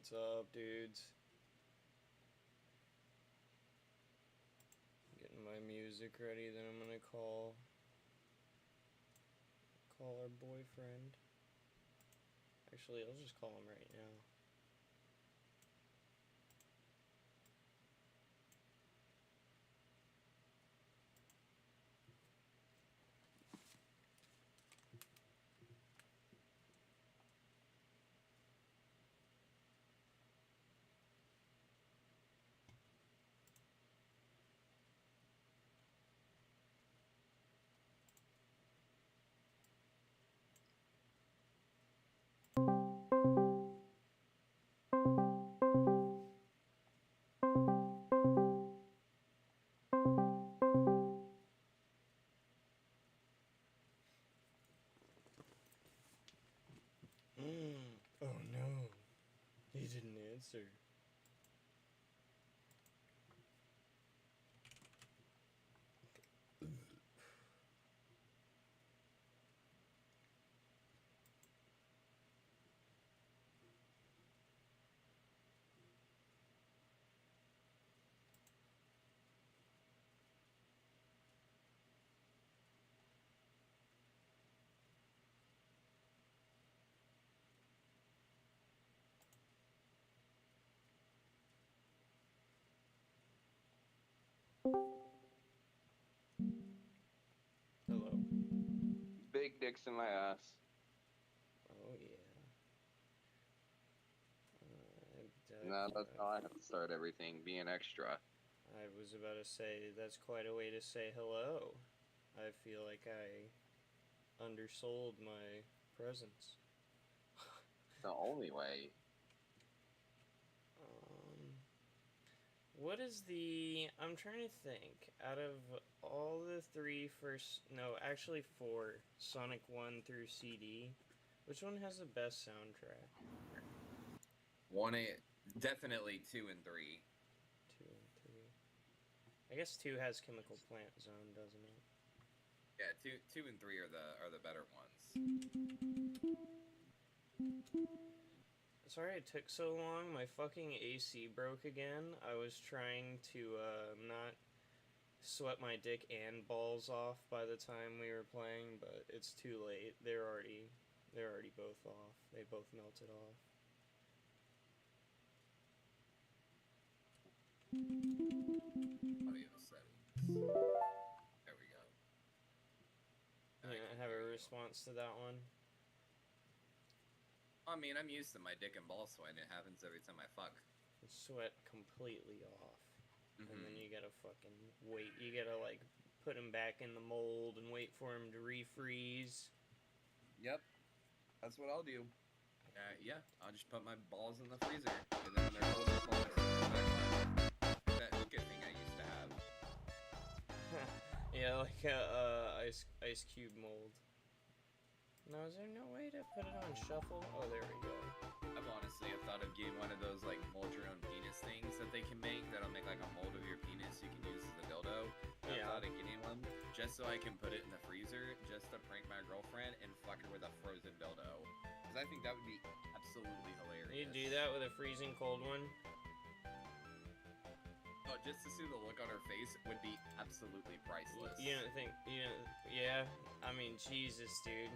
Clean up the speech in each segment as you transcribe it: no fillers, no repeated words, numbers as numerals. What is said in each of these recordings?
What's up, dudes? Getting my music ready, then I'm gonna call our boyfriend. Actually, I'll just call him right now. Oh no, he didn't answer. Hello. Big dicks in my ass. Oh yeah. No, that's how I have to start everything, being extra. I was about to say that's quite a way to say hello. I feel like I undersold my presence. The only way. What is the... I'm trying to think. Out of all the three first... No, actually four. Sonic 1 through CD. Which one has the best soundtrack? Definitely 2 and 3. 2 and 3. I guess 2 has Chemical Plant Zone, doesn't it? Yeah, 2 and 3 are the better ones. Sorry it took so long. My fucking AC broke again. I was trying to not sweat my dick and balls off by the time we were playing, but it's too late. They're already both off. They both melted off. Audio settings. There we go. You don't have a response to that one? I mean, I'm used to my dick and ball sweat. It happens every time I fuck. You sweat completely off. And then you gotta fucking wait. You gotta, like, put him back in the mold and wait for him to refreeze. Yep. That's what I'll do. Yeah, I'll just put my balls in the freezer. And then they're both balls. That hookah thing I used to have. Yeah, like a ice cube mold. Now, is there no way to put it on shuffle? Oh, there we go. I've honestly thought of getting one of those, like, mold your own penis things that they can make. That'll make, like, a mold of your penis you can use as a dildo. I thought of getting one just so I can put it in the freezer just to prank my girlfriend and fuck her with a frozen dildo. Because I think that would be absolutely hilarious. You'd do that with a freezing cold one? Oh, just to see the look on her face would be absolutely priceless. You don't think... Yeah. I mean, Jesus, dude.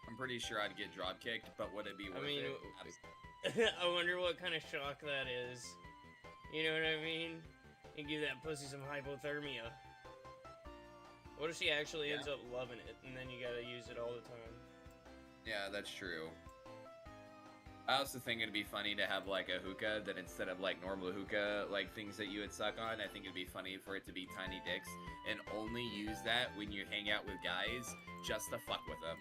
I'm pretty sure I'd get drop kicked, but would it be worth it? I wonder what kind of shock that is. You know what I mean? You give that pussy some hypothermia. What if she actually ends up loving it, and then you gotta use it all the time? Yeah, that's true. I also think it'd be funny to have, like, a hookah that instead of, like, normal hookah, like, things that you would suck on, I think it'd be funny for it to be tiny dicks, and only use that when you hang out with guys, just to fuck with them.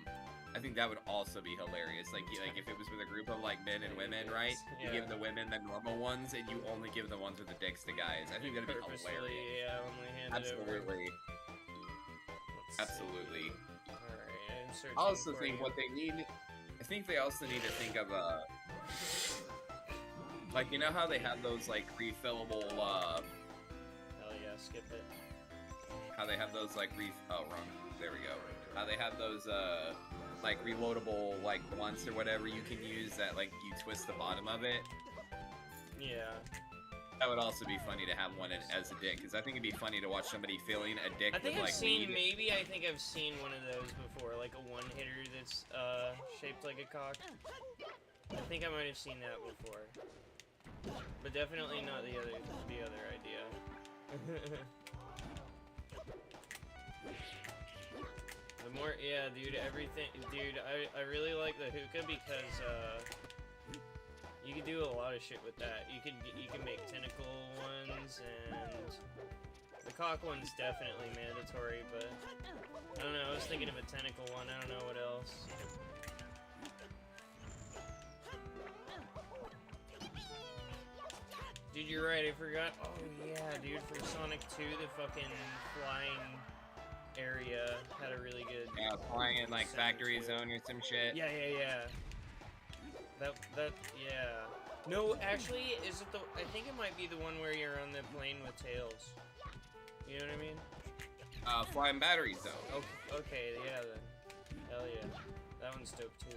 I think that would also be hilarious. Like if it was with a group of, like, men and women, right? Yeah. You give the women the normal ones, and you only give the ones with the dicks to guys. I think that'd be hilarious. Yeah, only hand absolutely. It over. Absolutely. Alright, I also think what they need... I think they also need to think of, like, you know how they have those, like, refillable, Hell yeah, skip it. How they have those, like, oh, wrong. There we go. How they have those, like, reloadable, like, blunts or whatever you can use that, like, you twist the bottom of it. Yeah. That would also be funny to have one as a dick, because I think it'd be funny to watch somebody filling a dick I think with, I've like, seen, weed. I think I've seen one of those before, like a one-hitter that's, shaped like a cock. I think I might have seen that before. But definitely not the other idea. The more, yeah, dude, everything, dude, I really like the hookah because, you can do a lot of shit with that. You can make tentacle ones, and the cock one's definitely mandatory, but I don't know, I was thinking of a tentacle one, I don't know what else. Dude, you're right, I forgot. Oh yeah, dude, from Sonic 2, the fucking flying area had a really good... Yeah, flying in, like, factory too. zone or some shit. Yeah. Yeah. No, actually, is it the... I think it might be the one where you're on the plane with Tails. You know what I mean? Flying battery zone. Okay, yeah, then. Hell yeah. That one's dope, too.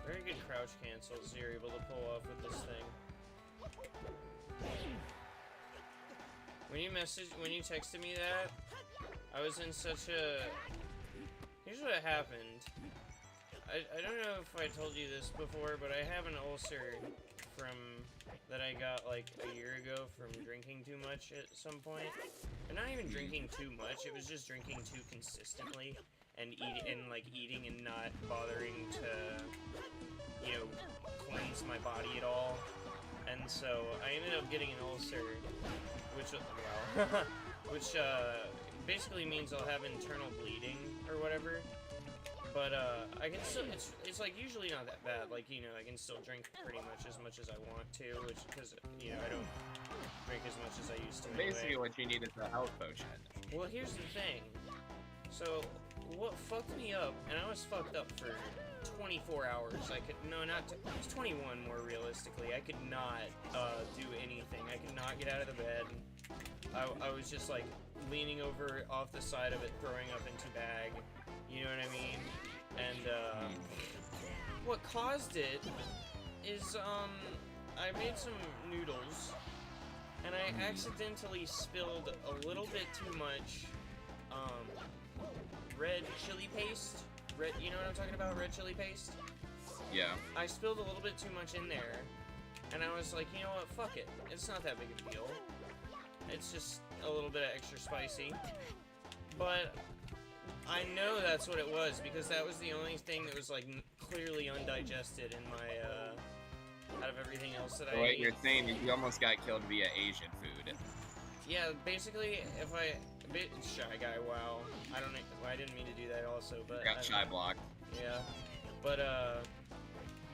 Very good crouch cancels you're able to pull off with this thing. When you texted me that, I was in such a... Here's what happened. I don't know if I told you this before, but I have an ulcer that I got like a year ago from drinking too much at some point. And not even drinking too much, it was just drinking too consistently and eating and not bothering to, you know, cleanse my body at all. And so I ended up getting an ulcer, which basically means I'll have internal bleeding or whatever. But I can still, it's like usually not that bad. Like, you know, I can still drink pretty much as I want to, because you know, I don't drink as much as I used to anyway. Basically what you need is a health potion. Well, here's the thing. So what fucked me up, and I was fucked up for 24 hours. It was 21 more realistically. I could not do anything. I could not get out of the bed. I was just like leaning over off the side of it, throwing up into bag. You know what I mean? And what caused it is I made some noodles, and I accidentally spilled a little bit too much red chili paste. You know what I'm talking about? Red chili paste? Yeah. I spilled a little bit too much in there, and I was like, you know what? Fuck it. It's not that big of a deal. It's just a little bit of extra spicy. But I know that's what it was, because that was the only thing that was like clearly undigested in my out of everything else that I ate. What you're saying is you almost got killed via Asian food. Yeah, basically, shy guy, wow. I didn't mean to do that also, but... Got shy blocked. Yeah. But,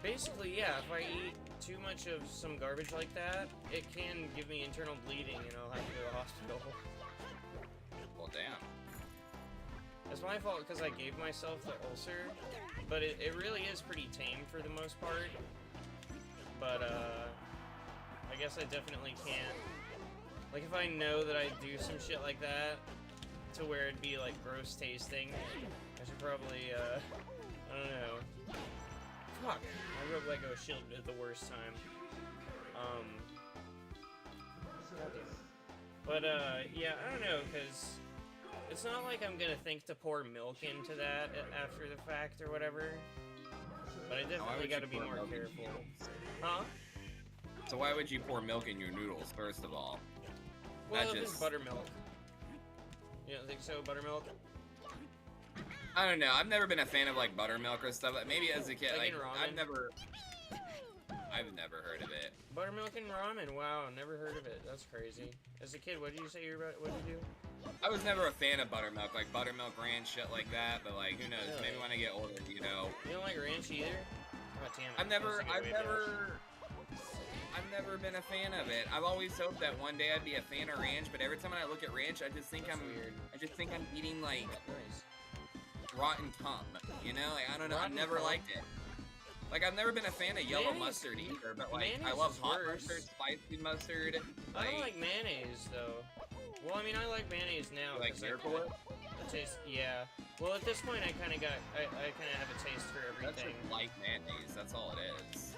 basically, yeah, if I eat too much of some garbage like that, it can give me internal bleeding, and I'll have to go to the hospital. Well, damn. It's my fault, because I gave myself the ulcer, but it really is pretty tame for the most part. But, I guess I definitely can't. Like, if I know that I do some shit like that, to where it'd be, like, gross tasting, I should probably, I don't know. Fuck! I rubbed Lego shield at the worst time. But, yeah, I don't know, because it's not like I'm gonna think to pour milk into that after the fact or whatever. But I definitely gotta be more careful. Huh? So why would you pour milk in your noodles, first of all? Well, if it's buttermilk. You don't think so, buttermilk? I don't know. I've never been a fan of like buttermilk or stuff. Maybe as a kid, Like like in ramen? I've never heard of it. Buttermilk and ramen. Wow, never heard of it. That's crazy. As a kid, what did you say what did you do? I was never a fan of buttermilk, like buttermilk ranch, shit like that. But like, who knows? Really? Maybe when I get older, you know. You don't like ranch either? God damn it. I've never been a fan of it. I've always hoped that one day I'd be a fan of ranch, but every time I look at ranch, I just think That's weird. I just think I'm eating like Nice. rotten cum. You know, like I don't know. I've Rotten never cum? liked it. Like, I've never been a fan of yellow Mayonnaise- mustard either, but like, I mayonnaise love is hot worse. mustard, spicy mustard. I don't like mayonnaise though. Well, I mean, I like mayonnaise now. like 'cause Miracle Whip. I taste, yeah. Well, at this point, I kind of have a taste for That's everything. just light mayonnaise. That's all it is.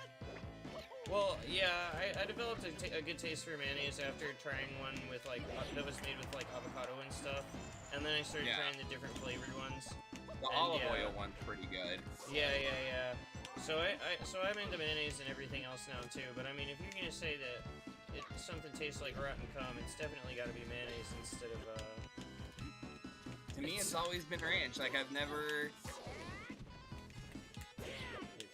Well, yeah, I developed a good taste for mayonnaise after trying one with like that was made with like avocado and stuff, and then I started Yeah. trying the different flavored ones. The And, olive yeah. oil one's pretty good. Yeah. So I'm into mayonnaise and everything else now too. But I mean, if you're gonna say that something tastes like rotten cum, it's definitely got to be mayonnaise instead of To me, it's always been ranch. Like, I've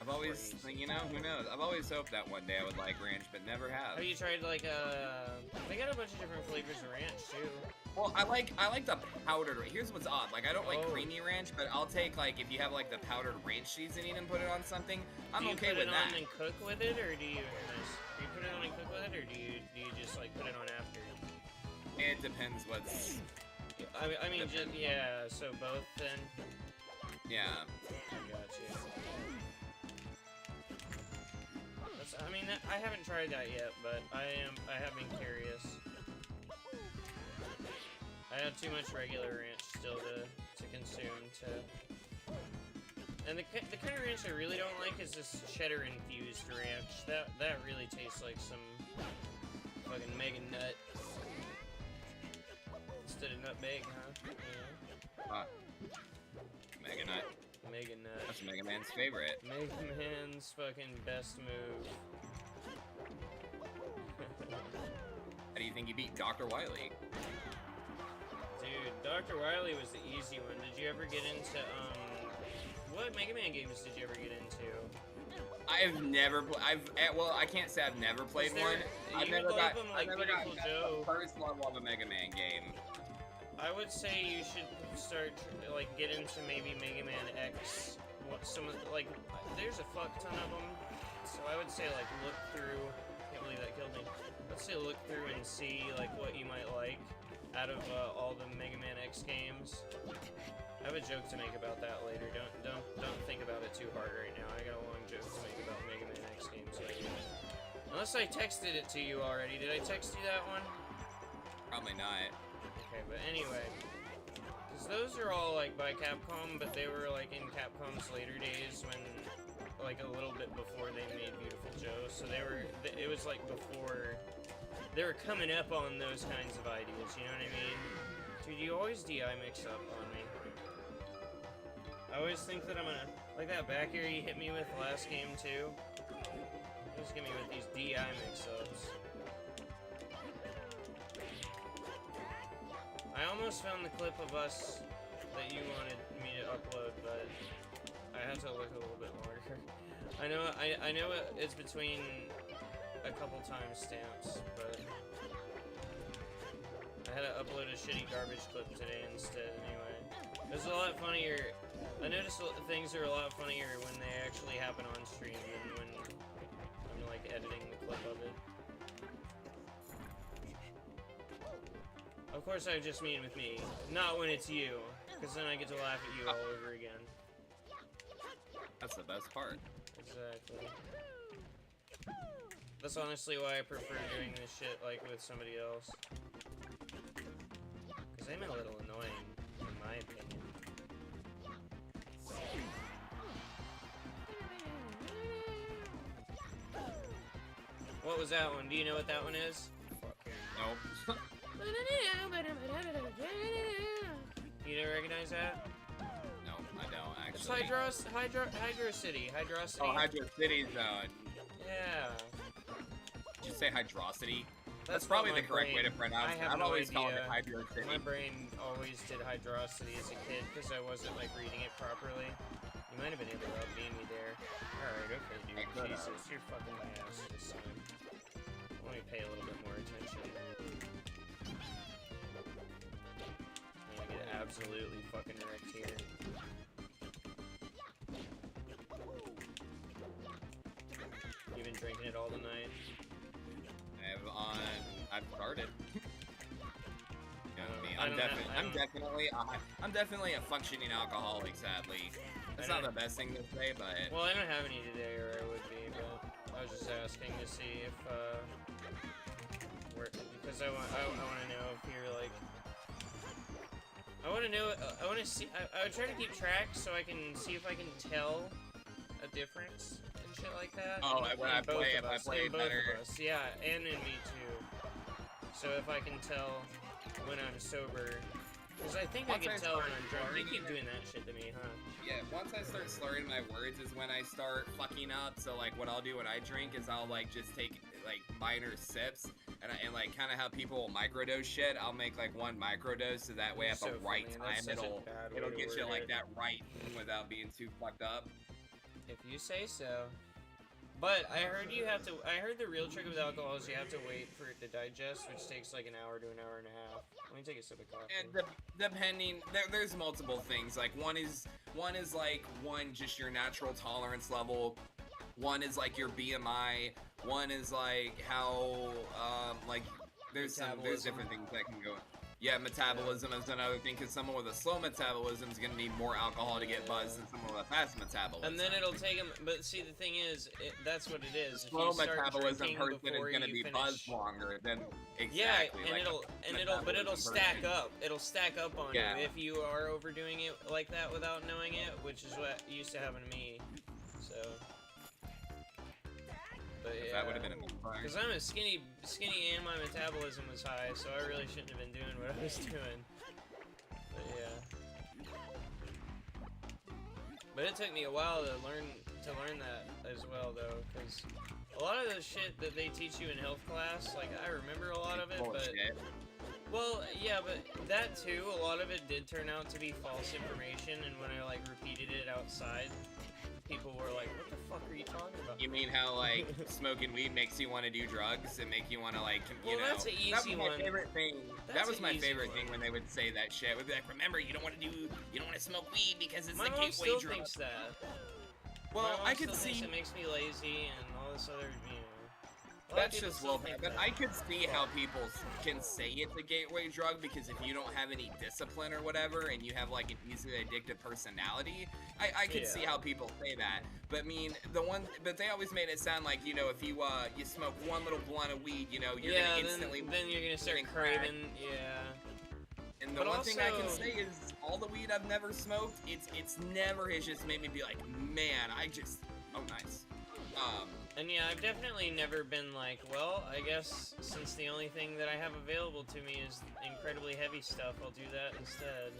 always, you know, who knows? I've always hoped that one day I would like ranch, but never have. Have you tried like they got a bunch of different flavors of ranch too. Well, I like the powdered. Here's what's odd. Like, I don't like Oh. creamy ranch, but I'll take like if you have like the powdered ranch seasoning and put it on something. I'm Do you okay put with it that. on and cook with it, or do you put it on and cook with it, or do you just like put it on after? It depends what's. I mean, just yeah. So both then. Yeah. I got you. I mean, I haven't tried that yet, but I have been curious. I have too much regular ranch still to consume And the kind of ranch I really don't like is this cheddar infused ranch. That really tastes like some fucking mega nut instead of nutmeg, huh? Yeah. Mega Nut. Mega nut. That's Mega Man's favorite. Mega Man's fucking best move. How do you think you beat Dr. Wily? Dude, Dr. Wily was the easy one. Did you ever get into, what Mega Man games did you ever get into? I've never. Well, I can't say I've never played there- one. I've you never would got. love them I've like never got Beautiful past Joe. the first level of a Mega Man game. I would say you should start, like, get into maybe Mega Man X. There's a fuck ton of them. So I would say, like, look through. Can't believe that killed me. Let's say look through and see, like, what you might like out of all the Mega Man X games. I have a joke to make about that later. Don't think about it too hard right now. I got a long joke to make about Mega Man X games later. Unless I texted it to you already. Did I text you that one? Probably not. Okay, but anyway. Because those are all, like, by Capcom, but they were, like, in Capcom's later days when, like, a little bit before they made Beautiful Joe. So it was, like, before, they were coming up on those kinds of ideas, you know what I mean? Dude, you always DI mix up on me. I always think that I'm gonna, like that back air you hit me with last game, too. Just get me with these DI mix-ups. I almost found the clip of us that you wanted me to upload, but I had to look a little bit longer. I know it's between a couple timestamps, but I had to upload a shitty garbage clip today instead anyway. It was a lot funnier. I noticed things are a lot funnier when they actually happen on stream than when I'm like editing the clip of it. Of course I just mean with me, not when it's you, because then I get to laugh at you all over again. That's the best part. Exactly. That's honestly why I prefer doing this shit like with somebody else. Because I'm a little annoying, in my opinion. What was that one? Do you know what that one is? Nope. You don't recognize that? No, I don't It's actually. Hydro City. Hydrocity. Oh, Hydro City Zone. Yeah. Did you say Hydrocity? That's what probably my the correct way to brain- pronounce I it. have I've no always called it idea. Hydro City. My brain always did Hydrocity as a kid because I wasn't like reading it properly. You might have been able to upbeat me there. Alright, okay, dude. I could've. Jesus, you're fucking my ass this time. Let me pay a little bit more attention. I'm gonna get absolutely fucking wrecked here. You've been drinking it all the night. I've started. You know me. I I'm don't have- definitely a functioning alcoholic, sadly. It's not the best thing to say, but... Well, I don't have any today, or I would be, but I was just asking to see if, because I want to know if you're, like... I want to know, I want to see, I would try to keep track so I can see if I can tell a difference and shit like that. Oh, when I play better. Yeah, and in me too. So if I can tell when I'm sober, because I think I can tell when I'm drunk. They keep doing that shit to me, huh? Yeah, once I start slurring my words is when I start fucking up. So like what I'll do when I drink is I'll like just take like minor sips and like kind of how people microdose shit. I'll make like one microdose so that way at the right time it'll get you like that right without being too fucked up. If you say so. But I heard I heard the real trick with alcohol is you have to wait for it to digest, which takes like an hour to an hour and a half. Let me take a sip of coffee. And depending, there's multiple things. Like one is like just your natural tolerance level. One is like your BMI. One is like how like there's different things that can go. Yeah, metabolism is another thing, because someone with a slow metabolism is going to need more alcohol to get buzzed than someone with a fast metabolism. And then it'll take them, but see, the thing is, that's what it is. Slow metabolism person is going to be buzzed longer than exactly. Yeah, and like it'll stack up. It'll stack up on you if you are overdoing it like that without knowing it, which is what used to happen to me. So. But yeah, that would have been a because I'm a skinny and my metabolism was high, so I really shouldn't have been doing what I was doing. But yeah. But it took me a while to learn that as well, though, because a lot of the shit that they teach you in health class, like I remember a lot of it, but well, yeah, but that too, a lot of it did turn out to be false information, and when I like repeated it outside, people were like, what the fuck are you talking about? You mean how, like, smoking weed makes you want to do drugs and make you want to, like, you know. That's an easy one. That was my favorite thing. That was my favorite thing when they would say that shit. Would be like, remember, you don't want to smoke weed because it's the gateway drug. My mom still thinks that. Well, I could see. It makes me lazy and all this other, you know. That's just willpower, but I could see how people can say it's a gateway drug, because if you don't have any discipline or whatever, and you have like an easily addictive personality, I could see how people say that. But I mean, but they always made it sound like, you know, if you smoke one little blunt of weed, you know, you're gonna instantly then you're gonna start craving, And the one thing I can say is, all the weed I've never smoked, it's never has just made me be like, man, oh nice. And yeah, I've definitely never been like, well, I guess since the only thing that I have available to me is incredibly heavy stuff, I'll do that instead.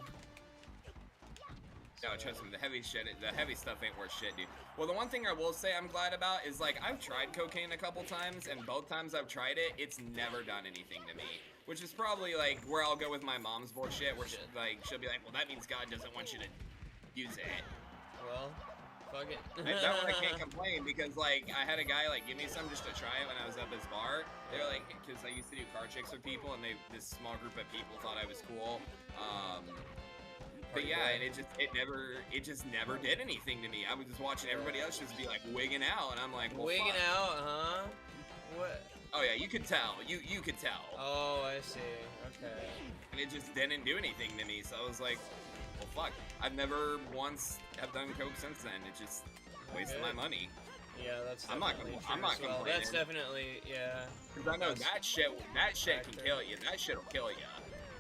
No, trust me, the heavy stuff ain't worth shit, dude. Well, the one thing I will say I'm glad about is, like, I've tried cocaine a couple times, and both times I've tried it, it's never done anything to me. Which is probably, like, where I'll go with my mom's bullshit, where she'll be like, well, that means God doesn't want you to use it. Well, fuck it. That one I can't complain, because, like, I had a guy, like, give me some just to try it when I was at this bar. They were like, because I used to do car chicks with people, and this small group of people thought I was cool. But yeah, and it just never did anything to me. I was just watching everybody else just be like wigging out, and I'm like, well, wigging fuck. out, huh? What? Oh yeah, you could tell. You could tell. Oh, I see. Okay. And it just didn't do anything to me, so I was like, well, fuck. I've never once have done coke since then. It just wasted my money. Yeah, that's. I'm not complaining. That's definitely, yeah. Because I know that shit can kill you. That shit'll kill you.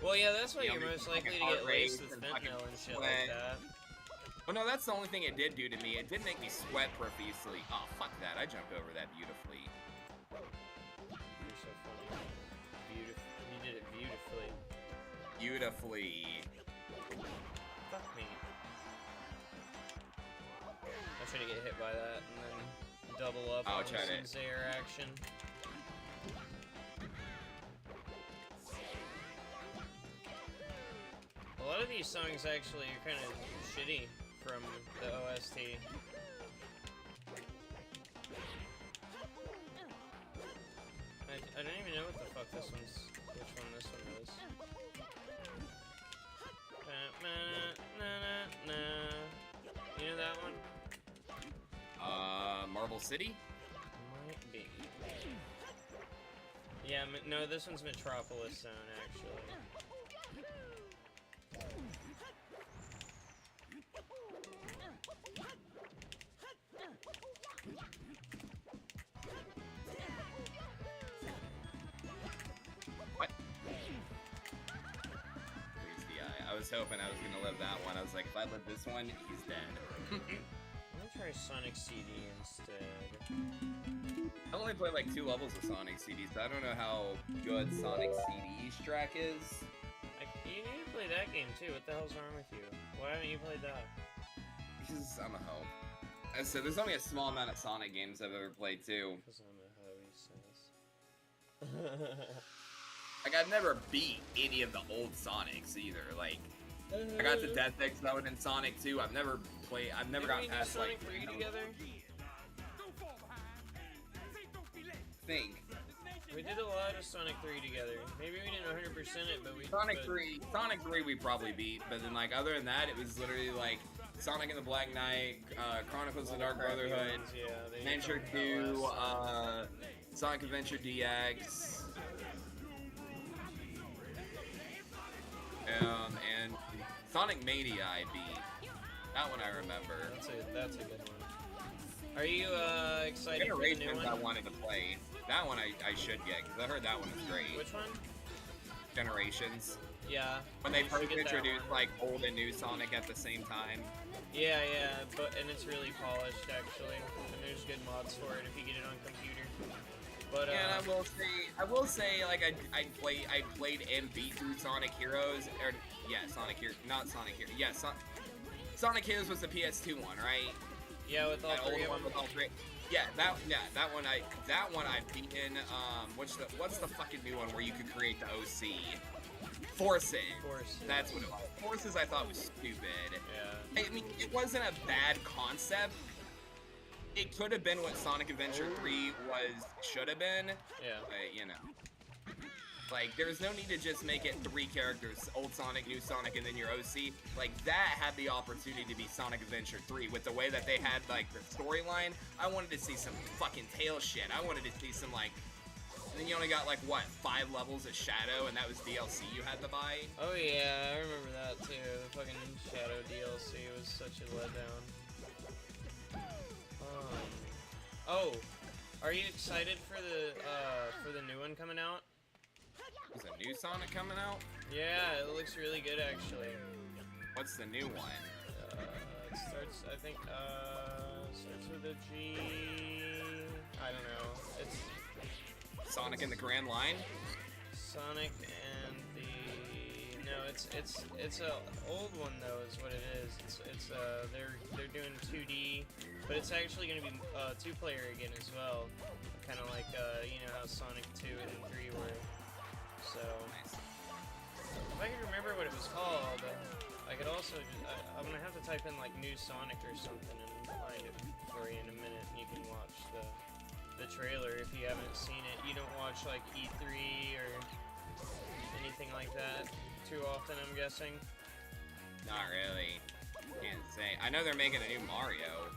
Well, yeah, that's why you're most likely to get laced with fentanyl and shit like that. Well, no, that's the only thing it did do to me. It did make me sweat profusely. Oh, fuck that. I jumped over that beautifully. You're so funny. You did it beautifully. Beautifully. Fuck me. I'm trying to get hit by that and then double up on some Zaire action. A lot of these songs actually are kind of shitty from the OST. I don't even know what the fuck which one this one is. You know that one? Marble City? Might be. Yeah, no, this one's Metropolis Zone, actually. was hoping I was gonna live that one. I was like, if I live this one, he's dead. I'm gonna try Sonic CD instead. I only played like 2 levels of Sonic CD, so I don't know how good Sonic CD's track is. You need to play that game too. What the hell's wrong with you? Why haven't you played that? Because I'm a hoe. And so there's only a small amount of Sonic games I've ever played too. Because I'm a hoe, he says. Like, I've never beat any of the old Sonics either. Like, I got the Death X mode in Sonic 2. I've never gotten past Sonic like 3 together? think. We did a lot of Sonic 3 together. Maybe we didn't 100% it, but we Sonic 3 we probably beat, but then like other than that, it was literally like Sonic and the Black Knight, Chronicles of the Dark Brotherhood, Adventure 2, Sonic Adventure DX, and Sonic Mania I beat. That one I remember. That's a good one. Are you excited for the new Generations one? I wanted to play. That one I should get, because I heard that one is great. Which one? Generations. Yeah. When they you should first get that introduced one. like old and new Sonic at the same time. Yeah, and it's really polished actually, and there's good mods for it if you get it on computer. But Yeah, and I will say, like I played and beat through Sonic Heroes, or Sonic Heroes, not Sonic Heroes. Yeah, Sonic Heroes was the PS2 one, right? yeah, with all That three old of one them. with all three. Yeah, that one I've beaten. What's the fucking new one where you could create the OC? Forces. That's what it was. Forces I thought was stupid. Yeah. I mean, it wasn't a bad concept. It could have been what Sonic Adventure 3 should have been. Yeah. But, you know. Like, there's no need to just make it 3 characters, old Sonic, new Sonic, and then your OC. Like, that had the opportunity to be Sonic Adventure 3. With the way that they had, like, the storyline, I wanted to see some fucking tail shit. I wanted to see some, like... And then you only got, like, what, 5 levels of Shadow, and that was DLC you had to buy? Oh yeah, I remember that too. The fucking Shadow DLC was such a letdown. Oh, are you excited for the new one coming out? Is a new Sonic coming out? Yeah, it looks really good actually. What's the new one? It starts, I think, starts with a G. I don't know. It's Sonic and the Grand Line? Sonic and the it's a old one though is what it is. It's they're doing 2D, but it's actually going to be 2-player again as well. Kind of like you know how Sonic 2 and 3 were. So if I could remember what it was called, I could also I'm gonna have to type in like new Sonic or something and find it for you in a minute, and you can watch the trailer if you haven't seen it. You don't watch like E3 or anything like that too often, I'm guessing. Not really. Can't say. I know they're making a new Mario.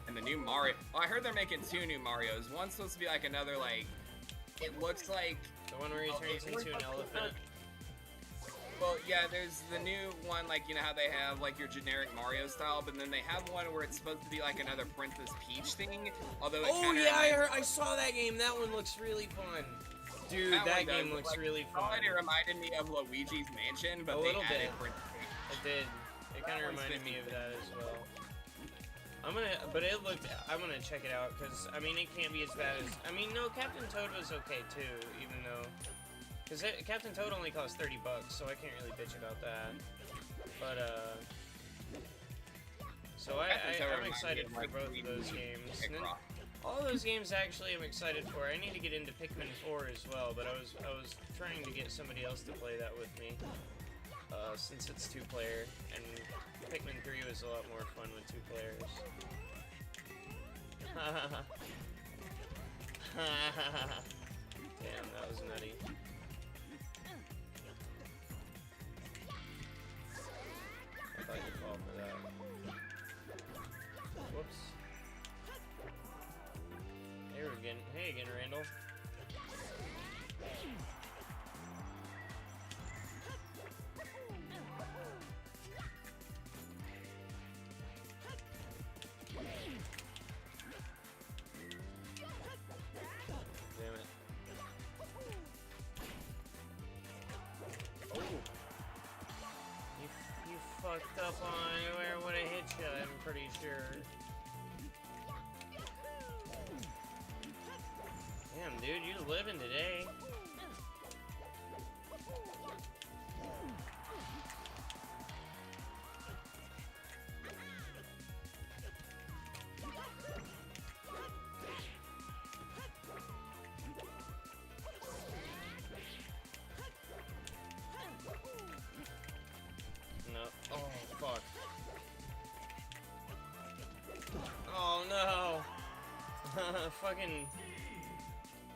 And the new Mario... Well, I heard they're making 2 new Marios. One's supposed to be like another, like... It looks like... The one where he turns into an elephant? Well, yeah, there's the new one, like, you know how they have, like, your generic Mario style, but then they have one where it's supposed to be like another Princess Peach thing, although it Oh yeah, I saw that game. That one looks really fun. Dude, that game looks really fun. It reminded me of Luigi's Mansion, but A they little added bit. Princess Peach. It did. It kind of reminded me of that as well. I'm gonna check it out, because, I mean, it can't be as bad as, I mean, no, Captain Toad was okay, too, even though, because Captain Toad only cost $30, so I can't really bitch about that, but, so I'm excited for both of those games. And then, all those games, actually, I'm excited for. I need to get into Pikmin 4 as well, but I was trying to get somebody else to play that with me, since it's 2-player, and Pikmin 3 was a lot more fun with 2 players. Damn, that was nutty. I thought you'd fall for that. Whoops. Hey again, Randall. Damn it. fucked up on where would I hit you, I'm pretty sure. Damn, dude, you living today. No. Oh, fuck. Oh, no. Fucking...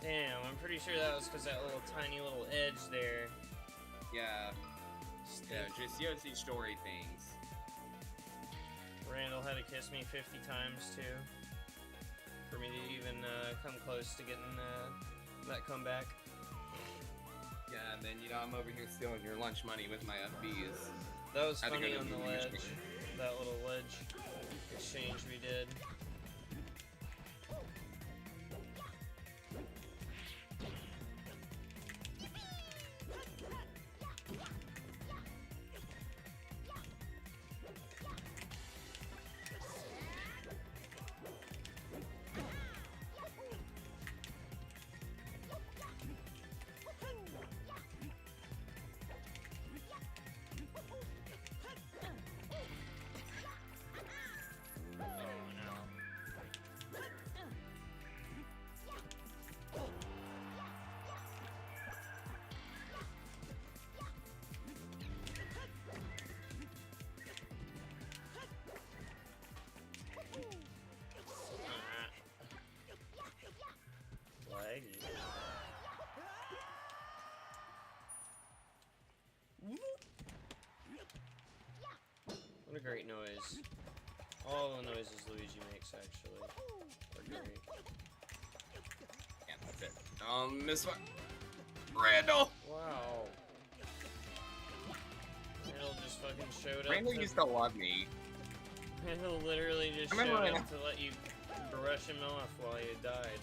Damn, I'm pretty sure that was because that tiny little edge there. Yeah. Yeah, just Yossi story things. Randall had to kiss me 50 times, too. For me to even come close to getting that comeback. Yeah, and then, you know, I'm over here stealing your lunch money with my FBs. That was Had to go funny to on the movie ledge. machine. That little ledge exchange we did. Laggy. What a great noise. All the noises Luigi makes, actually, are great. Yeah, that's it. Miss Randall! Wow. Randall just fucking showed up. Randall used to love me. Randall literally just I remember showed when up to let you brush him off while you died.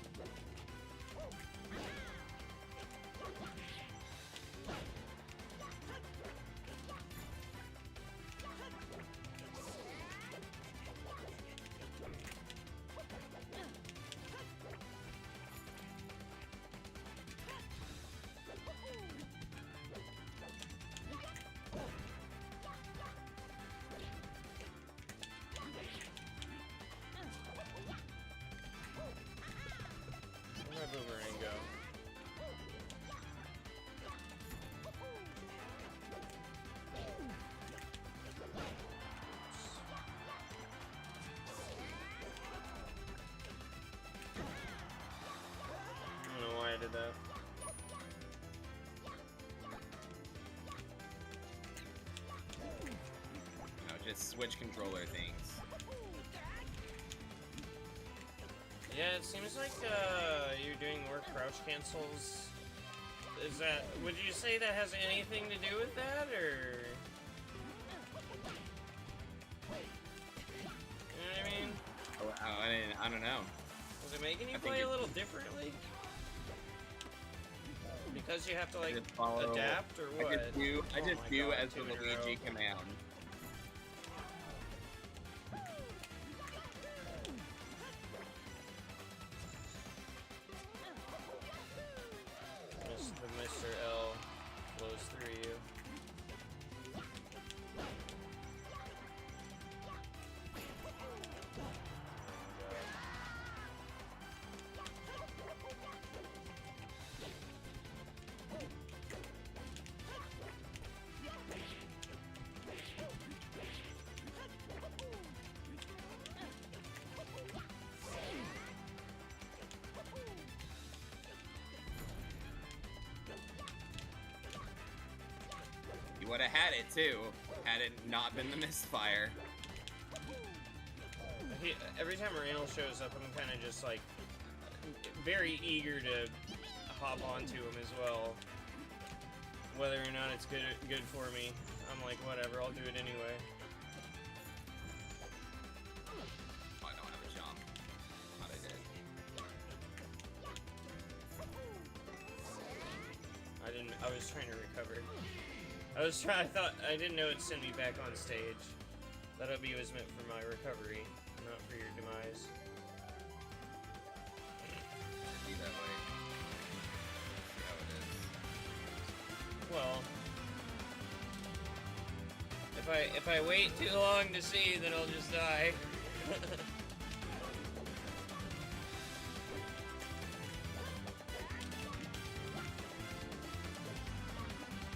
Where'd my boomerang go? I don't know why I did that. No, just switch controller things. Yeah, it seems like you're doing more crouch cancels. Is that? Would you say that has anything to do with that, or? You know what I mean? Oh, I don't know. Was it making you I think play a it- little differently? Because you have to like just follow- adapt, or what? I just do Oh my God, as the 2 in a Luigi row. command. The Mr. L flows through you. You would have had it too, had it not been the misfire. Every time Randall shows up, I'm kind of just like very eager to hop onto him as well. Whether or not it's good for me, I'm like, whatever, I'll do it anyway. Oh, I don't have a jump. Thought I did. I didn't. I was trying to recover. I thought, I didn't know it'd send me back on stage. That OB was meant for my recovery, not for your demise. Should be that way. See how it is. Well, if I wait too long to see, then I'll just die.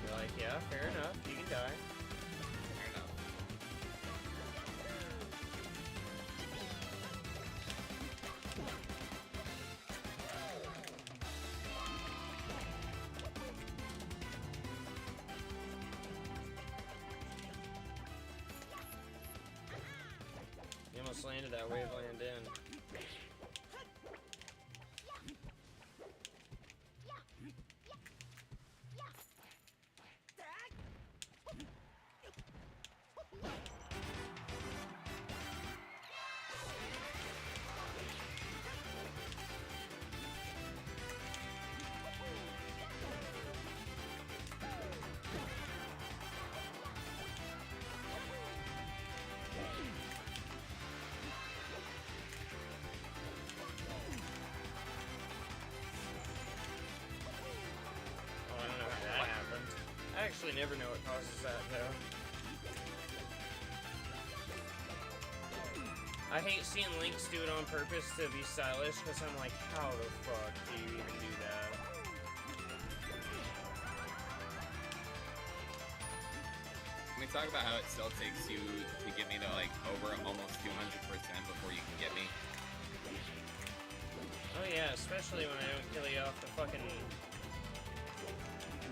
You're like, yeah, fair enough, you can die. Fair enough. You almost landed that waveland in. Oh, I don't know how that happened. I actually never know what causes that, though. I hate seeing Lynx do it on purpose to be stylish, because I'm like, how the fuck do you even do that? Can we talk about how it still takes you to get me to like over almost 200% before you can get me? Oh yeah, especially when I don't kill you off the fucking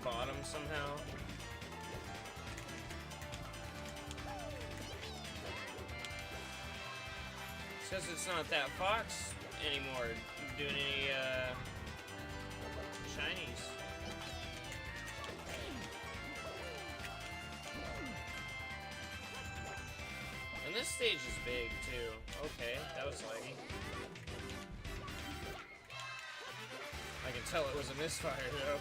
bottom somehow. It's because it's not that fox anymore doing any shinies. And this stage is big too. Okay, that was laggy. I can tell it was a misfire though.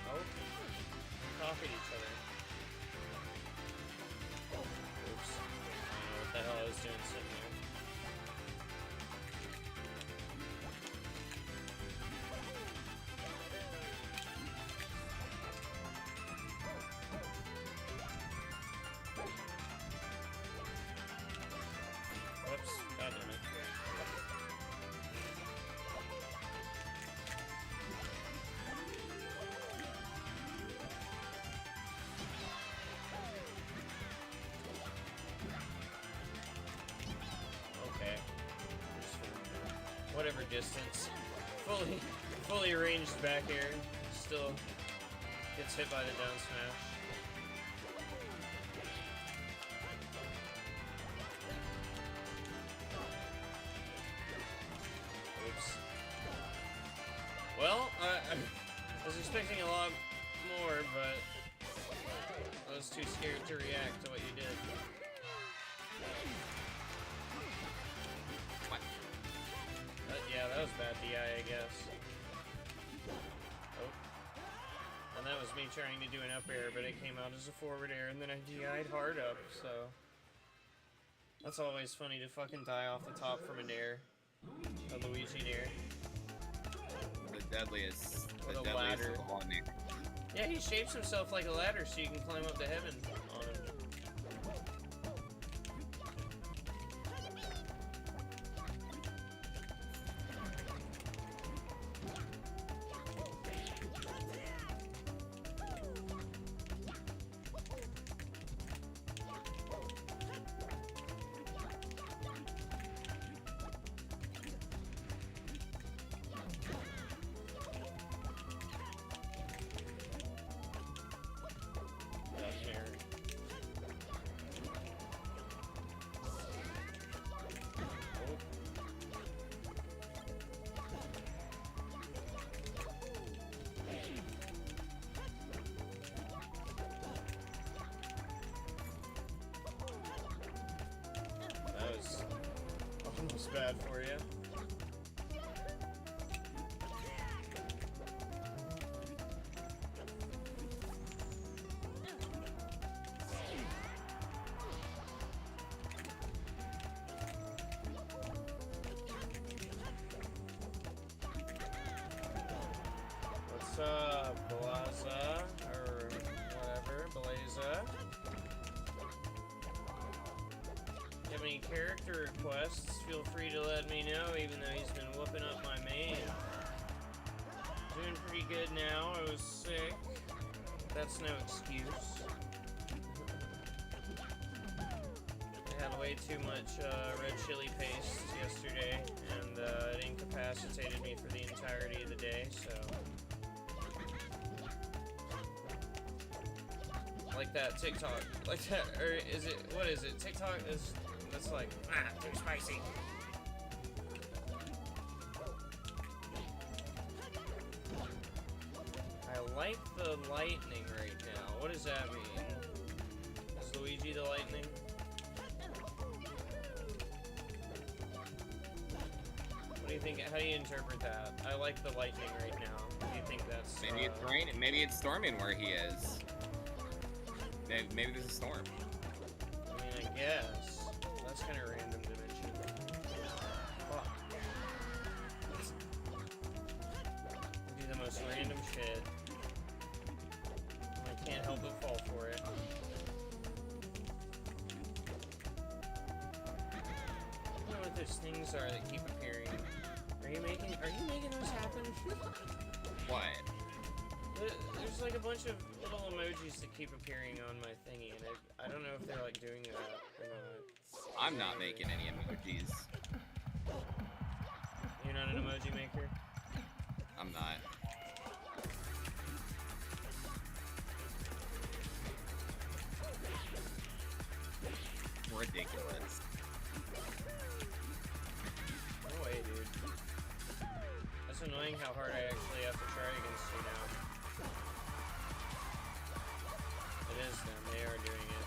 Oh, we copied each other. Oops. I don't know what the hell I was doing sitting there. Whoops, god damn it. Okay. Whatever distance. Fully ranged back air. Still gets hit by the down smash. Oops. Well, I was expecting a lot more, but I was too scared to react to what you did. What? Yeah, that was bad DI, I guess. Oh. And that was me trying to do an up air, but it came out as a forward air, and then I DI'd hard up, so... That's always funny to fucking die off the top from an air. A Luigi air. The deadliest. The With a deadliest ladder. of all names. Yeah, he shapes himself like a ladder so you can climb up to heaven on him. That air. It's bad for you. What's up, Blaza? Or whatever, Blaza? Have any character requests? Feel free to let me know, even though he's been whooping up my main. Doing pretty good now. I was sick. That's no excuse. I had way too much red chili paste yesterday, and it incapacitated me for the entirety of the day, so... Like that TikTok, like that, or is it, what is it? TikTok is, that's like, too spicy. I like the lightning right now. What does that mean? Is Luigi the lightning? What do you think, how do you interpret that? I like the lightning right now. Do you think that's... Maybe it's raining, maybe it's storming where he is. Maybe there's a storm. I mean, I guess. That's kind of random to mention. Fuck. Do the most random shit. I can't help but fall for it. I don't know what those things are that keep appearing. Are you making those happen? What? There's like a bunch of little emojis that keep appearing on my thingy, and I don't know if they're like doing that or not. I'm not making any emojis. You're not an emoji maker? I'm not. Ridiculous. No way, dude. That's annoying how hard I actually have to try against you now. It is them. They are doing it.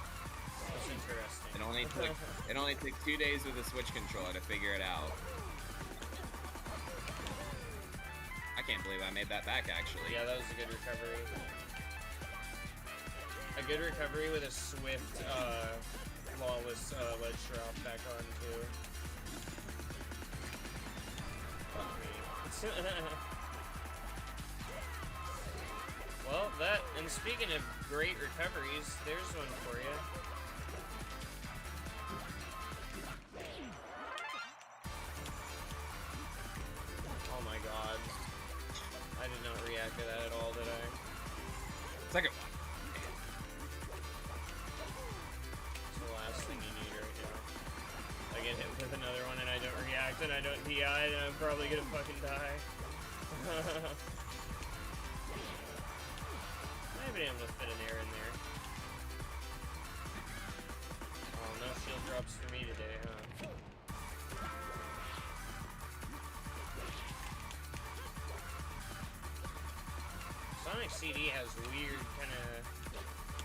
That's interesting. It only took 2 days with a Switch controller to figure it out. I can't believe I made that back, actually. Yeah, that was a good recovery. A good recovery with a swift, flawless ledge drop back on too. Fuck me. Well, that, and speaking of great recoveries, there's one for you. Oh my god. I did not react to that at all, did I? Second one. It's the last thing you need right now. I get hit with another one and I don't react and I don't DI, then I'm probably gonna fucking die. I've been able to fit an air in there. Oh, no shield drops for me today, huh? Sonic CD has weird kind of...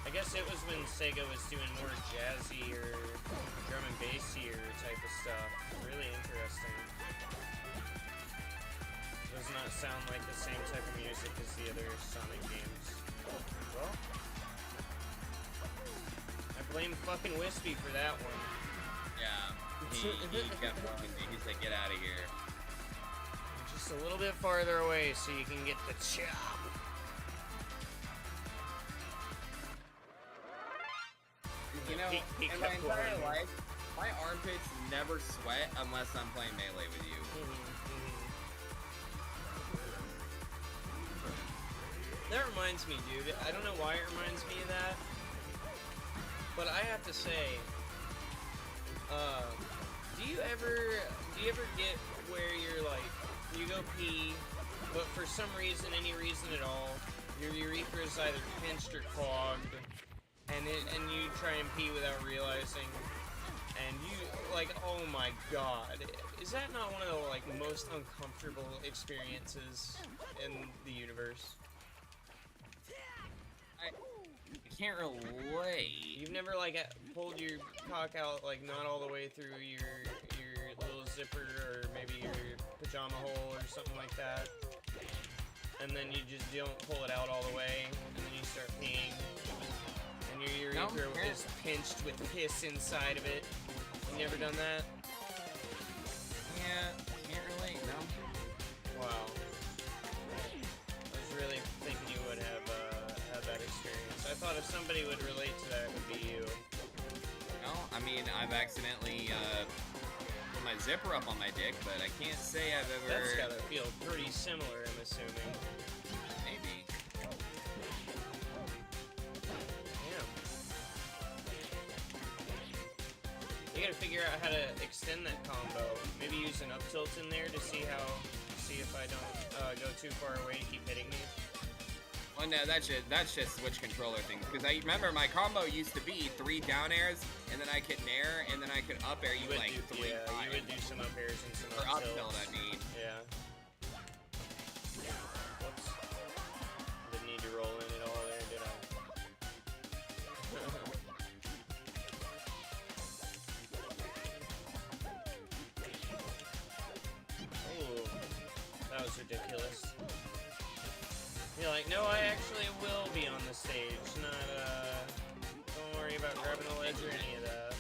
I guess it was when Sega was doing more jazzy or drum and bassier type of stuff. Really interesting. Does not sound like the same type of music as the other Sonic games. Well, I blame fucking Wispy for that one. Yeah, he kept walking me. He said, "Get out of here." Just a little bit farther away so you can get the chop. You know, He in my kept entire going. life, my armpits never sweat unless I'm playing Melee with you. That reminds me, dude. I don't know why it reminds me of that, but I have to say, do you ever get where you're like, you go pee, but for some reason, any reason at all, your urethra is either pinched or clogged, and you try and pee without realizing, and you like, oh my god, is that not one of the like most uncomfortable experiences in the universe? I can't relate. You've never like pulled your cock out like not all the way through your little zipper or maybe your pajama hole or something like that. And then you just don't pull it out all the way, and then you start peeing. And your urethra is pinched with piss inside of it. You never done that? Yeah, can't relate, no. Wow. I was really thinking you would have that experience. I thought if somebody would relate to that, it would be you. No, I mean, I've accidentally put my zipper up on my dick, but I can't say I've ever... That's gotta feel pretty similar, I'm assuming. Maybe. Damn. You gotta figure out how to extend that combo. Maybe use an up tilt in there to see if I don't go too far away to keep hitting me. Well, no, that's just switch controller things. Because I remember my combo used to be 3 down airs, and then I could nair, and then I could up air you like 3 Yeah, times. you would do some up airs and some Or up up tilt, tilts. I mean. Yeah. Whoops. Didn't need to roll in at all there, did I? Oh, that was ridiculous. You're like, no, I actually will be on the stage, not, don't worry about grabbing the ledge or any of that.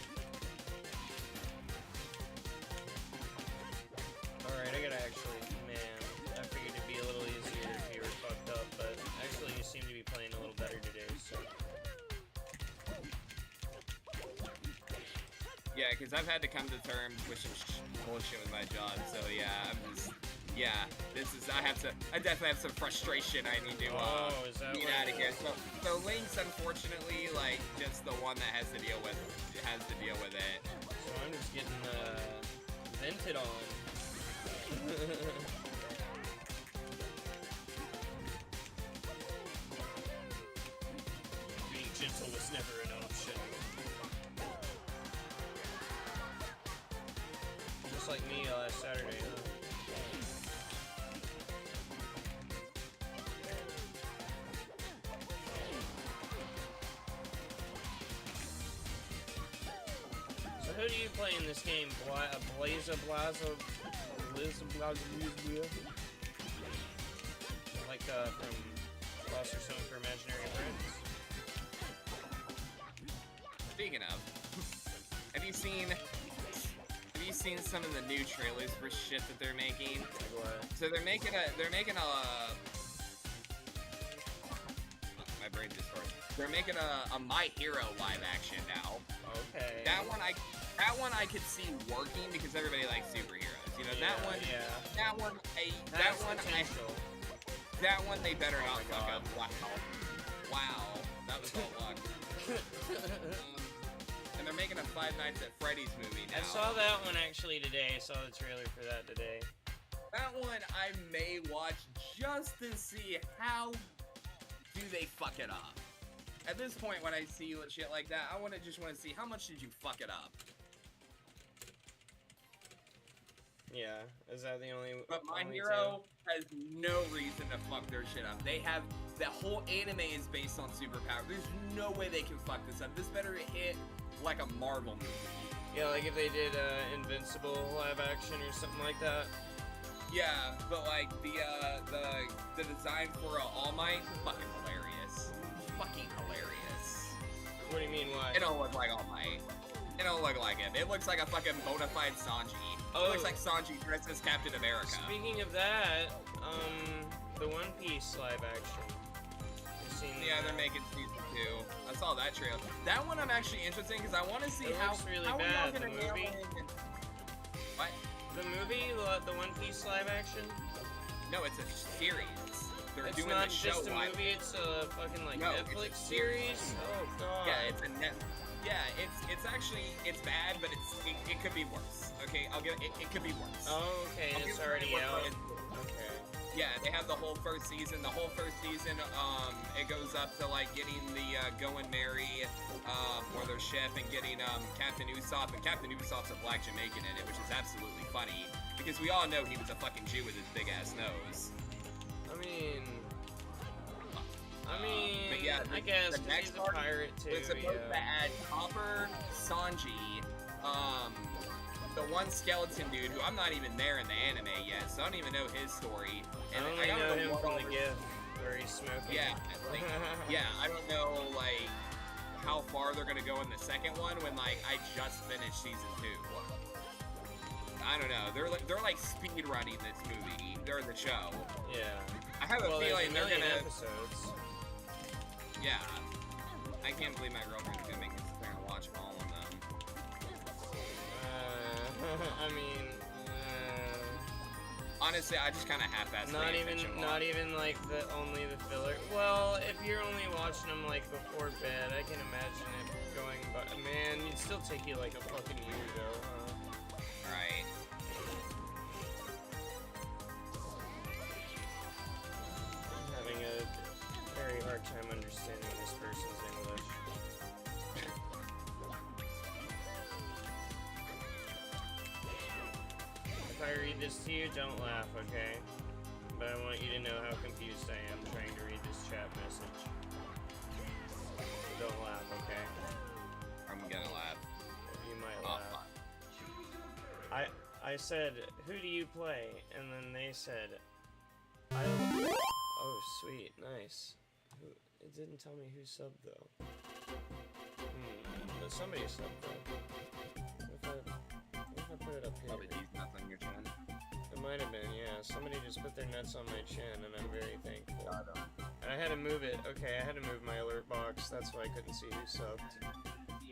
Alright, I gotta actually, man, I figured it'd be a little easier if you were fucked up, but actually you seem to be playing a little better today, so. Yeah, because I've had to come to terms with some bullshit with my job, so yeah, I definitely have some frustration I need to, is that get what out it of here. is? So Link's unfortunately, like, just the one that has to deal with it. So I'm just getting, vented on. Being gentle was never an option. Just like me last Saturday, huh? So who do you play in this game? Blaza Blaza? Like, from Lost or Something for Imaginary Friends? Speaking of, have you seen some of the new trailers for shit that they're making? Like what? So they're making a my brain just started. They're making a My Hero live action now. Okay. That one I could see working because everybody likes superheroes. You know, Yeah, that one potential. that one they better Oh not my fuck God. up. Wow. That was all luck. And they're making a Five Nights at Freddy's movie now. I saw that one actually today. I saw the trailer for that today. That one I may watch just to see how do they fuck it up. At this point, when I see shit like that, I just want to see how much did you fuck it up. Yeah, is that the only? But My only Hero has no reason to fuck their shit up. They have the whole anime is based on superpower. There's no way they can fuck this up. This better hit like a Marvel movie. Two? Yeah, like if they did Invincible live action or something like that. Yeah, but like the design for All Might, fucking hilarious. Fucking hilarious. What do you mean? Why? It don't look like All Might. It don't look like him. It looks like a fucking bona fide Sanji. Oh. It looks like Sanji dressed as Captain America. Speaking of that, the One Piece live action. You've seen Yeah, that? they're making season 2. I saw that trailer. That one I'm actually interested in because I want to see It how. looks really how we're bad, gonna the nail movie. it in- What? The movie, the One Piece live action. No, it's a series. They're It's doing not the show just a live. movie. It's a fucking like No, it's a Netflix series. series. Oh god. Yeah, it's a net. Yeah, it's actually bad, but it could be worse. Okay, I'll give it could be worse. Oh, okay. I'll It's give already credit where out. credit's due. Okay. Yeah, they have the whole first season. The whole first season, it goes up to like getting the Going Merry or their ship and getting Captain Usopp, and Captain Usopp's a black Jamaican in it, which is absolutely funny because we all know he was a fucking Jew with his big ass nose. I mean, But yeah, I guess the 'cause next he's a part pirate too. It's supposed to Yeah. add Copper, Sanji, the one skeleton dude who I'm not even there in the anime yet, so I don't even know his story. And I only don't know him what from all the this- GIF where he's smoking. Yeah, like, yeah, I don't know, like, how far they're gonna go in the second one when, like, I just finished season 2. I don't know. They're like speed running this movie or the show. Yeah. I have a Well, feeling there's a they're million gonna. episodes. Yeah. I can't believe my girlfriend's gonna make me sit there and watch all of them. I mean, Honestly, I just kind of half-assed. not even like only the filler. Well, if you're only watching them like before bed, I can imagine it going. But man, it'd still take you like a fucking year though, huh? Right. I'm having a very hard time understanding this person's English. If I read this to you, don't laugh, okay? But I want you to know how confused I am trying to read this chat message. Don't laugh, okay? I'm gonna laugh. You might Oh, laugh. I said, who do you play? And then they said, oh, sweet, nice. It didn't tell me who subbed though. But somebody subbed though. What if I put it up here? probably these nuts on your chin. It might have been, yeah. Somebody just put their nuts on my chin, and I'm very thankful. Got 'em. And I had to move it. Okay, I had to move my alert box. That's why I couldn't see who subbed.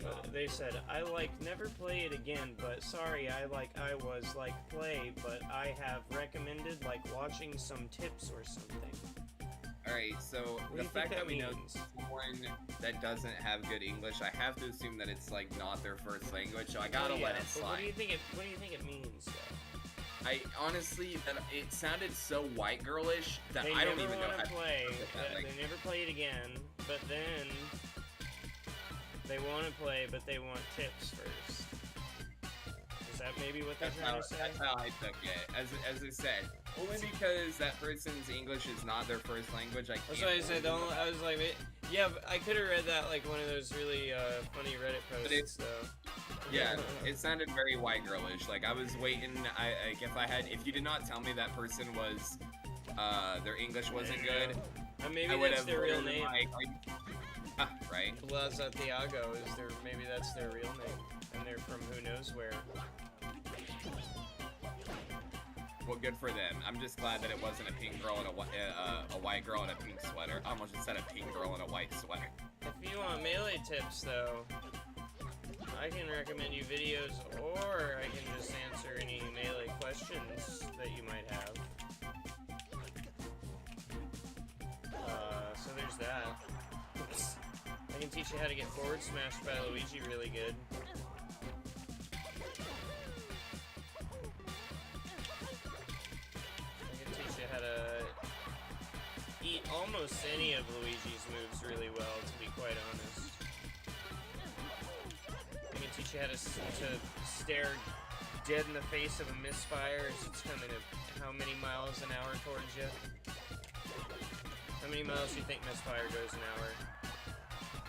But they said, I never play it again, but sorry, I was play, but I have recommended watching some tips or something. Alright, so What do the you think fact that we know means? someone that doesn't have good English, I have to assume that it's not their first language, so I gotta let it but slide. what do you think it means though? I honestly, it sounded so white girlish that They I don't never even know want how to play. that, like- They never play it again, but then they want to play, but they want tips first. Is that maybe what they're trying to say? That's how I took it. As I said, only because that person's English is not their first language, I can't. That's why I said, I was like, yeah, but I could have read that like one of those really funny Reddit posts, though. Yeah, it sounded very white girlish. Like I was waiting. If you did not tell me that person was, their English wasn't good. Maybe I would that's have their real written, name. Right. Plaza Thiago is maybe that's their real name, and they're from who knows where. Well, good for them. I'm just glad that it wasn't a pink girl and a white girl in a pink sweater. I almost said a pink girl in a white sweater. If you want melee tips, though, I can recommend you videos, or I can just answer any melee questions that you might have. So there's that. I can teach you how to get forward smashed by Luigi really good. I can teach you how to eat almost any of Luigi's moves really well, to be quite honest. I can teach you how to stare dead in the face of a misfire as it's coming at how many miles an hour towards you. How many miles do you think misfire goes an hour?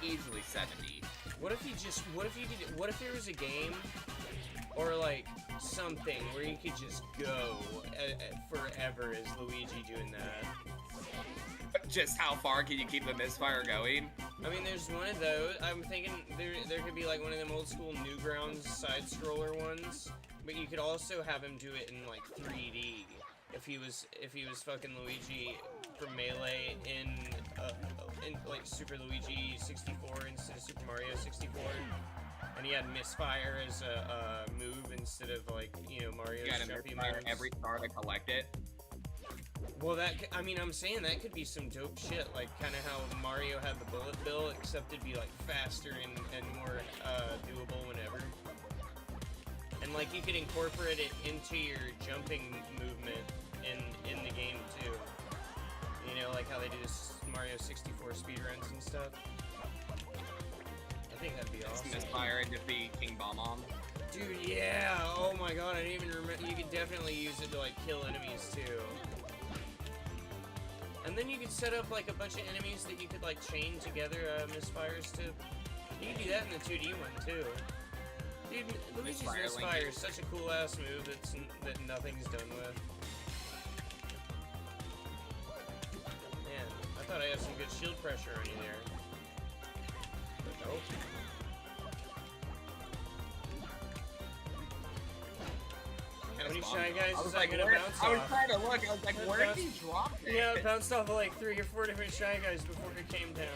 Easily 70. What if there was a game or something where you could just go forever as Luigi doing that? Just how far can you keep the misfire going? I mean, there's one of those. I'm thinking there could be one of them old school Newgrounds side scroller ones, but you could also have him do it in 3D if he was fucking Luigi from Melee in Super Luigi 64 instead of Super Mario 64, and he had misfire as a move instead of Mario's You gotta jumpy misfire moves. every star to collect it. Well, I'm saying that could be some dope shit, kind of how Mario had the bullet bill, except it'd be faster and more doable whenever. And you could incorporate it into your jumping movement in the game too. You know, how they do this Mario 64 speedruns and stuff. I think that'd be awesome. Misfire and defeat King Bomb. Dude, yeah! Oh my god, I didn't even remember. You could definitely use it to kill enemies too. And then you could set up a bunch of enemies that you could chain together misfires to. You could do that in the 2D one too. Dude, Luigi's Misfire Misfire Link. is such a cool ass move that nothing's done with. Man, I thought I had some good shield pressure on you there. But nope. How many Shy Guys is that gonna bounce off? I was trying to look. I was like, It where did bounced- he drop it? Yeah, it bounced off of like 3 or 4 different Shy Guys before it came down.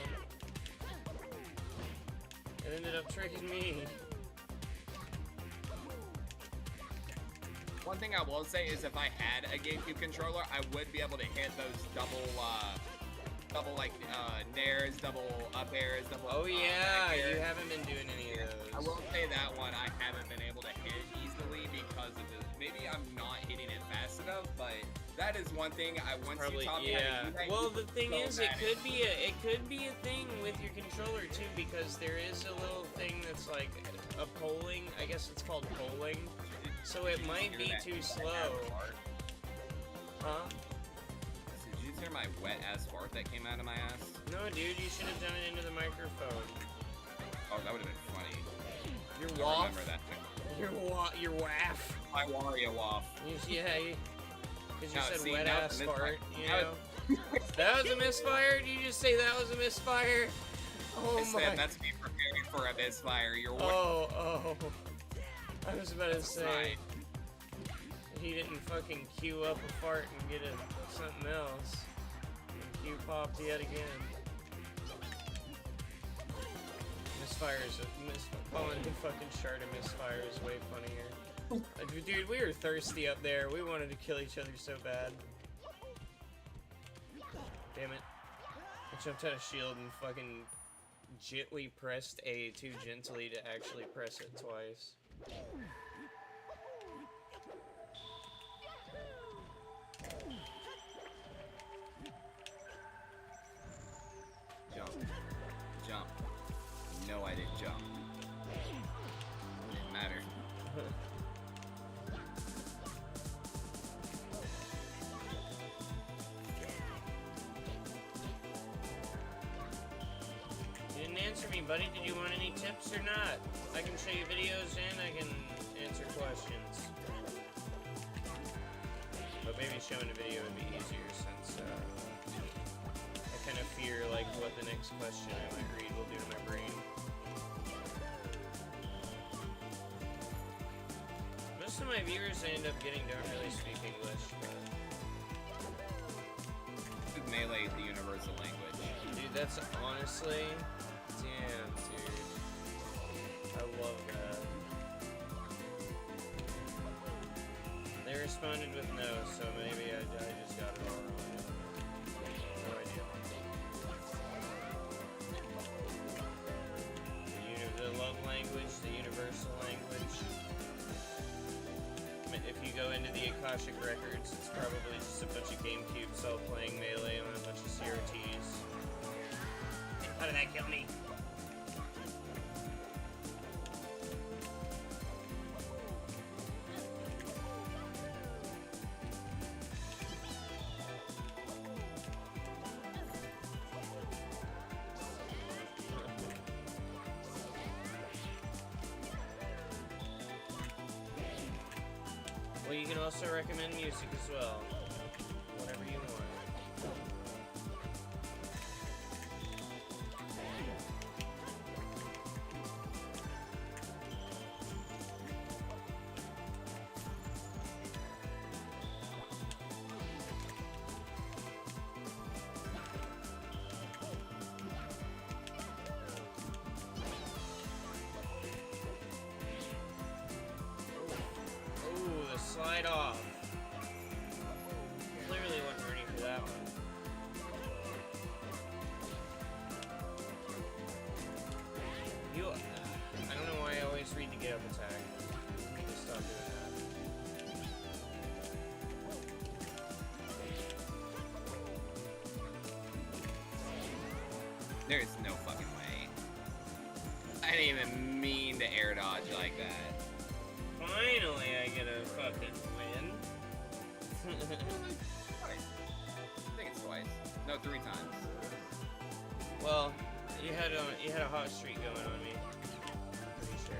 It ended up tricking me. One thing I will say is if I had a GameCube controller, I would be able to hit those double like nairs, double up airs, double. Oh yeah, back airs. you haven't been doing any of those. I will say that one I haven't been able to hit easily because of the. Maybe I'm not hitting it fast enough, but that is one thing I once Probably, you taught me how yeah. to do that. Well, the thing so is, it bad. could be a thing with your controller too, because there is a little thing that's like a polling. I guess it's called polling. So it might be too slow. Huh? Did you hear my wet ass fart that came out of my ass? No, dude, you should have done it into the microphone. Oh, that would have been funny. Your I waff. remember that. Your waff. My Wario waff. Yeah, because you No, said see, wet now ass it's a fart. misfire. You Now know. That was a misfire. Did you just say that was a misfire? Oh I my. said that's me preparing for a misfire. You're Oh. I was about to That's say. right. He didn't fucking queue up a fart and get something else. And queue popped yet again. Misfire is calling the fucking shard a misfire is way funnier. Dude, we were thirsty up there. We wanted to kill each other so bad. Damn it. I jumped out of shield and fucking gently pressed A too gently to actually press it twice. Jump. Jump. No, I didn't jump. Didn't matter. You didn't answer me, buddy. Did you want any tips or not? I can show you videos and I can answer questions. But maybe showing a video would be easier since I kind of fear like what the next question I might read will do to my brain. Most of my viewers end up getting don't really speak English, but Melee is the universal language. dude, that's honestly, damn, dude, I love that. They responded with no, so maybe I just got it all wrong. No idea. The love language, the universal language. If you go into the Akashic Records, it's probably just a bunch of GameCubes all playing Melee on a bunch of CRTs. How did that kill me? Well, you can also recommend music as well. Whatever you want. Ooh, the slide off. Clearly wasn't ready for that one. I don't know why I always read the get up attack. I need to stop doing that. There's no fucking way. I didn't even mean to air dodge like that. Finally, I get a fucking win. Twice. I think it's twice. No, 3 times. Well, you had a hot streak going on me. Pretty sure.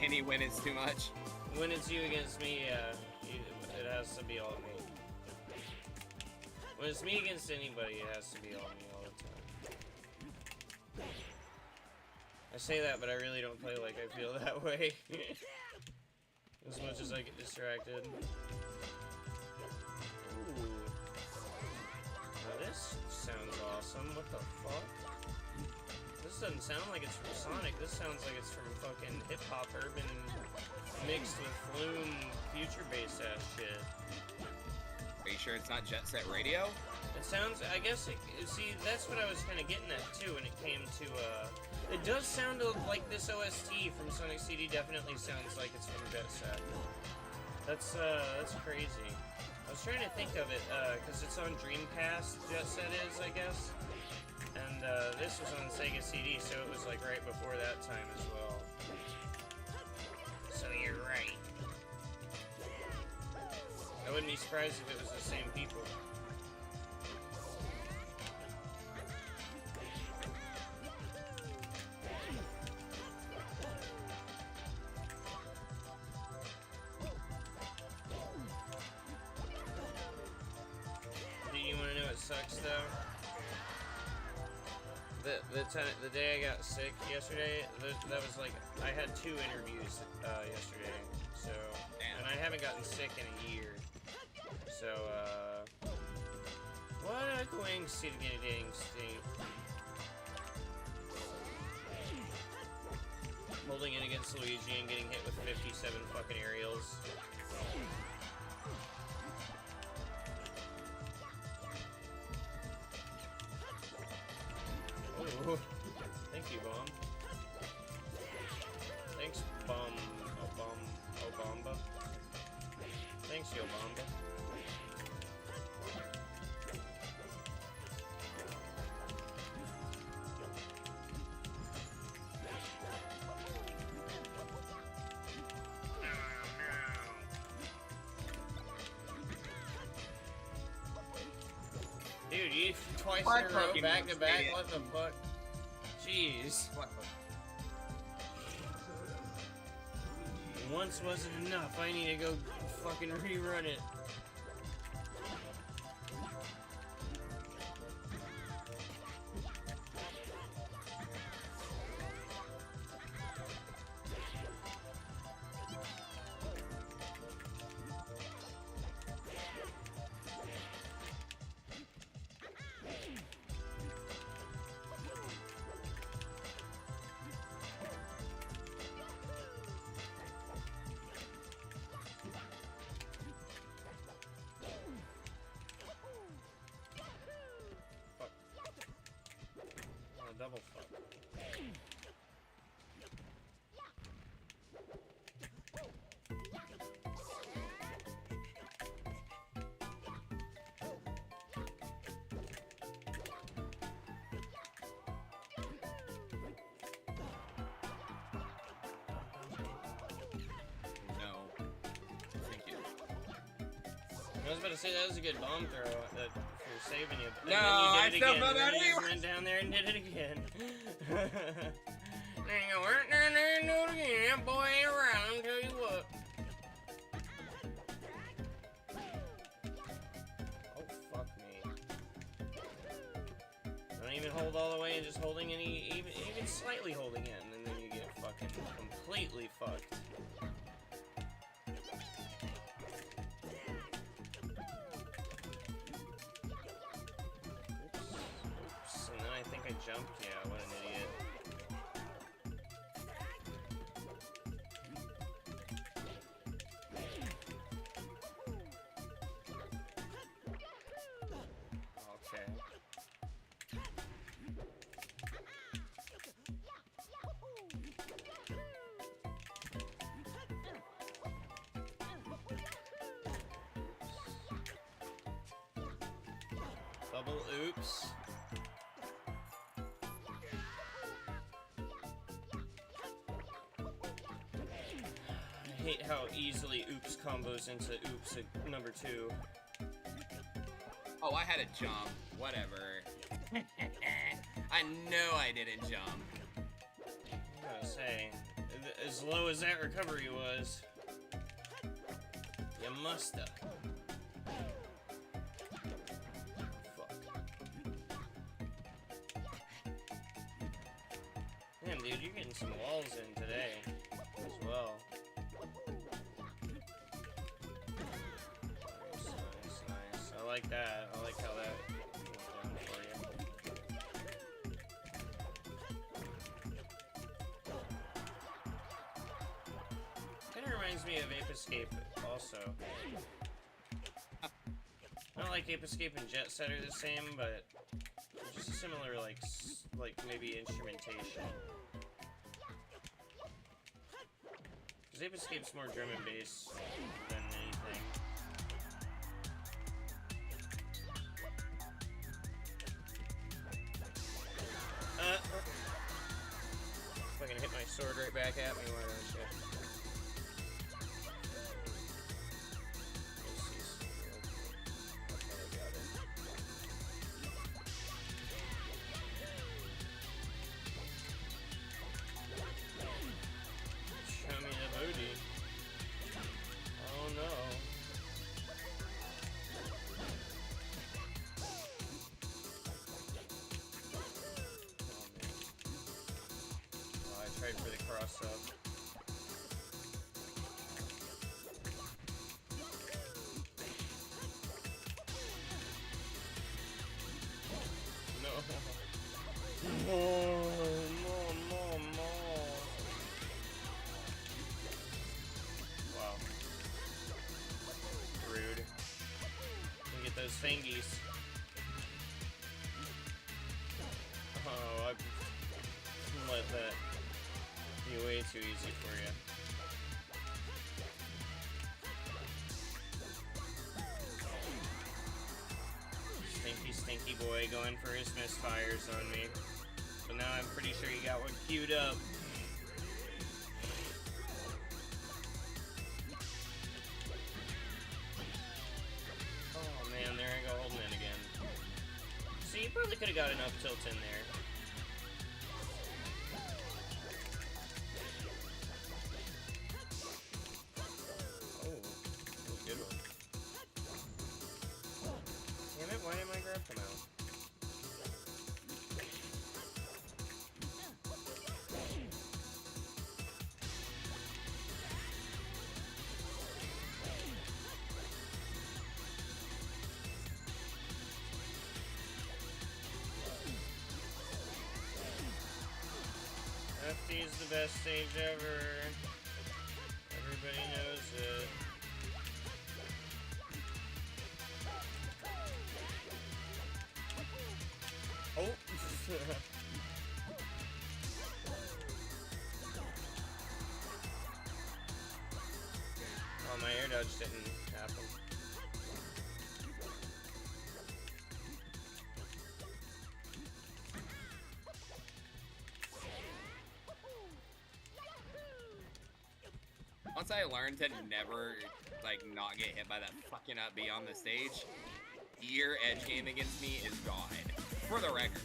Any win is too much. When it's you against me, it has to be all me. When it's me against anybody, it has to be all me all the time. I say that, but I really don't play like I feel that way. As much as I get distracted. Ooh. Now this sounds awesome. What the fuck? This doesn't sound like it's from Sonic. This sounds like it's from fucking hip-hop urban mixed with Flume future-based ass shit. Are you sure it's not Jet Set Radio? It sounds, I guess, see, that's what I was kind of getting at, too, when it came to, it does sound like this OST from Sonic CD definitely sounds like it's from Jet Set. That's crazy. I was trying to think of it, because it's on Dreamcast, Jet Set is, I guess. And, this was on Sega CD, so it was, like, right before that time as well. So you're right. I wouldn't be surprised if it was the same people. Do you want to know what sucks though? The day I got sick yesterday, that was like, I had 2 interviews yesterday, so, and I haven't gotten sick in a year, so, what a coincidence. Holding it against Luigi and getting hit with 57 fucking aerials. Ooh. Thank you, Bomb. Thanks, Obamba. Thanks, Yo Bomba. Dude, you twice in a row, back to back, what the fuck? Jeez. Once wasn't enough, I need to go fucking rerun it. Double fuck. No. Thank you. I was about to say that was a good bomb throw that for saving you. But No, then you I did it still again. felt that You just anyway. went down there and did it again. Then you went down there and do it again. That boy ain't around, I'll tell you what. Oh, fuck me. Don't even hold all the way and just holding any, even slightly holding it, and then you get fucking completely fucked. Oops, and then I think I jumped. Yeah, what an idiot. Okay. Double oops. I hate how easily oops combos into oops at number 2. Oh, I had a jump. Whatever. I know I didn't jump. gonna say, as low as that recovery was, you musta. Fuck. Damn, dude, you're getting some walls in today as well. Nice. I like that. I like how that went down for you. Kinda reminds me of Ape Escape also. Not like Ape Escape and Jet Set are the same, but just a similar like maybe instrumentation. Because Ape Escape's more drum and bass than anything. Fucking hit my sword right back at me, why don't you? Okay, I got it. Show me the booty. Oh no. I tried for the cross up. No. More. Wow. Rude. Get those fingies. Oh, I let that be way too easy for you. Stinky boy going for his misfires on me. So now I'm pretty sure he got one queued up. Oh man, there I go holding in again. See, you probably could have got an up tilt in there. Oh, good one. Damn it, why didn't my grab come out? FD's the best stage ever. Everybody knows it. Oh! Oh, my air dodge didn't happen. Once I learned to never, like, not get hit by that fucking up B on the stage, your edge game against me is gone. For the record.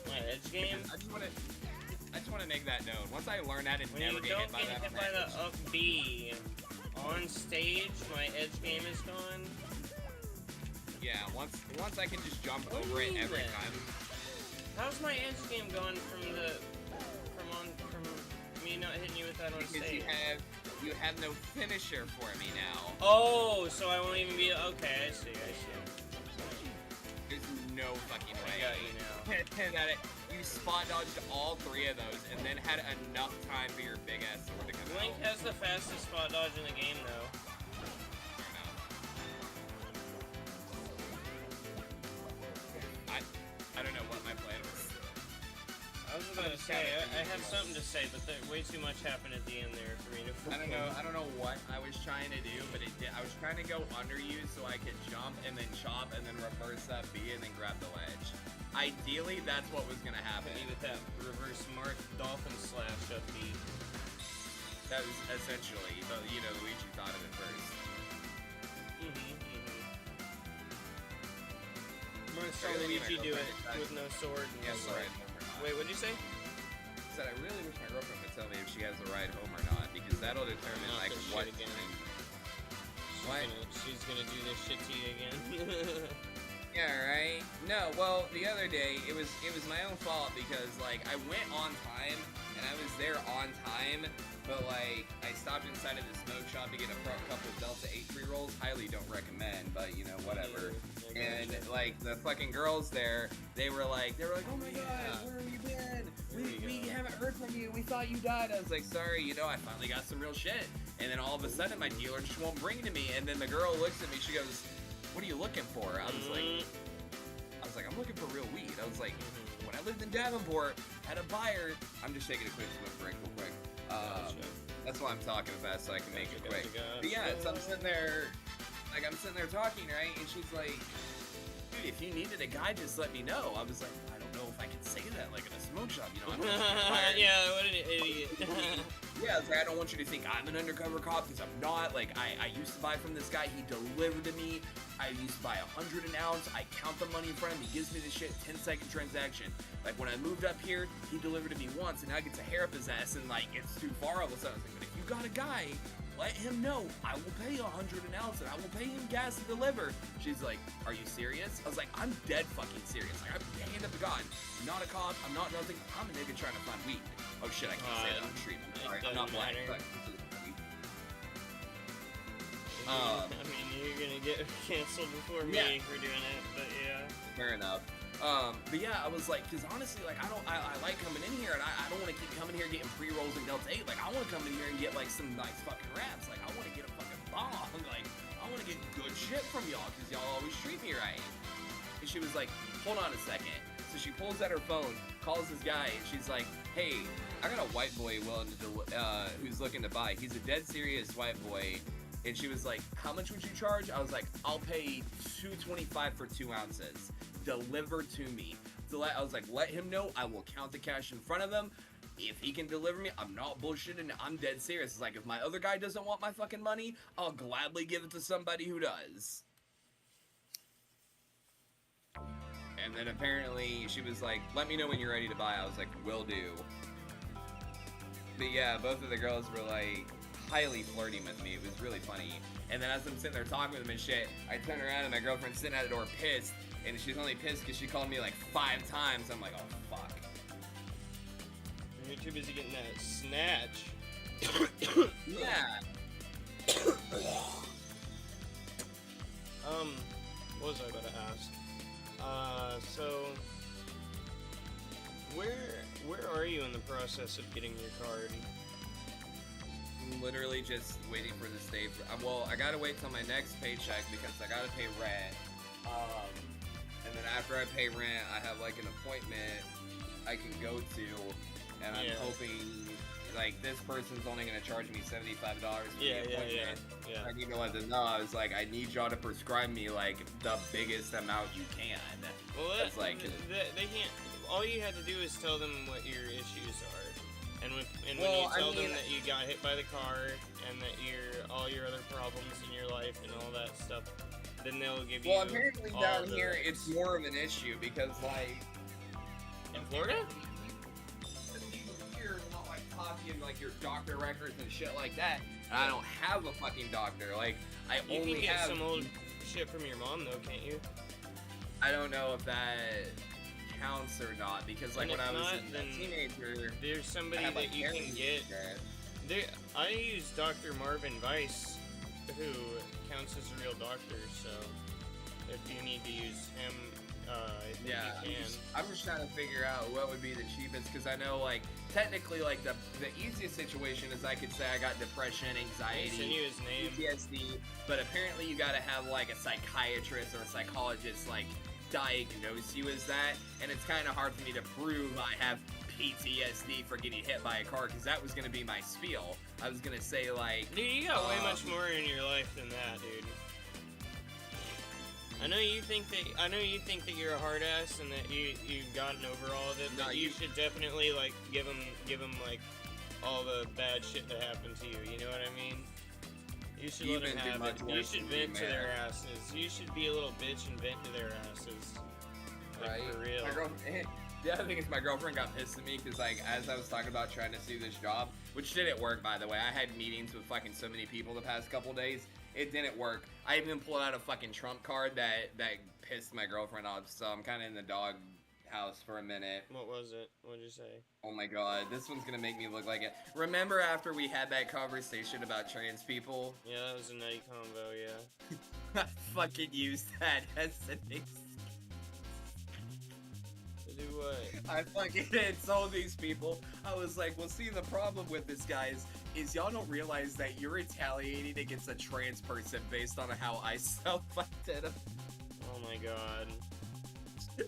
My edge game? I just want to make that known. Once I learn how to When never you get don't hit by get that hit by the up B on stage, my edge game is gone. Yeah, once I can just jump What do over you it mean every then? time. How's my edge game gone from me not hitting you with that on Because stage? you have no finisher for me now. Oh, so I won't even be okay. I see. There's no fucking way. I got you now. that you spot dodged all three of those and then had enough time for your big ass sword to come Link out. has the fastest spot dodge in the game, though. I don't know what my plan was. I was about to say, I have something to say, but way too much happened at the end there for me to. I don't know what I was trying to do, but I was trying to go under you so I could jump and then chop and then reverse that B and then grab the ledge. Ideally, that's what was gonna happen. Hit me with that reverse Mark Dolphin slash up B. That was essentially, but Luigi thought of it first. I'm gonna saw Luigi do it with no sword. And Yes, just right. Wait, what'd you say? said, I really wish my girlfriend would tell me if she has a ride home or not, because that'll determine Not like this what. shit again. What? She's gonna do this shit to you again. Yeah, right. No, well, the other day it was my own fault because like I went on time and I was there on time, but like I stopped inside of the smoke shop to get a couple Delta 8 pre-rolls. Highly don't recommend, but you know whatever. And like the fucking girls there, they were like, oh my god, where have you been? We haven't heard from you. We thought you died. I was like, sorry, you know, I finally got some real shit. And then all of a sudden, my dealer just won't bring it to me. And then the girl looks at me. She goes, "What are you looking for?" I was like, "I'm looking for real weed." I was like, when I lived in Davenport, had a buyer. I'm just taking a quick swim break, real quick. That's why I'm talking fast, so I can make it quick. But yeah, so I'm sitting there talking, right? And she's like, "Dude, if you needed a guy, just let me know." I was like, I don't know if I can say that, like in a smoke shop, you know? I don't want you to get fired. Yeah, what an idiot. Yeah, I was like, I don't want you to think I'm an undercover cop, because I'm not. Like, I used to buy from this guy. He delivered to me. I used to buy 100 an ounce. I count the money in front of him. He gives me the shit, 10-second transaction. Like, when I moved up here, he delivered to me once, and now I get to hair up his ass, and, like, it's too far all of a sudden. I was like, but if you got a guy, let him know. I will pay you 100 an ounce, and I will pay him gas to deliver. She's like, are you serious? I was like, I'm dead fucking serious. Like, I'm hand up to God. I'm not a cop. I'm not nothing. I'm a nigga trying to find weed. Oh shit, I can't say that. I'm treating. Sorry, I'm not black. But I mean, you're gonna get canceled before me for doing it, but yeah. Fair enough. But yeah, I was like, because honestly, like, I like coming in here, and I don't want to keep coming here getting pre-rolls and Delta 8. Like, I want to come in here and get, like, some nice fucking raps. Like, I want to get a fucking bomb. Like, I want to get good shit from y'all, because y'all always treat me right. And she was like, hold on a second. So she pulls out her phone, calls this guy, and she's like, hey, I got a white boy who's looking to buy. He's a dead serious white boy. And she was like, how much would you charge? I was like, I'll pay $2.25 for 2 ounces. Deliver to me. I was like, let him know. I will count the cash in front of him. If he can deliver me, I'm not bullshitting. I'm dead serious. It's like, if my other guy doesn't want my fucking money, I'll gladly give it to somebody who does. And then apparently she was like, let me know when you're ready to buy. I was like, will do. But yeah, both of the girls were like highly flirting with me. It was really funny. And then as I'm sitting there talking with them and shit, I turn around and my girlfriend's sitting at the door pissed. And she's only pissed because she called me like 5 times. I'm like, oh fuck. You're too busy getting that snatch. Yeah. What was I about to ask? So where are you in the process of getting your card? I'm literally just waiting for the state. Well, I gotta wait till my next paycheck because I gotta pay rent. And then after I pay rent, I have like an appointment I can go to, and I'm hoping like this person's only gonna charge me $75 for the appointment. Yeah. I need to let them know. I was like, I need y'all to prescribe me like the biggest amount you can. Well, that's like they can't. All you had to do is tell them what your issues are, and when you tell them that you got hit by the car and that all your other problems in your life and all that stuff, then they'll give you. Well, apparently down here it's more of an issue because like in Florida. You're not like copying like your doctor records and shit like that. And I don't have a fucking doctor. Like I you only can get have some old shit from your mom though, can't you? I don't know if that counts or not because like when I was a teenager, there's somebody that you can get. I use Dr. Marvin Weiss, who counts as a real doctor. So if you need to use him, I think you can. I'm just trying to figure out what would be the cheapest because I know like technically like the easiest situation is I could say I got depression, anxiety, send you his name. PTSD, but apparently you gotta have like a psychiatrist or a psychologist like diagnose you as that, and it's kind of hard for me to prove I have PTSD for getting hit by a car because that was gonna be my spiel. I was gonna say like, dude, you got way much more in your life than that, dude. I know you think that you're a hard ass and that you've gotten over all of it, but you should definitely like give them like all the bad shit that happened to you. You know what I mean? You should let them have it. You should vent to their asses. You should be a little bitch and vent to their asses. Like, right? For real. The other thing is my girlfriend got pissed at me because, like, as I was talking about trying to see this job, which didn't work, by the way. I had meetings with fucking so many people the past couple days. It didn't work. I even pulled out a fucking trump card that pissed my girlfriend off, so I'm kind of in the dog house for a minute. What was it? What'd you say? Oh my god, this one's gonna make me look like it. Remember after we had that conversation about trans people? Yeah, that was a nutty combo, yeah. I fucking used that as an excuse. To do what? I fucking told these people, I was like, well, see, the problem with this, guys, is y'all don't realize that you're retaliating against a trans person based on how I self-identify. Oh my god.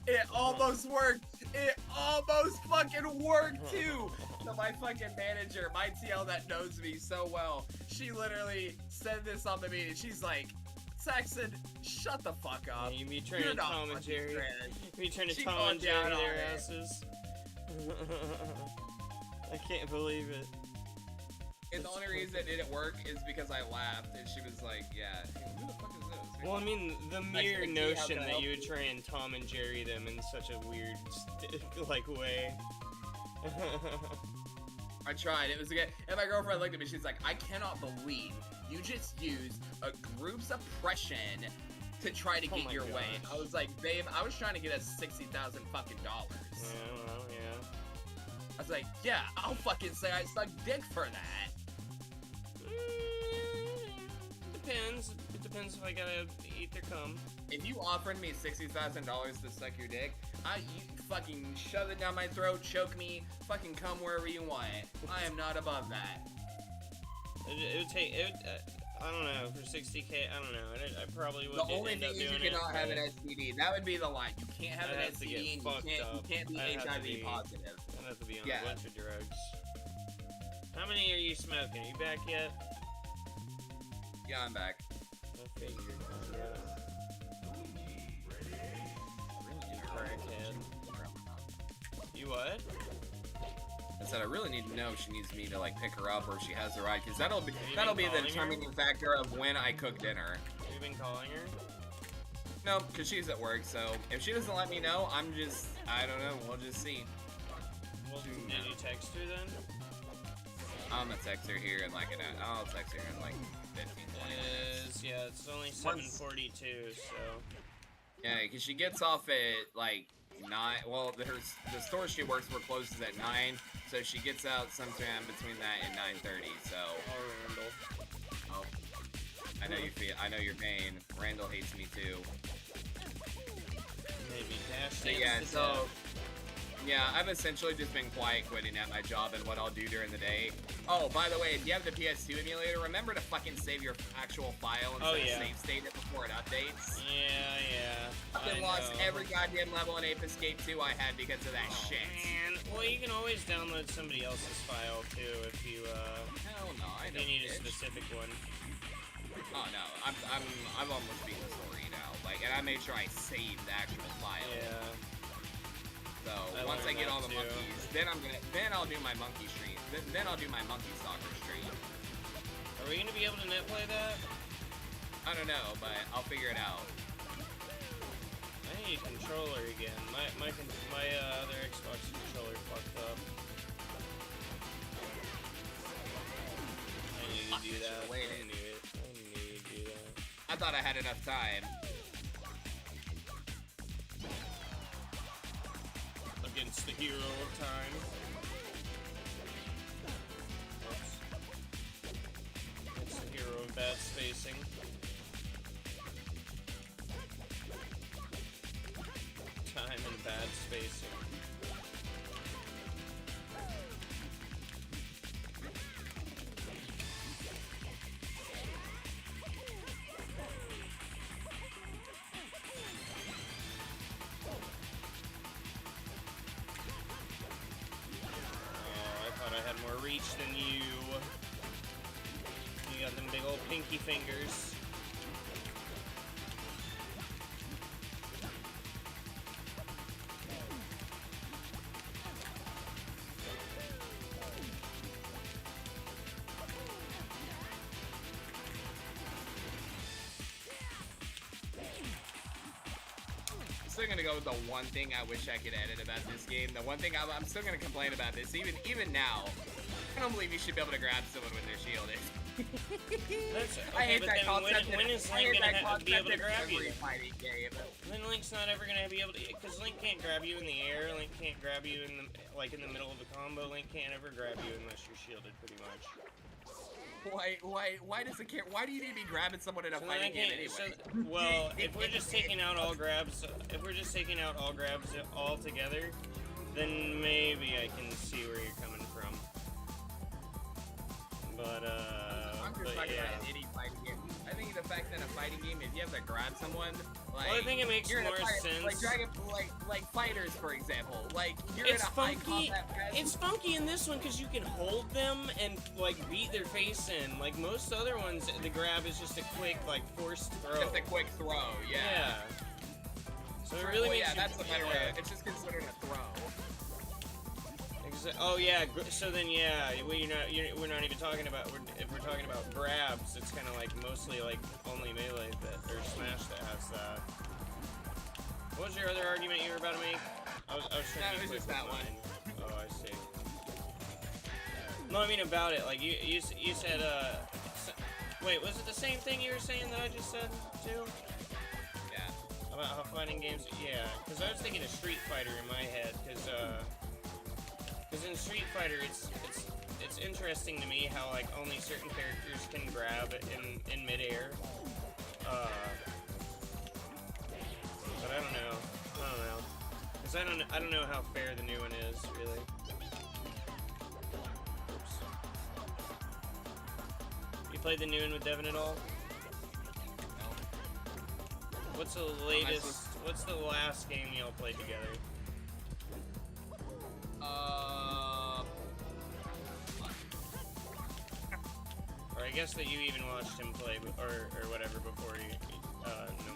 It almost worked. It almost fucking worked, too. So my fucking manager, my TL that knows me so well, she literally said this on the meeting. She's like, Saxon, shut the fuck up. Yeah, you be trying You're to not Tom and fucking Jerry. trans. You be trying to She Tom called and Jerry down on their it. asses. I can't believe it. And the only reason it didn't work is because I laughed, and she was like, yeah, who the fuck is this? Well, I mean, the mere Like, notion how can I that help you would try and Tom and Jerry them in such a weird, like, way. I tried, it was good. And my girlfriend looked at me, she's like, I cannot believe you just used a group's oppression to try to Oh get my your way. gosh. I was like, babe, I was trying to get us $60,000 fucking dollars. Yeah, well, yeah. I was like, yeah, I'll fucking say I suck dick for that. Depends. It depends if I gotta eat their cum. If you offered me $60,000 to suck your dick, you fucking shove it down my throat, choke me, fucking come wherever you want. I am not above that. It would take. I don't know. For 60K, I don't know. I probably would. The only end thing up is you doing cannot it, have an but STD. That would be the line. You can't have I'd an have to get STD and fucked you up. can't be I'd have to HIV be- positive. I'd have to be on Yeah. a bunch of drugs. How many are you smoking? Are you back yet? Yeah, I'm back. I figured. Yeah. Crackhead. You what? I said I really need to know if she needs me to like pick her up or if she has the ride, because that'll be Have you the been calling her? determining factor of when I cook dinner. Have you been calling her? No, because she's at work, so if she doesn't let me know, I don't know, we'll just see. Well, did you text her then? I'm gonna text her here in like I'll text her in like 15, 20 minutes. Yeah, it's only Once- 7:42, so. Yeah, because she gets off at like 9. Well, the store she works for closes at 9, so she gets out sometime between that and 9:30. So. I'll Randall. Oh, I know you feel. I know your pain. Randall hates me too. Maybe dash So dance yeah, to so death. yeah, I've essentially just been quiet quitting at my job and what I'll do during the day. Oh, by the way, if you have the PS2 emulator, remember to fucking save your actual file instead Oh, yeah. of save state it before it updates. Yeah. Fucking lost every goddamn level in Ape Escape 2 I had because of that Oh, shit. man. Well, you can always download somebody else's file too if you Hell no, I if don't. you need a bitch. specific one. Oh no, I've almost beaten the story now. Like, and I made sure I saved the actual file. Yeah. So I once I learned get that all the too. monkeys, then I'll do my monkey stream. Then I'll do my monkey stalker stream. Are we gonna be able to net play that? I don't know, but I'll figure it out. I need a controller again. My other Xbox controller fucked up. I need to do that. I Waited. knew it. I knew to do that. I thought I had enough time. Against the hero of time. Oops. Against the hero of bad spacing. Time and bad spacing. Oh, I thought I had more reach than you. You got them big old pinky fingers. still gonna go with the one thing I wish I could edit about this game. The one thing I'm still gonna complain about this, even now. I don't believe you should be able to grab someone when they're shielded. That's, okay, I hate but that then concept. when is I Link hate gonna that be able to concept in grab you? every fighting game. Then Link's not ever gonna be able to, because Link can't grab you in the air. Link can't grab you in the in the middle of a combo. Link can't ever grab you unless you're shielded, pretty much. Why does it care? Why do you need to be grabbing someone in a So fighting game anyway? Well, if we're just taking out all grabs, all together, then maybe I can see where you're coming from. But I'm just talking about any fighting game. I think the fact that in a fighting game, if you have to grab someone, like, well, I think it makes you're in a more fight, sense. like fighters, for example. Like you're It's in a high funky. combat pass. It's funky in this one because you can hold them and like beat their face in. Like most other ones, the grab is just a quick forced throw. Just a quick throw, yeah. So it really makes that's a better way. It's just considered a throw. Oh yeah. So then we're not even talking about. If we're talking about grabs, it's kind of like mostly like only Melee or Smash that has that. What was your other argument you were about to make? I was trying to be quick with mine. Oh, I see. No, I mean about it. Like you said. Wait, was it the same thing you were saying that I just said too? Yeah. About how fighting games. Yeah, because I was thinking of Street Fighter in my head. Because in Street Fighter, it's interesting to me how like only certain characters can grab in midair. But I don't know. Because I don't know how fair the new one is really. Oops. You played the new one with Devin at all? No. What's the latest? What's the last game y'all played together? Or I guess that you even watched him play, or whatever before you.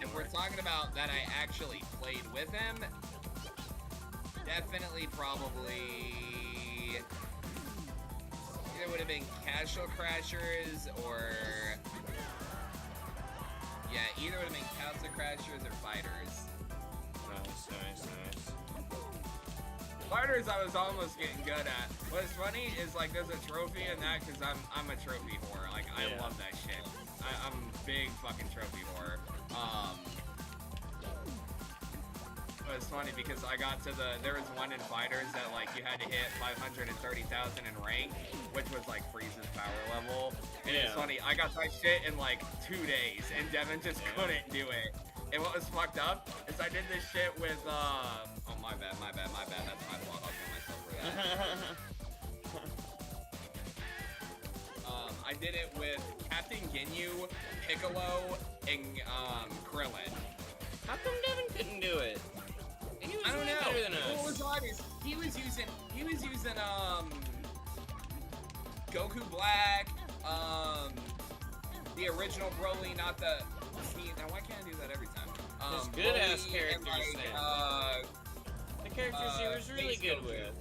If we're talking about that, I actually played with him. Definitely, probably. Either would have been Casual Crashers or. Yeah, either would have been Casual Crashers or Fighters. Nice. Fighters I was almost getting good at. What's funny is like there's a trophy in that because I'm a trophy whore. Like I love that shit. I'm big fucking trophy whore. But it's funny because I got to there was one in Fighters that like you had to hit 530,000 in rank, which was like Frieza's power level. And it's funny, I got that shit in like 2 days and Devin just couldn't do it. And what was fucked up is I did this shit with, oh, my bad, that's my fault, I'll kill myself for that. I did it with Captain Ginyu, Piccolo, and, Krillin. How come Devin couldn't do it? He was I don't way know. better than us. What was odd is he was using, Goku Black, the original Broly, not the, see, now why can't I do that every time? His good-ass characters, and, then. The characters he was really good Goku. with.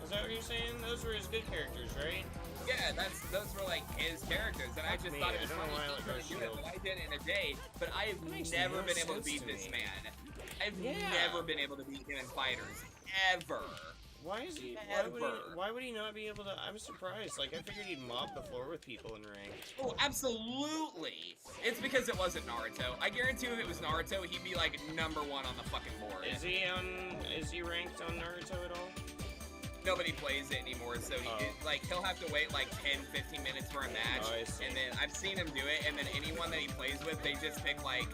Is that what you're saying? Those were his good characters, right? Yeah, those were like his characters, and I just thought it was I don't know funny why I he like couldn't do it, Shield. but I did it in a day. But I have makes never no been able to sense beat to this me. man. I've never been able to beat him in Fighters ever. Why is he? Why would he not be able to? I'm surprised. Like I figured he'd mop the floor with people in rank. Oh, absolutely. It's because it wasn't Naruto. I guarantee you if it was Naruto, he'd be like #1 on the fucking board. Is he ranked on Naruto at all? Nobody plays it anymore, so he'll have to wait like 10-15 minutes for a match, and then I've seen him do it, and then anyone that he plays with, they just pick like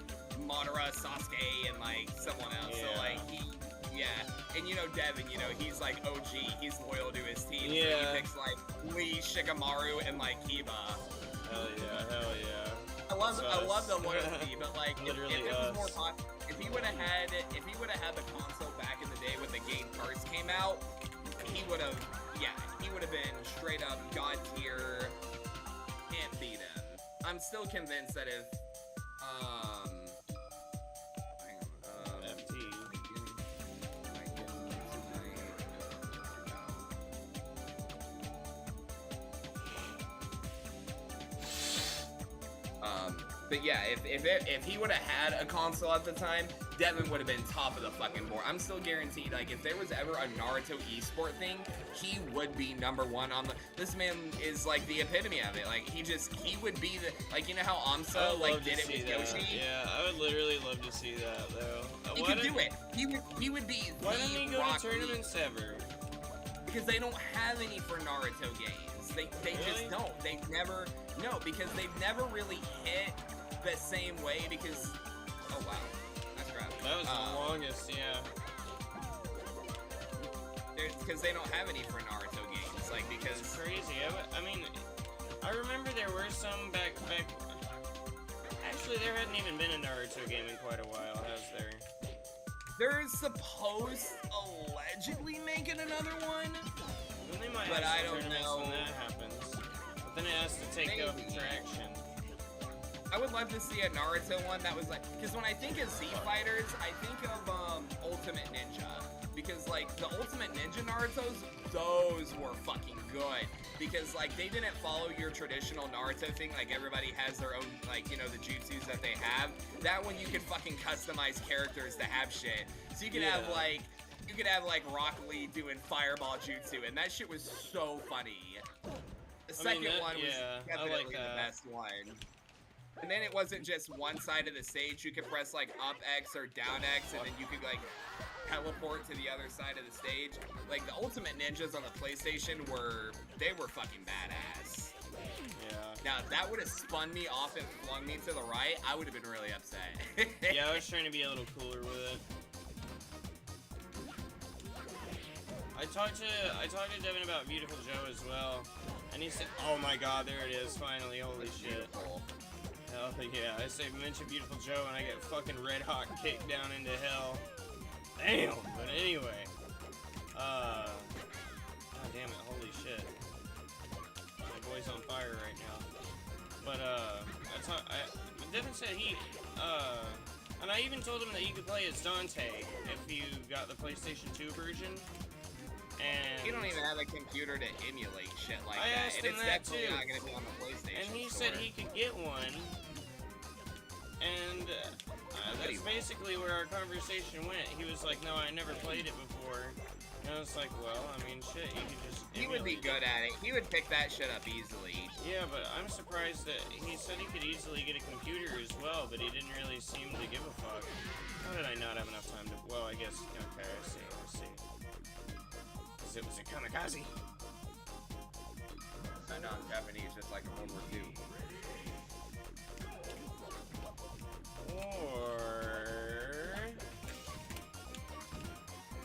Madara, Sasuke, and like someone else. So like and you know Devin, you know he's like OG, he's loyal to his team, so he picks like Lee, Shikamaru, and like Kiba. Hell yeah. I love the loyalty, but like if it was more if he would have had the console back in the day when the game first came out, he would have been straight up god tier. Can't beat him. I'm still convinced that if But yeah, if he would have had a console at the time, Devin would have been top of the fucking board. I'm still guaranteed, like, if there was ever a Naruto esport thing, he would be #1 on the. This man is like the epitome of it. Like, he would be the, like, you know how Amsa like did it with Yoshi. Yeah, I would literally love to see that though. He could do it. He would be. Why didn't he go Rock to tournaments ever? Because they don't have any for Naruto games. They Really? just don't. Because they've never really hit the same way because. Oh wow, nice grab. That was the longest, yeah. Because they don't have any for Naruto games, like because. It's crazy. I mean, I remember there were some back. Actually, there hadn't even been a Naruto game in quite a while, has there? They're supposed allegedly making another one. Well, they might But have I don't tournaments know. when that happens. But then it has to take up Maybe. traction. I would love to see a Naruto one that was like, because when I think of Z Fighters, I think of Ultimate Ninja. Because like the Ultimate Ninja Narutos, those were fucking good. Because like they didn't follow your traditional Naruto thing, like everybody has their own, like, you know, the jutsus that they have. That one you could fucking customize characters to have shit. So you could have like Rock Lee doing fireball jutsu, and that shit was so funny. The second one was definitely the best one. And then it wasn't just one side of the stage. You could press like up X or down X, and then you could like teleport to the other side of the stage. Like the Ultimate Ninjas on the PlayStation were fucking badass. Yeah. Now if that would have spun me off and flung me to the right, I would have been really upset. Yeah, I was trying to be a little cooler with it. I talked to Devin about Beautiful Joe as well, and he said, "Oh my God, there it is! Finally, holy shit!" Hell yeah! I say mention Beautiful Joe, and I get fucking red hot kicked down into hell. Damn! But anyway, God damn it! Holy shit! My boy's on fire right now. But Devin said and I even told him that you could play as Dante if you got the PlayStation 2 version. And you don't even have a computer to emulate shit like I that. asked And him it's that definitely too. not gonna be on the PlayStation. And he store. said he could get one. And that's basically where our conversation went. He was like, "No, I never played it before." And I was like, "Well, I mean, shit, you could just." He would be good at it. He would pick that shit up easily. Yeah, but I'm surprised that he said he could easily get a computer as well, but he didn't really seem to give a fuck. How did I not have enough time to? Well, I guess. Okay, I see. Because it was a kamikaze. I know, Japanese, just like in World War II. Or...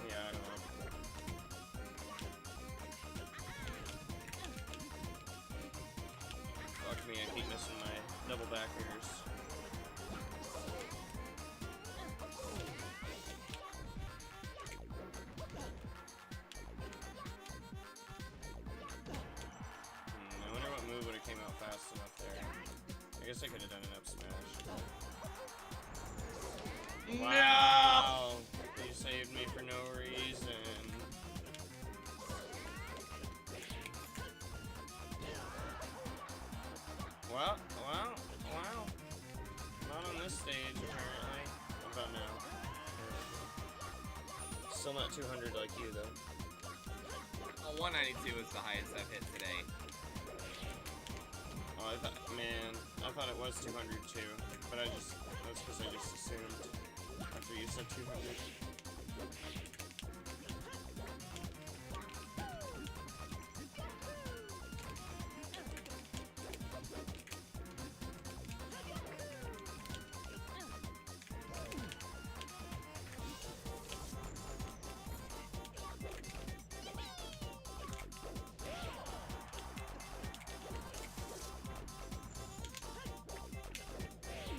yeah, I don't know. Fuck me, I keep missing my double backers. I wonder what move would have came out fast enough there. I guess I could have done an up smash. Wow! You saved me for no reason. Wow. Not on this stage, apparently. What about now? Still not 200 like you, though. Well, 192 is the highest I've hit today. Oh, I thought it was 200 too. But that's because I just assumed. After you said 200.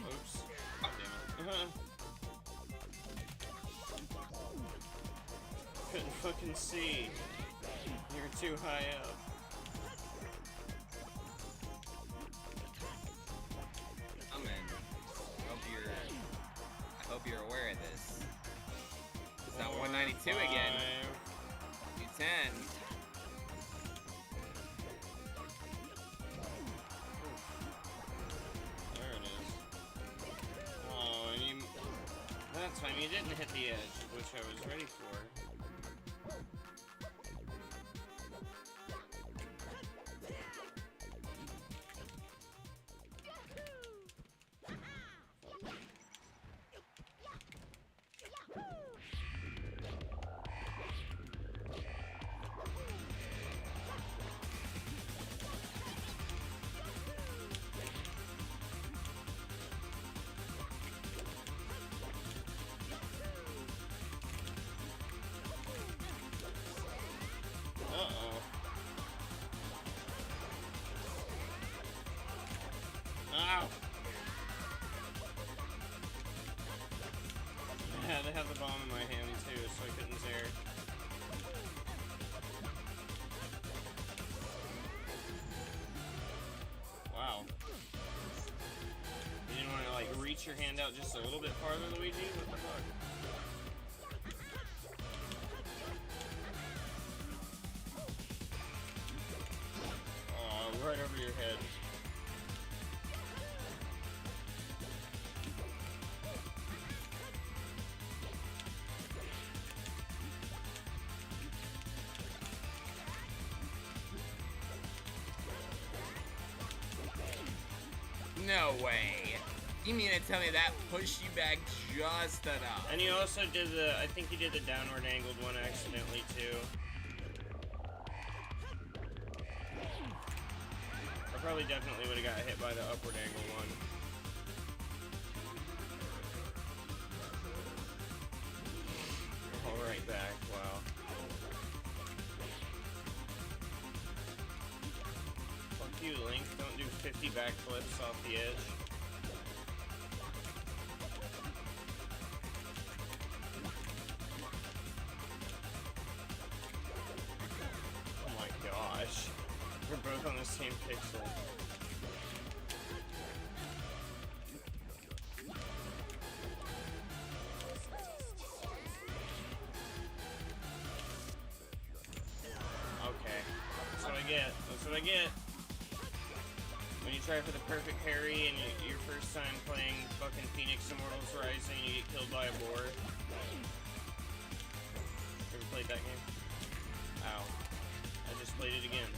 Oops. God damn it. Couldn't fucking see. You're too high up. I'm in. I hope you're aware of this. It's not 192 again. 210. There it is. That time you didn't hit the edge, which I was ready for. Ow! Yeah, they have the bomb in my hand too, so I couldn't zare. Wow. You didn't want to, like, reach your hand out just a little bit farther, Luigi? What the fuck? Oh, right over your head. No way. You mean to tell me that pushed you back just enough? And you also did the, I think you did the downward angled one accidentally too. I probably definitely would have got hit by the upward angle one. All right back, wow. Fuck you, Link. Don't do 50 backflips off the edge. Oh my gosh. We're both on the same pixel. Okay. That's what I get. That's what I get. When you try for the perfect parry and your first time playing fucking Phoenix Immortals Rising, you get killed by a boar. Ever played that game? Ow. I just played it again.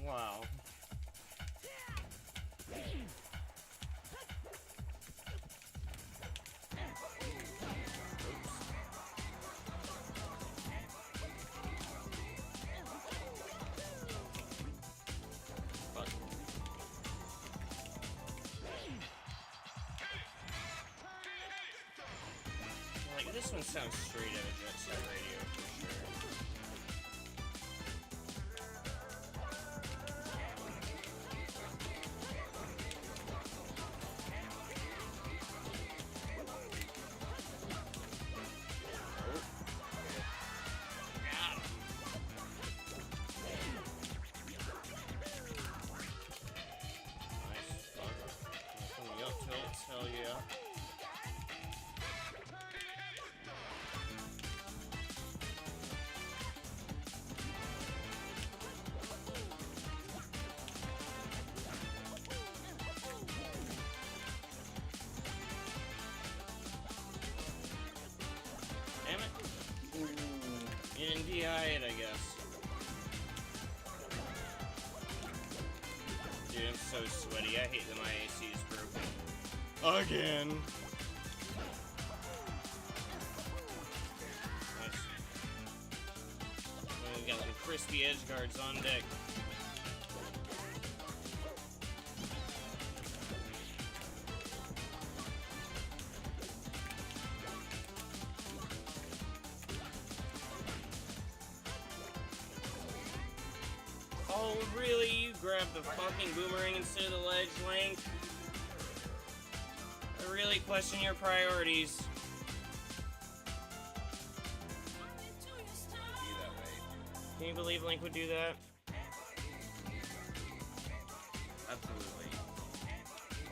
Wow. Fuck. Like, this one sounds straight out of Jet Set Radio for sure. Hell yeah. Damn it. You didn't DI it, I guess. Dude, I'm so sweaty. I hate that my AC is broken. Again. Nice. We got some crispy edge guards on deck. grab the fucking boomerang instead of the ledge, Link? I really question your priorities. Be that way. Can you believe Link would do that? Absolutely.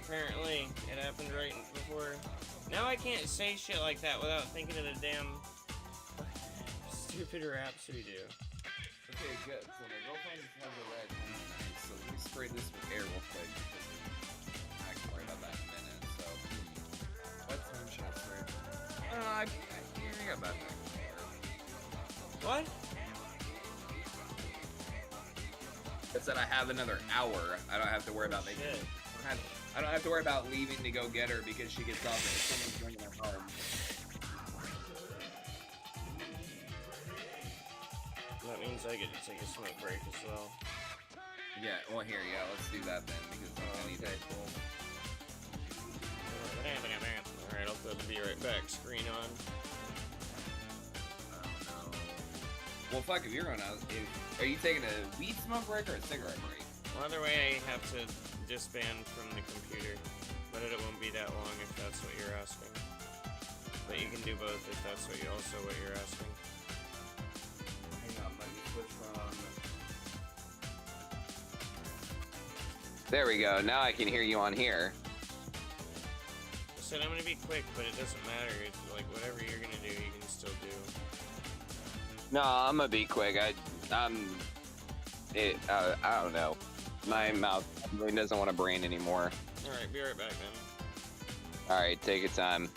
Apparently, it happened right before. Now I can't say shit like that without thinking of the damn stupid raps we do. Okay, good. So my girlfriend has a red tonight, so let me spray this with air real quick. I can worry about that in a minute. So, what time should I spray? I got that thing. What? It said I have another hour. I don't have to worry about making. Shit. I don't have to worry about leaving to go get her because she gets off if someone's bringing her home. That means I get to take a smoke break as well. Yeah, well here, yeah, let's do that then because I need that. Cool. Alright, I'll put the be right back screen on. Oh no. Well, fuck, if you're going out, are you taking a weed smoke break or a cigarette break? Well, either way, I have to disband from the computer, but it won't be that long if that's what you're asking. But you can do both if that's what you're asking. Hang on, let me switch from. There we go. Now I can hear you on here. I said I'm gonna be quick, but it doesn't matter. It's like whatever you're gonna do, you can still do. No, I'm gonna be quick. I don't know. My mouth really doesn't want to brain anymore. Alright, be right back then. Alright, take your time.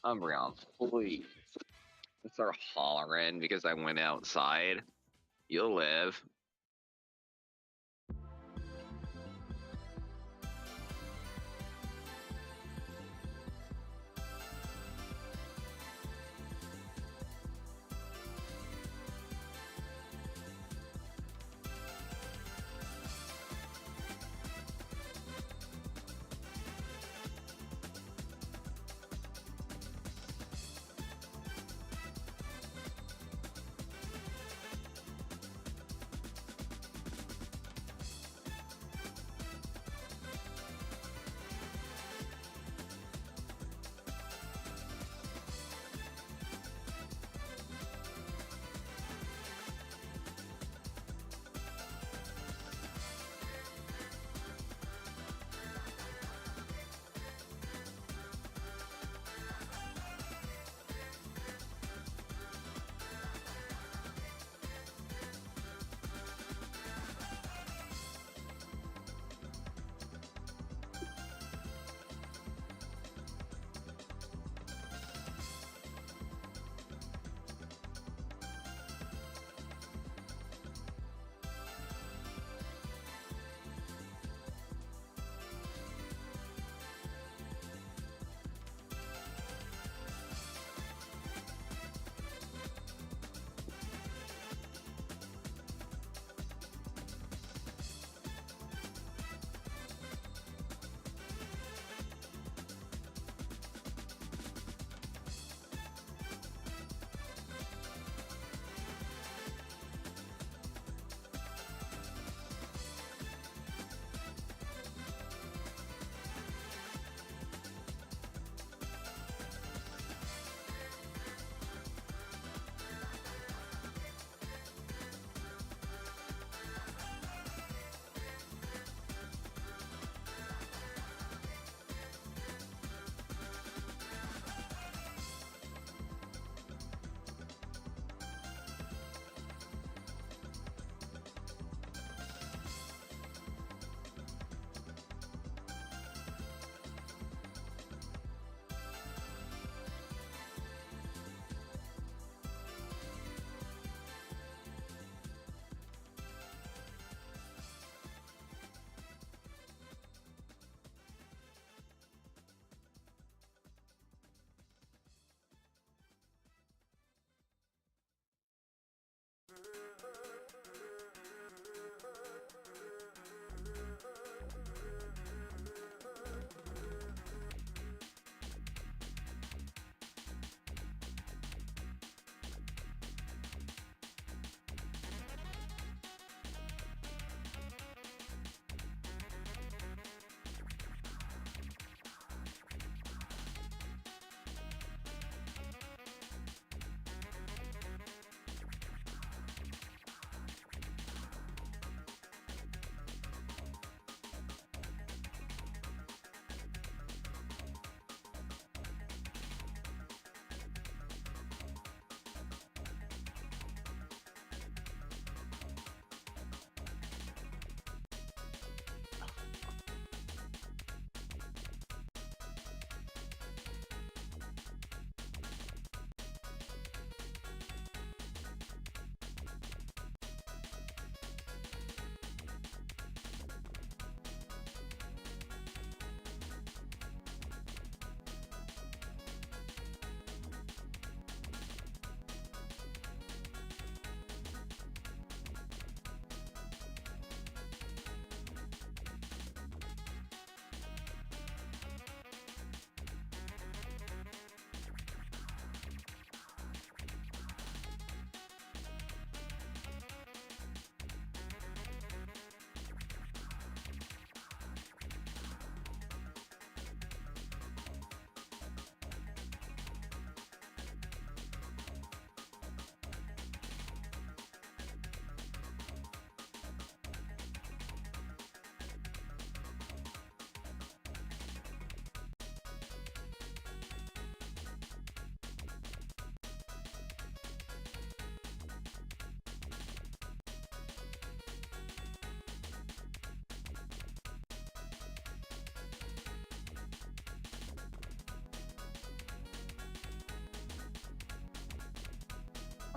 Umbreon, please. Start hollering because I went outside. You'll live.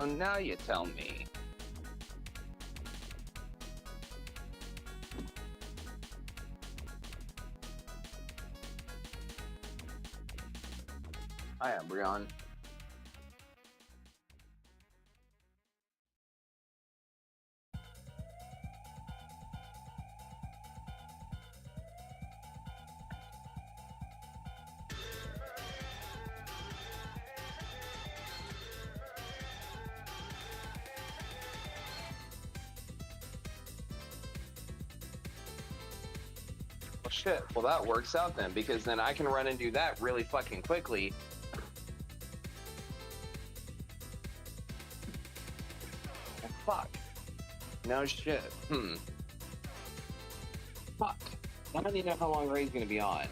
Oh, now you tell me. Hi, Brian. Well, shit. Well, that works out then, because then I can run and do that really fucking quickly. Oh, fuck. No shit. Fuck. I don't even know how long Ray's gonna be on.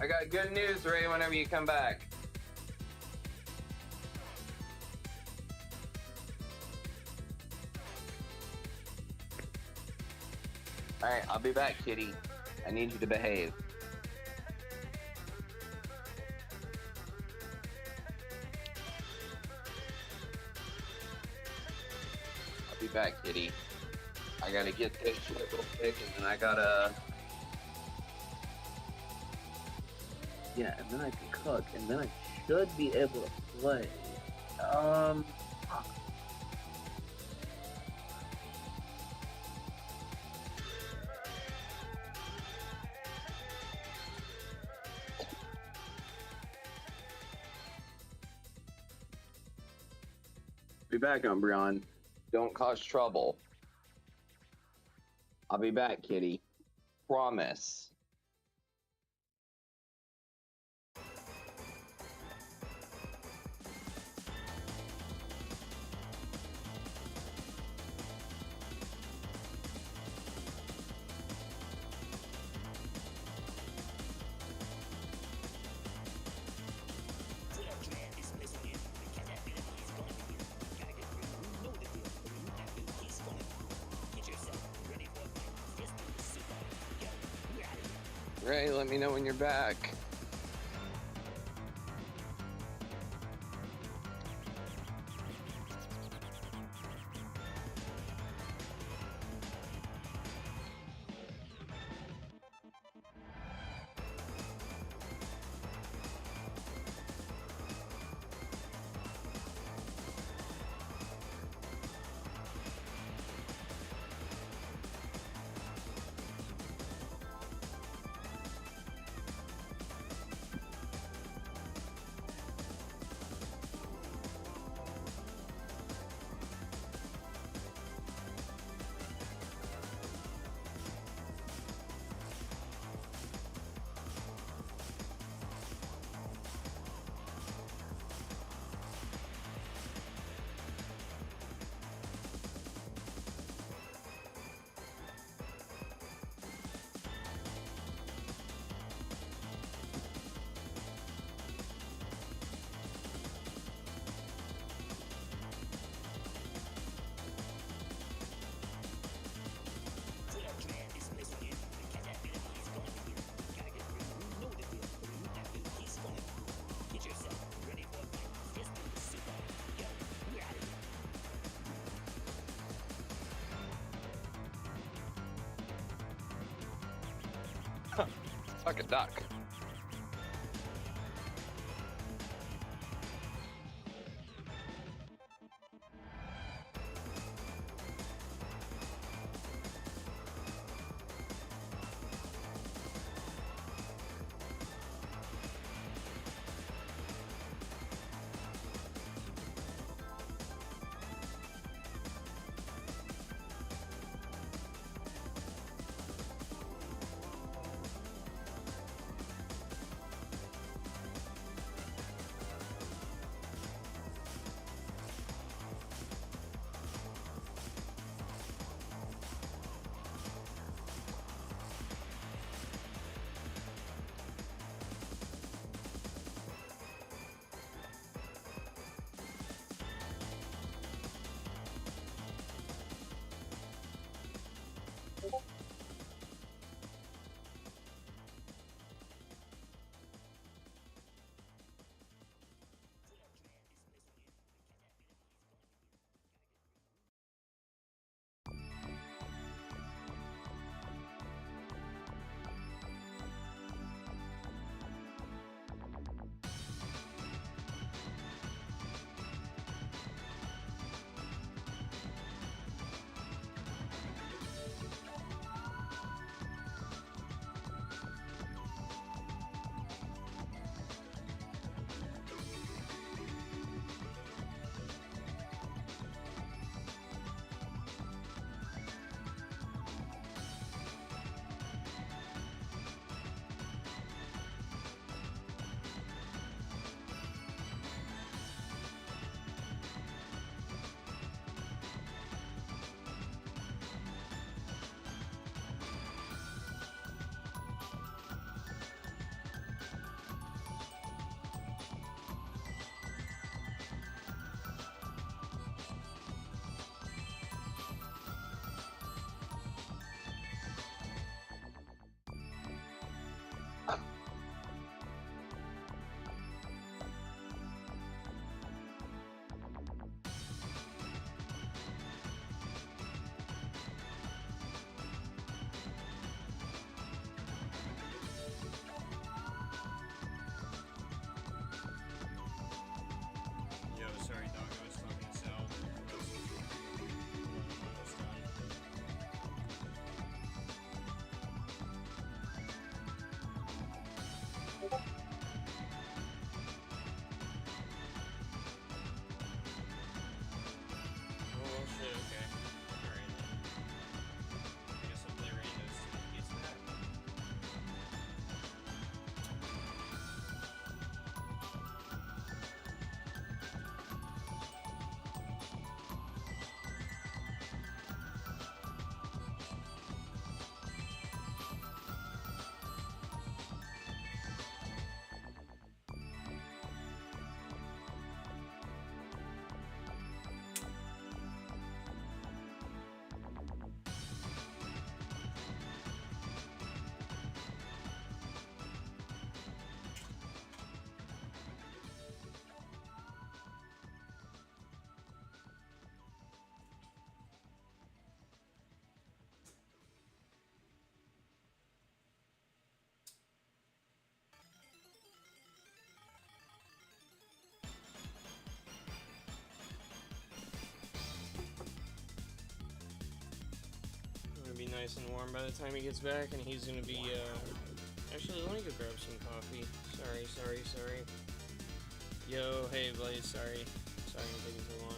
I got good news, Ray, whenever you come back. Alright, I'll be back, kitty. I need you to behave. I'll be back, kitty. I gotta get this shit real quick, and then I gotta... Yeah, and then I can cook, and then I should be able to play. Fuck. Be back, Umbreon. Don't cause trouble. I'll be back, kitty. Promise. Ray, let me know when you're back. Fuck a duck. nice and warm by the time he gets back, and he's gonna be, actually, let me go grab some coffee. Sorry. Yo, hey, Blaze, sorry I'm taking so long.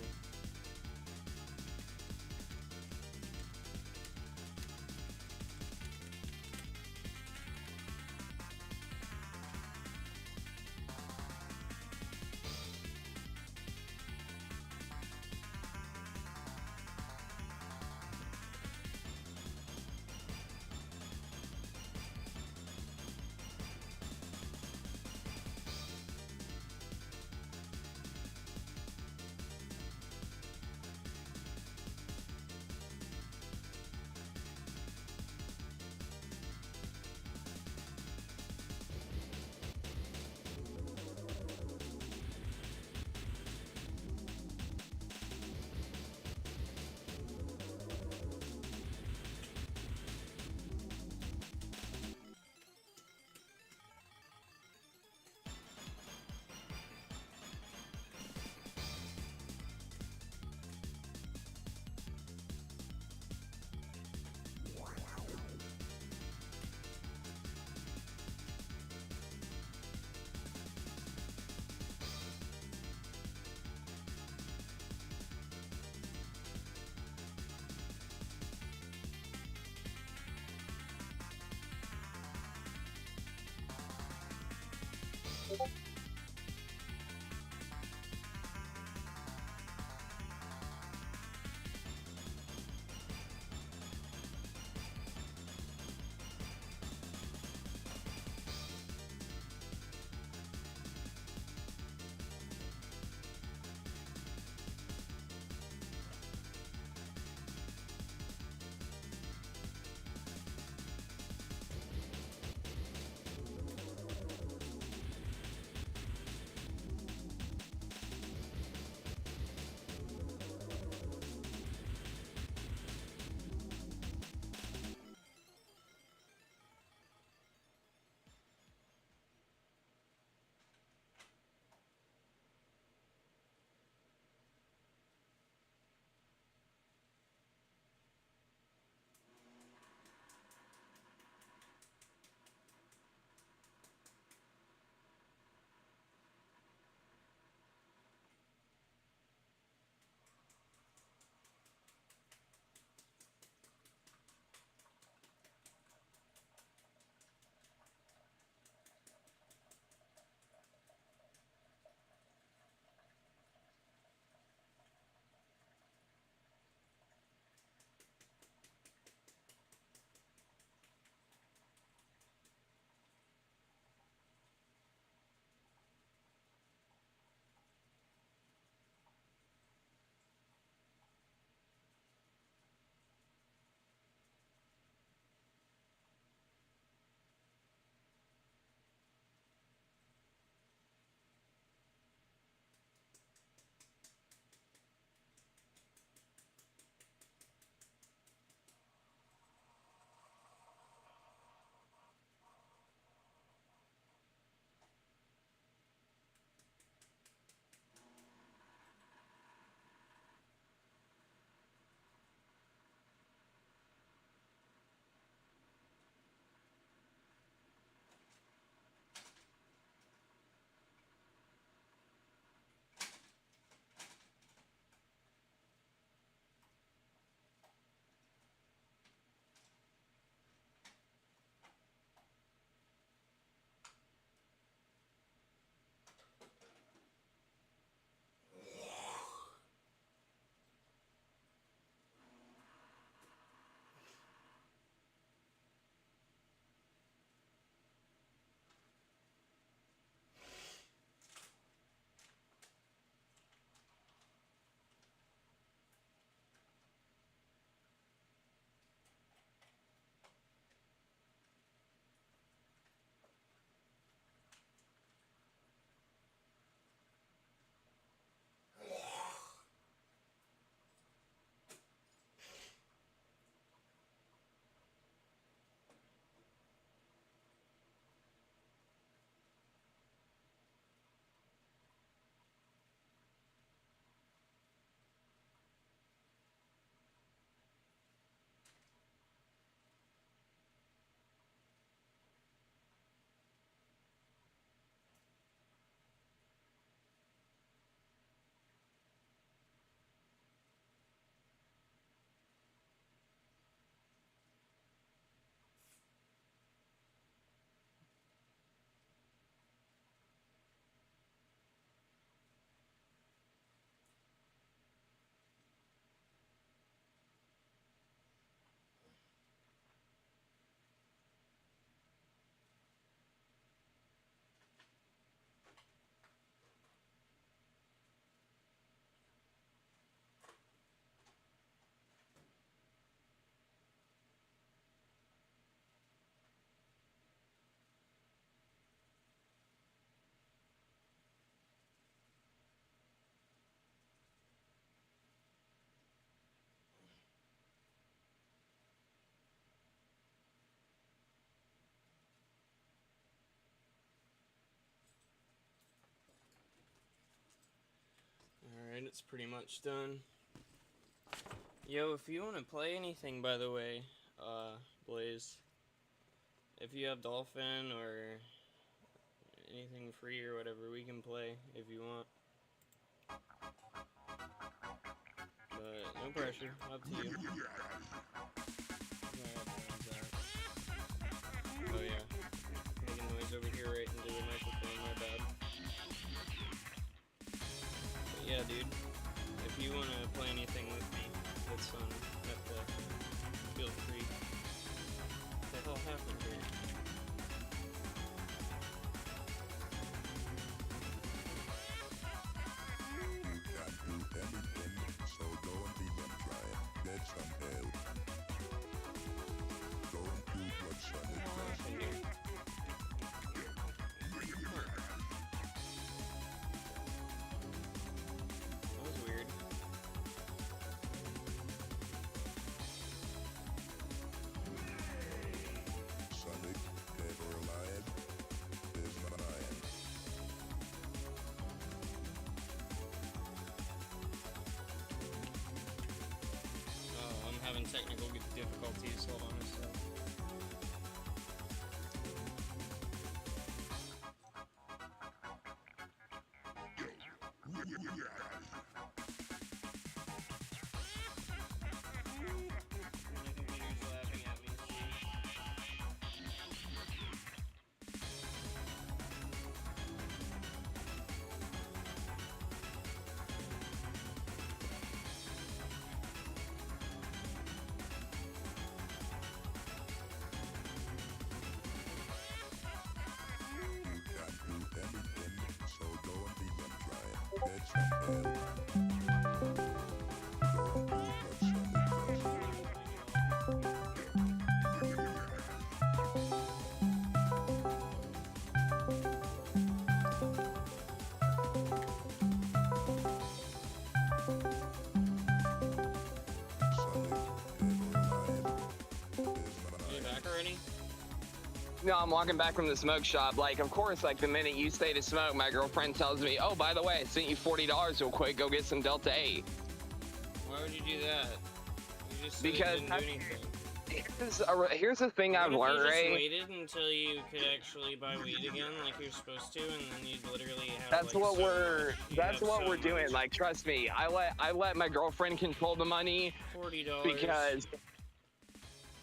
it's pretty much done. Yo, if you want to play anything, by the way, Blaze, if you have Dolphin or anything free or whatever, we can play if you want. But no pressure, up to you. Oh yeah, making noise over here right into the microphone, my bad. But yeah, dude, if you want to play anything with me that's on Meta, feel free. What the hell happened here? Having technical difficulties. Hold on a sec. My computer's laughing at me. No, I'm walking back from the smoke shop. Like, of course, like the minute you say to smoke, my girlfriend tells me, "Oh, by the way, I sent you $40 real quick. Go get some Delta 8." Why would you do that? You just because didn't do anything. Here's the thing I've learned, right? Ray. You just waited until you could actually buy weed again, like you're supposed to, and then you'd literally have. That's like, what so we're. much. That's what so we're doing. much. Like, trust me. I let my girlfriend control the money $40 because.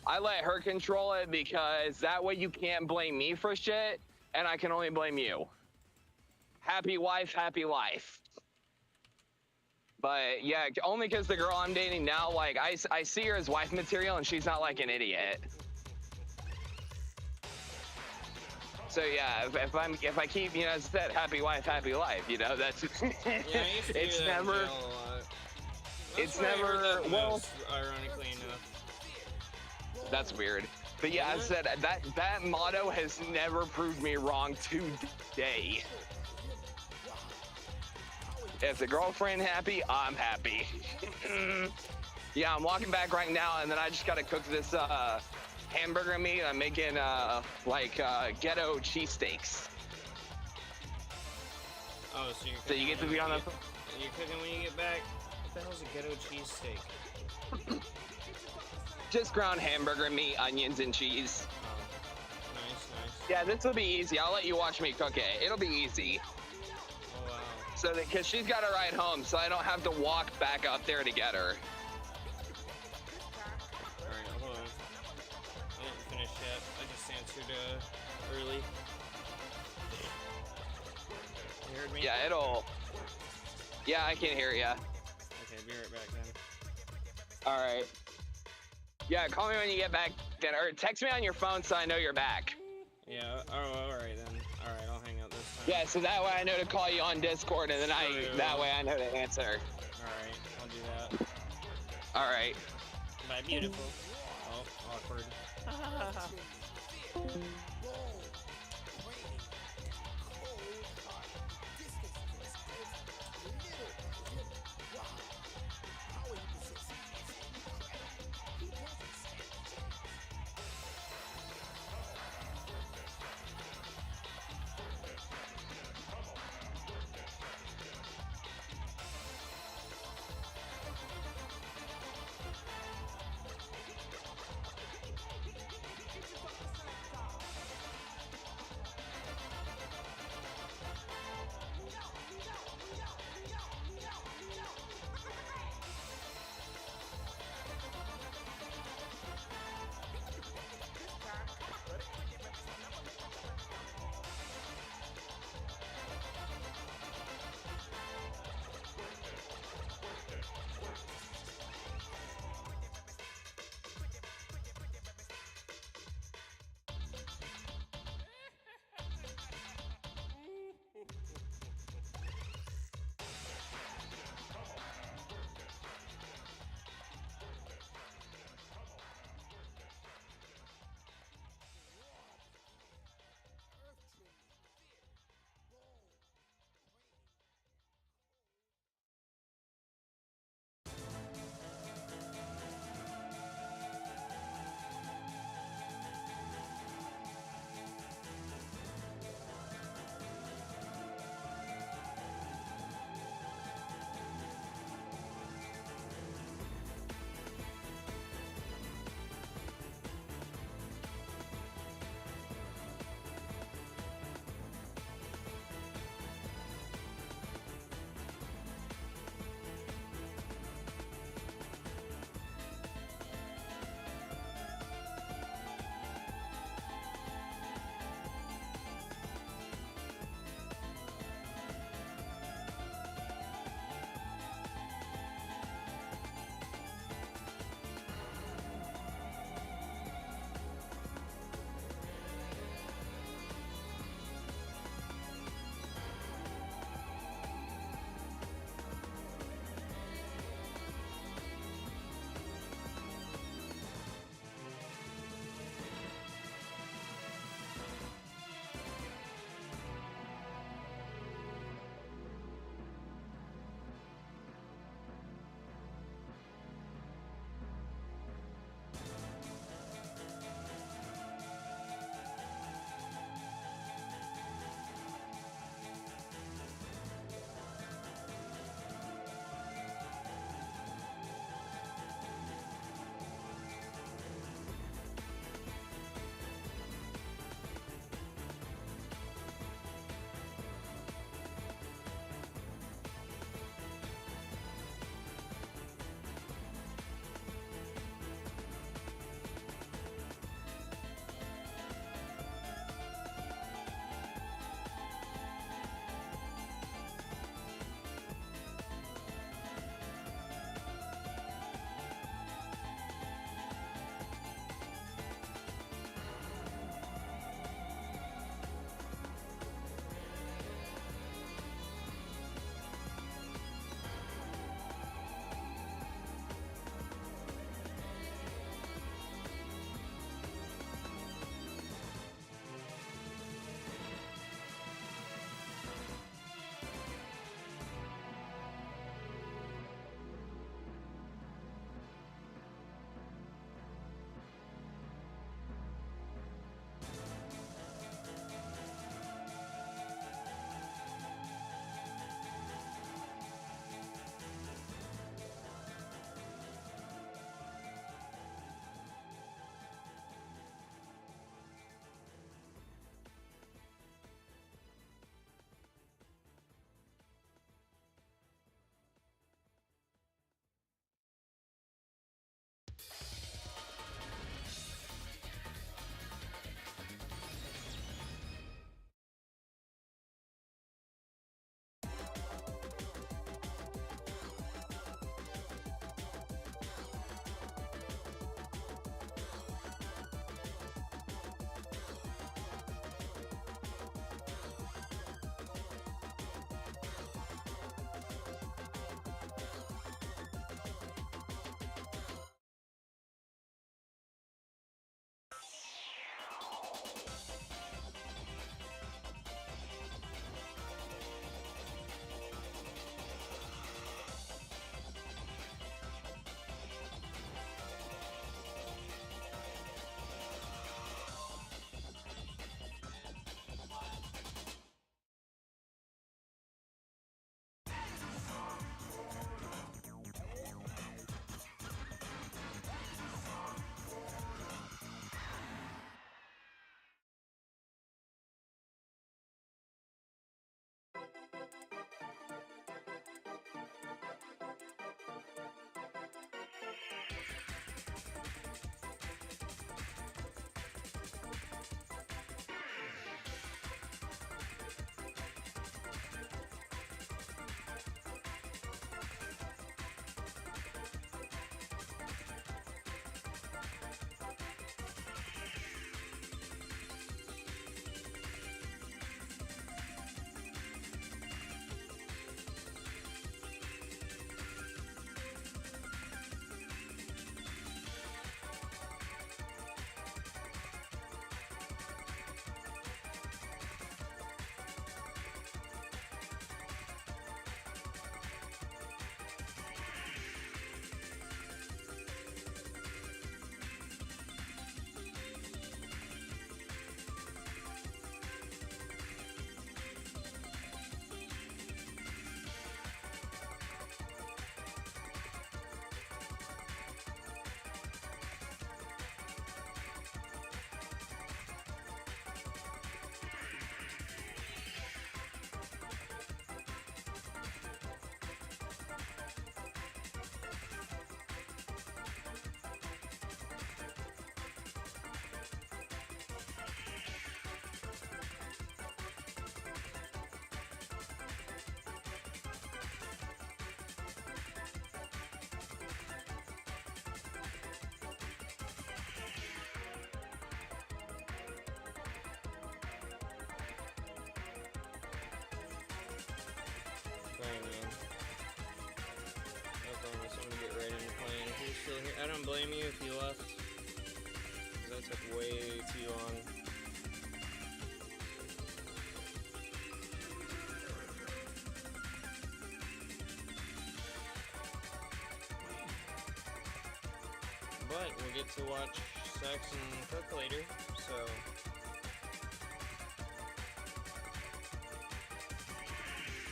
I let her control it because that way you can't blame me for shit, and I can only blame you. Happy wife, happy life. But yeah, only because the girl I'm dating now, like I see her as wife material, and she's not like an idiot. So yeah, if I keep, you know, as I said, happy wife, happy life, you know, that's yeah, I used to it's do that never. in jail a lot. It's That's why I heard never that well. most, ironically enough. That's weird. But yeah, I said that motto has never proved me wrong to day. If the girlfriend happy, I'm happy. Yeah, I'm walking back right now, and then I just gotta cook this hamburger meat. I'm making ghetto cheesesteaks. Oh, so you're So you get to be on the. You're cooking when you get back. What the hell's a ghetto cheesesteak? Just ground hamburger meat, onions, and cheese. Oh, nice. Yeah, this will be easy. I'll let you watch me cook it. It'll be easy. Oh, wow. So because she's got to ride home, so I don't have to walk back up there to get her. Alright, hold on. I didn't finish yet. I just answered early. You heard me? Yeah, it'll. Yeah, I can hear ya. Okay, be right back then. All right. Yeah, call me when you get back, then, or text me on your phone so I know you're back. Yeah. Oh, all right then. All right, I'll hang up this time. Yeah, so that way I know to call you on Discord, and then that way I know to answer. All right, I'll do that. All right. Bye, beautiful. Oh, awkward. I don't blame you if you left. 'Cause that took way too long. But we'll get to watch Saxon cook later, so...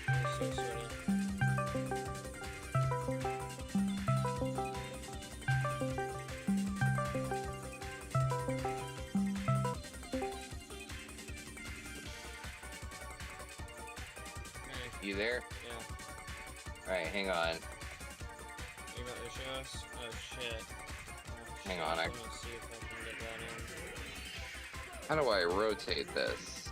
I'm so sweaty. Okay, You there? yeah. Alright, hang on. You about to show us? Oh shit. Oh, Hang shit. on, Let me see if I can get that in. How do I rotate this?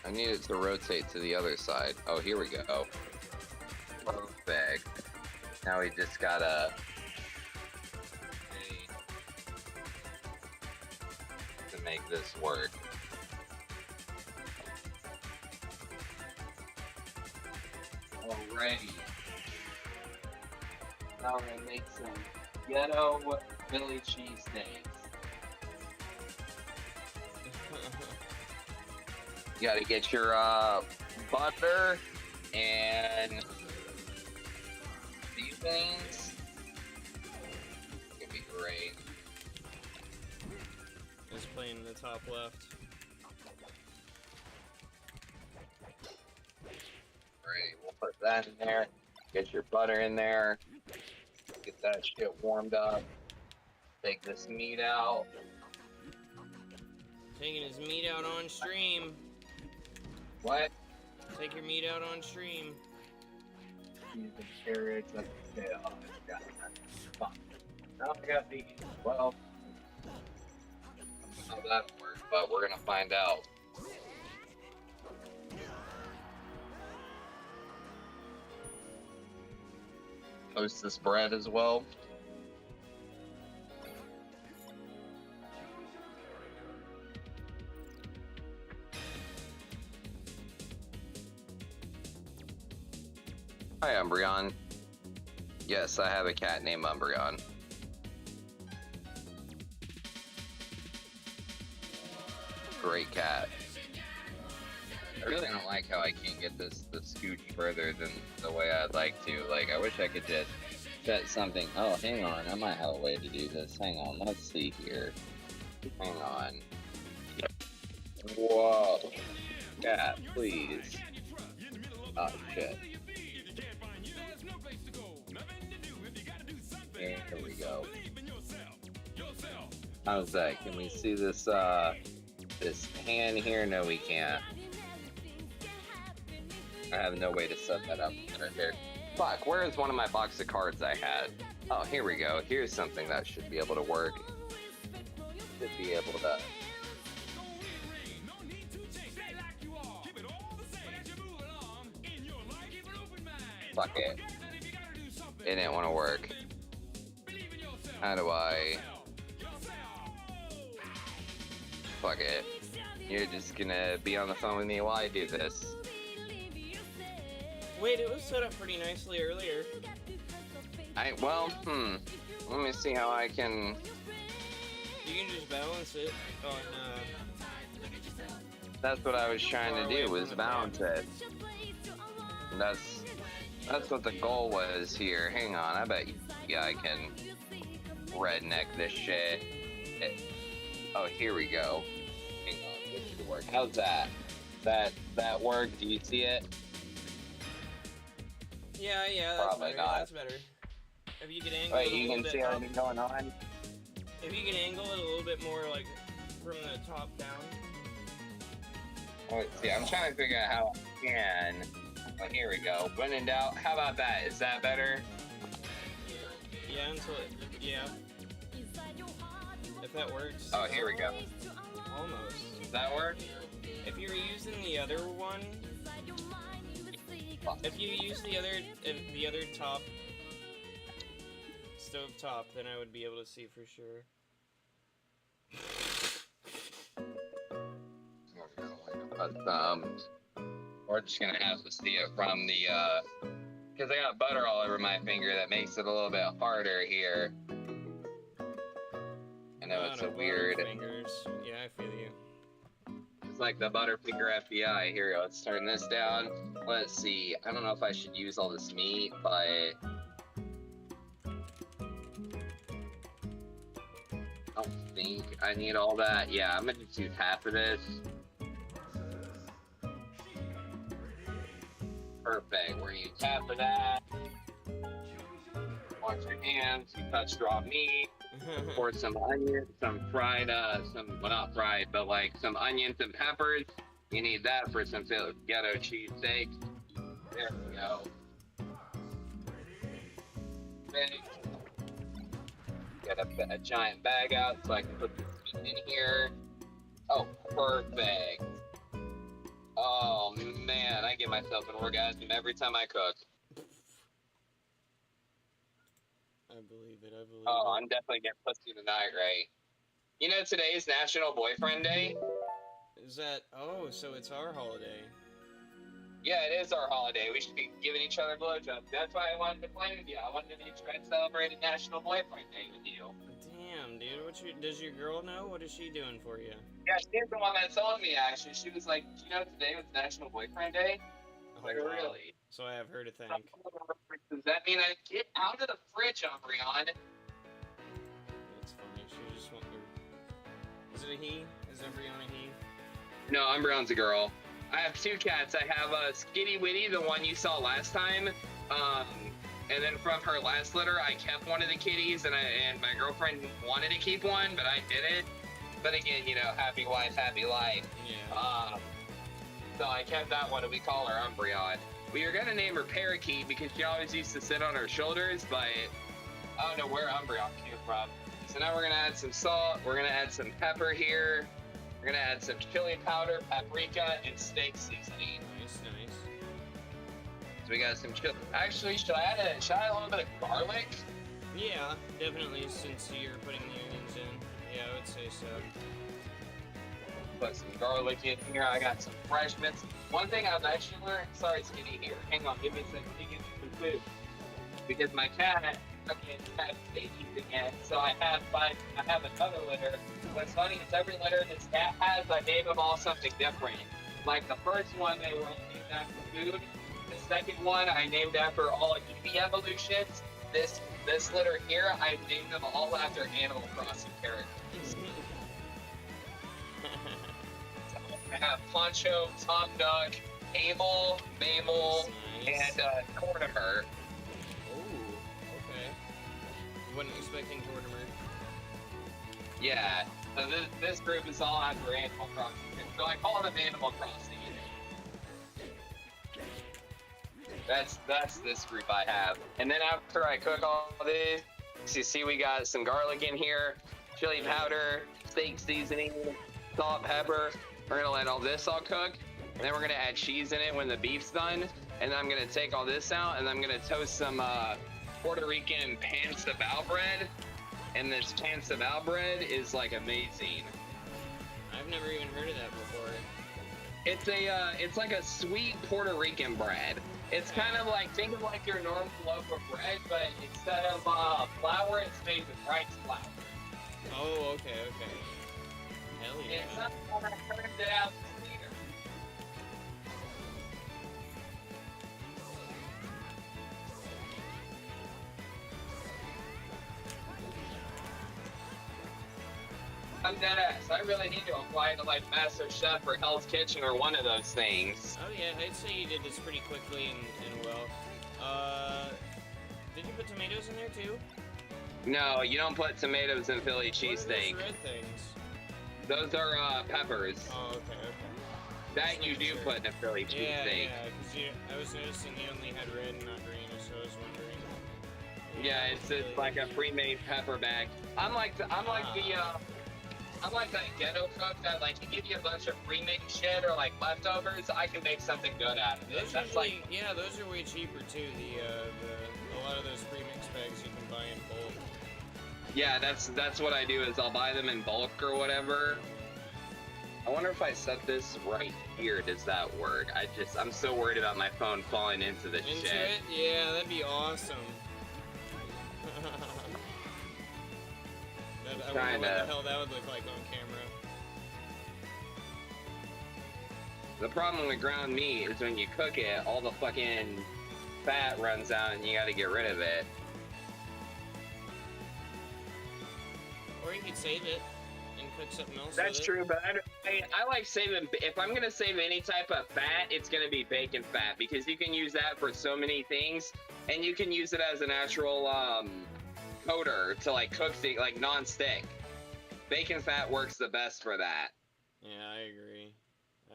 I need it to rotate to the other side. Oh, here we go. Perfect. Now we just gotta... to make this work. Alrighty. Now we're gonna make some ghetto Philly cheesesteaks. You gotta get your butter and seasonings. It'd be great. It's playing in the top left. Great, we'll put that in there. Get your butter in there. Get that shit warmed up. Take this meat out. Taking his meat out on stream. What? Take your meat out on stream. Use the carrots. Okay, oh, got that. Fuck. Now I got these. Well, I don't know how that works, but we're gonna find out. Toast this bread as well. Hi, Umbreon. Yes, I have a cat named Umbreon. Great cat. I really don't like how I can't get this the scooch further than the way I'd like to. Like, I wish I could just set something. Oh, hang on. I might have a way to do this. Hang on. Let's see here. Hang on. Whoa. Cat, please. Oh, shit. There we go. How's that? Can we see this, this hand here? No, we can't. I have no way to set that up right there. Fuck, where is one of my box of cards I had? Oh, here we go. Here's something that should be able to work. Should be able to... Fuck it. It didn't want to work. How do I... Fuck it. You're just gonna be on the phone with me while I do this. Wait, it was set up pretty nicely earlier. Let me see how I can... You can just balance it on, That's what I was trying to do, was balance it. That's what the goal was here. Hang on, I bet I can redneck this shit. Oh, here we go. Hang on, this should work. How's that? That work? Do you see it? Yeah, that's Probably better. not. That's better. If you could angle Wait, it a you little can bit see up, everything going on? if you can angle it a little bit more, like, from the top down. Let's see, I'm trying to figure out how I can. Oh, here we go. When in doubt, how about that? Is that better? Yeah, until it, yeah. If that works. Oh, here we go. Almost. Does that work? If you're using the other one, if you use the other top stove top, then I would be able to see for sure. But we're just gonna have to see it from the because I got butter all over my finger. That makes it a little bit harder here. I know it's a weird. Fingers. Yeah, I feel you. It's like the Butterfinger FBI. Here we go. Let's turn this down. Let's see. I don't know if I should use all this meat, but I don't think I need all that. Yeah, I'm gonna just use half of this. Perfect. We're gonna use half of that. Wash your hands. You touch raw meat. Pour some onions, some fried, well, not fried, but like some onions and peppers. You need that for some ghetto cheesesteak. There we go. Get a giant bag out so I can put this meat in here. Oh, perfect. Oh man, I give myself an orgasm every time I cook. I believe it. Oh, I'm definitely getting pussy tonight, right? You know, today is National Boyfriend Day. Is that? Oh, so it's our holiday. Yeah, it is our holiday. We should be giving each other blowjobs. That's why I wanted to play with you. I wanted to try and celebrate a National Boyfriend Day with you. Damn, dude. Does your girl know? What is she doing for you? Yeah, she's the one that told me, actually. She was like, do you know today was National Boyfriend Day? Oh, like, wow. really? So I have her to thank. Does that mean I get out of the fridge, Umbreon? That's funny. She just want her. Is it a he? Is Umbreon a he? No, Umbreon's a girl. I have two cats. I have Skitty Witty, the one you saw last time. And then from her last litter, I kept one of the kitties, and my girlfriend wanted to keep one, but I didn't. But again, you know, happy wife, happy life. Yeah. So I kept that one, and we call her Umbreon. We were gonna name her Parakeet because she always used to sit on her shoulders, but I don't know where Umbreon came from. So now we're gonna add some salt. We're gonna add some pepper here. We're gonna add some chili powder, paprika, and steak seasoning. Nice, nice. So we got some chili. Actually, should I add a little bit of garlic? Yeah, definitely. Since you're putting the onions in, yeah, I would say so. Put some garlic in here. I got some fresh mints. One thing I've actually learned. Sorry, Skinny. Here, hang on. Give me a second to get some food. Because my cat fucking had babies again, so I have another litter. What's funny is every litter this cat has, I gave them all something different. Like the first one, they were named after food. The second one, I named after all Eevee evolutions. This litter here, I named them all after Animal Crossing characters. So I have Poncho, Tom Nook, Abel, Mabel, Nice. and Cortimer. Oh, okay. Wasn't expecting Mortimer. Yeah, so this group is all after Animal Crossing. So I call them Animal Crossing. That's this group I have. And then after I cook all this, you see we got some garlic in here, chili powder, steak seasoning, salt, pepper. We're gonna let all this all cook. And then we're gonna add cheese in it when the beef's done. And then I'm gonna take all this out and I'm gonna toast some Puerto Rican pan sabal bread. And this pan sabal bread is like amazing. I've never even heard of that before. It's like a sweet Puerto Rican bread. It's kind of like, think of like your normal loaf of bread, but instead of flour, it's made with rice flour. Oh, okay. Hell yeah. And someone turns it out sweeter. I'm dead ass. I really need to apply to like Master Chef or Hell's Kitchen or one of those things. Oh yeah, I'd say you did this pretty quickly and well. Did you put tomatoes in there too? No, you don't put tomatoes in Philly cheesesteak. What are those red things? Those are peppers. Oh, okay. That you do put in a Philly cheesesteak. Yeah, because I was noticing you only had red and not green, so I was wondering. Yeah, it's like a pre-made pepper bag. I'm like that ghetto cook that like you give you a bunch of pre-made shit or like leftovers. I can make something good out of it. Those That's usually, like yeah, those are way cheaper too. A lot of those pre-mix bags you can buy in bulk. yeah, that's what I do is I'll buy them in bulk or whatever. I wonder if I set this right here, does that work? I'm so worried about my phone falling into the Into shit. it? Yeah, that'd be awesome. I wonder what the hell that would look like on camera. The problem with ground meat is when you cook it, all the fucking fat runs out and you gotta get rid of it. Or you could save it and cook something else That's with true, but I like saving, if I'm gonna save any type of fat, it's gonna be bacon fat, because you can use that for so many things, and you can use it as a natural coater to like cook things, like non-stick. Bacon fat works the best for that. Yeah, I agree,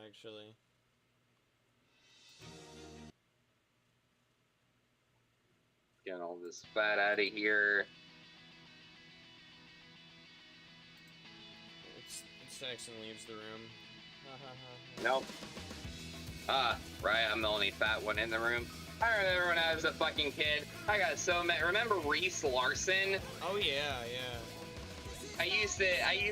actually. Get all this fat out of here. Saxon leaves the room. Nope. Right, I'm the only fat one in the room. I remember when I was a fucking kid, I got so mad. Remember Reese Larson? Oh yeah, yeah. I used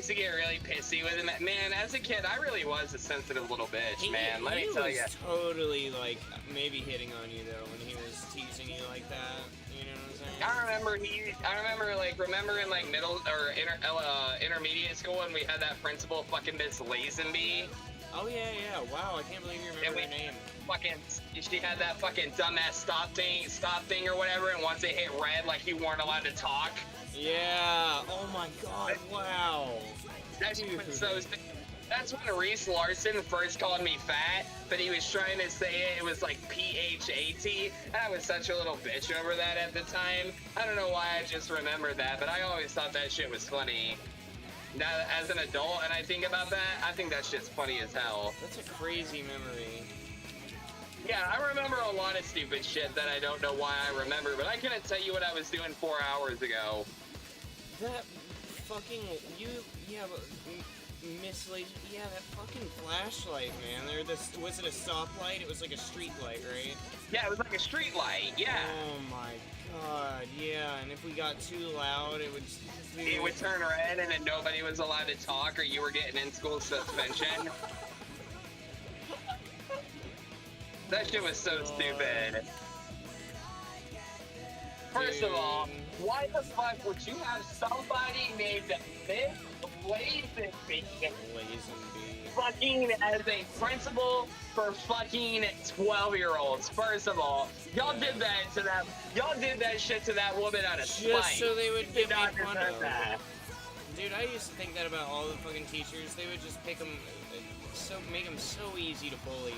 to get really pissy with him. Man, as a kid, I really was a sensitive little bitch, man. Let me tell you. He was totally, like, maybe hitting on you, though, when he was teasing you like that. You know what I'm saying? I remember in, like, middle, or intermediate school when we had that principal fucking Miss Lazenby. Oh, yeah, yeah. Wow, I can't believe you remember her name. She had that fucking dumbass stop thing or whatever, and once it hit red, like, you weren't allowed to talk. Yeah. Oh my God. Wow. That's when Reese Larson first called me fat, but he was trying to say it was like P-H-A-T. I was such a little bitch over that at the time. I don't know why I just remembered that, but I always thought that shit was funny. Now, as an adult, and I think about that, I think that shit's funny as hell. That's a crazy memory. Yeah, I remember a lot of stupid shit that I don't know why I remember, but I couldn't tell you what I was doing 4 hours ago. That fucking, Miss Lady, that fucking flashlight, man. Was it a stoplight? It was like a street light, right? Yeah, it was like a street light, yeah. Oh my God, yeah, and if we got too loud, it would... It would turn red and then nobody was allowed to talk or you were getting in-school suspension. That shit was so stupid. First of all, why the fuck would you have somebody named Miss Lazenby fucking as a principal for fucking 12-year-olds? First of all, y'all did that shit to that woman out of spite. Just so they would get not made fun deserve of. that. Dude, I used to think that about all the fucking teachers. They would just pick them, make them so easy to bully.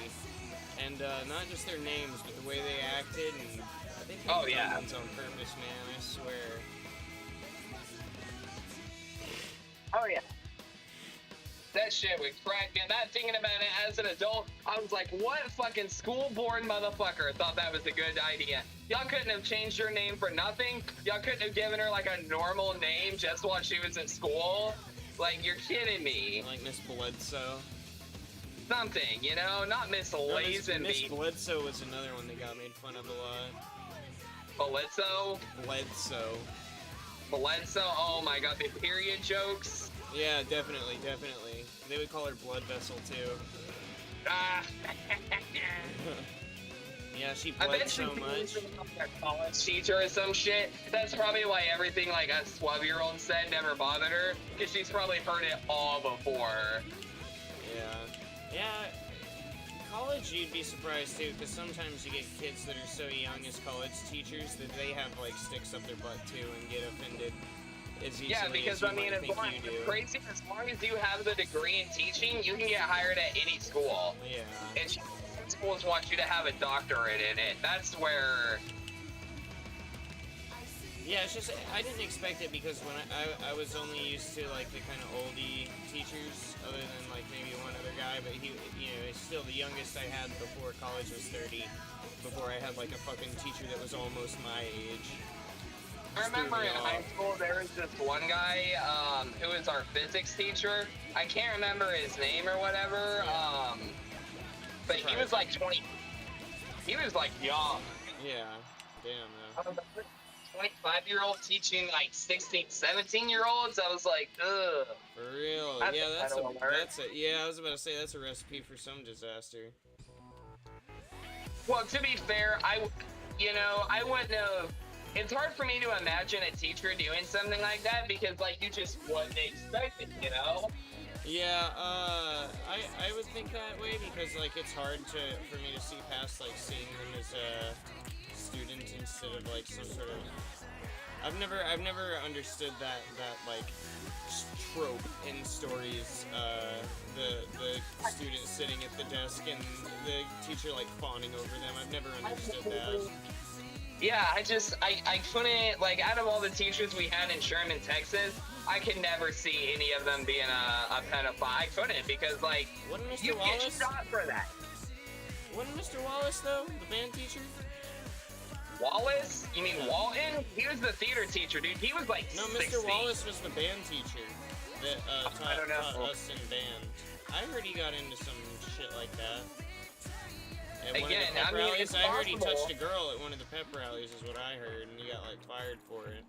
And not just their names, but the way they acted, and they picked on purpose, man, I swear. Oh yeah. That shit would crack me. That thinking about it as an adult, I was like, what fucking school board motherfucker thought that was a good idea? Y'all couldn't have changed her name for nothing? Y'all couldn't have given her like a normal name just while she was at school? Like, you're kidding me. Like Miss Bledsoe. Something, you know? Not Miss Lazenby. Miss Bledsoe was another one that got made fun of a lot. Bledsoe? Bledsoe? Oh my God, the period jokes? Yeah, definitely. They would call her Blood Vessel, too. Yeah, she bled so much. A college teacher or some shit. That's probably why everything like a 12-year-old said never bothered her, because she's probably heard it all before. Yeah, college you'd be surprised too, because sometimes you get kids that are so young as college teachers that they have like sticks up their butt too and get offended as easily Yeah, because as I mean, as long as you have the degree in teaching, you can get hired at any school. Yeah. And schools want you to have a doctorate in it. That's where... Yeah, it's just, I didn't expect it because when I was only used to, like, the kind of oldie teachers, other than, like, maybe one other guy, but he, you know, he's still the youngest I had before college was 30, before I had, like, a fucking teacher that was almost my age. I remember in high school, there was this one guy, who was our physics teacher. I can't remember his name or whatever, but he was, like, 20. He was, like, young. Yeah, damn, though. 25-year-old teaching like 16, 17-year-olds. I was like, ugh. For real. I That's yeah, a title alert. yeah, I was about to say that's a recipe for some disaster. Well, to be fair, I wouldn't have. It's hard for me to imagine a teacher doing something like that because, like, you just wouldn't expect it, you know? Yeah, I would think that way because, like, it's hard for me to see past, like, seeing them as a student instead of, like, some sort of... I've never understood that like, trope in stories, the student sitting at the desk and the teacher, like, fawning over them. I've never understood that. Yeah, I couldn't, like, out of all the teachers we had in Sherman, Texas, I could never see any of them being a pedophile. I couldn't because, like, you get shot for that. Wasn't Mr. Wallace, though, the band teacher? Wallace? You mean Walton? He was the theater teacher, dude. He was, like, No, 60. Mr. Wallace was the band teacher that taught us in band. I heard he got into some shit like that. At one of the pep rallies, I heard he touched a girl at one of the pep rallies, is what I heard, and he got, like, fired for it.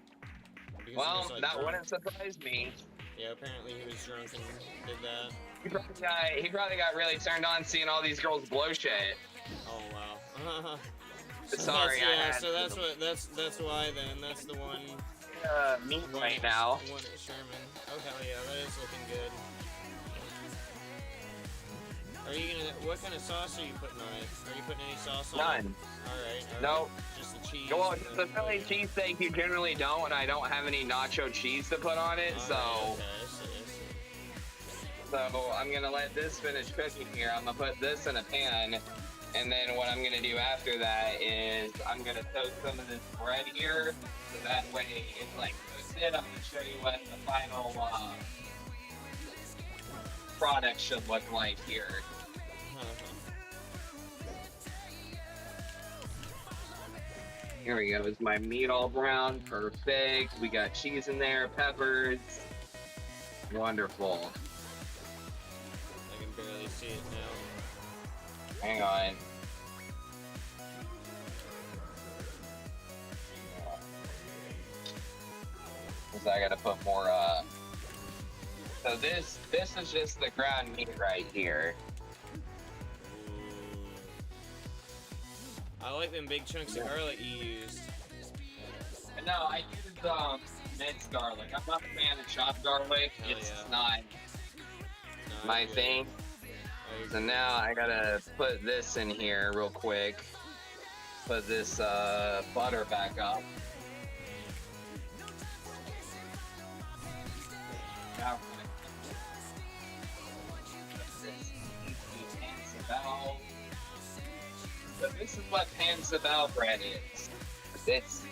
Well, was, like, that drunk. wouldn't surprise me. Yeah, apparently he was drunk and did that. He probably got really turned on seeing all these girls blow shit. Oh wow. Sorry, so that's why then. That's the one. Me right now. One at Sherman. Oh hell yeah, that is looking good. Are you gonna? What kind of sauce are you putting on it? Are you putting any sauce on it? None. All right. Nope. Just the cheese. Well, the Philly cheesesteak you generally don't, and I don't have any nacho cheese to put on it, so. Okay, I see. So I'm gonna let this finish cooking here. I'm gonna put this in a pan, and then what I'm gonna do after that is I'm gonna toast some of this bread here, so that way it's like toasted. I'm gonna show you what the final product should look like here. Here we go. Is my meat all brown? Perfect. We got cheese in there, peppers. Wonderful. I can barely see it now. Hang on. Cause I gotta put more. So this is just the ground meat right here. I like them big chunks of garlic you used. No, I used minced garlic. I'm not a fan of chopped garlic. Hell It's yeah. not my thing. So now I gotta put this in here real quick. Put this butter back up. Now we're gonna put this into pancebal. So this is what pancebal bread is. It's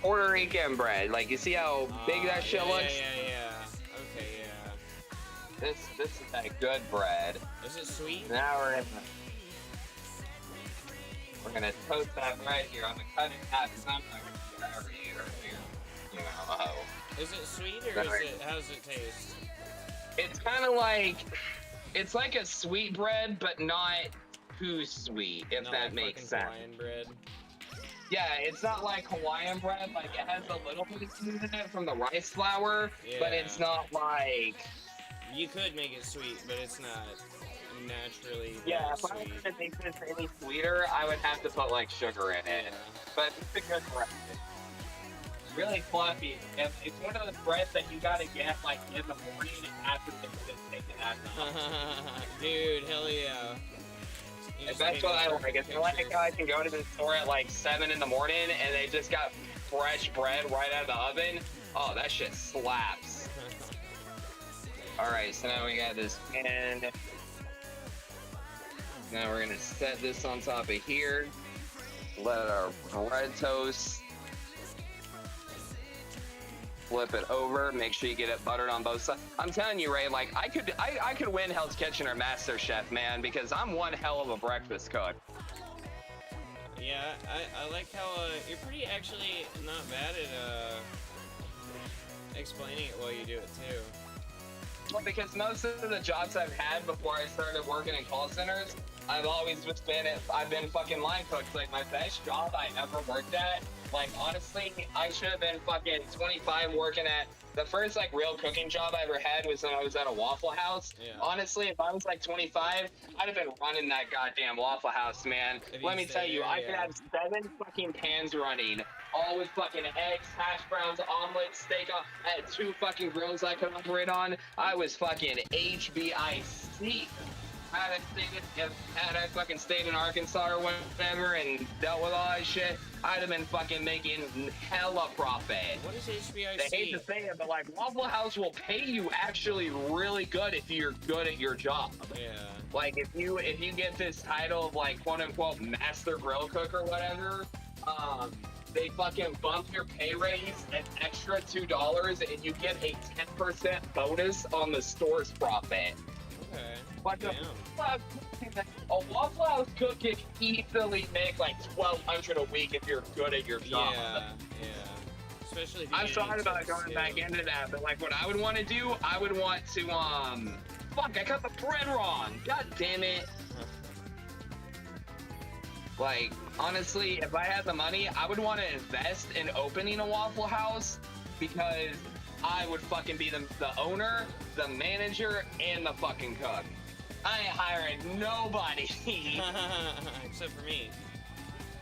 Puerto Rican bread. Like, you see how big that shit looks? Yeah. Okay, yeah. This is that good bread. Is it sweet? Now we're gonna toast that bread here. I'm gonna cut it in half because I'm not gonna get over here. You know. Is it sweet or how does it taste? It's kind of like, it's like a sweet bread, but not too sweet, if Not that like makes fucking sense. Hawaiian bread. Yeah, it's not like Hawaiian bread. Like, it has a little bit of sweet in it from the rice flour, but it's not like. You could make it sweet, but it's not naturally Yeah, that if I sweet. was gonna make this any sweeter, I would have to put like sugar in it. Yeah. But it's a good bread. It's really fluffy. And it's one of the breads that you gotta get like in the morning after the kids take it out of the house. Dude, hell yeah. You And just that's paint what a I perfect like. It's like picture. I can go to the store at like 7 in the morning and they just got fresh bread right out of the oven. Oh, that shit slaps. Alright, so now we got this pan. Now we're gonna set this on top of here. Let our bread toast. Flip it over. Make sure you get it buttered on both sides. I'm telling you, Ray, like I could win Hell's Kitchen or Master Chef, man, because I'm one hell of a breakfast cook. Yeah, I like how you're pretty actually not bad at explaining it while you do it too. Well, because most of the jobs I've had before I started working in call centers, I've always just been I've been fucking line cooks. Like, my best job I ever worked at, like, honestly, I should have been fucking 25 working at The first like real cooking job I ever had was when I was at a Waffle House. Yeah. Honestly, if I was like 25, I'd have been running that goddamn Waffle House, man. If Let me stayed tell you, there, I could yeah. have 7 fucking pans running, all with fucking eggs, hash browns, omelets, steak. I had 2 fucking grills I could operate on. I was fucking HBIC. Had I fucking stayed in Arkansas or whatever and dealt with all that shit, I'd have been fucking making hella profit. What is HBIC? They hate to say it, but like Waffle House will pay you actually really good if you're good at your job. Yeah. Like if you get this title of like quote unquote master grill cook or whatever, they fucking bump your pay raise an extra $2 and you get a 10% bonus on the store's profit. Okay. But Damn. a Waffle House cook can easily make like $1,200 a week if you're good at your job. Yeah, yeah. Especially if you I've get thought into about the going back skill. into that, but like what I would want to do, I would want to fuck, I cut the bread wrong. God damn it. Like, honestly, if I had the money, I would want to invest in opening a Waffle House because I would fucking be the owner, the manager, and the fucking cook. I ain't hiring nobody. Except for me.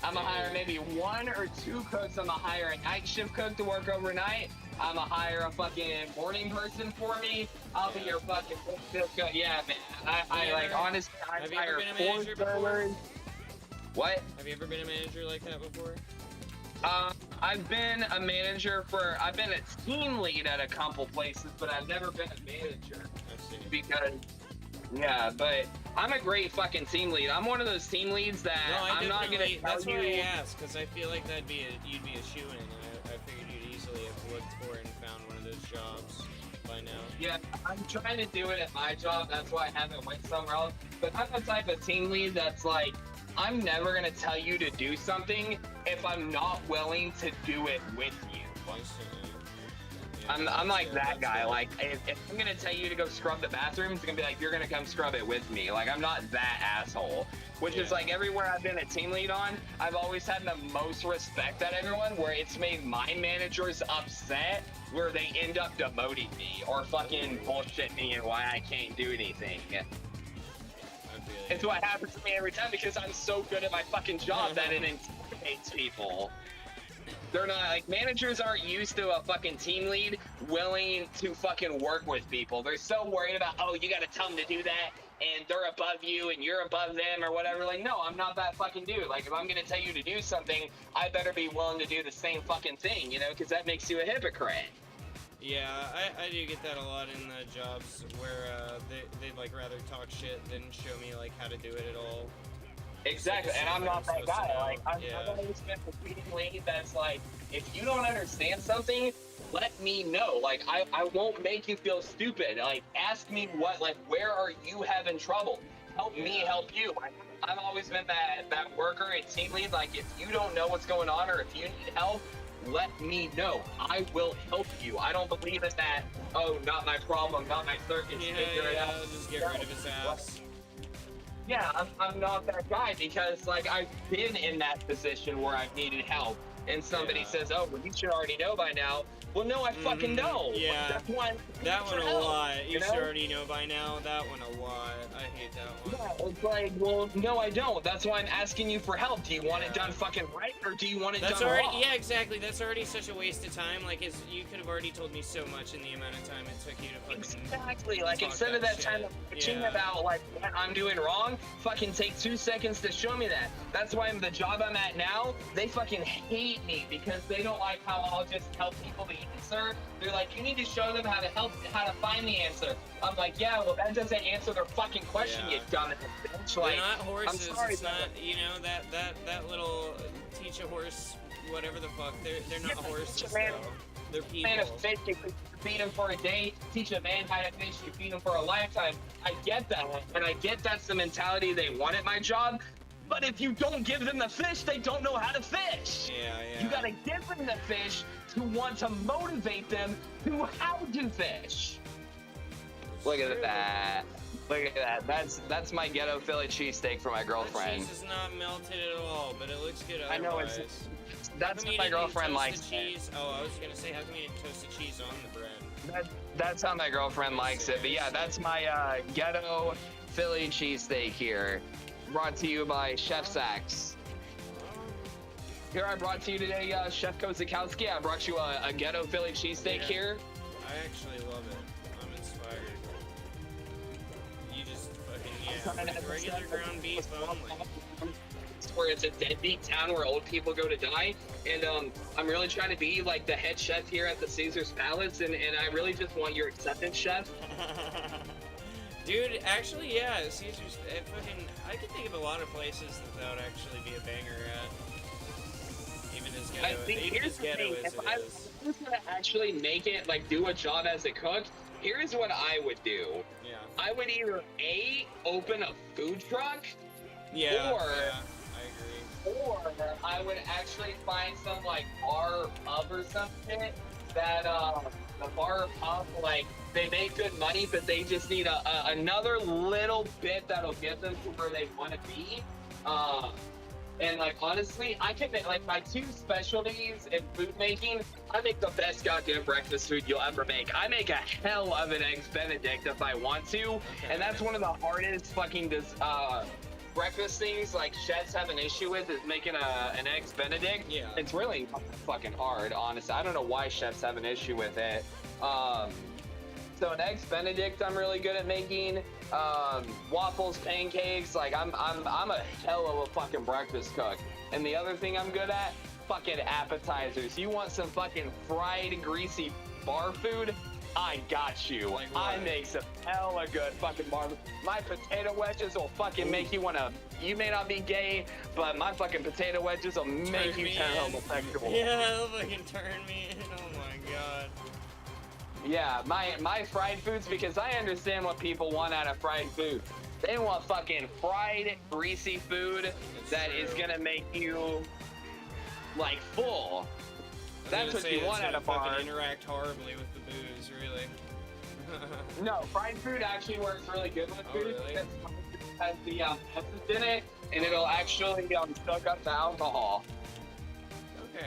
I'm gonna hire maybe 1 or 2 cooks. I'm gonna hire a night shift cook to work overnight. I'm gonna hire a fucking morning person for me. I'll be your fucking cook. Yeah, man. I like, honestly, I'd Have you ever hire been a 4 manager before? servers. What? Have you ever been a manager like that before? I've been a manager I've been a team lead at a couple places, but I've never been a manager. I see. Because, yeah, but I'm a great fucking team lead. I'm one of those team leads that No, I'm not gonna tell that's you. why I asked, because I feel like you'd be a shoo-in. I figured you'd easily have looked for and found one of those jobs by now. Yeah, I'm trying to do it at my job. That's why I haven't went somewhere else. But I'm the type of team lead that's like, I'm never gonna tell you to do something if I'm not willing to do it with you. I see. I'm like that guy. Like, if I'm gonna tell you to go scrub the bathroom, it's gonna be like, you're gonna come scrub it with me. Like, I'm not that asshole. Which is like everywhere I've been a team lead on, I've always had the most respect at everyone, where it's made my managers upset, where they end up demoting me or fucking bullshit me and why I can't do anything. It's what happens to me every time because I'm so good at my fucking job that it intimidates people. They're not, like, managers aren't used to a fucking team lead willing to fucking work with people. They're so worried about, oh, you gotta tell them to do that, and they're above you, and you're above them, or whatever. Like, no, I'm not that fucking dude. Like, if I'm gonna tell you to do something, I better be willing to do the same fucking thing, you know, because that makes you a hypocrite. Yeah, I do get that a lot in the jobs where they'd like rather talk shit than show me like how to do it at all. Exactly, and I'm not that guy. Like, I've Yeah. always been the leading lady that's like, if you don't understand something, let me know. Like, I won't make you feel stupid. Like, ask me where are you having trouble? Help me help you. I've always been that worker and team lead. Like, if you don't know what's going on or if you need help, let me know. I will help you. I don't believe in that, oh, not my problem, not my circus, figure it out. Just get rid of his ass. Yeah, I'm not that guy because, like, I've been in that position where I've needed help, and somebody says, oh, well, you should already know by now. Well, no, I fucking know. Yeah. That's why That one a help, lot. You know? should already know by now. That one a lot. I hate that one. Yeah, it's like, well, no, I don't. That's why I'm asking you for help. Do you want it done fucking right, or do you want it That's done already, wrong? yeah, exactly. That's already such a waste of time. Like, you could have already told me so much in the amount of time it took you to fucking. Exactly. Like, talk instead of that shit. time of bitching Yeah. about, like, what I'm doing wrong, fucking take 2 seconds to show me that. That's why the job I'm at now, they fucking hate me because they don't like how I'll just tell people the answer. They're like, you need to show them how to find the answer. I'm like, yeah, well, that doesn't answer their fucking question, Yeah. you dumbass bitch. They're Like, not horses. I'm sorry, It's not, you know, that little teach a horse whatever the fuck. They're not Yeah, horses teach a man- though. They're people. man, a fish, you feed him for a day. Teach a man how to fish, you feed him for a lifetime. I get that, and I get that's the mentality they want at my job. But if you don't give them the fish, they don't know how to fish. Yeah. You gotta give them the fish to want to motivate them to how to fish. Look at that. Look at that. That's my ghetto Philly cheesesteak for my The girlfriend. cheese is not melted at all, but it looks good I know otherwise. that's How come you how my didn't girlfriend toast likes the it. cheese? Oh, I was gonna say, how come you didn't toast the cheese on the bread? That's how my girlfriend likes it. But yeah, that's my ghetto Philly cheesesteak here, brought to you by Chef's Axe. Here I brought to you today, Chef Kozakowski. I brought you a ghetto Philly cheesesteak Yeah. here. I actually love it. I'm inspired. You just fucking, yeah, regular ground beef only. Where it's a deadbeat town where old people go to die, and I'm really trying to be like the head chef here at the Caesar's Palace, and I really just want your acceptance, chef. Dude, actually, yeah, Caesar's, I can think of a lot of places that would actually be a banger at. Even as ghetto, I think even here's as the ghetto thing, as if it I is. was gonna actually make it, like do a job as a cook, here's what I would do. Yeah. I would either A, open a food truck, Yeah, Or- yeah, I agree. or I would actually find some like bar or pub or something that the bar or pub, like they make good money, but they just need another little bit that'll get them to where they want to be. And like honestly, I can make like my two specialties in food making. I make the best goddamn breakfast food you'll ever make. I make a hell of an eggs Benedict if I want to, and that's one of the hardest fucking breakfast things like chefs have an issue with is making an eggs Benedict. Yeah. It's really fucking hard, honestly. I don't know why chefs have an issue with it. So an eggs Benedict I'm really good at making. Waffles, pancakes, like I'm a hell of a fucking breakfast cook. And the other thing I'm good at, fucking appetizers. You want some fucking fried, greasy bar food? I got you. Like what? I make some hella good fucking bar. My potato wedges will fucking make you wanna. You may not be gay, but my fucking potato wedges will make you me turn in. homosexual. Yeah, they'll fucking turn me in. Oh my god. Yeah, my fried foods, because I understand what people want out of fried food. They want fucking fried, greasy food that is true. gonna make you like full. That's what you want out of bar. Fucking interact horribly with the booze, really. No, fried food actually works really good with Oh, food really? because it has the essence in it, and it'll actually soak up the alcohol. Okay.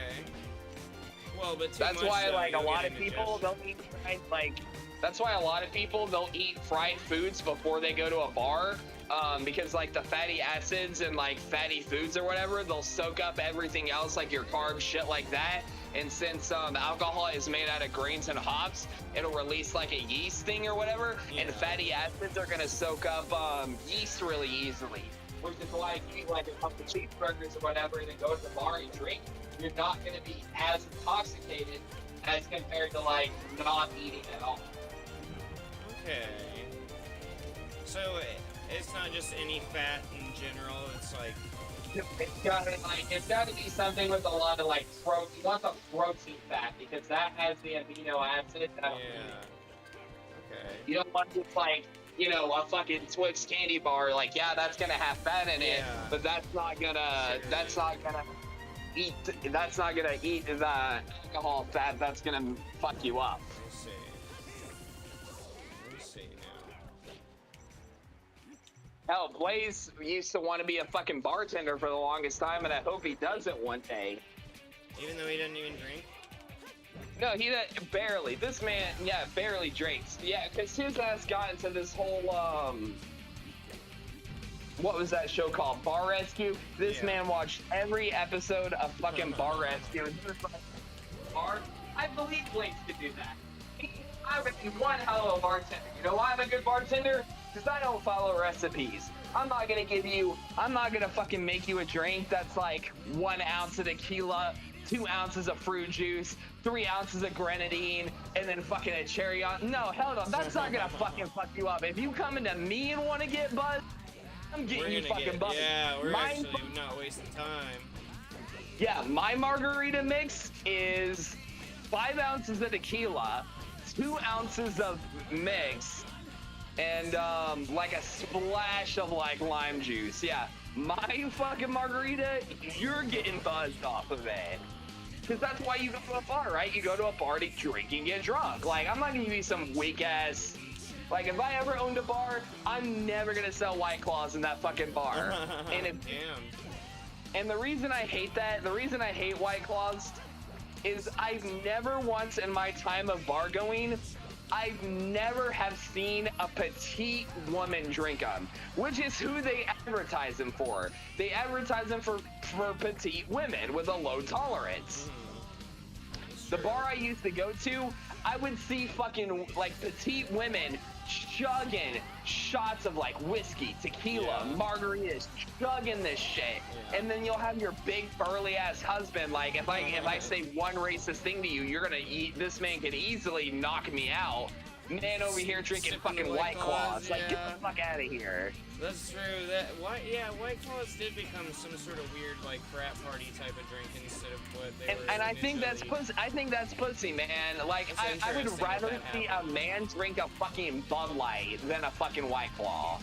Well, but too That's much, why though, like a you'll lot get of people indigestion. don't eat fried That's why a lot of people don't eat fried foods before they go to a bar, because like the fatty acids and like fatty foods or whatever, they'll soak up everything else, like your carbs, shit like that. And since alcohol is made out of grains and hops, it'll release like a yeast thing or whatever, and Yeah. fatty acids are gonna soak up yeast really easily. Which is why if you eat like a couple cheeseburgers or whatever and then go to the bar and drink, you're not gonna be as intoxicated as compared to like not eating at all. Okay. So it's not just any fat in general. It's like It's gotta be something with a lot of like protein. You want the protein fat because that has the amino acids. yeah. Okay. You don't want just like, you know, a fucking Twix candy bar. Like, yeah, that's gonna have fat in it, Yeah. but that's not gonna Sure. that's not gonna eat the alcohol fat. That's gonna fuck you up. Let's see. Let's see now. Hell, Blaze used to want to be a fucking bartender for the longest time, and I hope he does it one day. Even though he doesn't even drink. No, barely. This man, yeah, barely drinks. Yeah, because his ass got into this whole, what was that show called? Bar Rescue? This Yeah. man watched every episode of fucking Bar Rescue. And he was like, bar? I believe Blaze could do that. I would be one hell of a bartender. You know why I'm a good bartender? Because I don't follow recipes. I'm not gonna fucking make you a drink that's like 1 ounce of tequila, 2 ounces of fruit juice, 3 ounces of grenadine, and then fucking a cherry on. No, hell no, that's not gonna fucking fuck you up. If you come into me and want to get buzzed, I'm getting you fucking buzzed. Yeah, we're Mine actually not wasting time. Yeah, my margarita mix is 5 ounces of tequila, 2 ounces of mix, and like a splash of like lime juice. Yeah, my fucking margarita, you're getting buzzed off of it. Because that's why you go to a bar, right? You go to a bar to drink and get drunk. Like, I'm not gonna give you some weak ass Like, if I ever owned a bar, I'm never gonna sell White Claws in that fucking bar. Damn. And the reason I hate that, the reason I hate White Claws is I've never once in my time of bar going, I've never have seen a petite woman drink them, which is who they advertise them for. They advertise them for petite women with a low tolerance. The bar I used to go to, I would see fucking like petite women chugging shots of like whiskey, tequila, margaritas, chugging this shit. And then you'll have your big burly ass husband, like if I say one racist thing to you, you're gonna eat, this man could easily knock me out. Man over here drinking Sipping fucking White Claws. Like, get the fuck out of here. That's true. White Claws did become some sort of weird like frat party type of drink instead of what they were. And I think that's initially. pussy. I think that's pussy, man. Like, I would interesting rather that see a happened. man drink a fucking Bud Light than a fucking White Claw.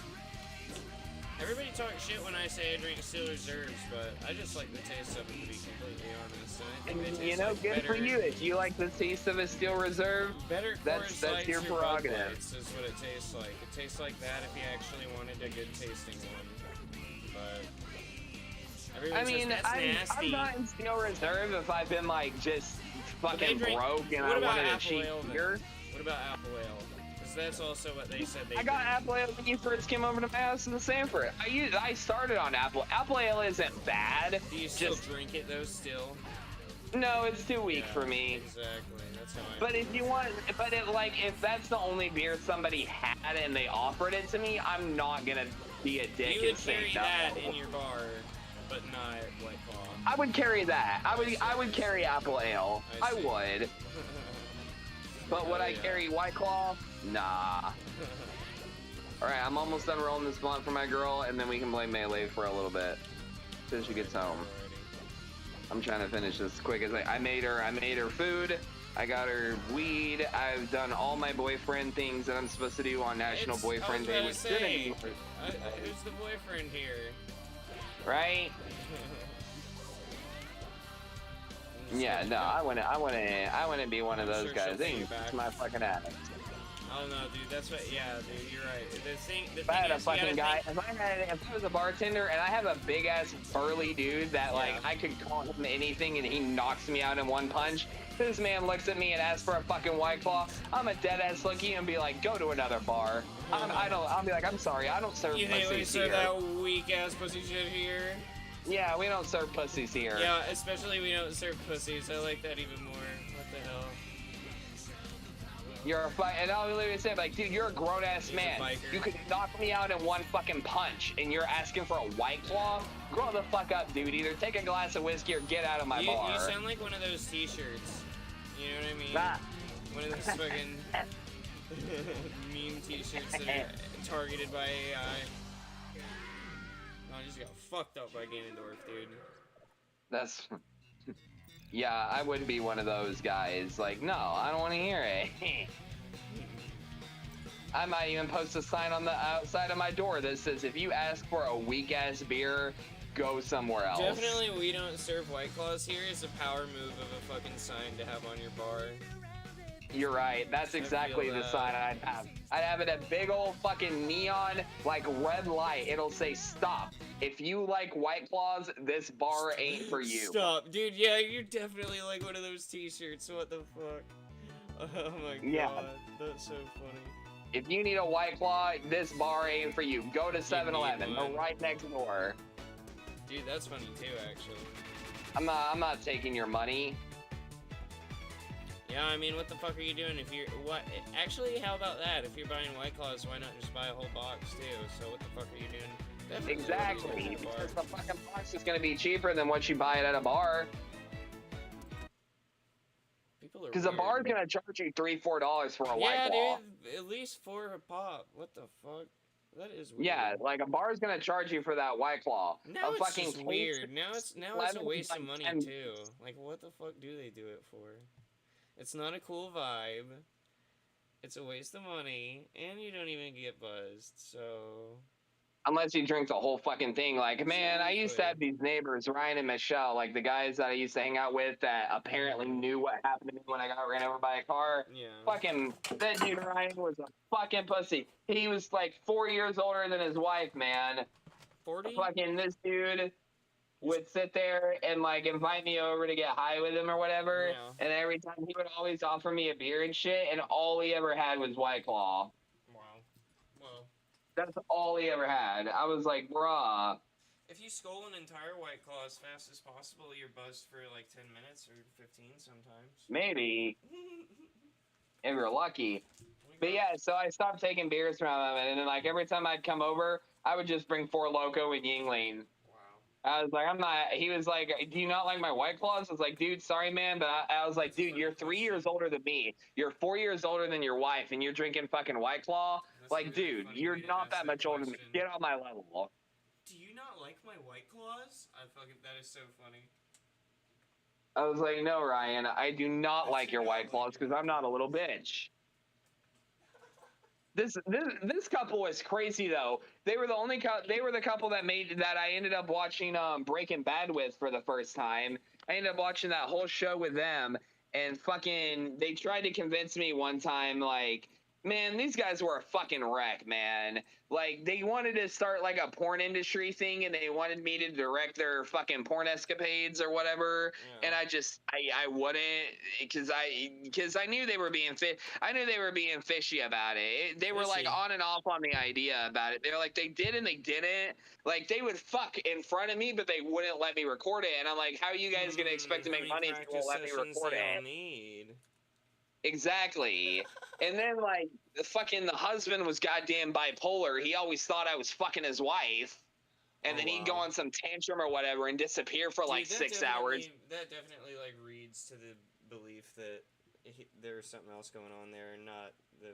Everybody talks shit when I say I drink Steel Reserves, but I just like the taste of it, to be completely honest. And I think they You taste know, like good better, for you. If you like the taste of a Steel Reserve, Better that's Coors Lights your or Bud prerogative. Lights is what it tastes like. It tastes like that if you actually wanted a good tasting one. But everyone I mean, says that's nasty. I'm not in Steel Reserve if I've been like just But they fucking drink- broke and what I about wanted a apple cheap ale, then? beer. What about apple ale? Because that's also what they said they I got drink. apple ale when you first came over to my house in the Sanford. I started on apple. Apple ale isn't bad. Do you still Just drink it though? Still? no, it's too weak Yeah, for me. Exactly. That's how I. But if you want, but it, like, if that's the only beer somebody had and they offered it to me, I'm not gonna be a dick you and would say carry no. that in your bar, but not White Claw. I would carry that. I would carry apple ale. I I see. would. But would Oh, I yeah. carry White Claw? Nah. Alright, I'm almost done rolling this blunt for my girl, and then we can play Melee for a little bit. Till she gets home. I'm trying to finish this as quick as I made her food. I got her weed. I've done all my boyfriend things that I'm supposed to do on National Boyfriend Day, which didn't even Who's the boyfriend here? right? Yeah, no, I wanna be one of I'm those sure guys. she'll They pay can you back. kiss my fucking ass. Oh no, dude, that's what. Yeah, dude, you're right. The If I had thing a is, you fucking gotta guy, think- if I was a bartender and I have a big ass burly dude that like Yeah. I could call him anything and he knocks me out in one punch. This man looks at me and asks for a fucking White Claw. I'm a dead ass look at you and be like, go to another bar. I'll be like, I'm sorry, I don't serve You think we pussies serve here. that weak ass pussy shit here? Yeah, we don't serve pussies here. Yeah, especially we don't serve pussies. I like that even more. What the hell? You're a and I'll literally say like, dude, you're a grown ass He's a man. biker. You could knock me out in one fucking punch, and you're asking for a White Claw? Grow the fuck up, dude. Either take a glass of whiskey or get out of my bar. You sound like one of those T-shirts. You know what I mean? Ah. One of those fucking meme T-shirts that are targeted by AI. Oh, I just got fucked up by Ganondorf, dude. That's. Yeah, I would be one of those guys. Like, no, I don't want to hear it. I might even post a sign on the outside of my door that says, if you ask for a weak ass beer, go somewhere else. Definitely, we don't serve White Claws here. It's a power move of a fucking sign to have on your bar. You're right. That's exactly feel the that. sign I'd have. I'd have it a big old fucking neon, like red light. It'll say stop. If you like White Claws, this bar ain't for you. Stop, dude. Yeah, you're definitely like one of those T-shirts. What the fuck? Oh my god, Yeah. That's so funny. If you need a White Claw, this bar ain't for you. Go to 7-Eleven. They're one. right next door. Dude, that's funny too, actually. I'm not taking your money. Yeah, I mean, what the fuck are you doing if you're what? Actually, how about that? If you're buying White Claws, why not just buy a whole box too? So what the fuck are you doing? Definitely Exactly. what are you doing at a bar? Because the fucking box is gonna be cheaper than what you buy it at a bar. People are Because a weird. bar's gonna charge you $3-4 for a White Yeah, Claw. dude, at least 4 a pop. What the fuck? That is weird. Yeah, like a bar's gonna charge you for that White Claw. Now a it's fucking just case weird. Now it's a 11 waste of like money 10 too. Like, what the fuck do they do it for? It's not a cool vibe. It's a waste of money, and you don't even get buzzed. So, Unless you drink the whole fucking thing. Like, man, I used to have these neighbors, Ryan and Michelle, like the guys that I used to hang out with that apparently knew what happened to me when I got ran over by a car. Yeah. Fucking, that dude Ryan was a fucking pussy. He was like 4 years older than his wife, man. 40? Fucking this dude would sit there and like invite me over to get high with him or whatever. Yeah. And every time he would always offer me a beer and shit, and all he ever had was White Claw. Wow. Well, That's all he ever had. I was like, bruh. if you skull an entire White Claw as fast as possible, you're buzzed for like 10 minutes or 15 sometimes. Maybe, if you're lucky. But yeah, so I stopped taking beers from him, and then like every time I'd come over, I would just bring Four Loko and Yingling. I was like, I'm not. He was like, do you not like my White Claws? I was like, dude, sorry, man, but I was like, dude, you're 3 years older than me. You're 4 years older than your wife, and you're drinking fucking White Claw. That's Like, a really dude, funny you're way to not ask that much older than me. question. Get on my level. Do you not like my White Claws? That is so funny. I was like, no, Ryan, I do not like your White Claws because I'm not a little bitch. This couple was crazy though. They were the couple that I ended up watching Breaking Bad with for the first time. I ended up watching that whole show with them, and fucking they tried to convince me one time, like, man, these guys were a fucking wreck, man. Like, they wanted to start like a porn industry thing, and they wanted me to direct their fucking porn escapades or whatever. Yeah. And I wouldn't, because I knew they were being fishy about it. They were like Fishy. on and off on the idea about it. They were like, they did and they didn't. Like, they would fuck in front of me, but they wouldn't let me record it. And I'm like, how are you guys gonna expect to How make many money if you won't let me practice record sessions they all it? need? Exactly. And then like the husband was goddamn bipolar. He always thought I was fucking his wife. And Oh, then he'd go wow. on some tantrum or whatever and disappear for like Dude, 6 hours. That definitely like reads to the belief that there's something else going on there, and not the.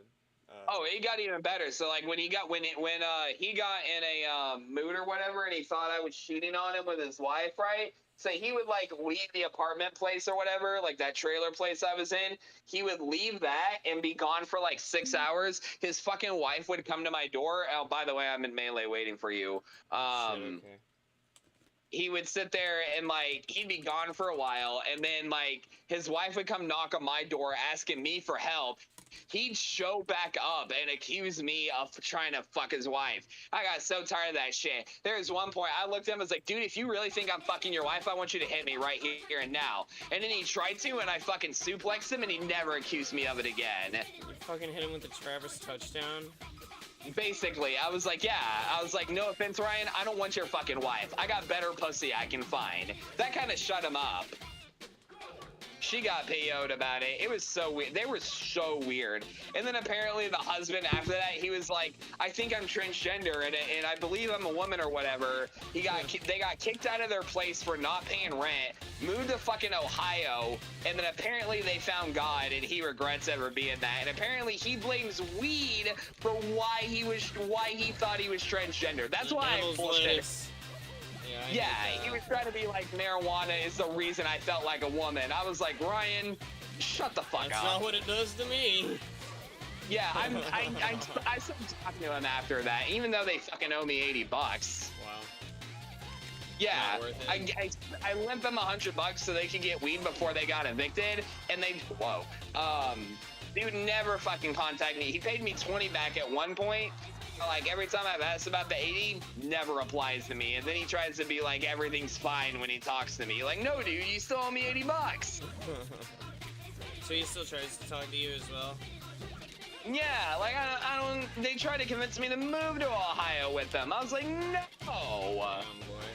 Oh, it got even better. So like when he got in a mood or whatever, and he thought I was cheating on him with his wife, right? So he would like leave the apartment place or whatever, like that trailer place I was in. He would leave that and be gone for like 6 hours. His fucking wife would come to my door. Oh, by the way, I'm in Melee waiting for you. Shit, okay. He would sit there and like he'd be gone for a while, and then like his wife would come knock on my door asking me for help. He'd show back up and accuse me of trying to fuck his wife. I got so tired of that shit. There was one point I looked at him and was like, dude, if you really think I'm fucking your wife, I want you to hit me right here and now. And then he tried to, and I fucking suplexed him, and he never accused me of it again. You fucking hit him with the Travis touchdown. Basically, I was like, no offense, Ryan, I don't want your fucking wife. I got better pussy I can find. That kind of shut him up. She got PO'd about it. It was so weird. They were so weird. And then apparently the husband after that, he was like, I think I'm transgender and I believe I'm a woman or whatever. They got kicked out of their place for not paying rent, moved to fucking Ohio, and then apparently they found God and he regrets ever being that. And apparently he blames weed for why he thought he was transgender. That's why I bullshit. Yeah, he was trying to be like, marijuana is the reason I felt like a woman. I was like, Ryan, shut the fuck up. That's not what it does to me. Yeah, I stopped talking to him after that, even though they fucking owe me $80. Wow. Yeah, Not worth it. I lent them $100 so they could get weed before they got evicted, and dude never fucking contacted me. He paid me 20 back at one point. Like every time I've asked about the 80, never replies to me, and then he tries to be like everything's fine when he talks to me. Like, no, dude, you still owe me $80. So he still tries to talk to you as well? Yeah, like I don't. They tried to convince me to move to Ohio with them. I was like, no. Oh boy.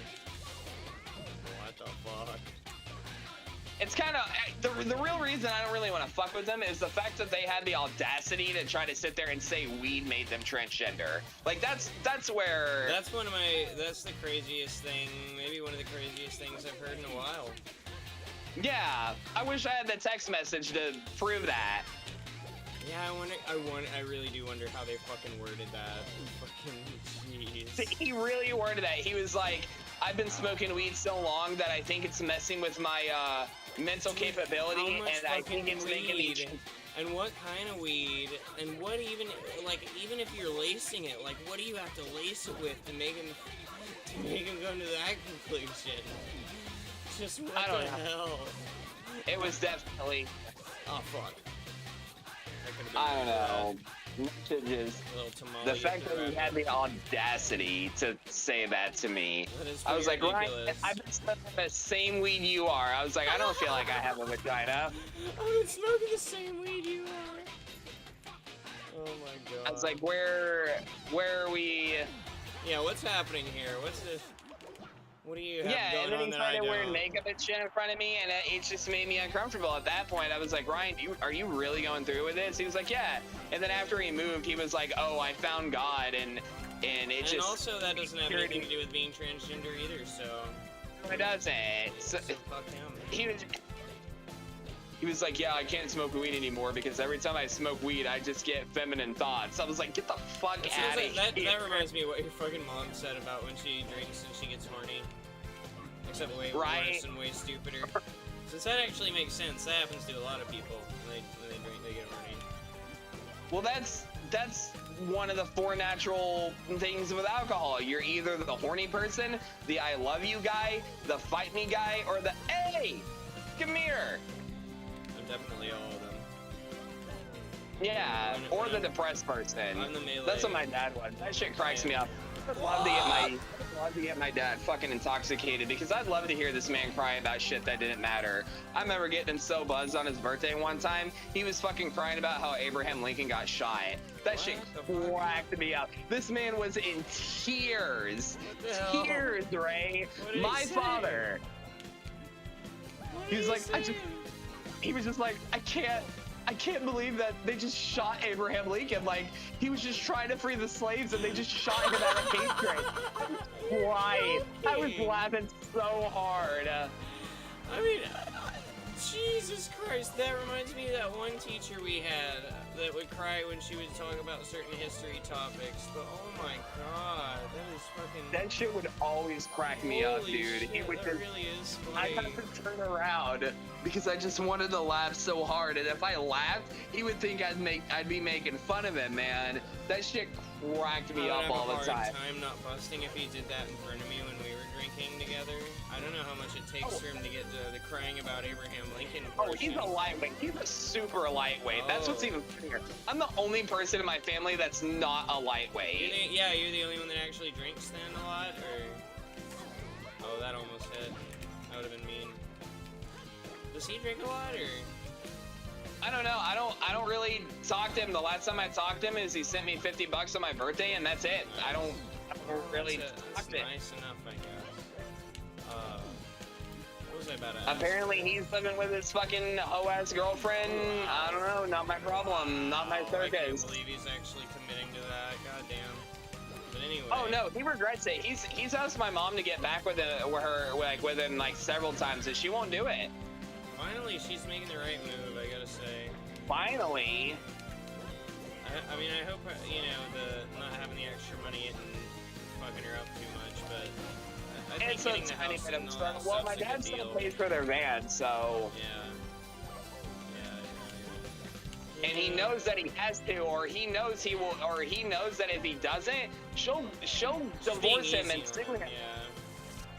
What the fuck? It's kind of the real reason I don't really want to fuck with them is the fact that they had the audacity to try to sit there and say weed made them transgender. Like that's where. That's the craziest thing. Maybe one of the craziest things I've heard in a while. Yeah, I wish I had the text message to prove that. Yeah, I really do wonder how they fucking worded that. Fucking jeez. He really worded that. He was like, I've been smoking weed so long that I think it's messing with my mental capability, and I think it's making me. And what kind of weed, and what even, like, even if you're lacing it, like, what do you have to lace it with to make him come to that conclusion? Just what I don't the know. hell? It was definitely, Oh, fuck. That could've been I don't really know. Messages. bad. A little tamale The fact that he wrap had up. the audacity to say that to me. That is I was like, pretty Ryan, ridiculous. I've been smoking the same weed you are. I was like, I don't feel like I have a vagina. I've been smoking the same weed you are. Oh my god. I was like, where are we? Yeah, what's happening here? What's this? What do you have Yeah, going and then on he that I started wearing don't? makeup and shit in front of me, and it just made me uncomfortable. At that point, I was like, Ryan, are you really going through with this? He was like, yeah. And then after he moved, he was like, oh, I found God, and it And just. also, that doesn't have anything to do with being transgender either, so... It doesn't. So, So fuck him. he was like, yeah, I can't smoke weed anymore because every time I smoke weed, I just get feminine thoughts. I was like, get the fuck out of That here. reminds me of what your fucking mom said about when she drinks and she gets horny. Except way Right. worse and way stupider. Since that actually makes sense, that happens to a lot of people. When they drink, they get horny. Well, that's one of the 4 natural things with alcohol. You're either the horny person, the I love you guy, the fight me guy, or the hey, come here. I'm definitely all of them. Yeah, or the depressed person. I'm the melee. That's what my dad was. That shit cracks me up. I'd love to get my dad fucking intoxicated because I'd love to hear this man cry about shit that didn't matter. I remember getting him so buzzed on his birthday one time. He was fucking crying about how Abraham Lincoln got shot. That shit cracked me up. This man was in tears. What the hell? Tears, Ray. What did he My say? father. What He was did like, he was just like, I can't believe that they just shot Abraham Lincoln. Like, he was just trying to free the slaves and they just shot him out of hatred. I was crying. I was laughing so hard. I mean, Jesus Christ, that reminds me of that one teacher we had that would cry when she would talk about certain history topics. But oh my god, that is fucking... That shit would always crack me up, Holy dude. shit, He would that just, really is I funny. had to turn around because I just wanted to laugh so hard. And if I laughed, he would think I'd be making fun of him, man. That shit cracked me up all the I would have a hard time. time not busting if he did that in front of me when we were drinking together. I don't know how much it takes for him to get the crying about Abraham Lincoln Oh, he's portion. a lightweight. He's a super lightweight. That's what's Oh. even funnier. I'm the only person in my family that's not a lightweight. Yeah, you're the only one that actually drinks then a lot, or... Oh, that almost hit. That would have been mean. Does he drink a lot, or...? I don't know. I don't really talk to him. The last time I talked to him is he sent me $50 on my birthday, and that's it. I don't really talk That's to him. nice enough, I guess. What was I about to ask? Apparently he's living with his fucking hoe-ass girlfriend. I don't know. Not my problem. Not my I can't circus. believe he's actually committing to that. Goddamn. But anyway. Oh no, he regrets it. He's asked my mom to get back with him like several times, and she won't do it. Finally, she's making the right move, I gotta say. Finally. I mean, I hope, you know, the not having the extra money isn't fucking her up too much, but I think It's a getting the tiny house bit and of all that stuff. Well, my stuff's a dad good still deal. pays for their van, so. Yeah. And he knows that he has to, or he knows he will, or he knows that if he doesn't, she'll divorce him and stick with him.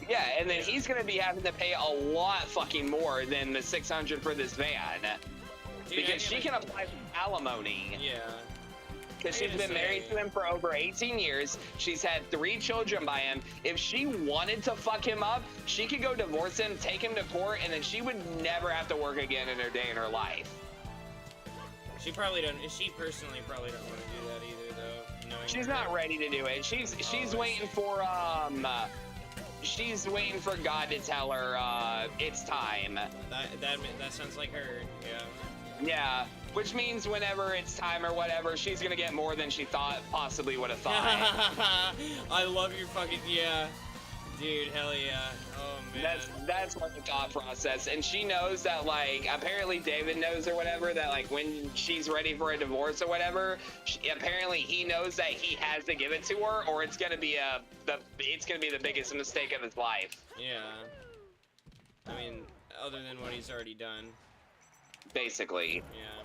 Yeah, and then he's gonna be having to pay a lot fucking more than the $600 for this van, Dude, because she can apply for alimony. Yeah. Because I she's gotta been married say- to him for over 18 years. She's had 3 children by him. If she wanted to fuck him up, she could go divorce him, take him to court, and then she would never have to work again in her day in her life. She probably don't. She personally probably don't want to do that either, though. Knowing She's her. not ready to do it. She's I waiting for she's waiting for God to tell her it's time. That sounds like her. Yeah. Yeah, which means whenever it's time or whatever, she's gonna get more than she thought possibly would have thought. I love your fucking dude. Hell yeah. Oh man. That's what the thought process, and she knows that, like, apparently David knows or whatever, that like when she's ready for a divorce or whatever, apparently he knows that he has to give it to her, or it's gonna be the biggest mistake of his life. Yeah. I mean, other than what he's already done. Basically. Yeah.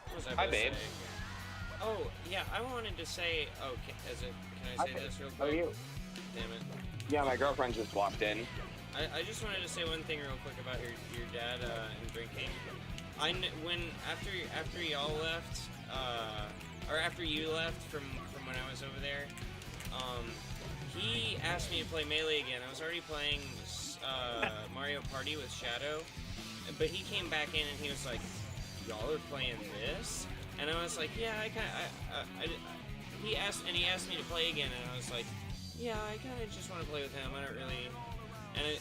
What was I Hi, about to babe. say? Oh, yeah, I wanted to say... Oh, can I say Hi, this real How are quick? you? Damn it. Yeah, my girlfriend just walked in. I just wanted to say one thing real quick about your dad and drinking. After y'all left, or after you left from when I was over there, he asked me to play Melee again. I was already playing Mario Party with Shadow, but he came back in and he was like, "Y'all are playing this?" And I was like, "Yeah, he asked me to play again, and I was like, "Yeah, I kind of just want to play with him. I don't really."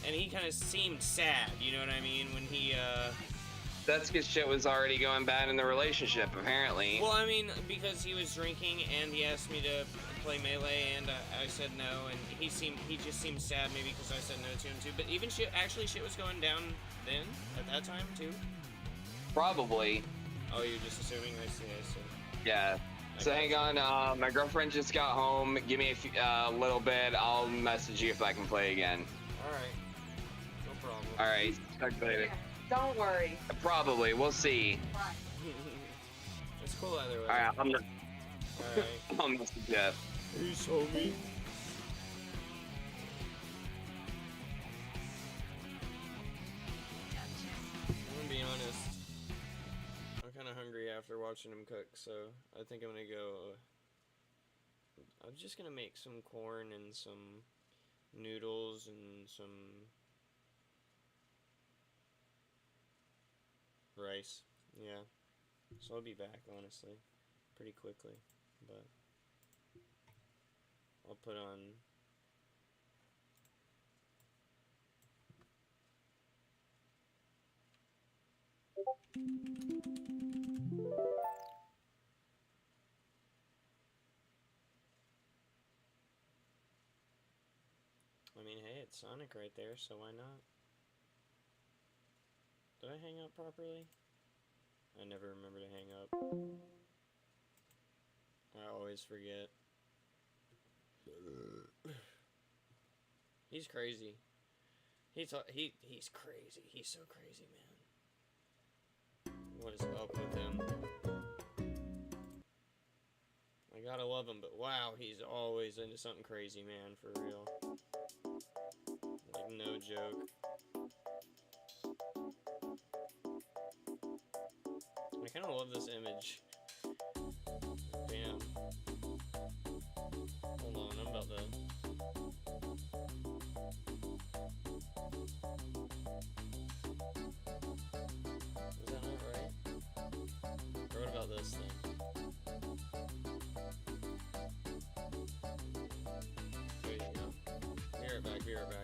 And he kind of seemed sad, you know what I mean, when he That's because shit was already going bad in the relationship, apparently. Well, I mean, because he was drinking and he asked me to play Melee, and I said no, and he just seemed sad maybe because I said no to him too. But even shit was going down then at that time too. Probably. Oh, you're just assuming? I see. Yeah. So hang on, my girlfriend just got home. Give me a little bit. I'll message you if I can play again. All right, no problem. All right. Talk to you later. Don't worry. Probably. We'll see. It's cool either way. All right. All right. I'll message you. Peace, homie. I'm gonna be honest. I'm kind of hungry after watching him cook, so I think I'm gonna go. I'm just gonna make some corn and some noodles and some rice. Yeah. So I'll be back, honestly, pretty quickly, but I'll put on. I mean, hey, it's Sonic right there, so why not? Did I hang up properly? I never remember to hang up. I always forget. He's crazy. He's crazy. He's so crazy, man. What is up with him? I gotta love him, but wow, he's always into something crazy, man, for real. Like, no joke. I kinda love this image. Damn. Hold on, I'm about to... Was that not right? Or what about this thing? There you go. Be right back, be right back.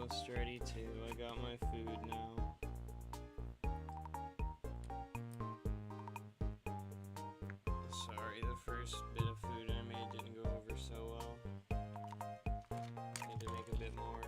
almost ready too. I got my food now. Sorry, the first bit of food I made didn't go over so well. Need to make a bit more.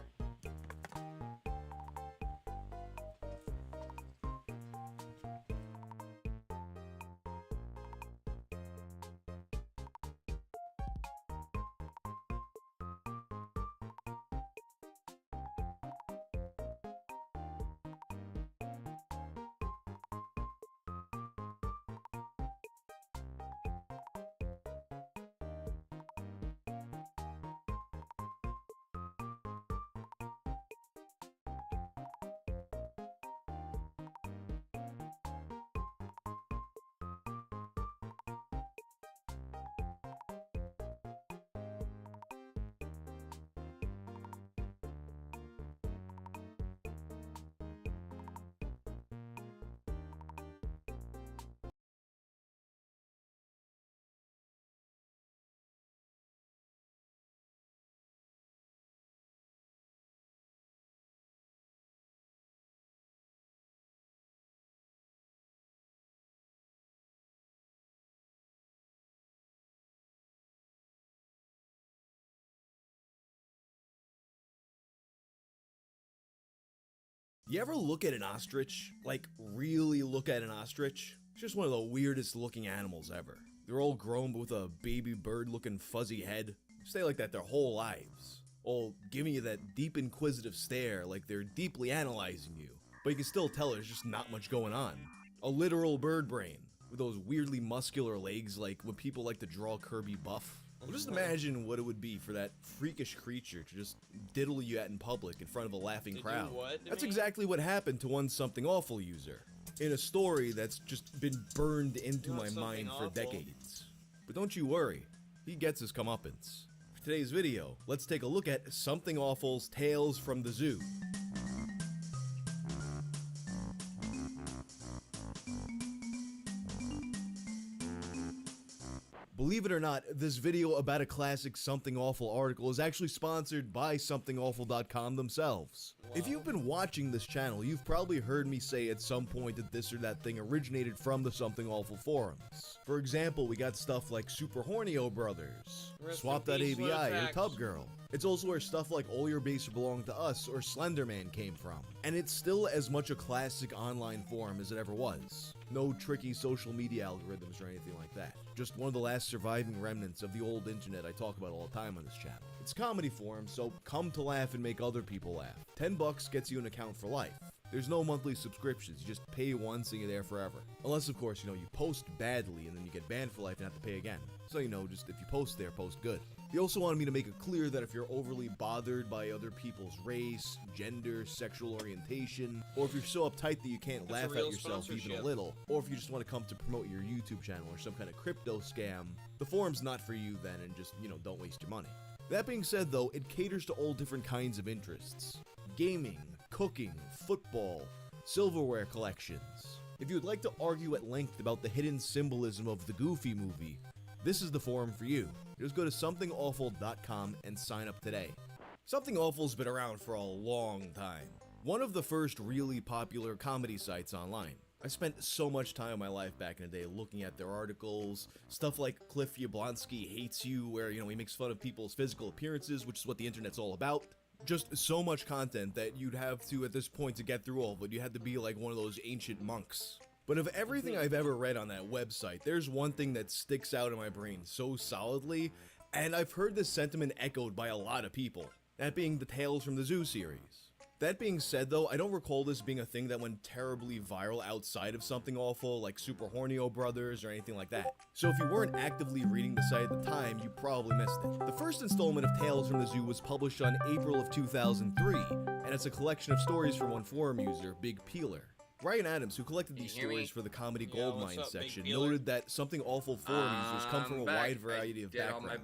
You ever look at an ostrich? Like, really look at an ostrich? It's just one of the weirdest looking animals ever. They're all grown but with a baby bird looking fuzzy head. Stay like that their whole lives. All giving you that deep inquisitive stare like they're deeply analyzing you. But you can still tell there's just not much going on. A literal bird brain. With those weirdly muscular legs like when people like to draw Kirby buff. Well, just imagine what it would be for that freakish creature to just diddle you at in public in front of a laughing crowd. That's exactly what happened to one Something Awful user. In a story that's just been burned into my mind for decades. But don't you worry, he gets his comeuppance. For today's video, let's take a look at Something Awful's Tales from the Zoo. Believe it or not, this video about a classic Something Awful article is actually sponsored by SomethingAwful.com themselves. If you've been watching this channel, you've probably heard me say at some point that this or that thing originated from the Something Awful forums. For example, we got stuff like Super Hornio Brothers, Swap.avi, or Tub Girl. It's also where stuff like All Your Base Belong to Us or Slenderman came from. And it's still as much a classic online forum as it ever was. No tricky social media algorithms or anything like that. Just one of the last surviving remnants of the old internet I talk about all the time on this channel. It's a comedy forum, so come to laugh and make other people laugh. $10 gets you an account for life. There's no monthly subscriptions, you just pay once and you're there forever. Unless, of course, you post badly and then you get banned for life and have to pay again. So, just if you post there, post good. They also wanted me to make it clear that if you're overly bothered by other people's race, gender, sexual orientation, or if you're so uptight that you can't laugh at yourself even a little, or if you just want to come to promote your YouTube channel or some kind of crypto scam, the forum's not for you then, and just, don't waste your money. That being said though, it caters to all different kinds of interests. Gaming, cooking, football, silverware collections. If you would like to argue at length about the hidden symbolism of the Goofy movie, this is the forum for you. Just go to somethingawful.com and sign up today. Something Awful's been around for a long time. One of the first really popular comedy sites online. I spent so much time in my life back in the day looking at their articles, stuff like Cliff Yablonsky Hates You, where, he makes fun of people's physical appearances, which is what the internet's all about. Just so much content that you'd have to, at this point, to get through all of it, you had to be like one of those ancient monks. But of everything I've ever read on that website, there's one thing that sticks out in my brain so solidly, and I've heard this sentiment echoed by a lot of people, that being the Tales from the Zoo series. That being said though, I don't recall this being a thing that went terribly viral outside of Something Awful, like Super Hornio Brothers or anything like that. So if you weren't actively reading the site at the time, you probably missed it. The first installment of Tales from the Zoo was published on April of 2003, and it's a collection of stories from one forum user, Big Peeler. Ryan Adams, who collected these stories for the Comedy Goldmine section, noted that Something Awful forum users come from a wide variety of backgrounds.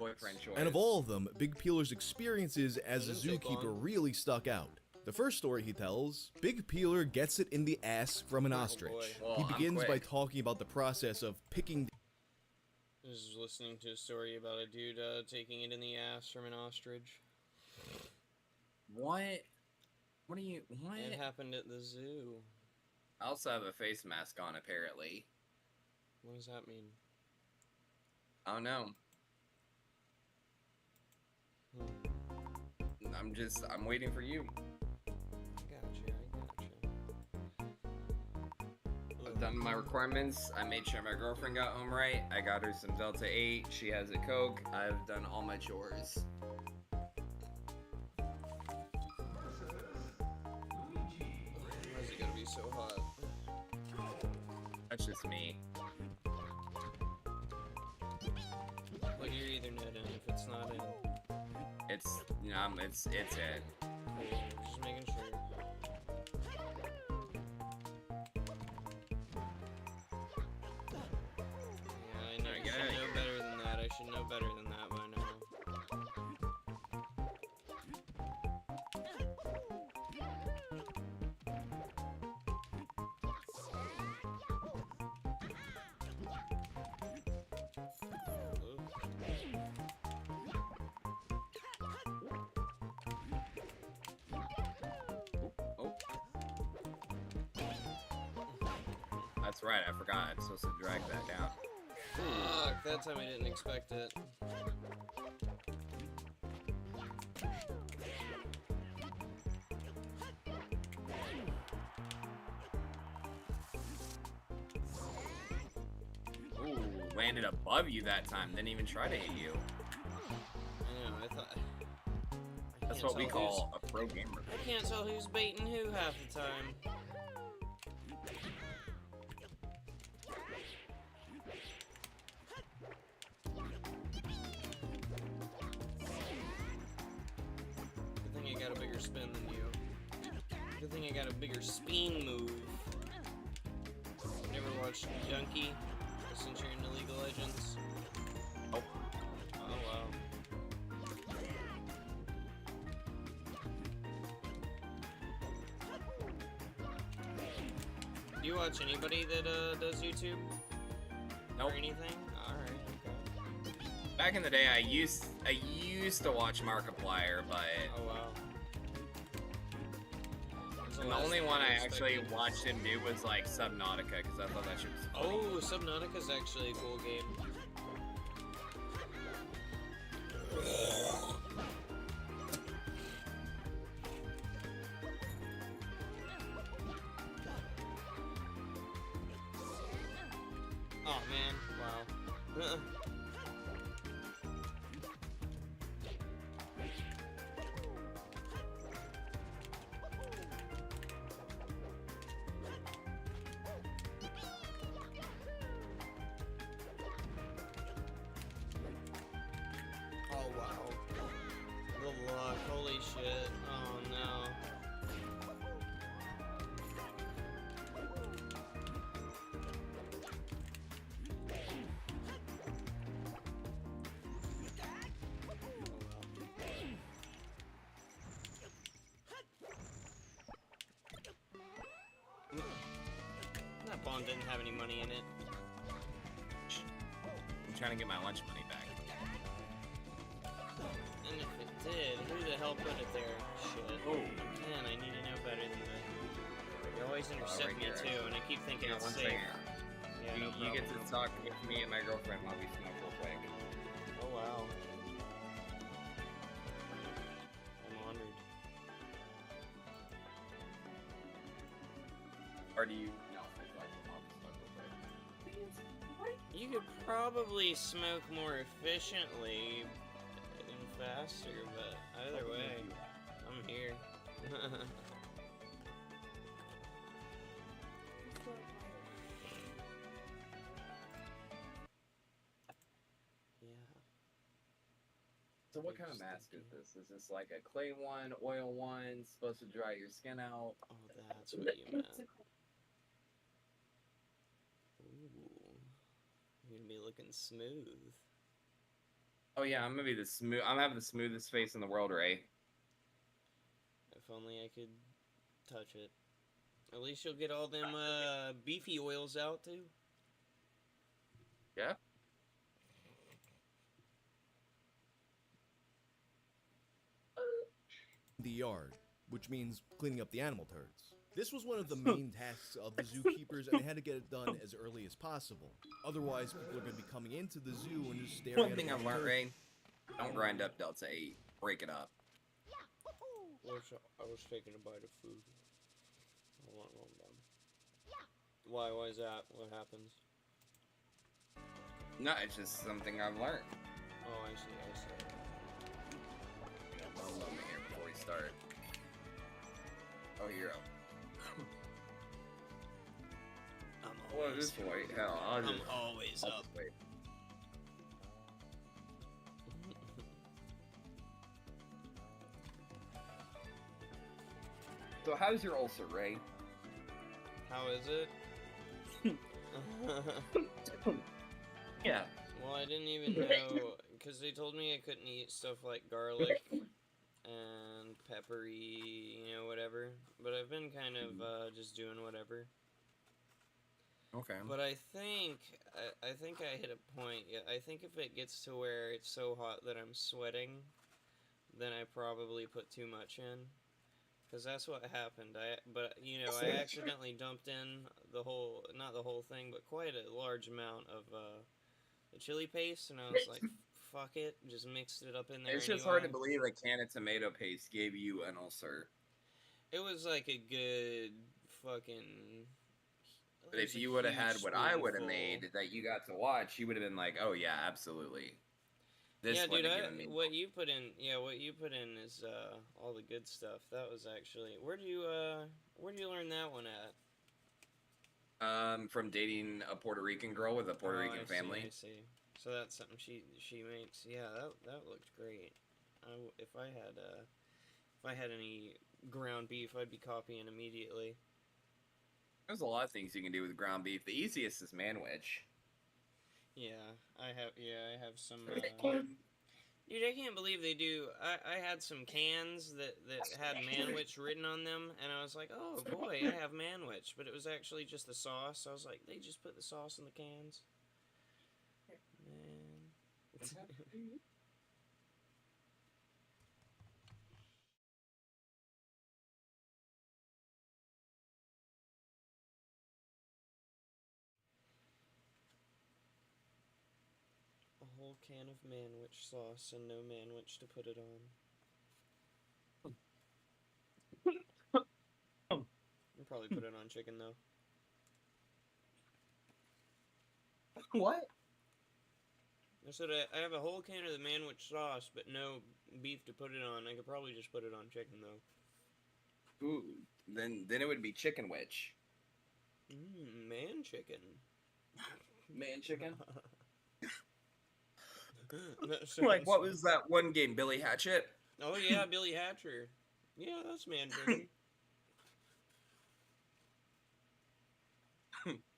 And of all of them, Big Peeler's experiences as a zookeeper really stuck out. The first story he tells, Big Peeler gets it in the ass from an ostrich. He begins by talking about the process of picking... I was listening to a story about a dude taking it in the ass from an ostrich. What? What are you? What? It happened at the zoo. I also have a face mask on, apparently. What does that mean? Oh no. Hmm. I'm waiting for you. I gotcha. I've done my requirements. I made sure my girlfriend got home right. I got her some Delta 8. She has a Coke. I've done all my chores. Why is it gotta be so hot? That's just me. Look, you're either net in. If it's not in, It's, it's it. cool. Just making sure. Yeah, I know. Alright, You get should out of know here. better than that. I should know better than that by now. Oh. That's right, I forgot. I'm supposed to drag that down. Fuck, that time I didn't expect it. Ooh, landed above you that time. Didn't even try to hit you. I know, I thought... I That's can't what we tell who's- call a pro gamer. I can't tell who's baiting who half the time. Good thing I got a bigger spin than you. Good thing I got a bigger spin move. Never watched Donkey since you're into League of Legends? Nope. Oh wow. Do you watch anybody that does YouTube? Nope. Or anything? Alright, okay. Back in the day, I used to watch Markiplier, but Oh wow. When's and the last only thing one you I actually expected? watched him do was like Subnautica, because I thought that shit was funny. Oh, Subnautica's actually a cool game. Oh man, wow. Oh wow. The luck, holy shit. Oh no. That bomb didn't have any money in it. I'm trying to get my lunch money back. And if it did, who the hell put it there? Shit. Oh. Man, I need to know better than that. You always intercept right me here. too, and I keep thinking Yeah, it's one safe. second. Yeah, no You get to problem. talk with me and my girlfriend while we smoke real quick. Oh wow. I'm honored. Or do you? No, I'll just smoke real quick. You could probably smoke more efficiently and faster, but either way, I'm here. Yeah. So what kind of mask is this? Is this like a clay one, oil one, supposed to dry your skin out? Oh, that's what you meant. Ooh. You're gonna be looking smooth. Oh yeah, I'm gonna be the smooth. I'm having the smoothest face in the world, Ray. If only I could touch it. At least you'll get all them beefy oils out too. Yeah. The yard. which means cleaning up the animal turds. This was one of the main tasks of the zookeepers, and they had to get it done as early as possible. Otherwise, people are going to be coming into the zoo and just staring One at thing a I've bunch of learned, turds. Ray, don't grind up Delta 8. Break it up. I was taking a bite of food. I want one bun. Why? Why is that? What happens? No, it's just something I've learned. Oh, I see. One moment here before we start. Oh, hero. I'm Well, always, this way. Hell, I'll just always I'll up. just wait. So how's your ulcer, Ray? How is it? Yeah. Well, I didn't even know, because they told me I couldn't eat stuff like garlic and peppery, you know, whatever. But I've been kind of just doing whatever. Okay. But I think I hit a point. Yeah, I think if it gets to where it's so hot that I'm sweating, then I probably put too much in. Because that's what happened. But you know, I accidentally dumped in the whole, not the whole thing, but quite a large amount of the chili paste, and I was like, fuck it, just mixed it up in there. It's just hard to anyway. believe a can of tomato paste gave you an ulcer. It was like a good fucking. But it if was a you would have huge had what I would have spoonful. made that you got to watch, you would have been like, oh yeah, absolutely. This Yeah, would dude, have given me. what you put in, what you put in is all the good stuff. That was actually where do you learn that one at? From dating a Puerto Rican girl with a Puerto Oh, Rican I family. see. So that's something she makes. Yeah, that looked great. If I had any ground beef, I'd be copying immediately. There's a lot of things you can do with ground beef. The easiest is manwich. Yeah, I have some. Dude, I can't believe they do. I had some cans that had manwich written on them, and I was like, oh boy, I have manwich, but it was actually just the sauce. I was like, they just put the sauce in the cans. Man. A whole can of manwich sauce and no manwich to put it on. I'll probably put it on chicken though. What? I said I have a whole can of the manwich sauce, but no beef to put it on. I could probably just put it on chicken though. Ooh, then it would be chicken witch. Man chicken. Man chicken? That Like, what sounds- was that one game, Billy Hatchet? Oh yeah, Billy Hatcher. Yeah, that's man chicken.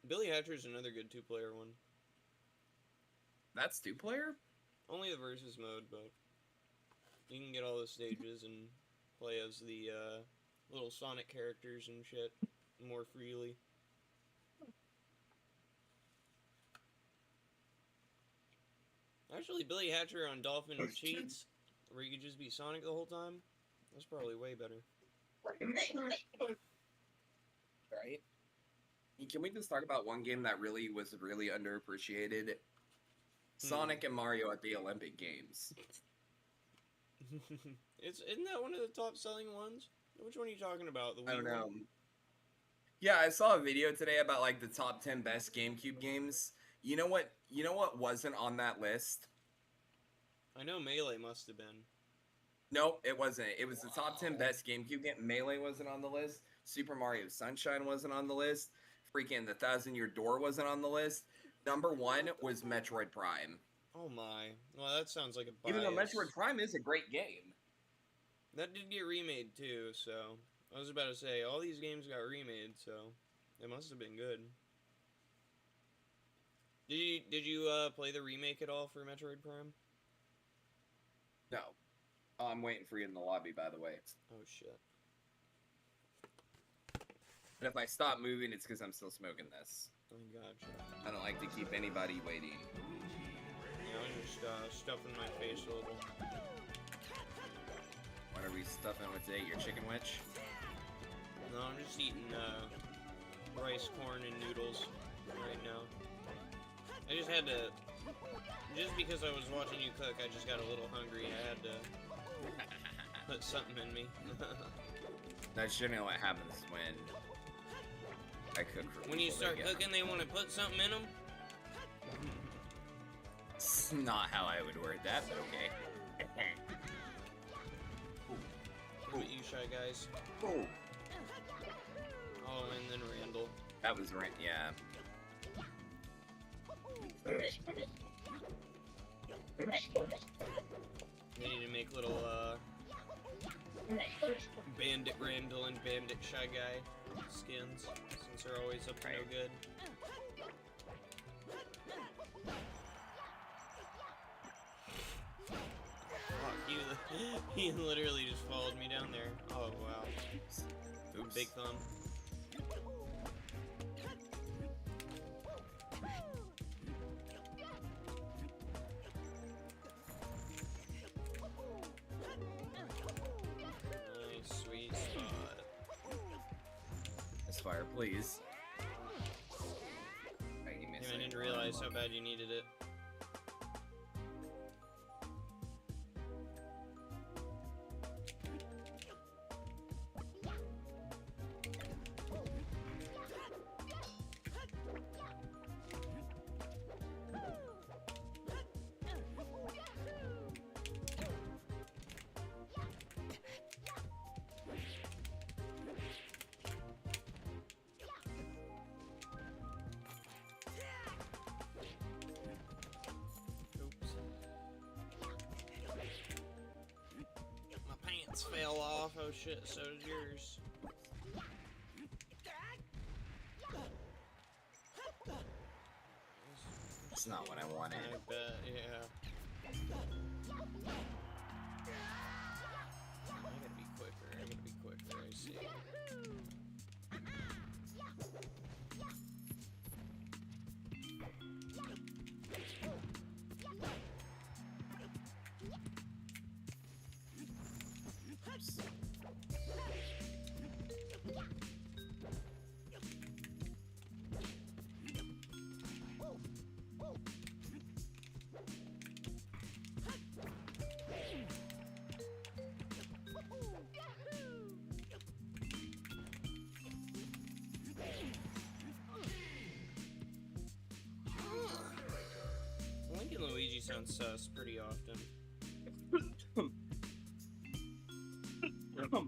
Billy Hatcher's another good two-player one. That's two-player? Only the versus mode, but you can get all the stages and play as the little Sonic characters and shit more freely. Actually, Billy Hatcher on Dolphin Cheats, where you could just be Sonic the whole time, that's probably way better. Right? Can we just talk about one game that really was really underappreciated? Sonic and Mario at the Olympic Games. Isn't that one of the top selling ones? Which one are you talking about? The Wii I don't know. one? Yeah, I saw a video today about like the top 10 best GameCube games. You know what? You know what wasn't on that list? I know Melee must have been. Nope, it wasn't. It was the top 10 best GameCube game. Melee wasn't on the list. Super Mario Sunshine wasn't on the list. Freaking The Thousand Year Door wasn't on the list. Number one was Metroid Prime. Oh my. Well, that sounds like a bias. Even though Metroid Prime is a great game. That did get remade too, so I was about to say all these games got remade, so it must have been good. Did you play the remake at all for Metroid Prime? No. Oh, I'm waiting for you in the lobby, by the way. Oh shit. And if I stop moving, it's because I'm still smoking this. I gotcha. I don't like to keep anybody waiting. Yeah, I'm just stuffing my face a little. What are we you stuffing with today? Your chicken witch? No, I'm just eating rice, corn, and noodles right now. I just had to, just because I was watching you cook, I just got a little hungry. I had to put something in me. That's generally what happens when I cook for people. When you start cooking, they want to put something in them? It's not how I would word that, but okay. What about you, Shy Guys? Oh. Oh, and then Randall. That was right, yeah. We need to make little, Bandit Randall and Bandit Shy Guy skins, since they're always up to no good. Fuck, he literally just followed me down there. Oh, wow. Oops. Big thumb. Nice, sweet spot. This fire, please. Alright, give me a Damn, I second. didn't realize how bad you needed it. Oops. My pants fell off. Oh shit, so did yours. That's not what I wanted. I bet, yeah. I gotta be quicker. I gotta be quicker. I see. Link and Luigi sound sus pretty often. I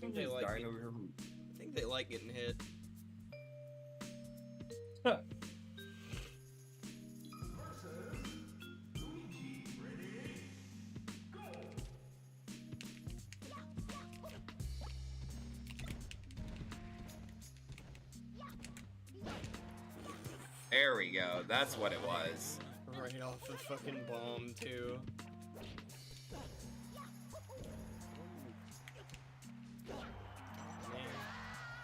think they like getting, I think they like getting hit. There we go. That's what it was. Right off the fucking bomb, too. Man.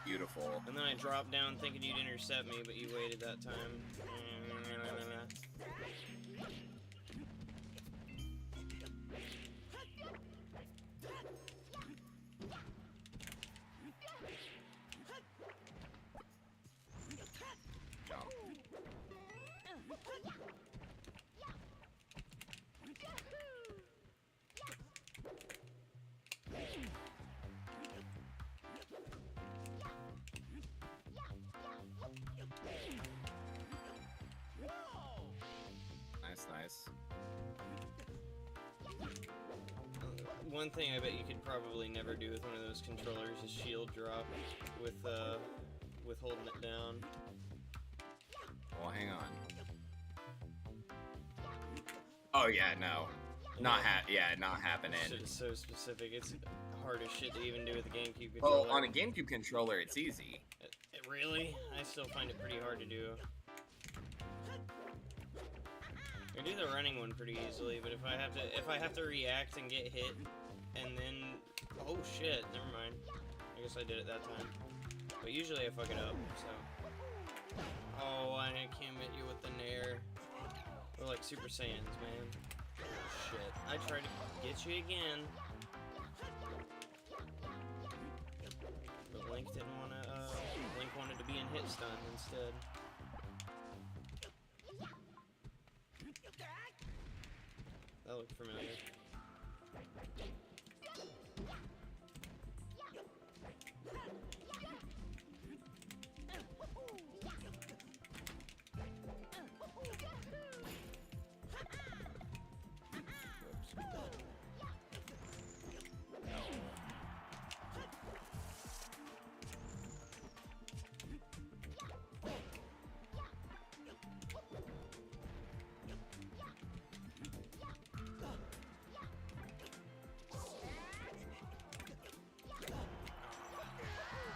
Beautiful. And then I dropped down thinking you'd intercept me, but you waited that time. Jump. Nice, nice. One thing I bet you could probably never do with one of those controllers is shield drop with holding it down. Well, hang on. Oh yeah, no. Not happening. Shit is so specific. It's hard as shit to even do with the GameCube Well, controller. on a GameCube controller, it's easy. Really? I still find it pretty hard to do. I do the running one pretty easily, but if I have to react and get hit, and then oh shit, never mind. I guess I did it that time. But usually I fuck it up. So oh, I can't hit you with the nair. We're like Super Saiyans, man. Oh, shit, I tried to get you again. Link didn't want to, Link wanted to be in hit stun instead. That looked familiar.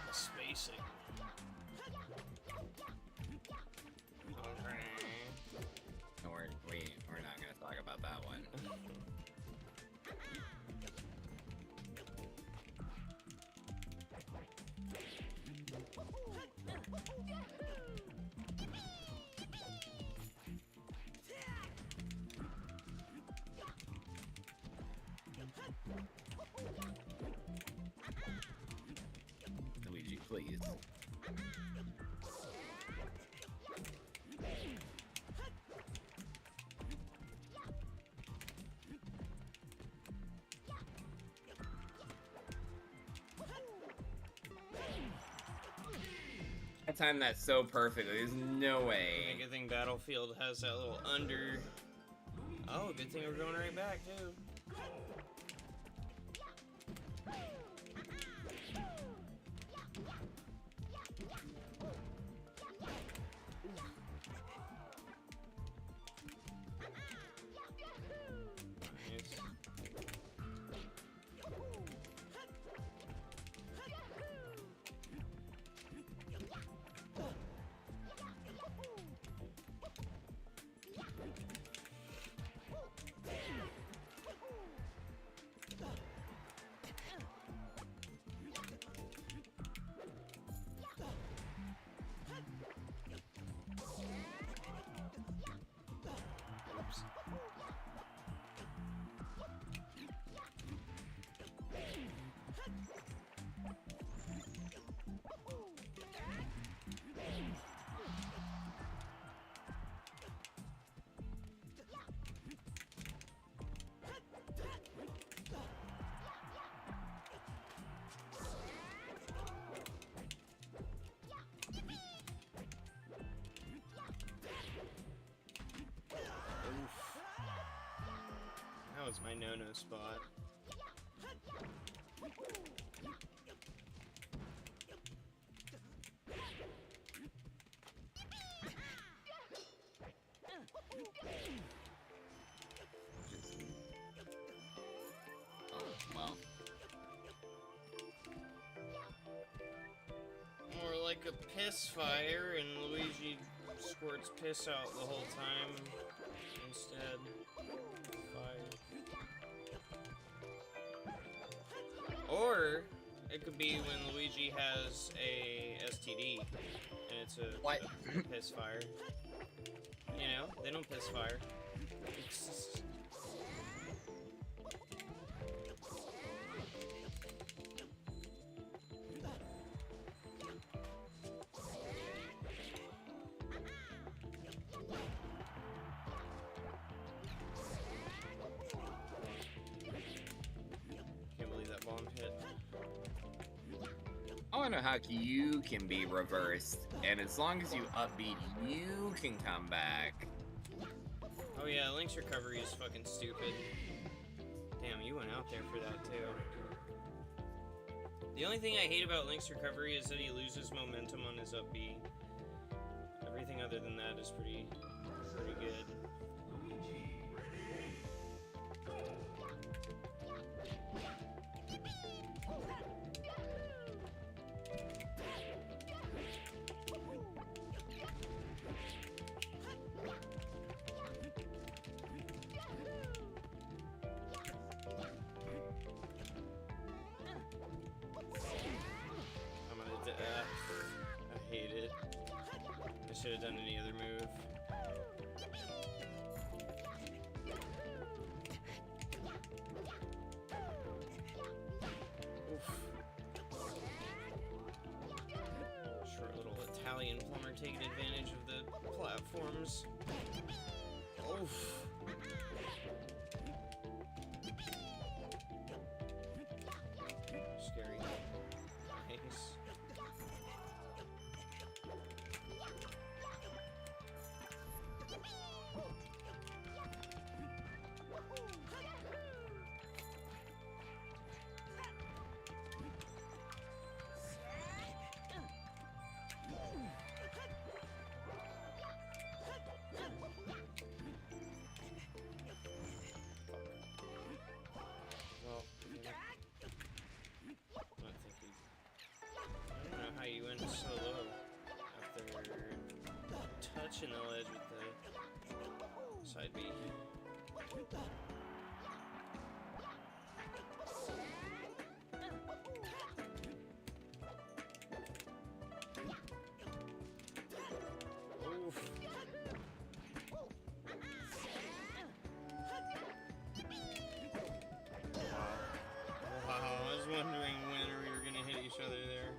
Spacing. Okay. No, we're not gonna talk about that one. Luigi, please. I timed that so perfectly. There's no way. Good thing Battlefield has that little under. Oh, good thing we're going right back too. Nice. Oops. That was my no-no spot. Oh, well. More like a piss fire, and Luigi squirts piss out the whole time instead. Fire. Or it could be when Luigi has a STD and it's a, What? a piss fire. You know, they don't piss fire. It's just... Can't believe that bomb hit. I wanna know how you can be reversed, and as long as you upbeat, you can come back. Oh yeah, Link's recovery is fucking stupid. Damn, you went out there for that too. The only thing I hate about Link's recovery is that he loses momentum on his up B. Everything other than that is pretty good. I'm gonna I hate it. I should have done any other move. Oof. taking advantage of the platforms. Oof. Scary. Nice. Well, I don't know how you went so low after touching the ledge with the side B. Oof. Wow, I was wondering when we were gonna hit each other there.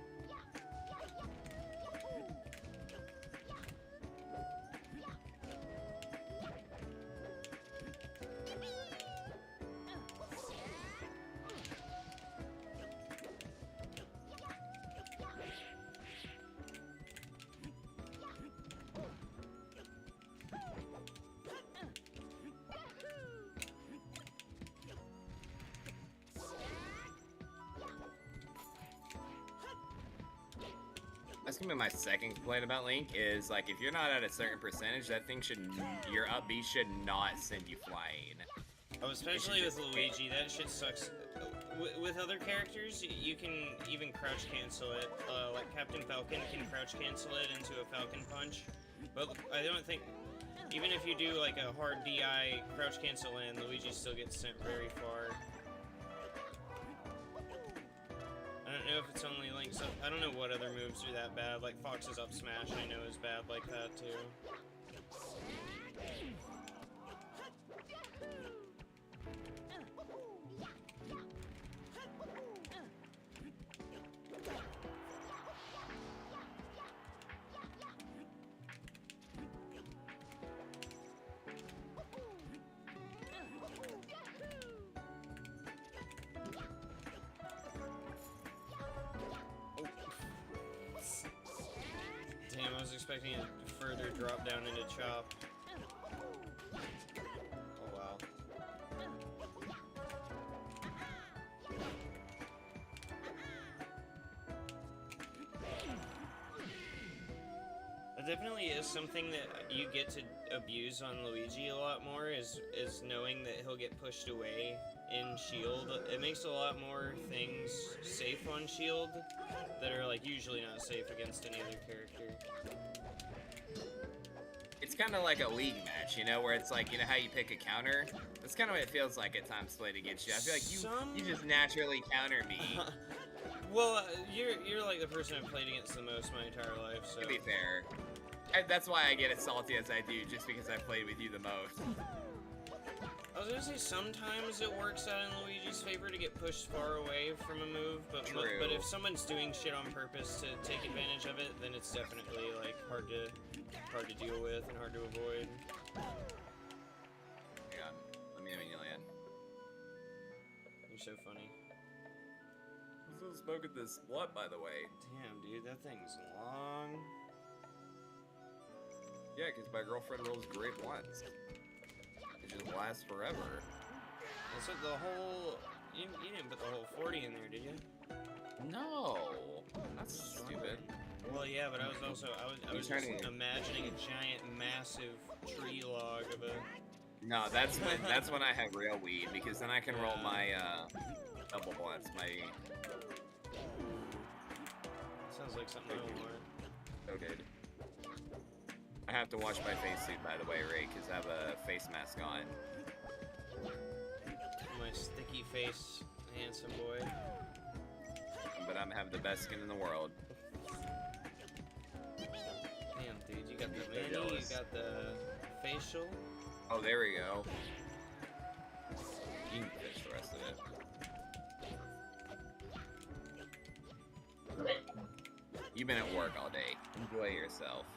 That's gonna be my second complaint about Link is like if you're not at a certain percentage, that thing should your up B should not send you flying. Oh, especially with Luigi, that shit sucks. With other characters, you can even crouch cancel it. Like Captain Falcon can crouch cancel it into a Falcon Punch. But I don't think, even if you do like a hard DI crouch cancel in, Luigi still gets sent very far. I don't know if it's only Link's up. I don't know what other moves are that bad. Like Fox's up smash, I know is bad like that too. Damn, I was expecting a further drop down into chop. Oh wow. That definitely is something that you get to abuse on Luigi a lot more, is knowing that he'll get pushed away in shield. It makes a lot more things safe on shield that are like usually not safe against any other character. It's kind of like a league match, you know, where it's like, you know how you pick a counter? That's kind of what it feels like at times played against you. I feel like you just naturally counter me. Well, you're like the person I've played against the most my entire life, so. To be fair. That's why I get as salty as I do, just because I've played with you the most. I was gonna say sometimes it works out in Luigi's favor to get pushed far away from a move, but if someone's doing shit on purpose to take advantage of it, then it's definitely like hard to deal with and hard to avoid. Hang on, let me Emilian. You're so funny. I'm still smoking this blunt, by the way. Damn, dude, that thing's long. Yeah, because my girlfriend rolls great blunts. It just lasts forever. That's what the whole... You didn't put the whole 40 in there, did you? No! That's stupid. Well, yeah, but I was also... I was just imagining a giant, massive tree log of a... No, that's when I have real weed, because then I can roll my, double blunts, my... Sounds like something I would want. So good. I have to wash my face suit, by the way, Ray, because I have a face mask on. My sticky face, handsome boy. But I'm having the best skin in the world. Damn, dude, you got the mini, you got the facial. Oh, there we go. You can finish the rest of it. You've been at work all day. Enjoy yourself.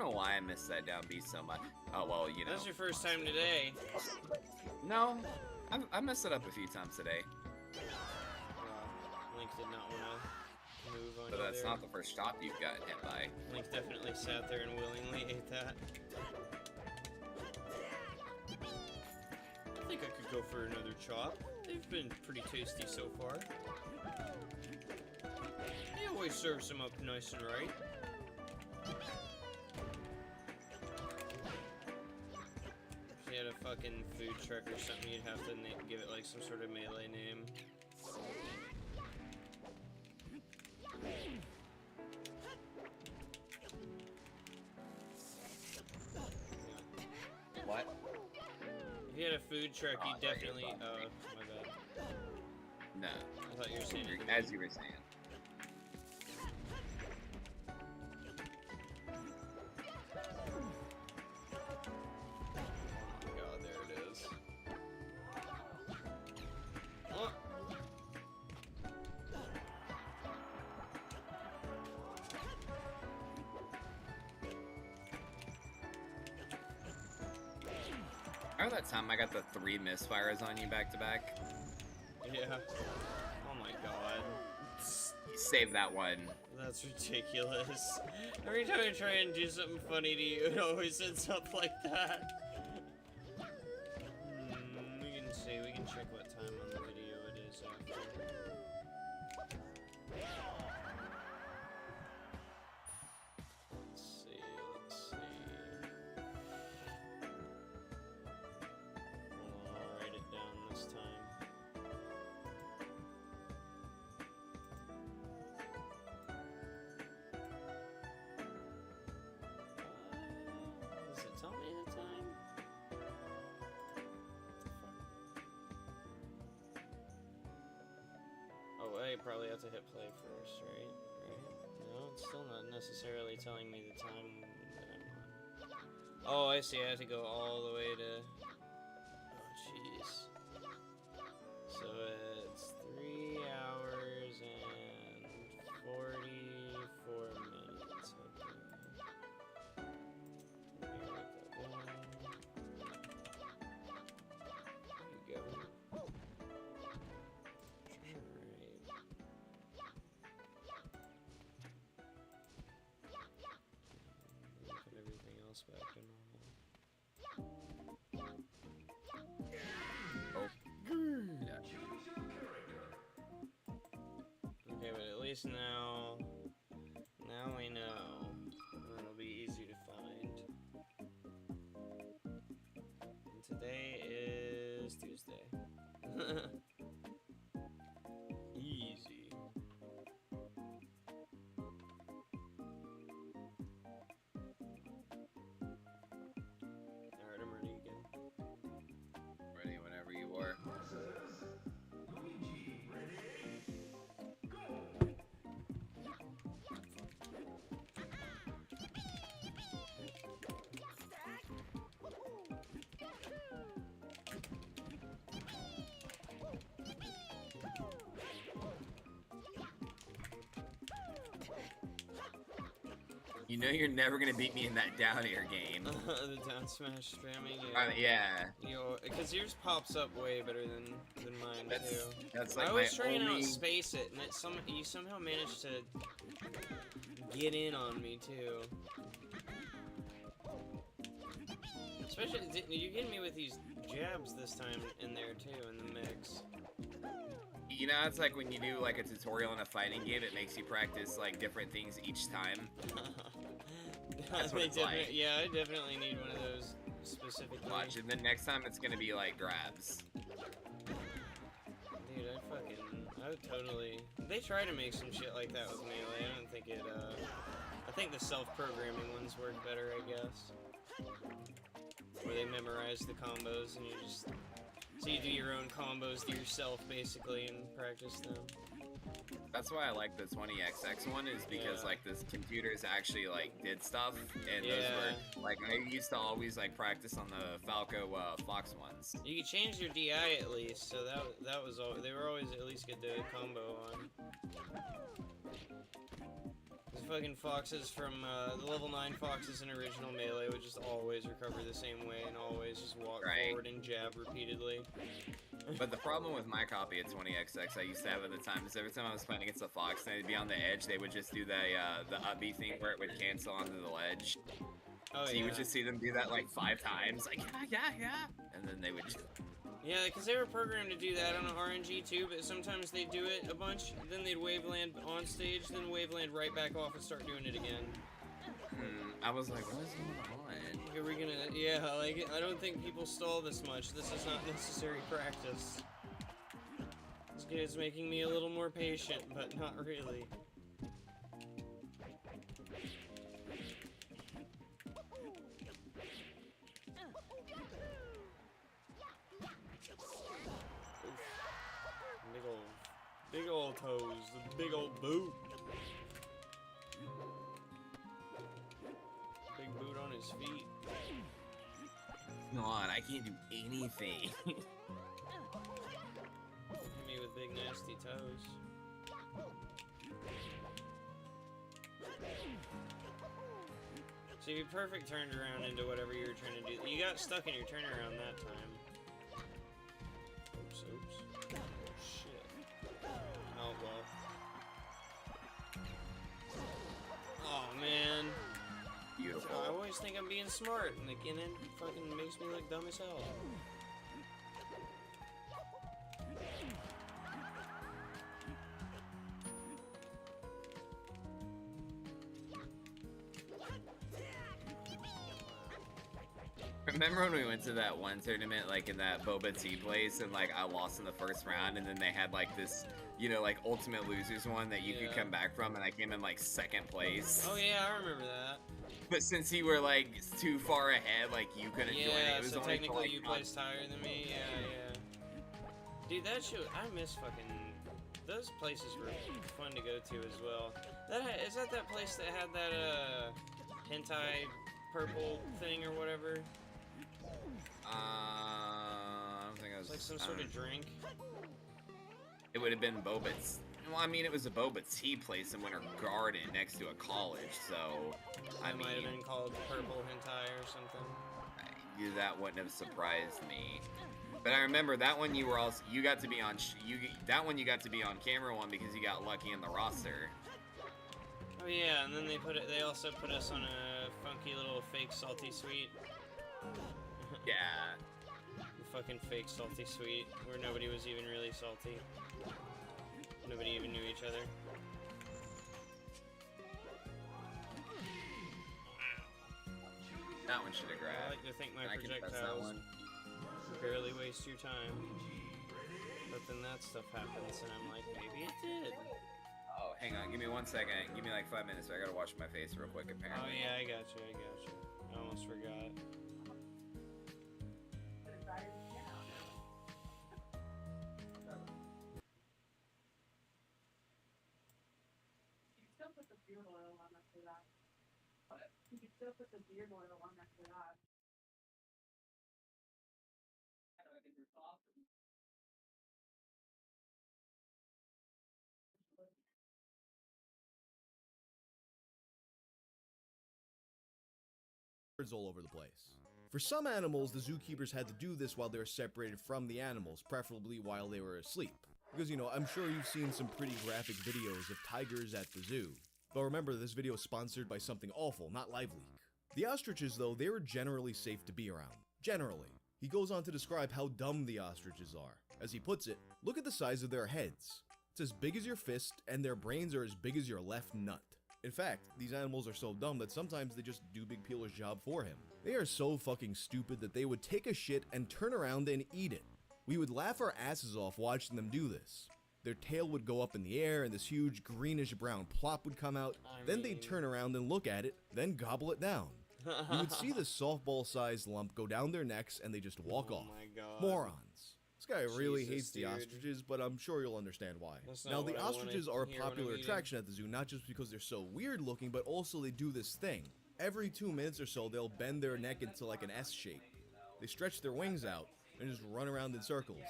don't know why I missed that down B so much. Oh, well, you know. That's your first time today. No, I messed it up a few times today. Link did not want to move on But you that's there. not the first stop you've gotten hit by. Link definitely sat there and willingly ate that. I think I could go for another chop. They've been pretty tasty so far. He always serves them up nice and right. If you had a fucking food truck or something, you'd have to give it like some sort of melee name. What? If you had a food truck, Oh, I you'd thought you were definitely. talking Oh, to me. my bad. No. I thought you were saying it. As you were saying. Oh my god, there it is. Oh. Remember that time I got the 3 misfires on you back to back? Yeah. Oh my god. You saved that one. That's ridiculous. Every time I try and do something funny to you, it always ends up like that. We can see. We can check what time on the video it is after. Let's see. Hold on, I'll write it down this time. Does it tell me the time? Oh, I probably have to hit play first, right? No, it's still not necessarily telling me the time that I'm on. Oh, I see. I have to go all the way to. Oh, jeez. So it's 3 hours and 44 minutes. Okay. Let me write that down. There you go. Alright. Put everything else back to normal. Oh. Yeah. Okay, but at least now we know. And it'll be easy to find. And today is Tuesday. Easy. Alright, I'm ready again. Ready whenever you are. You know you're never gonna beat me in that down air game. The down smash spamming, Yeah. because yours pops up way better than mine That's too. that's like I always my try and only. outspace it, and you somehow manage to get in on me too. Especially, you're getting me with these jabs this time in there too, in the mix. You know, it's like when you do like a tutorial in a fighting game, it makes you practice like different things each time. That's what it's like. Yeah, I definitely need one of those specifically. Watch, and then next time it's gonna be like grabs. Dude, I would totally. They try to make some shit like that with Melee. I don't think it, I think the self-programming ones work better, I guess. Where they memorize the combos and you just. So you do your own combos to yourself, basically, and practice them. That's why I like the 20XX one, is because Yeah. like the computers actually like did stuff, and those Yeah. were like I used to always like practice on the Falco Fox ones. You could change your DI at least, so that was all. They were always at least get the combo on. The fucking foxes from the level 9 foxes in original Melee would just always recover the same way and always just walk forward and jab repeatedly. But the problem with my copy of 20XX I used to have at the time is every time I was playing against a fox and they'd be on the edge, they would just do the up B thing where it would cancel onto the ledge. Oh, so you would just see them do that like 5 times, like yeah, and then they would just... Yeah, because they were programmed to do that on RNG too, but sometimes they'd do it a bunch, then they'd waveland on stage, then waveland right back off and start doing it again. I was like, what is going on? Are we gonna, yeah, like, I don't think people stall this much. This is not necessary practice. This kid's making me a little more patient, but not really. Big old toes, the big old boot. Big boot on his feet. Come on, I can't do anything. Hit me with big nasty toes. So you perfect turned around into whatever you were trying to do. You got stuck in your turnaround that time. Oops. Shit. Oh, well. Oh, man. Beautiful. I always think I'm being smart, and again, it fucking makes me look dumb as hell. Remember when we went to that one tournament, like in that boba tea place, and like I lost in the first round, and then they had like this, you know, like ultimate losers one that you could come back from, and I came in like 2nd place. Oh yeah, I remember that. But since you were like too far ahead, like you couldn't join it. It was so only technically for, like, you placed higher than me. Yeah. Dude, that shit, I miss fucking. Those places were fun to go to as well. Is that place that had that hentai purple thing or whatever? I don't think I was. It's like some sort of drink. It would have been Boba's. Well, I mean, it was a boba tea place in Winter Garden next to a college, so I mean, might have been called purple hentai or something. That wouldn't have surprised me. But I remember that one you were also you got to be on that one you got to be on camera one because you got lucky in the roster. Oh yeah, and then they also put us on a funky little fake salty sweet. Yeah. Fucking fake salty sweet, where nobody was even really salty. Nobody even knew each other. That one should have I grabbed. like to think my I can press that projectiles one. barely waste your time. But then that stuff happens and I'm like, maybe it did. Oh, hang on. Give me 1 second. Give me like 5 minutes. I gotta wash my face real quick, apparently. Oh yeah, I got you. I almost forgot. You can still put the beard oil on after that. All over the place. For some animals, the zookeepers had to do this while they were separated from the animals, preferably while they were asleep. Because, you know, I'm sure you've seen some pretty graphic videos of tigers at the zoo. But remember, this video is sponsored by something awful, not LiveLeak. The ostriches, though, they were generally safe to be around. Generally. He goes on to describe how dumb the ostriches are. As he puts it, look at the size of their heads. It's as big as your fist, and their brains are as big as your left nut. In fact, these animals are so dumb that sometimes they just do Big Peeler's job for him. They are so fucking stupid that they would take a shit and turn around and eat it. We would laugh our asses off watching them do this. Their tail would go up in the air and this huge greenish brown plop would come out, then they'd turn around and look at it, then gobble it down. You would see this softball-sized lump go down their necks and they just walk off. My God. Morons. This guy really Jesus, hates the dude. ostriches, but I'm sure you'll understand why. That's not Now, what the I wanna ostriches are a hear when I'm popular eating. attraction at the zoo, not just because they're so weird looking, but also they do this thing. Every 2 minutes or so, they'll bend their neck into like an S shape. They stretch their wings out and just run around in circles.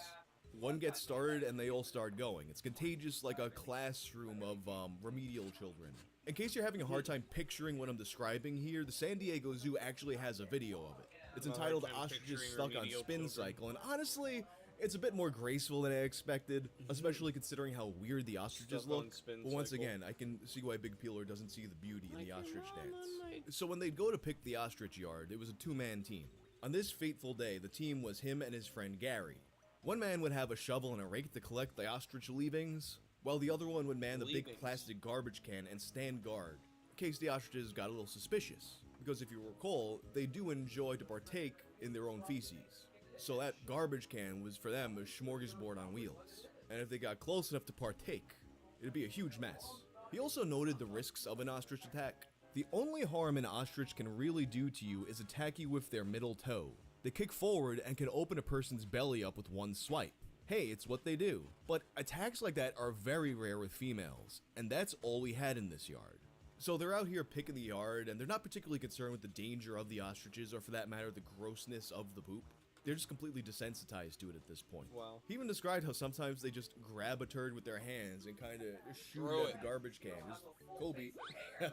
One gets started and they all start going. It's contagious like a classroom of remedial children. In case you're having a hard time picturing what I'm describing here, the San Diego Zoo actually has a video of it. It's I'm a hard entitled time Ostriches picturing Stuck on remedial Spin children. Cycle, and honestly, it's a bit more graceful than I expected, especially considering how weird the ostriches Stuck on look. Spin But once Cycle. again, I can see why Big Peeler doesn't see the beauty in I the can ostrich run dance. on my- So when they'd go to pick the ostrich yard, it was a two-man team. On this fateful day, the team was him and his friend Gary. One man would have a shovel and a rake to collect the ostrich leavings, while the other one would man the big Leavings. plastic garbage can and stand guard, in case the ostriches got a little suspicious. Because if you recall, they do enjoy to partake in their own feces. So that garbage can was for them a smorgasbord on wheels. And if they got close enough to partake, it'd be a huge mess. He also noted the risks of an ostrich attack. The only harm an ostrich can really do to you is attack you with their middle toe. They kick forward and can open a person's belly up with one swipe. Hey, it's what they do. But attacks like that are very rare with females, and that's all we had in this yard. So they're out here picking the yard, and they're not particularly concerned with the danger of the ostriches, or for that matter, the grossness of the poop. They're just completely desensitized to it at this point. Wow. He even described how sometimes they just grab a turd with their hands and kind of shoot Throw it it. at the garbage can. Just Kobe.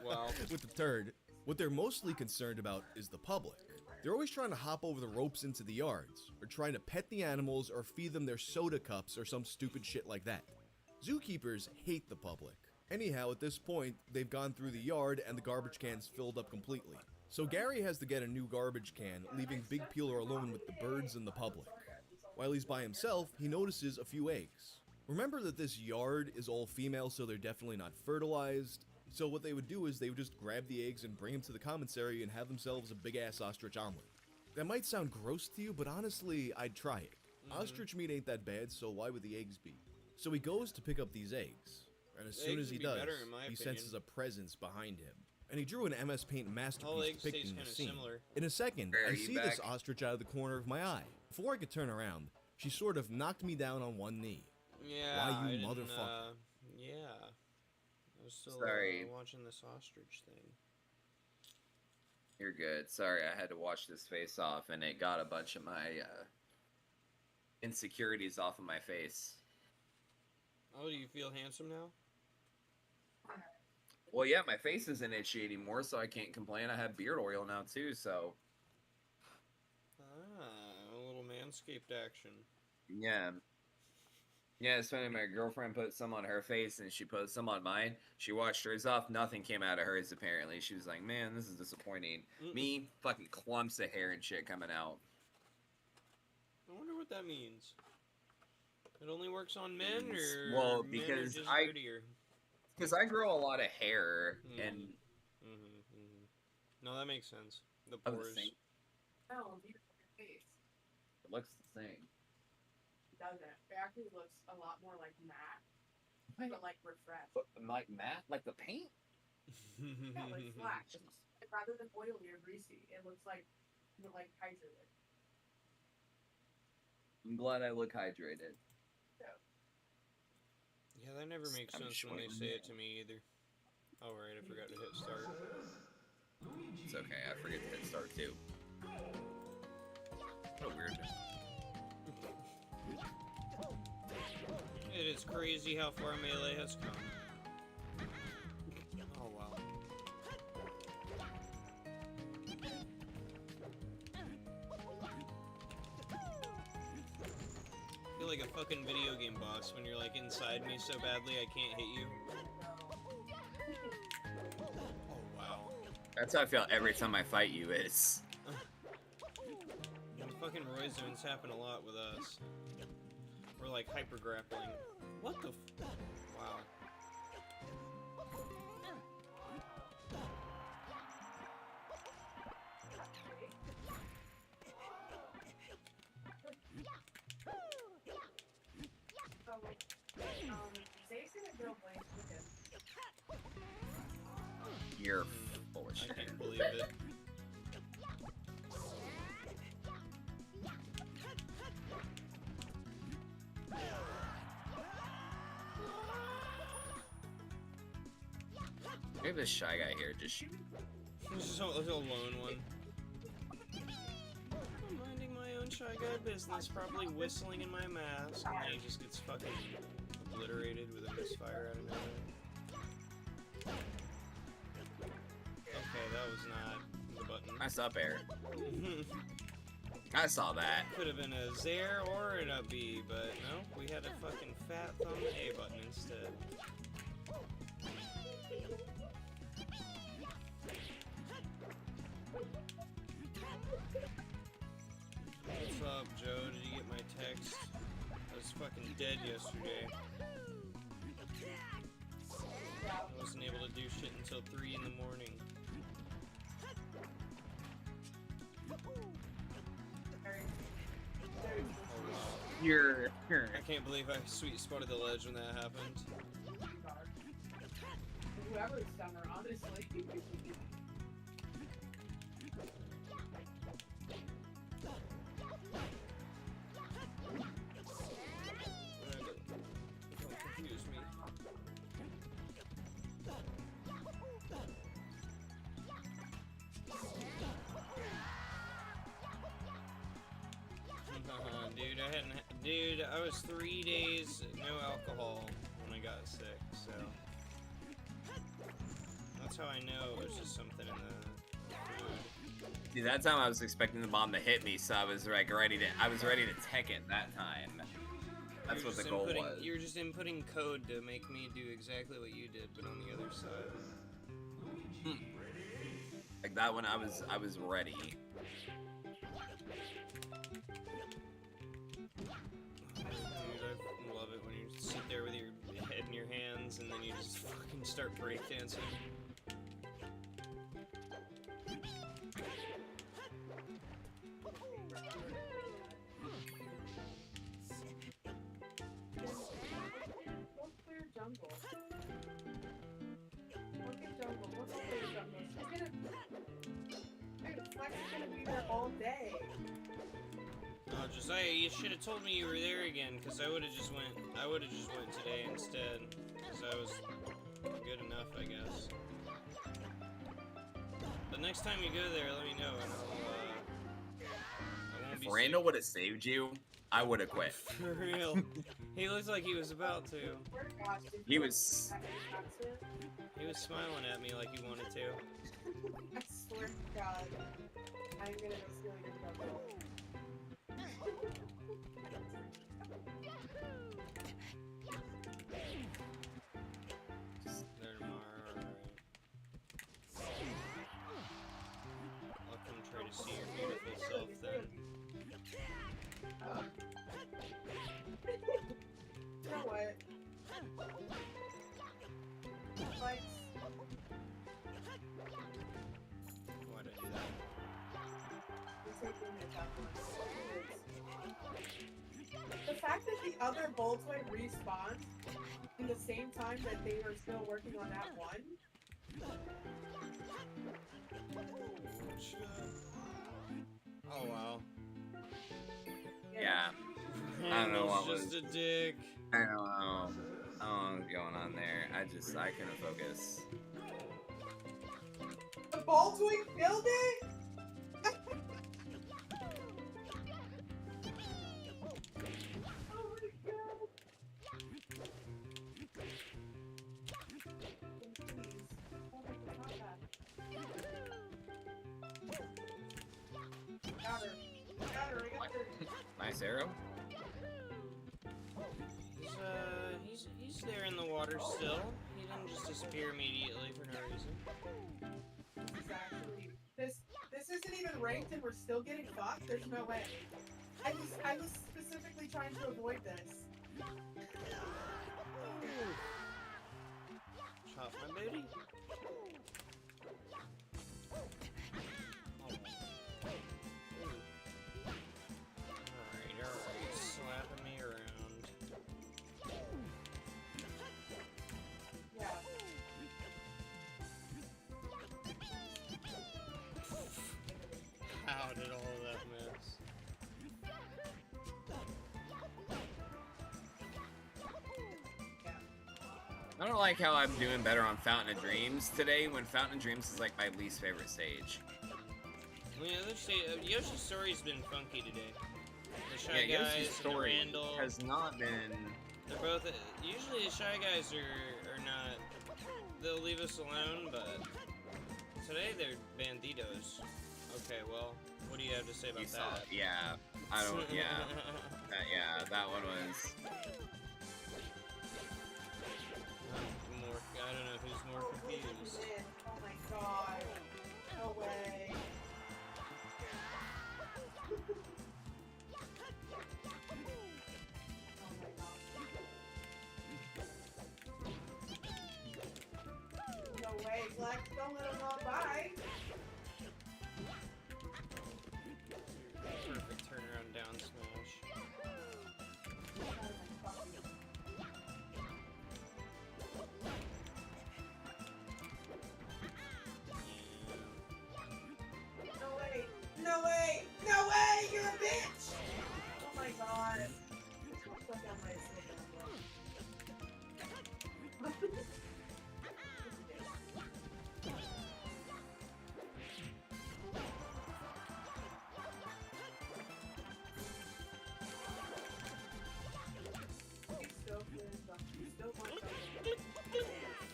Wow. With the turd. What they're mostly concerned about is the public. They're always trying to hop over the ropes into the yards, or trying to pet the animals or feed them their soda cups or some stupid shit like that. Zookeepers hate the public. Anyhow, at this point, they've gone through the yard and the garbage can's filled up completely. So Gary has to get a new garbage can, leaving Big Peeler alone with the birds and the public. While he's by himself, he notices a few eggs. Remember that this yard is all female, so they're definitely not fertilized. So what they would do is they would just grab the eggs and bring them to the commissary and have themselves a big-ass ostrich omelet. That might sound gross to you, but honestly, I'd try it. Ostrich meat ain't that bad, so why would the eggs be? So he goes to pick up these eggs, and as soon Eggs as he would be does, better, in my he opinion. senses a presence behind him. And he drew an MS Paint All masterpiece eggs taste depicting the kinda scene. similar. In a second, Where are I you see this back? ostrich out of the corner of my eye. Before I could turn around, she sort of knocked me down on one knee. Yeah. Why, you I didn't, motherfucker. Yeah. I was still Sorry. watching this ostrich thing. You're good. Sorry, I had to watch this face off, and it got a bunch of my insecurities off of my face. Oh, do you feel handsome now? Well, yeah, my face isn't itchy anymore, so I can't complain. I have beard oil now too, so Ah, a little manscaped action. yeah. Yeah, it's funny. My girlfriend put some on her face, and she put some on mine. She washed hers off. Nothing came out of hers. Apparently, she was like, "Man, this is disappointing." Mm-mm. Me, fucking clumps of hair and shit coming out. I wonder what that means. It only works on men, Means- or well, men because are just I- prettier? Because I grow a lot of hair, Mm. and No, that makes sense. The of the pores. same, No, you your face. it looks the same. It doesn't. It actually looks a lot more like matte, but like refreshed. But like matte, like the paint. Yeah, like flat. Rather than oily or greasy, it looks like you're like hydrated. I'm glad I look hydrated. Yeah, that never makes I'm sense when they showing say you. it to me either. Oh right, I forgot to hit start. It's okay. I forget to hit start too. What a weird. It is crazy how far Melee has come. Oh wow. I feel like a fucking video game boss when you're like inside me so badly I can't hit you. Oh wow. That's how I feel every time I fight you. Is And fucking Roy zones happen a lot with us. We're like hyper grappling. What the wow. So, Zay's gonna go blank with him. you're full of I shit. can't believe it. Maybe this shy guy here just. This is a lone one. I'm minding my own shy guy business, probably whistling in my mask, and then he just gets fucking obliterated with a misfire out of nowhere. that was not the button. Nice up air. I saw that. Could have been a Zaire or an up B, but no, we had a fucking fat thumb A button instead. What's up, Joe? Did you get my text? I was fucking dead yesterday. I wasn't able to do shit until 3 in the morning. You're. I can't believe I sweet spotted the ledge when that happened. Whoever's summer, honestly. Don't confuse me. Dude, I was 3 days no alcohol when I got sick, so that's how I know it was just something in the food. See, that time I was expecting the bomb to hit me, so I was like ready to tech it that time. That's what the goal was. You were just inputting code to make me do exactly what you did, but on the other side. Like that one, I was ready. Dude, I love it when you sit there with your head in your hands and then you just fucking start breakdancing. Don't clear jungle. Look at jungle. What's up with jungle? She's gonna. Dude, Flex is gonna be there all day. Oh, Josiah, you should have told me you were there again, because I would have just went today instead, because I was good enough, I guess. But next time you go there, let me know, and I won't If be Randall sick. would have saved you, I would have quit. For real. He looked like he was about to. Swear to God, did He you was. have any accident? He was smiling at me like he wanted to. I swear to God, I'm gonna be stealing your jungle. There tomorrow, alright. I'll come try to see your beautiful self then. You know what? Like, Why'd I do that? you're taking it back one. The fact that the other Boltoid respawned in the same time that they were still working on that one. Oh wow. Yeah. I don't know what Randall's just a dick. I don't know. I don't know what's going on there. I couldn't focus. The Boltoid killed it? Oh my God. Please. Oh my God. Got her. Got her. I got her. Nice arrow. He's there in the water still. He didn't just disappear immediately for no reason. Exactly. This isn't even ranked and we're still getting fucked? There's no way. I was specifically trying to avoid this. Chop my booty. Oh. Alright, slapping me around. Yeah. How did all of that miss? I don't like how I'm doing better on Fountain of Dreams today when Fountain of Dreams is like my least favorite stage. Well, yeah, let's say Yoshi's story's been funky today. The Shy Yeah, Guys Yoshi's and the story Randall, has not been. they're both. Usually the Shy Guys are not. They'll leave us alone, but Today they're banditos. Okay, well, what do you have to say about You saw that? it. Yeah. I don't. Yeah. Yeah. That one was. More, I don't know who's more confused. Oh my god. No way. Oh my god. No way, Flex. Don't let him walk by. Perfect turnaround down smash. No way! No way! No way! You're a bitch! Oh my god. Fuck out my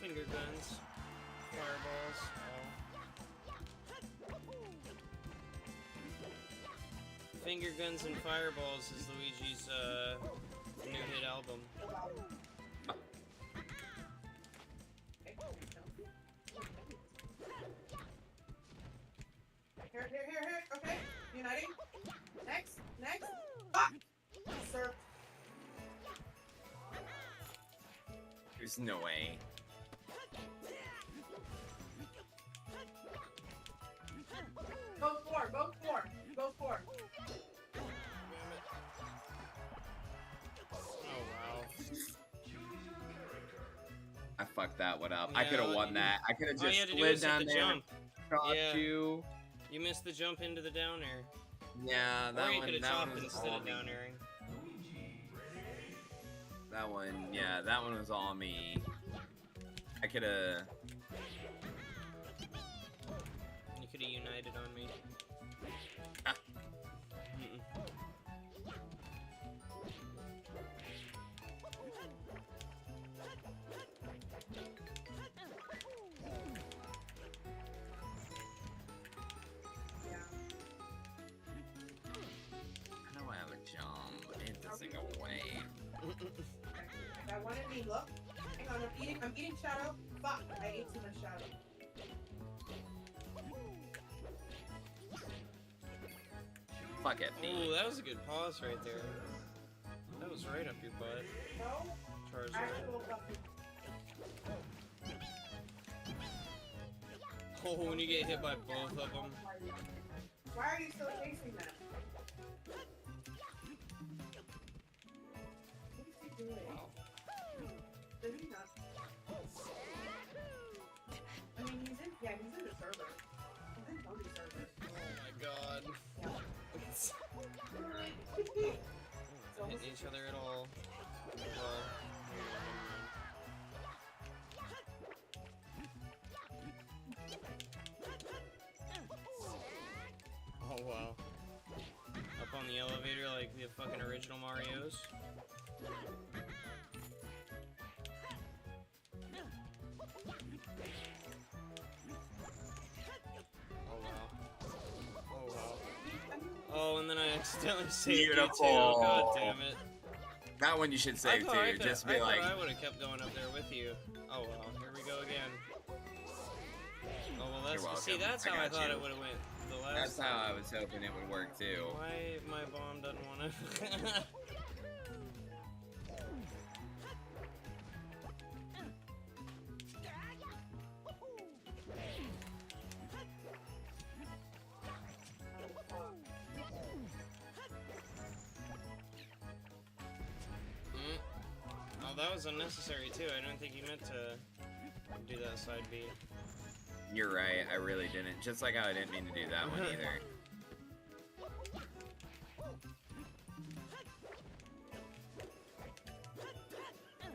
Finger guns. Fireballs. Finger Guns and Fireballs is Luigi's new hit album. Here. Okay. Uniting. Next. Ah! Sir. There's no way. Go for. Oh wow. I fucked that one up. Yeah, I could have won that. I could have All you just had to do slid was hit down the there, jump. shot Yeah. you. You missed the jump into the down air. Yeah, Or that you one. could have That one chopped was instead all of me. down airing. That one. Yeah, that one was all me. I could have. You could have united on me. Ah. Mm-mm. Yeah. I know I have a jump. It doesn't go away. That one in me, look. Hang on, I'm eating shadow. Fuck, I ate too much shadow. Fuck it, Ooh, that was a good pause right there. That was right up your butt, No? Charizard. Actual fucking... Oh, when you get hit by both of them. Why are you still chasing that? What is he doing? Does he not? I mean, he's in the server. He's in Tony's server. Oh my god. Yeah. Don't hit each other at all. Well, oh wow. Up on the elevator like the fucking original Marios. Oh wow. Oh wow. Oh, and then I accidentally saved you too. Beautiful. God damn it. That one you should save too. Just be like. I would have kept going up there with you. Oh well, here we go again. Oh well, that's You're welcome. see, that's I how I got thought you. it would have went the last That's time. how I was hoping it would work too. Why my bomb doesn't want to? Oh, that was unnecessary too. I don't think you meant to do that side B. You're right. I really didn't. Just like how I didn't mean to do that one either.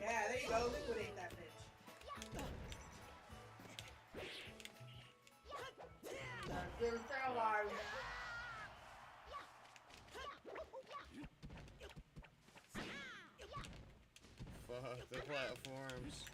Yeah, there you go. Liquidate that bitch. You're still alive. Fuck the platforms.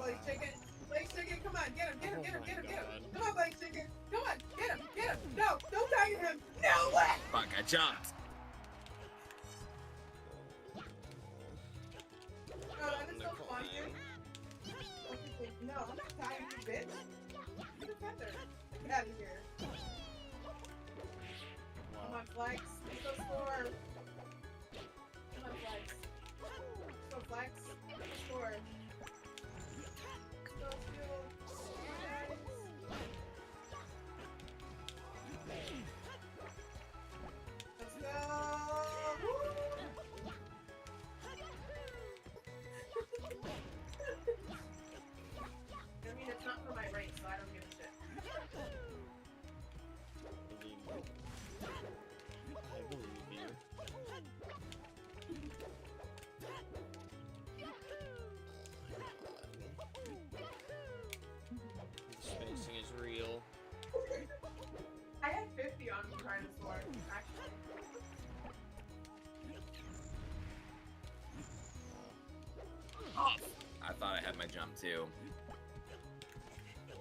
Blaze Chicken. Blaze Chicken, come on, get him, get him, Oh get him, my get him, get him. God. Come on, Blaze Chicken. Come on, get him, get him. No, don't target him. No way! Fuck, I jumped. Oh, that is so funny. No, I'm not dying, you bitch. Get a feather. Get out of here. Come on, Flex. Let's go score. Come on, Flex. Let's go, Flex. Let's go score. Let's go, Fuel. Guys. Let's go. Woo! I mean, it's not for my race, so I don't give a shit. I believe you. The spacing is real. I had 50 on Tyrannosaur, actually. I thought I had my jump too.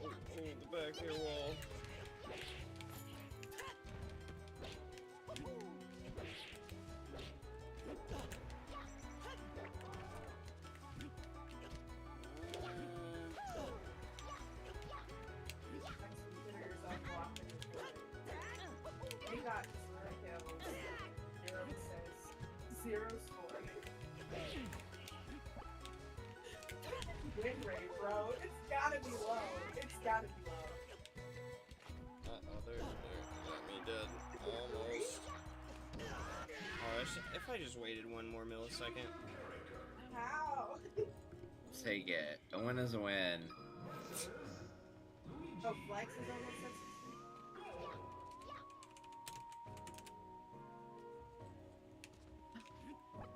Oh, the back of your wall. Consider yourself blocked in your foot. They got 0 kills, 0 assists, 0 scoring. Win rate, bro. It's gotta be low. It's gotta be low. Uh-oh, there, got me dead. Almost. Oh, if I just waited 1 more millisecond. How? Take it. A win is a win. Oh, Flex is almost 6.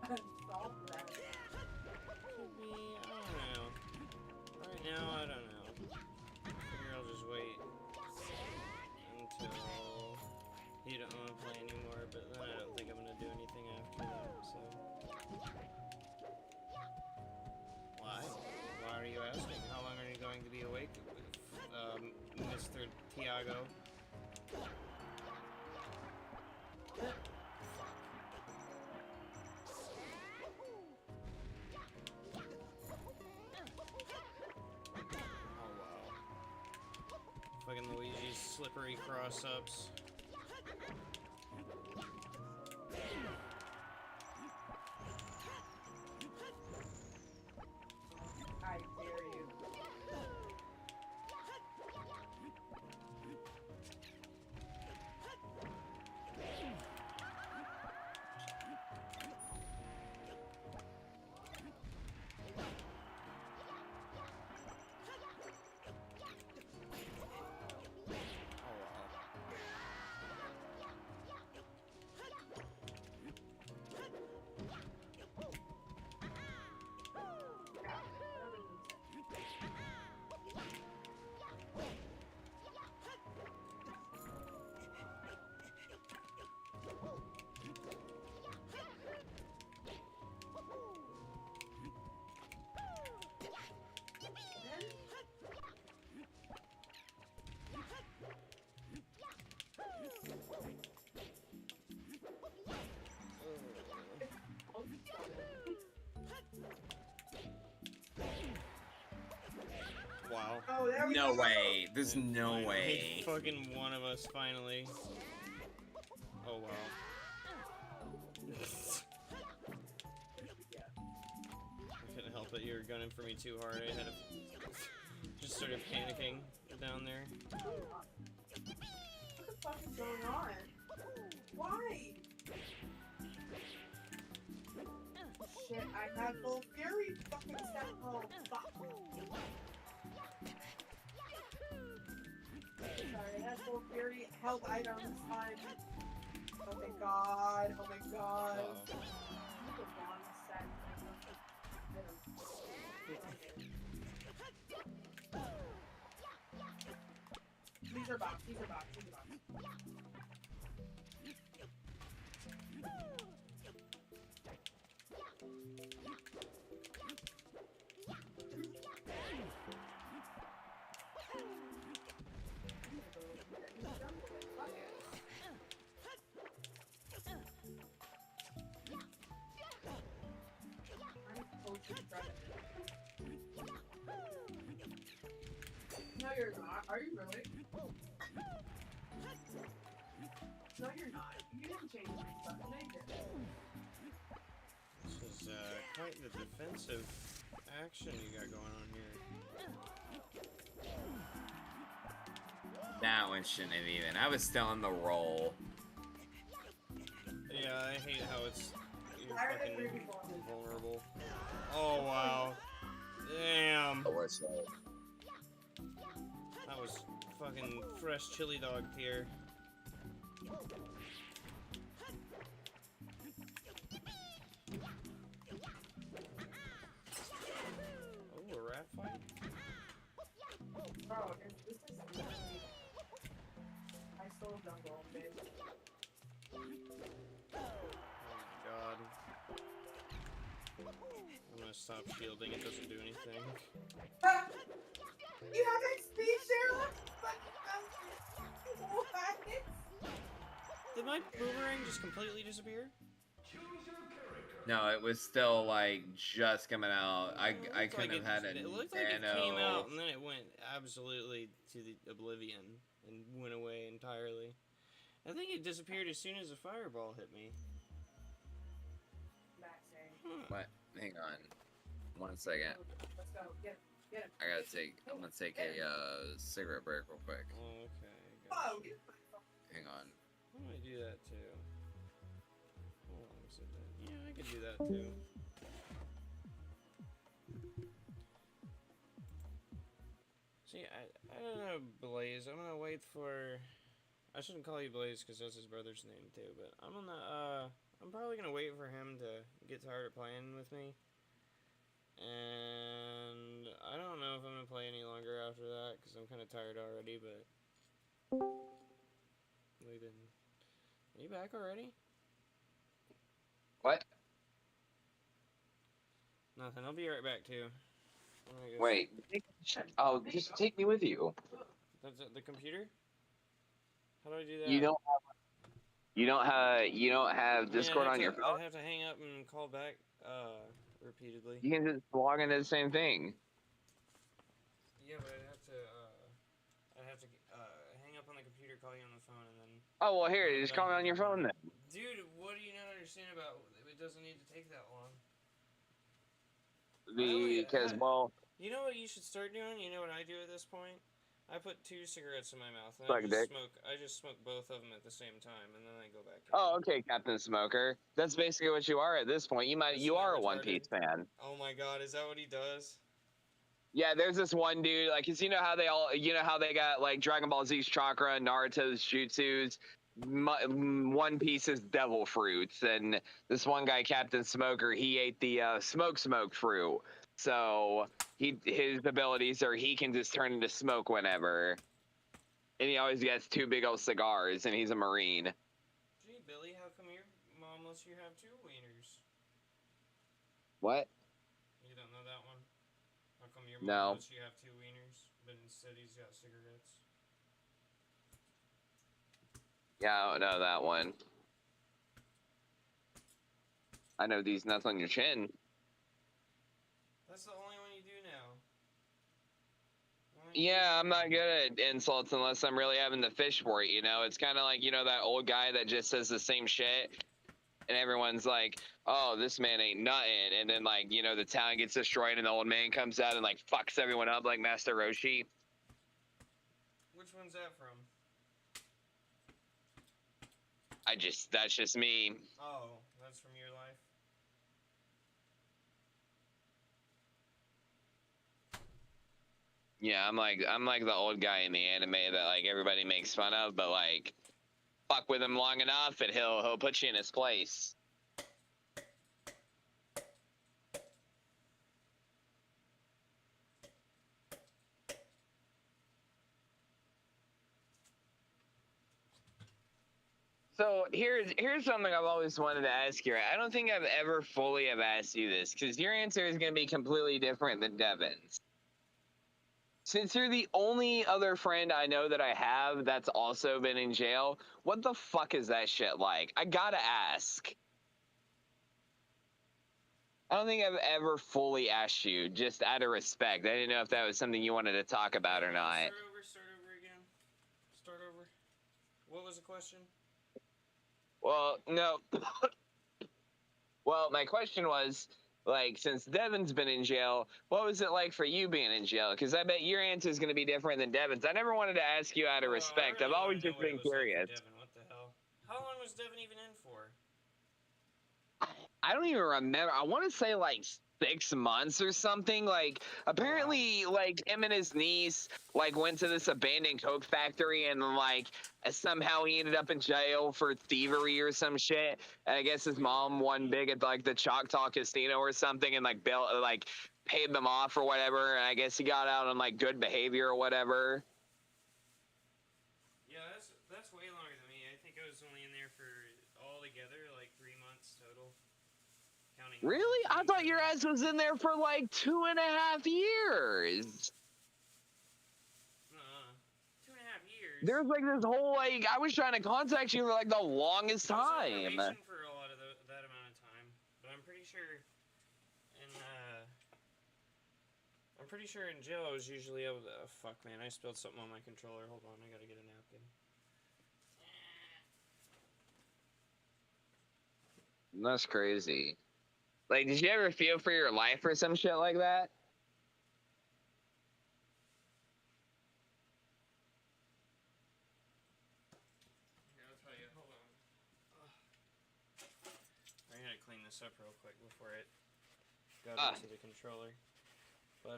Unsolved that. Could be, I don't know. Right now, I don't know. Figure I'll just wait until you don't want to play anymore, but then I don't think I'm going to do anything after that, so. Why? Why are you asking? How long are you going to be awake, Mr. Tiago? Oh wow. Fucking Luigi's slippery cross-ups. I dare you. Oh wow. Wow. Oh, there we No go. way. There's And no finally, way. Fucking one of us finally. Oh wow. I couldn't help it. You were gunning for me too hard. I had to just started panicking down there. What the fuck is going on? Why? Shit, I had full fury fucking step. Oh, fuck. Sorry, I had full fury health items on. Oh my god, oh my god. Uh-oh. The wrong set. These are box, these are box, these are box. No, you're not. Are you really? No, you're not. You didn't change my stuff. No, you didn't. This is quite the defensive action you got going on here. That one shouldn't have even. I was still in the roll. Yeah, I hate how it's you're Why are they fucking really vulnerable. Oh wow. Damn. The worst way. That was fucking fresh chili dog here. Oh, a rat fight? Bro, this is literally... I stole jungle, bitch. Oh my god. I'm gonna stop shielding, it doesn't do anything. Ah! You have XP, Cheryl? What? Did my boomerang just completely disappear? No, it was still like just coming out. I It couldn't looked have had like a it looked like it came out and then it went absolutely to the oblivion and went away entirely. I think it disappeared as soon as a fireball hit me. What? Hang on. 1 second. Let's go. Get him. I'm gonna take a cigarette break real quick. Oh, okay. Oh, Gotcha. Hang on. Why don't I do that too? Hold on a second. Yeah, I could do that too. See, I don't know, Blaze. I'm gonna wait for. I shouldn't call you Blaze because that's his brother's name too. But I'm probably gonna wait for him to get tired of playing with me. And I don't know if I'm gonna play any longer after that because I'm kind of tired already. But wait, are you back already? What? Nothing. I'll be right back too. I'm gonna go Wait. Oh, just take me with you. That's the computer. How do I do that? You don't have Discord on your phone. I'd have to hang up and call back repeatedly. You can just log into the same thing. Yeah, but I'd have to hang up on the computer, call you on the phone, and then. Oh well, here, just call me on your phone then. Dude, what do you not understand about? It doesn't need to take that long. Because well, You know what you should start doing? You know what I do at this point? I put 2 cigarettes in my mouth and Suck dick. I just smoke both of them at the same time, and then I go back in. oh okay, Captain Smoker. That's basically what you are at this point. You Isn't are that a One retarded? Piece fan. Oh my god, is that what he does? Yeah, there's this one dude, like, 'cause you know how they got, like, Dragon Ball Z's chakra, Naruto's jutsus, One Piece's devil fruits, and this one guy, Captain Smoker, he ate the smoke fruit. So his abilities are he can just turn into smoke whenever. And he always gets 2 big old cigars, and he's a Marine. Gee, Billy, how come your mom lets you have 2 wieners? What? You don't know that one? How come your No. mom lets you have 2 wieners, but instead he's got cigarettes? Yeah, I don't know that one. I know these nuts on your chin. That's the only one you do now. Yeah, I'm not good at insults unless I'm really having to fish for it, you know? It's kind of like, you know, that old guy that just says the same shit, and everyone's like, oh, this man ain't nothing, and then, like, you know, the town gets destroyed, and the old man comes out and, like, fucks everyone up like Master Roshi. Which one's that from? That's just me. Oh, that's from your life? Yeah, I'm like the old guy in the anime that, like, everybody makes fun of, but, like, fuck with him long enough and he'll put you in his place. So here's something I've always wanted to ask you. I don't think I've ever fully have asked you this, because your answer is going to be completely different than Devin's. Since you're the only other friend I know that I have that's also been in jail, what the fuck is that shit like? I gotta ask. I don't think I've ever fully asked you, just out of respect. I didn't know if that was something you wanted to talk about or not. Start over again. Start over. What was the question? Well, no. Well, my question was, like, since Devin's been in jail, what was it like for you being in jail? Because I bet your answer is going to be different than Devin's. I never wanted to ask you out of respect. I really I've always want to know just what it been was like for curious. Devin. What the hell? How long was Devin even in for? I don't even remember. I want to say like 6 months or something. Like apparently, like him and his niece like went to this abandoned coke factory, and like somehow he ended up in jail for thievery or some shit. And I guess his mom won big at like the Choctaw Casino or something, and like paid them off or whatever. And I guess he got out on like good behavior or whatever. Yeah, that's way longer than me. I think I was only in there for all together like 3 months total. Counting. Really? I thought your ass was in there for like 2.5 years. 2.5 years. There's like this whole like I was trying to contact you for like the longest I was on time. probation for a lot of that amount of time, but I'm pretty sure in jail I was usually able to. Oh, fuck, man! I spilled something on my controller. Hold on, I gotta get a napkin. That's crazy. Like, did you ever feel for your life or some shit like that? Here, I'll tell you. Hold on. I gotta clean this up real quick before it got into the controller. But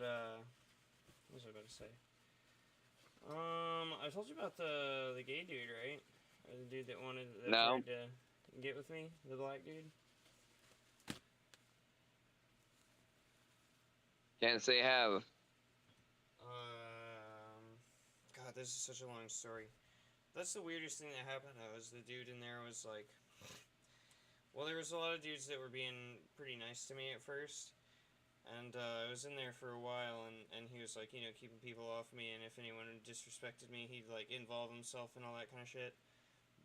what was I about to say? I told you about the gay dude, right? Or the dude that tried to get with me, the black dude. Can't say have. God, this is such a long story. That's the weirdest thing that happened, though, is the dude in there was like... Well, there was a lot of dudes that were being pretty nice to me at first. And I was in there for a while, and he was like, you know, keeping people off me, and if anyone disrespected me, he'd like involve himself and all that kind of shit.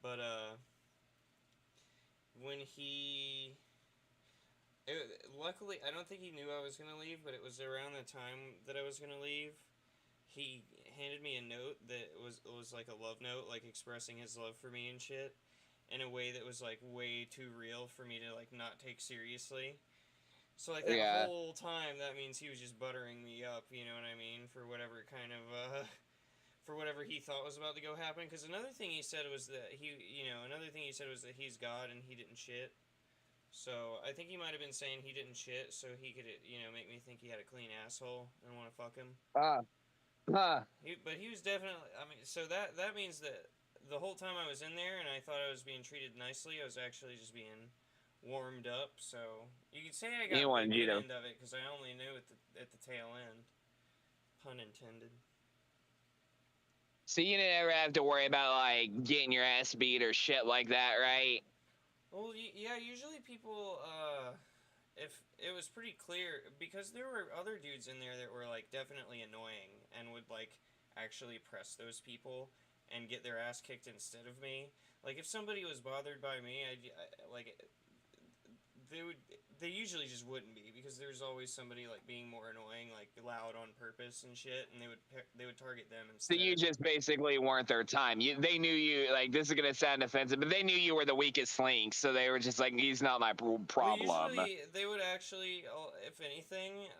But when he... luckily, I don't think he knew I was going to leave, but it was around the time that I was going to leave. He handed me a note that was like a love note, like expressing his love for me and shit, in a way that was like way too real for me to like not take seriously. So like that whole time, that means he was just buttering me up, you know what I mean, for whatever kind of for whatever he thought was about to go happen. Because another thing he said was that he's God and he didn't shit. So I think he might have been saying he didn't shit, so he could, you know, make me think he had a clean asshole and want to fuck him. But he was definitely. I mean, so that means that the whole time I was in there and I thought I was being treated nicely, I was actually just being warmed up. So you could say I got the good end of it because I only knew at the tail end. Pun intended. So you never have to worry about like getting your ass beat or shit like that, right? Well, yeah. Usually people, if it was pretty clear, because there were other dudes in there that were like definitely annoying and would like actually press those people and get their ass kicked instead of me. Like if somebody was bothered by me, they usually just wouldn't be, because there's always somebody like being more annoying, like loud on purpose and shit, and they would target them instead. So you just basically weren't their time. They knew you, like, this is gonna sound offensive, but they knew you were the weakest link, so they were just like, he's not my problem. Well, usually they would actually, if anything,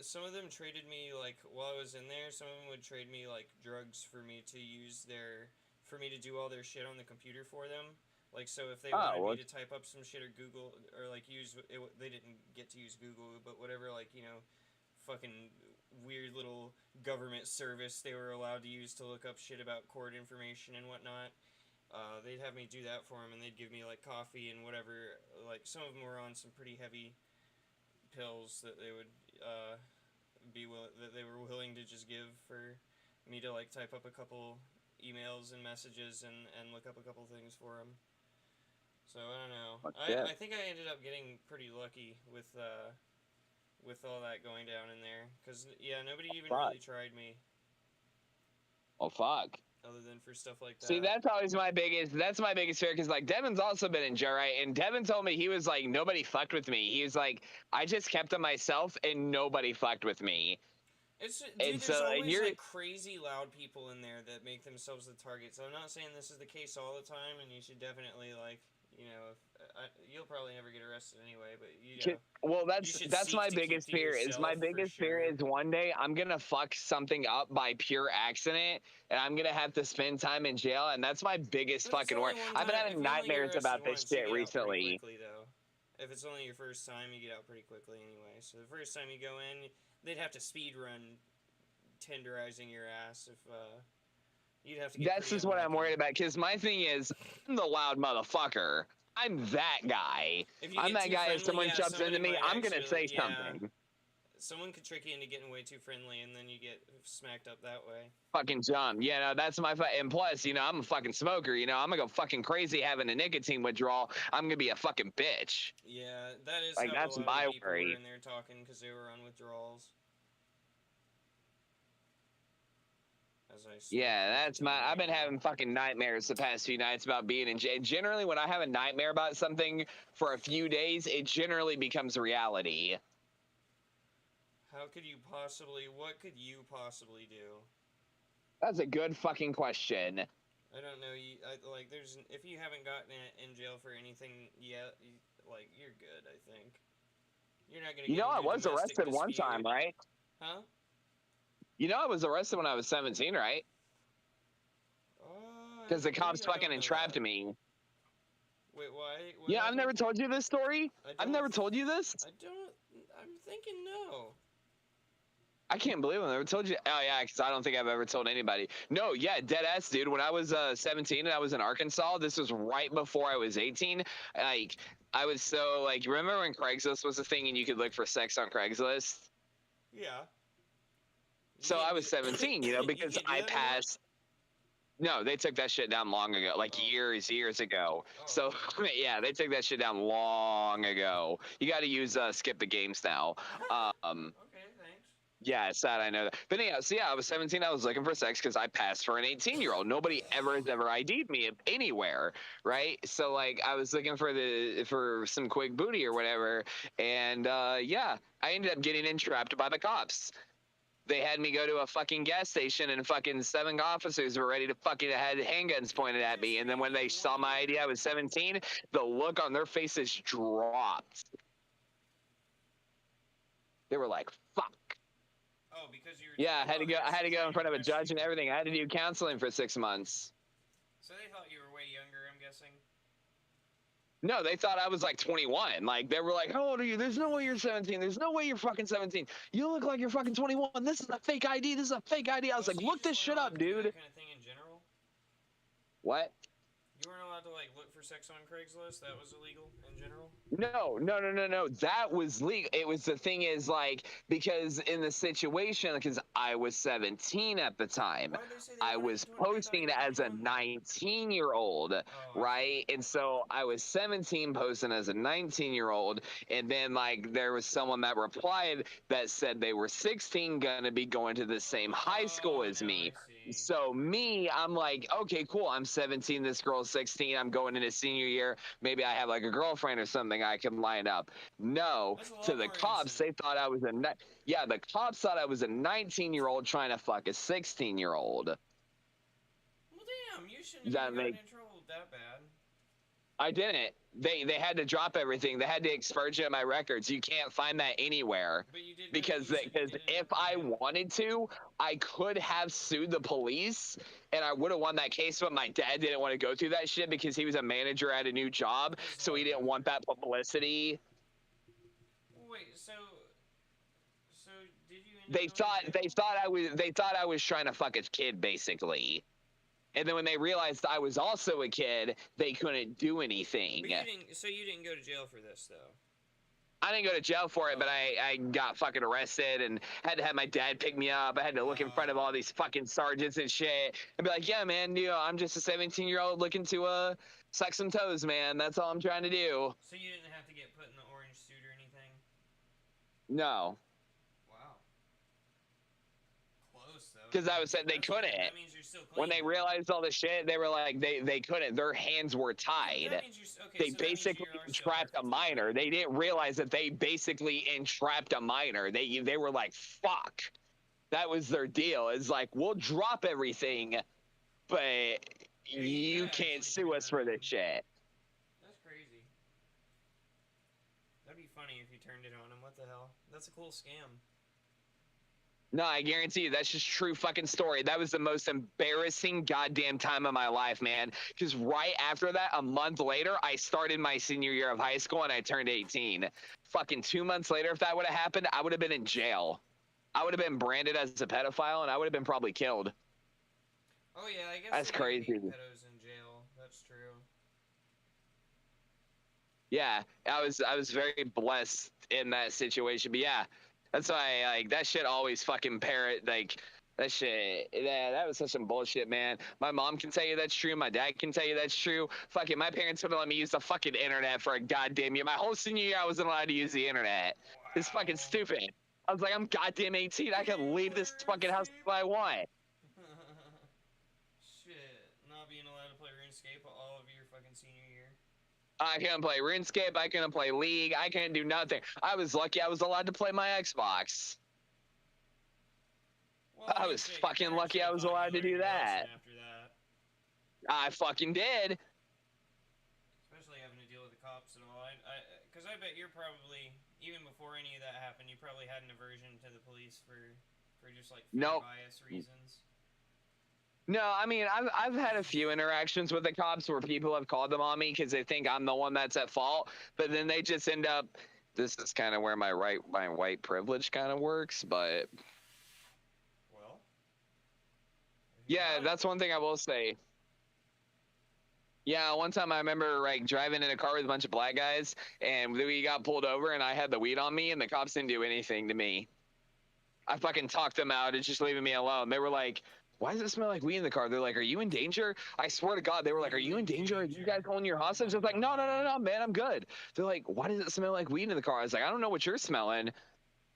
some of them traded me, like, while I was in there, some of them would trade me, like, drugs for me to do all their shit on the computer for them. Like, so if they wanted me to type up some shit or Google, or, like, they didn't get to use Google, but whatever, like, you know, fucking weird little government service they were allowed to use to look up shit about court information and whatnot, they'd have me do that for them, and they'd give me, like, coffee and whatever. Like, some of them were on some pretty heavy pills that they would, that they were willing to just give for me to, like, type up a couple emails and messages and look up a couple things for them. So I don't know. I think I ended up getting pretty lucky with all that going down in there, because yeah, nobody even really tried me. Oh fuck. other than for stuff like that. See, that's always my biggest. That's my biggest fear because like Devin's also been in jail, right? And Devin told me he was like nobody fucked with me. He was like I just kept to myself and nobody fucked with me. It's dude. And There's so always you're like crazy loud people in there that make themselves the target. So I'm not saying this is the case all the time, and you should definitely like you'll probably never get arrested anyway. But well, you should that's seek my to keep biggest to fear. Is my yourself, for biggest fear sure. is one day I'm gonna fuck something up by pure accident, and I'm gonna have to spend time in jail, and that's my biggest But it's fucking only worry. one I've been time. If having you only get nightmares arrested about this once, you shit get out pretty recently. quickly, though. If it's only your first time, you get out pretty quickly anyway. So the first time you go in, they'd have to speed run tenderizing your ass if you'd have to get That's pretty just what I'm unlucky. worried about. Because my thing is, I'm the loud motherfucker. I'm that guy. If you I'm get that too guy. friendly, If someone jumps somebody into me, might I'm gonna say actually, something. Someone could trick you into getting way too friendly, and then you get smacked up that way. Fucking jump. Yeah, no, that's my and plus, I'm a fucking smoker. I'm gonna go fucking crazy having a nicotine withdrawal. I'm gonna be a fucking bitch. Yeah, that is Like, how that's a lot my of the people were worry. in there talking because they were on withdrawals. As I Yeah, that's my. I've been having fucking nightmares the past few nights about being in jail. Generally, when I have a nightmare about something for a few days, it generally becomes reality. How could you possibly? What could you possibly do? That's a good fucking question. I don't know. There's if you haven't gotten in jail for anything yet, you're good. I think you're not gonna. Get I into was domestic arrested one dispute. time, right? Huh? I was arrested when I was 17, right? Because the cops fucking entrapped me. Wait, why? Yeah, I've never told you this story. I've never told you this. I don't. I'm thinking no. I can't believe I never told you. Oh yeah, because I don't think I've ever told anybody. No, yeah, dead ass, dude. When I was 17 and I was in Arkansas, this was right before I was 18. Like, I was so like, remember when Craigslist was a thing and you could look for sex on Craigslist? Yeah. So I was 17, because I passed. No, they took that shit down long ago, like years ago. So yeah, they took that shit down long ago. You got to use skip the games now. Okay, thanks. Yeah, it's sad, I know that. But anyhow, so yeah, I was 17. I was looking for sex because I passed for an 18-year-old. Nobody ever has ever ID'd me anywhere, right? So like, I was looking for some quick booty or whatever, and yeah, I ended up getting entrapped by the cops. They had me go to a fucking gas station, and fucking 7 officers were ready to fucking had handguns pointed at me. And then when they saw my ID, I was 17. The look on their faces dropped. They were like, "Fuck." Oh, because you were. Yeah, I had to go in front of a judge and everything. I had to do counseling for 6 months. So they thought you were way younger, I'm guessing. No, they thought I was like 21. Like, they were like, "How old are you? There's no way you're 17. There's no way you're fucking 17. You look like you're fucking 21. This is a fake ID. This is a fake ID." I was like, "Look this shit up, dude." That kind of thing in general? What? You weren't allowed to look for sex on Craigslist? That was illegal in general? No. That was legal. It was, the thing is, like, because in the situation, because I was 17 at the time, I was posting as a 19-year-old, right? And so I was 17 posting as a 19-year-old, and then like there was someone that replied that said they were 16, gonna be going to the same high school as me. So me, I'm like, okay, cool. I'm 17. This girl's 16. I'm going into senior year. Maybe I have like a girlfriend or something I can line up. No, to the cops, they thought I was the cops thought I was a 19-year-old trying to fuck a 16-year-old. Well, damn, you shouldn't have gotten in trouble that bad. I didn't. They had to drop everything. They had to expurge my records. You can't find that anywhere. But you did because if I wanted to, I could have sued the police and I would have won that case, but my dad didn't want to go through that shit because he was a manager at a new job, so he didn't want that publicity. Wait, so did you They thought I was trying to fuck a kid, basically. And then when they realized I was also a kid, they couldn't do anything. So you didn't go to jail for this, though? I didn't go to jail for it, but I got fucking arrested and had to have my dad pick me up. I had to look in front of all these fucking sergeants and shit and be like, "Yeah, man, I'm just a 17-year-old looking to suck some toes, man. That's all I'm trying to do." So you didn't have to get put in the orange suit or anything? No. Wow. Close, though. Because I was saying they couldn't. That means you're still clean. When they realized all the shit, they were like, they couldn't. Their hands were tied. That means you're, okay, They so that means basically you are still entrapped a perfectly minor. clean. They didn't realize that they basically entrapped a minor. They were like, fuck. That was their deal. It's like, we'll drop everything, but you can't sue us for this shit. That's crazy. That'd be funny if you turned it on him. What the hell? That's a cool scam. No, I guarantee you, that's just true fucking story. That was the most embarrassing goddamn time of my life, man. Because right after that, a month later, I started my senior year of high school and I turned 18. Fucking 2 months later, if that would have happened, I would have been in jail. I would have been branded as a pedophile and I would have been probably killed. Oh yeah, I guess That's they do crazy. keep pedos in jail. That's true. Yeah, I was very blessed in that situation. But yeah, that's why like that shit always fucking parrot like that shit. Yeah, that was such some bullshit, man. My mom can tell you that's true. My dad can tell you that's true. Fucking my parents wouldn't let me use the fucking internet for a goddamn year. My whole senior year, I wasn't allowed to use the internet. It's fucking stupid. I was like, I'm goddamn 18. I can leave this fucking house if I want. Shit, not being allowed to play RuneScape all of your fucking senior year. I couldn't play RuneScape. I couldn't play League. I couldn't do nothing. I was lucky I was allowed to play my Xbox. Well, I was shit, your fucking parents lucky should've I was taught you allowed to learned do your that. lesson after that. I fucking did. Especially having to deal with the cops and all. Because I bet you're probably, even before any of that happened, you probably had an aversion to the police for just like Nope. bias reasons. No, I mean, I've had a few interactions with the cops where people have called them on me because they think I'm the one that's at fault, but then they just end up. This is kind of where my white privilege kind of works, but Well. if you yeah, got it. that's one thing I will say. Yeah, one time I remember like driving in a car with a bunch of black guys, and we got pulled over, and I had the weed on me, and the cops didn't do anything to me. I fucking talked them out. It's just leaving me alone. They were like, why does it smell like weed in the car? They're like, are you in danger? I swear to God, they were like, are you in danger? Are you guys holding your hostage? I was like, no, man, I'm good. They're like, why does it smell like weed in the car? I was like, I don't know what you're smelling.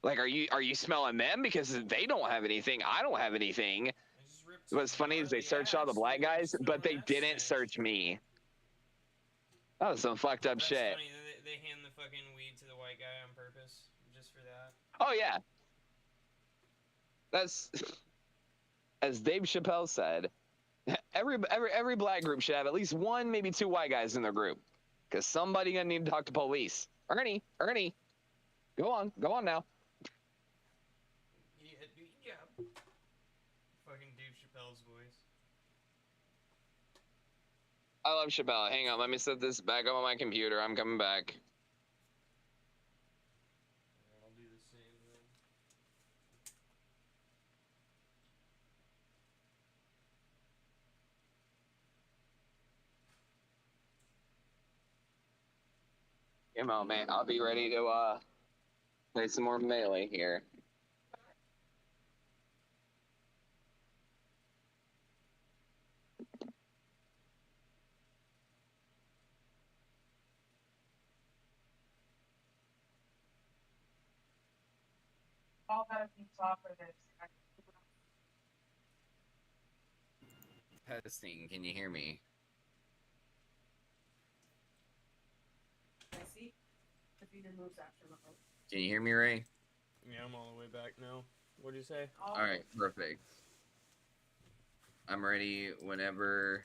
Like, are you smelling them? Because they don't have anything. I don't have anything. What's funny is they searched all the black guys, but they didn't search me. That was some fucked up That's shit. funny. They hand the fucking weed to the white guy on purpose, just for that. Oh, yeah. That's, as Dave Chappelle said, every black group should have at least one, maybe two white guys in their group. Because somebody gonna need to talk to police. Ernie, go on now. Yeah. Fucking Dave Chappelle's voice. I love Chappelle. Hang on, let me set this back up on my computer. I'm coming back. I'll do the same then. Come on, man. I'll be ready to play some more Melee here. All that you saw for this. Testing, can you hear me? I see. The feeder moves after the hook. Can you hear me, Ray? Yeah, I'm all the way back now. What'd you say? All right, perfect. I'm ready whenever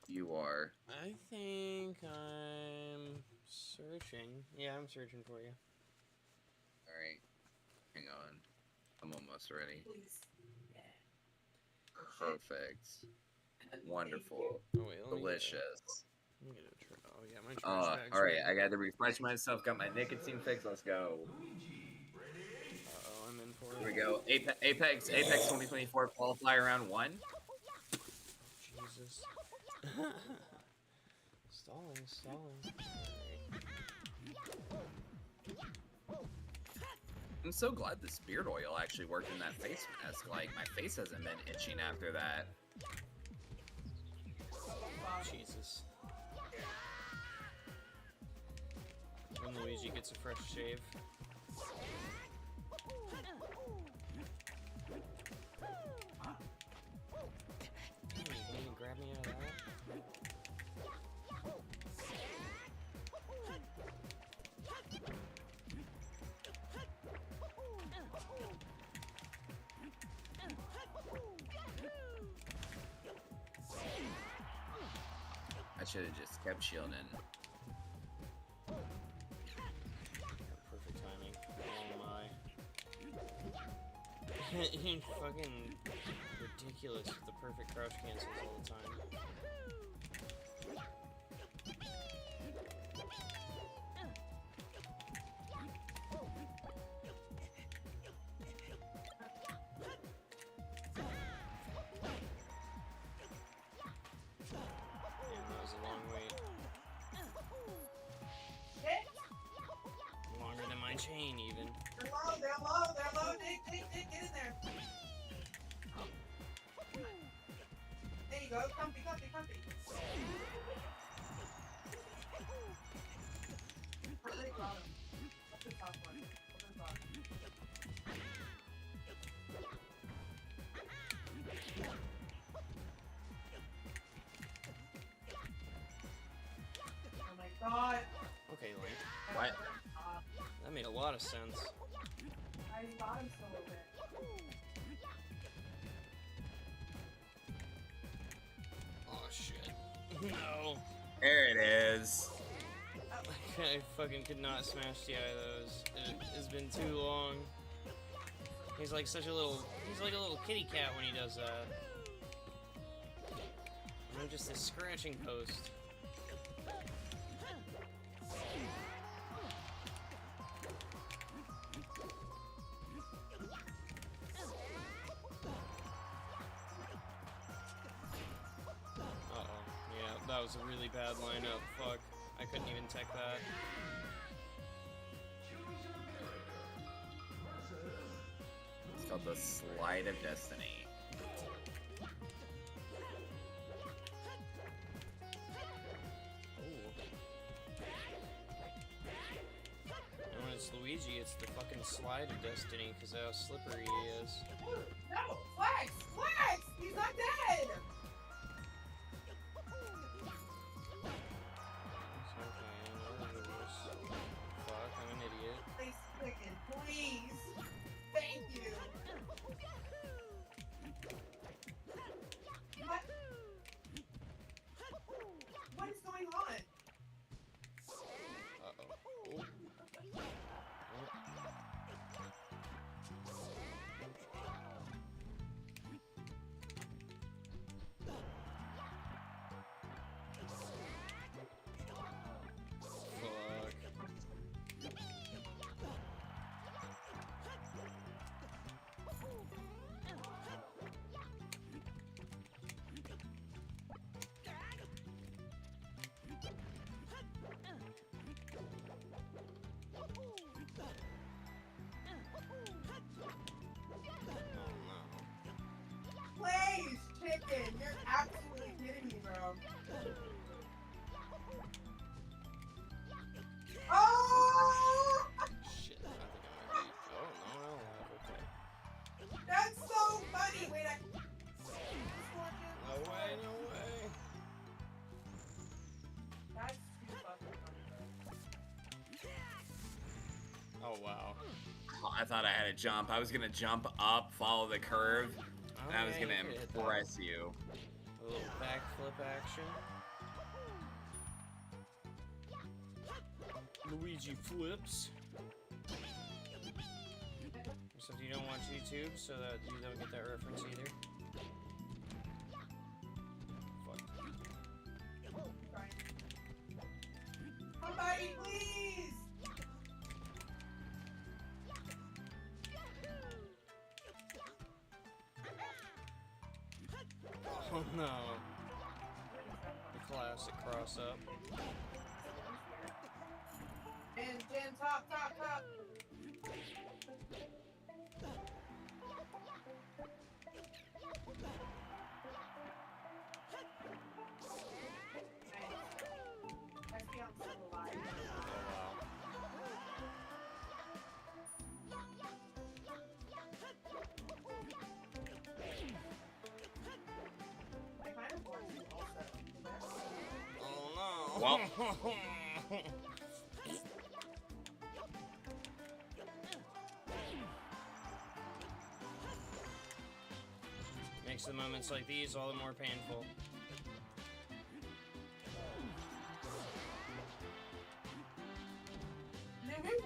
you are. I think I'm searching. Yeah, I'm searching for you. All right, hang on. I'm almost ready. Please. Yeah. Perfect. Wonderful. Oh wait, let me Delicious. Let me get a try. Oh yeah, my trash bag's All right, ready. I got to refresh myself. Got my nicotine fix. Let's go. Uh-oh, I'm in for Here it. we go. Apex 2024 qualifier round 1. Jesus. Stalling. I'm so glad this beard oil actually worked in that face mask. Like, my face hasn't been itching after that. Jesus. When Luigi gets a fresh shave. I should have just kept shielding. Perfect timing. Oh my. You're fucking ridiculous with the perfect crouch cancels all the time. Damn, that was a long wait. Shit! Longer than my chain, even. They're low, they're low, they're low. Dig, get in there. There you go. Comfy. Really bottom. What's the top one? What's the bottom? Oh my god. Okay, Link. What? That made a lot of sense. I got him so a little bit. Oh shit. No. There it is. I fucking could not smash the eye of those. It has been too long. He's like such a little. He's like a little kitty cat when he does that. And I'm just a scratching post. Uh-oh. Yeah, that was a really bad lineup. Fuck. I couldn't even tech that. It's called the Slide of Destiny. And when it's Luigi, it's the fucking slide of destiny because of how slippery he is. No! Flex! He's not dead! Fuck, I'm an idiot. Please, chicken, please! Thank you! What? What is going on? Uh-oh. Oh. Fuck. Please, chicken! You're absolutely kidding me, bro. Oh! Shit, I think I might be. Oh, no, I'll have. Okay. That's so funny! Wait, No way, no way. That's too fucking funny, bro. Oh, wow. Oh, I thought I had to jump. I was gonna jump up, follow the curve, and I was yeah, gonna you could hit that. impress you. A little backflip action. Luigi flips. Except you don't watch YouTube, so that you don't get that reference either. Fuck. Somebody, please! Oh no. The classic cross up. Jen, top. I see I'm still alive. Oh wow. I kind of want to also. Oh no. Well. Makes the moments like these all the more painful.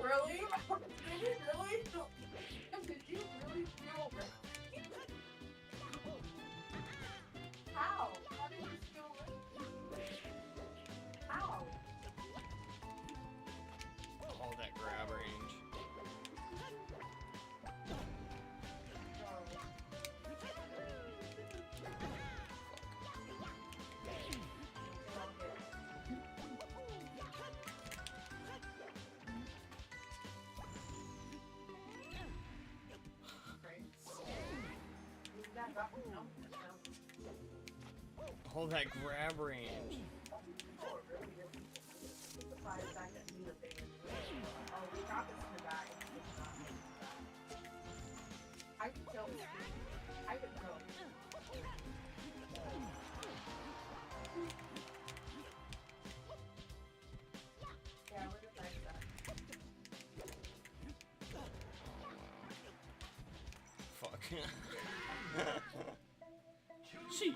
really? Did you really? Did you really feel ready? How? How did you feel ready? How? All that grab range. All that grab range. I could kill this. I could kill him. Yeah, we're just like that. Fuck. Gee.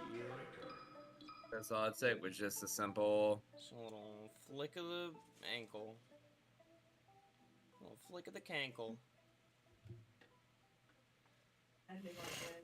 That's all it took was just a simple. Just a little flick of the ankle. A little flick of the cankle. And they want to win.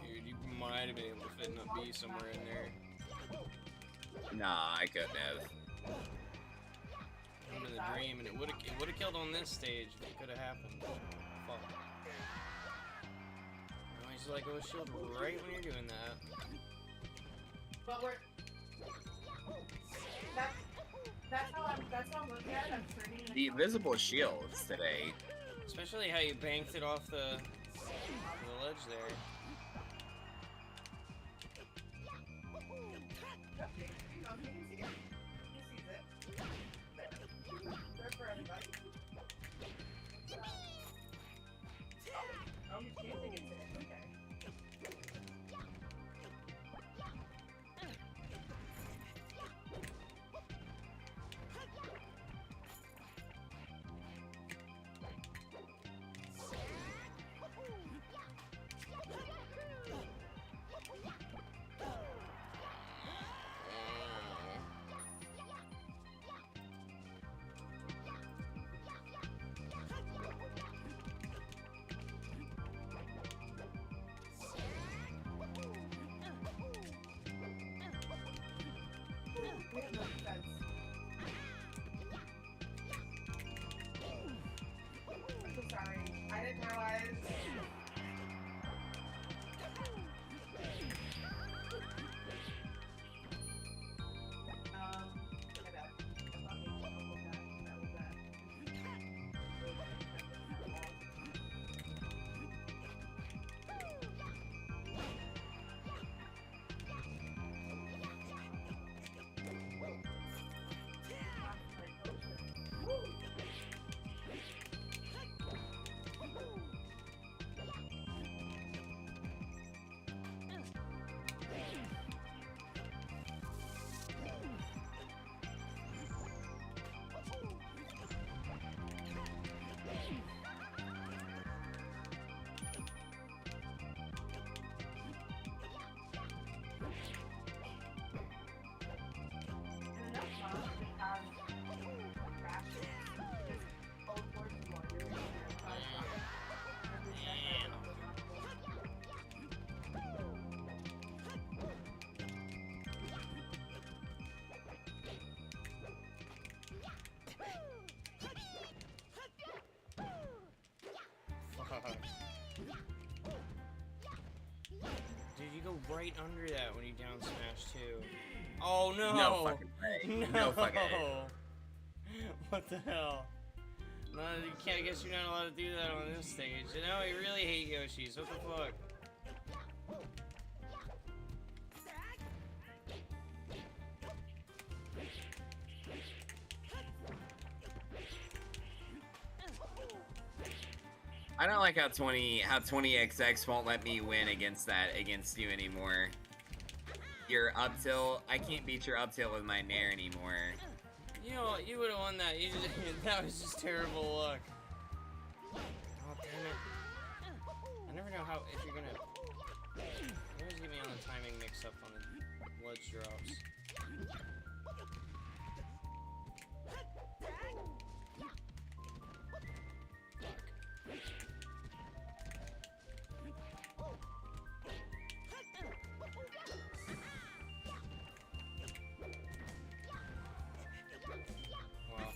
Dude, you might have been able to fit a B somewhere in there. Nah, I couldn't have. I'm in the dream, and it would have killed on this stage if it could have happened. Fuck. No, he's like, oh, shield right when you're doing that. But we're that's how I'm looking at it. I'm turning The invisible shields today. Especially how you banked it off the ledge there. I'm so sorry. I didn't realize. My bad. That's not me. That was that. Dude, you go right under that when you down smash too. Oh no! No fucking way. No, No fucking way. What the hell? No, you can't. I guess you're not allowed to do that on this stage. You know, I really hate Yoshis. What the fuck? I don't like how 20XX won't let me win against you anymore. Your up tilt, I can't beat your up tilt with my Nair anymore. You know, you would have won that. That was just terrible luck. Oh, damn it. I never know how, if you're gonna... You always get me on the timing mix-up on the ledge drops. Well.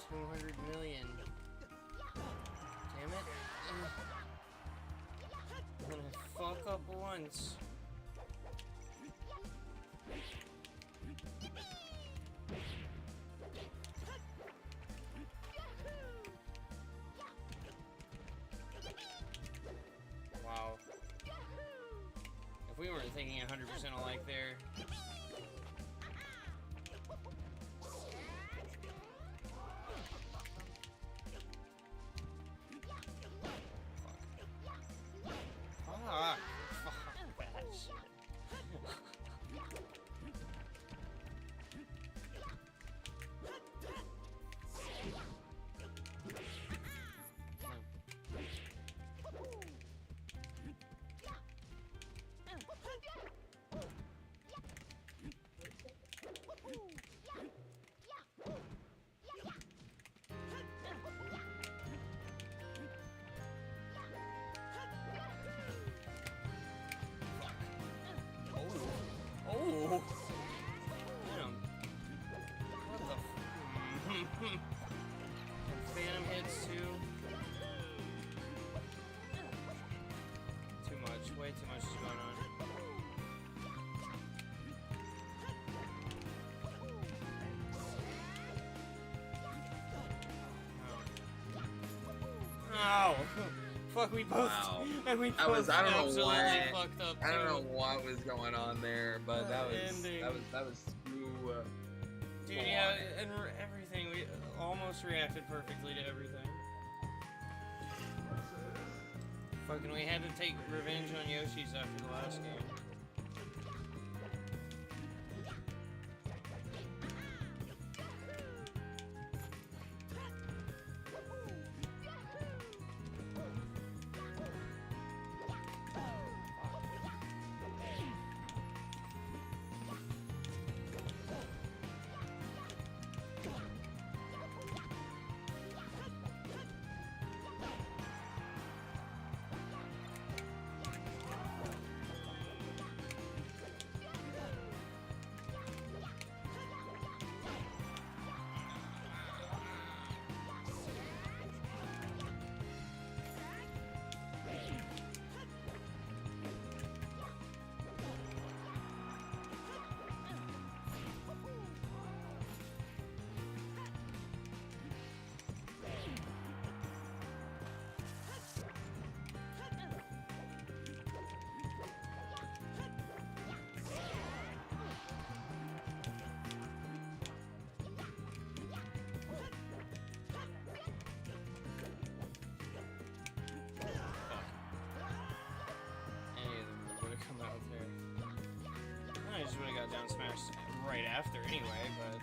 $200 million. Damn it. I'm gonna fuck up once. Wow. If we weren't thinking 100% alike there. Oh! Damn. What the f- Phantom hits too. Too much. Way too much is going on. Ow! Fuck, we both. Wow. And we I both don't know absolutely why. fucked up. I don't too. know what was going on there, but that was ending. too. Dude, full yeah, on. and everything. We almost reacted perfectly to everything. Fucking, we had to take revenge on Yoshi's after the last game. I just would have got down smashed right after anyway, but...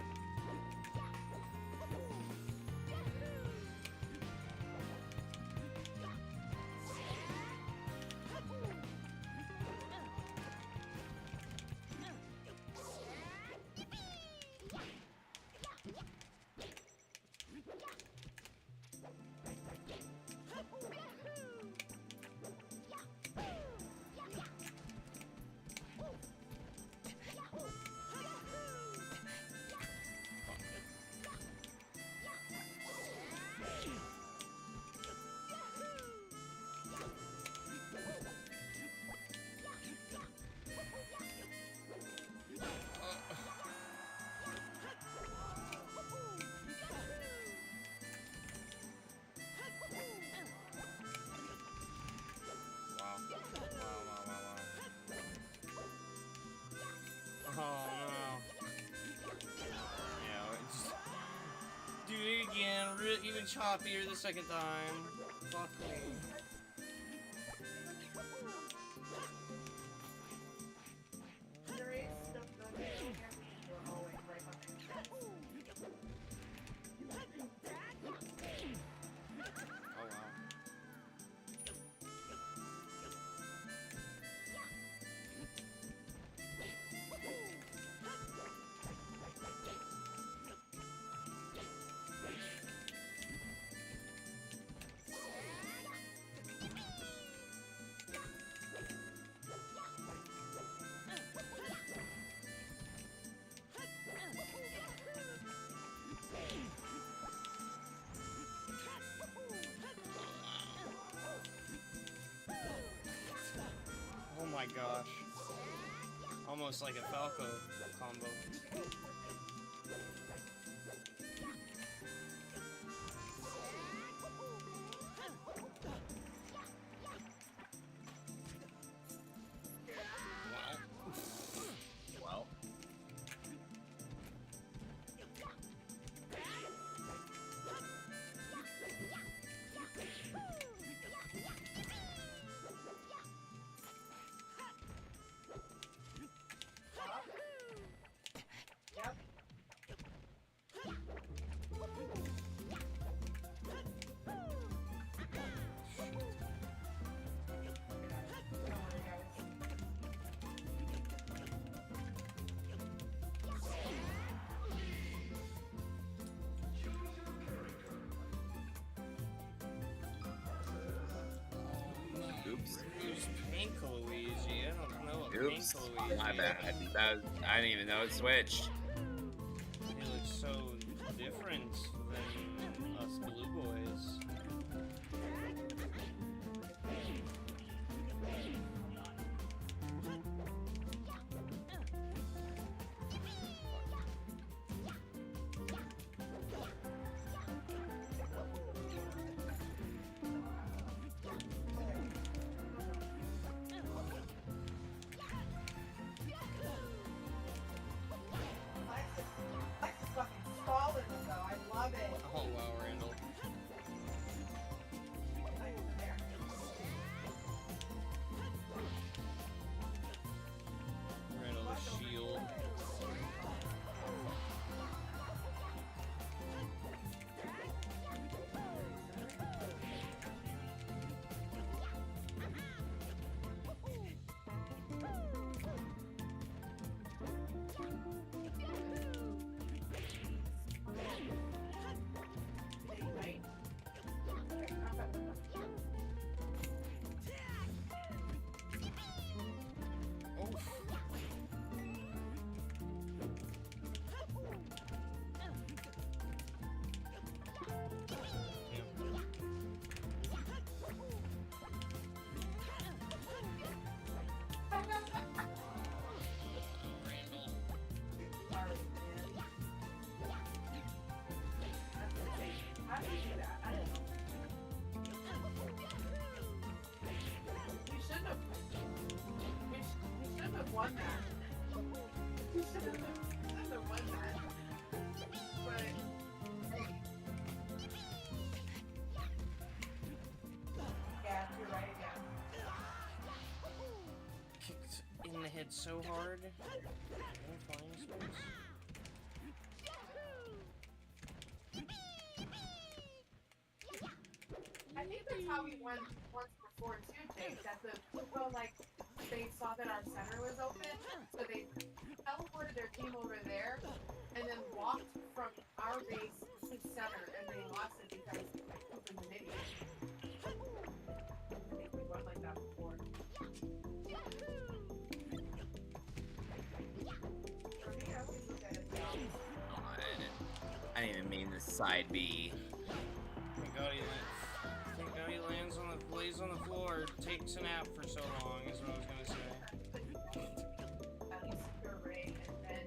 it again, even choppier the second time. Fuck me. The race of the video campaign were always right behind us. Oh wow. Oh my gosh. Almost like a Falco combo. Well. Yep. Don't worry, guys. Oops. Who's Pink Luigi? I don't know what Pink Oops. Luigi My bad. is. I didn't even know it switched. He looks so different than us blue boys. Lex is fucking stalling though. I love it. Oh wow, Randall. Lex is there. Randall's shield. Right? Oof. Randall. Sorry, man. That's insane. How do you do that? I don't know. We shouldn't have. We shouldn't have won that. We shouldn't have won that. But hey. Yeah, you're right again. Kicked in the head so hard. No flying space. I think that's how we won once before too, Jake. That the people they saw that our center was open, so they teleported their team over there, and then walked from our base to center, and they lost it because of the mini. I think we won like that before. For me, I always look at it now. I didn't even mean the side B. Thank God he lands on the lays on the floor, takes a nap for so long, is what I was gonna say. At least your ray, and then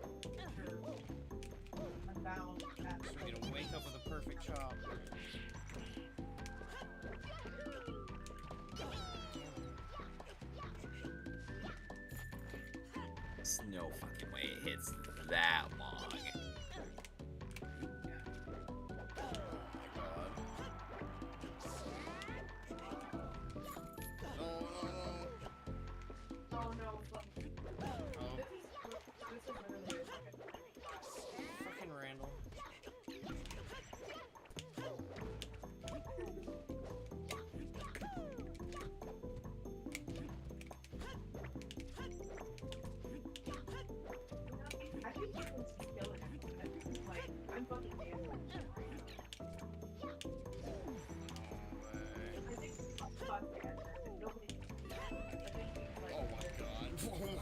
your unbound. So we get to wake up with a perfect chop. There's no fucking way it hits that long.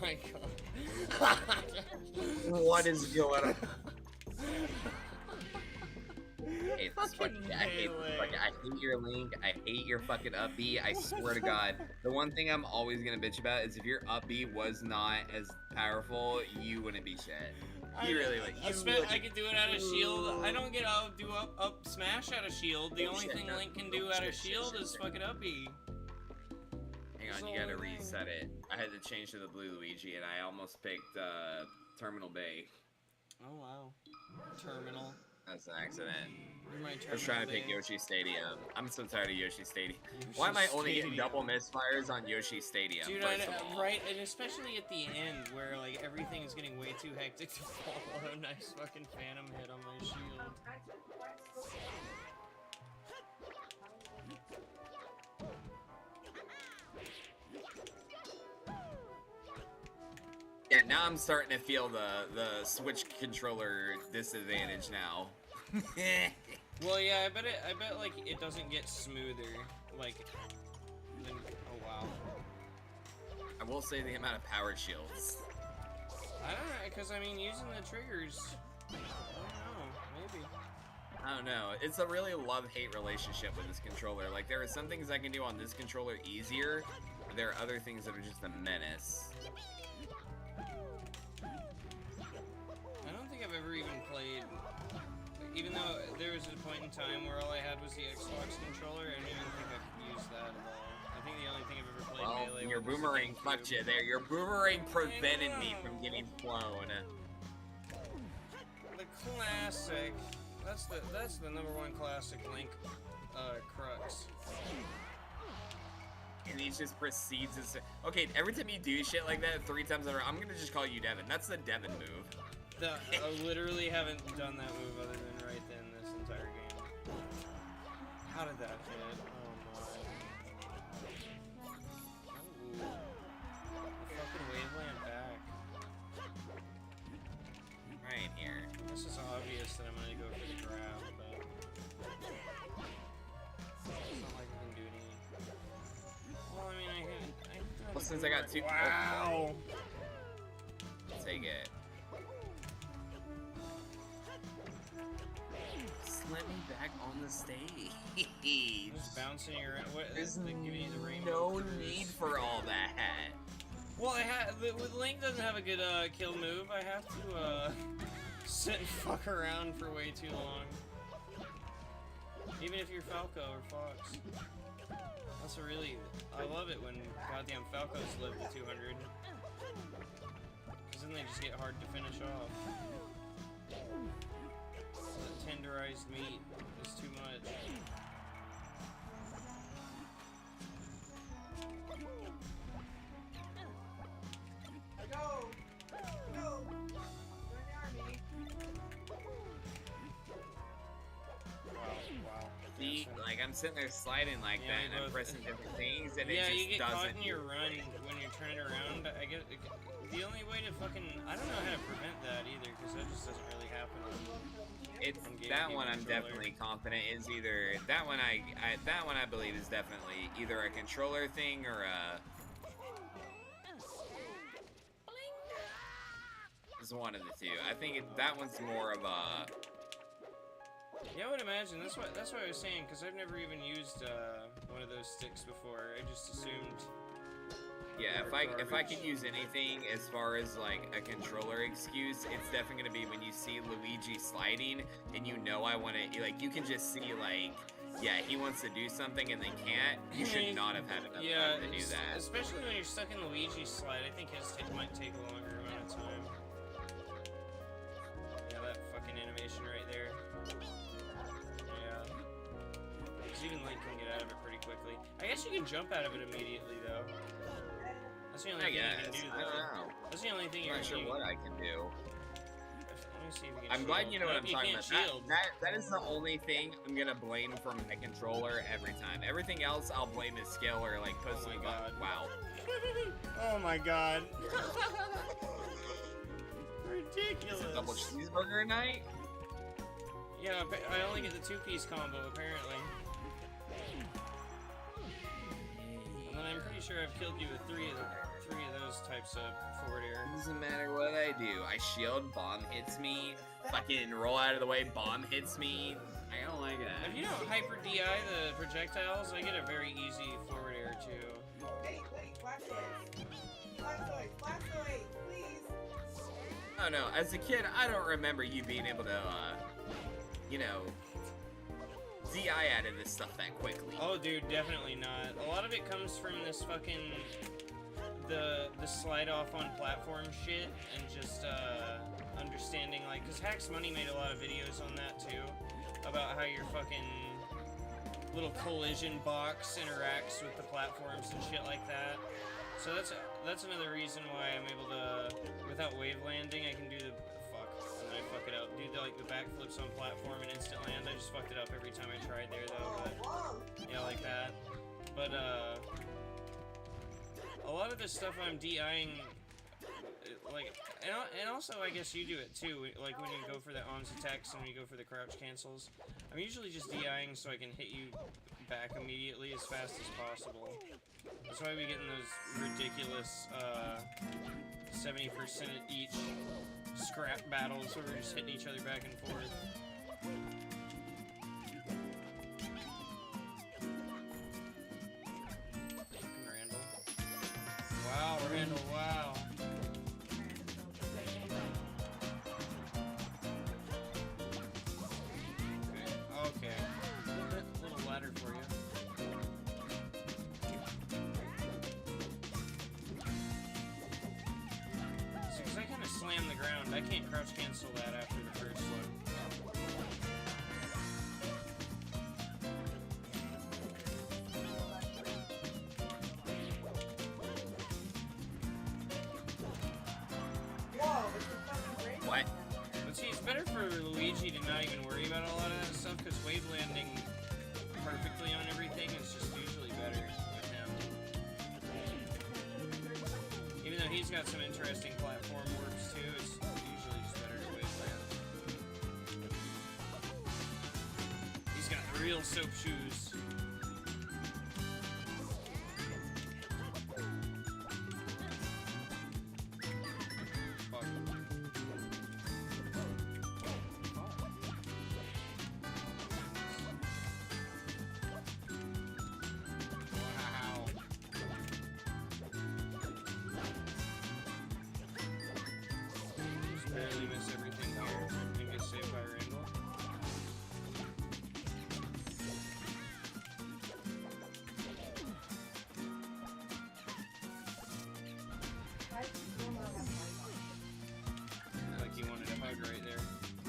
my god. What is going on? I hate this Fucking fucking, I hate this melee. fucking, I hate your Link, I hate your fucking up B, I swear to god. The one thing I'm always gonna bitch about is if your up B was not as powerful, you wouldn't be shit. You really like, I can do it out of shield. I don't get do up smash out of shield. The only thing Link can do out of shield is fucking up B. Hang on, you gotta reset it. I had to change to the blue Luigi and I almost picked Terminal Bay. Oh wow. Terminal. That's an accident. My I was trying to pick Yoshi Stadium. I'm so tired of Yoshi Stadium. Why am I only getting double misfires on Yoshi Stadium? Dude, first of all? right, and especially at the end where like everything is getting way too hectic to follow. Nice fucking phantom hit on my shield. Yeah, now I'm starting to feel the Switch controller disadvantage now. Well, yeah, I bet like it doesn't get smoother. Like, then, oh wow. I will say the amount of power shields. I don't know, because I mean, using the triggers, I don't know, maybe. I don't know. It's a really love-hate relationship with this controller. Like, there are some things I can do on this controller easier, but there are other things that are just a menace. I don't think I've ever even played, even though there was a point in time where all I had was the Xbox controller, I don't even think I've used that at all. I think the only thing I've ever played Melee Your with was the boomerang GameCube. fucked you there. Your boomerang prevented me from getting flown. The classic. That's the #1 classic Link crux. And he just proceeds to say, okay, every time you do shit like that 3 times in a row, I'm gonna just call you Devin. That's the Devin move. I literally haven't done that move other than right then this entire game. How did that hit? Oh my. Ooh. The fucking waveland back. Right here. This is obvious that I'm gonna go for the grab, but it's not like I can do any. Well, I mean, I can. Well, since I got 2. Wow. Take it. Just let me back on the stage. Just bouncing around. What? There's They give you the rainbow no cruise. need for all that. Well, with Link doesn't have a good kill move. I have to sit and fuck around for way too long. Even if you're Falco or Fox. That's a really. I love it when goddamn Falcos live to 200. Because then they just get hard to finish off. The tenderized meat is too much. Go! Go! Join the army. Wow. See, like I'm sitting there sliding like Yeah, that, we and I'm both- pressing different things, and Yeah, it you just get caught doesn't. in your run when you're turning around. I get the only way to fucking I don't know how to prevent that either because that just doesn't really happen. It's on that GameCube one. I'm controller. definitely confident is either that one. That one I believe is definitely either a controller thing or a. It's one of the two. I think that one's more of a. Yeah, I would imagine. That's what I was saying because I've never even used one of those sticks before. I just assumed. Yeah, if I could use anything as far as like a controller excuse, it's definitely gonna be when you see Luigi sliding and you know I want to like you can just see like yeah he wants to do something and they can't. You should not have had enough time to do that. Especially when you're stuck in Luigi's slide. I think his might take a longer amount of time. Yeah, that fucking animation right there. Yeah. Because even Link can get out of it pretty quickly. I guess you can jump out of it immediately though. That's the only I thing you guess. can do I though. don't know. That's the only thing I'm you're not sure what I can do. Let me see if we can I'm glad shield. you know what Nope, I'm you talking can't about. shield. That is the only thing I'm gonna blame for my controller every time. Everything else I'll blame his skill or like pussy. my God. Wow. Oh my god. Is Ridiculous. it double cheeseburger night? Yeah, I only get the 2-piece combo apparently. And then I'm pretty sure I've killed you with 3 3 of those types of forward air. Doesn't matter what I do. I shield, bomb hits me, fucking roll out of the way, bomb hits me. I don't like that. If you don't hyper DI the projectiles, I get a very easy forward air too. Wait, watch this. Blastoise, please. Oh no, as a kid, I don't remember you being able to, you know, DI out of this stuff that quickly. Oh, dude, definitely not. A lot of it comes from this fucking the slide off on platform shit and just understanding like, cause Hacks Money made a lot of videos on that too, about how your fucking little collision box interacts with the platforms and shit like that. So that's another reason why I'm able to, without wave landing, I can do the and I fuck it up. Do the backflips on platform and instant land. I just fucked it up every time I tried there though, but yeah, like that. But a lot of this stuff I'm DIing, like, and also I guess you do it too, like when you go for the ons attacks and when you go for the crouch cancels. I'm usually just DIing so I can hit you back immediately as fast as possible. That's why we get in those ridiculous 70% each scrap battles where we're just hitting each other back and forth. Randall. Wow, Randall, wow. Okay. Little ladder for you. Because I kind of slammed the ground. I can't crouch cancel that after the first one. What? But see, it's better for Luigi to not even worry about a lot of that stuff, because wave landing perfectly on everything is just usually better with him. Even though he's got some interesting platform works too, it's usually just better to wave land. He's got the real soap shoes. Fuck. Wow. Just barely miss everything here and get saved by Randall. Like you wanted a hug right there.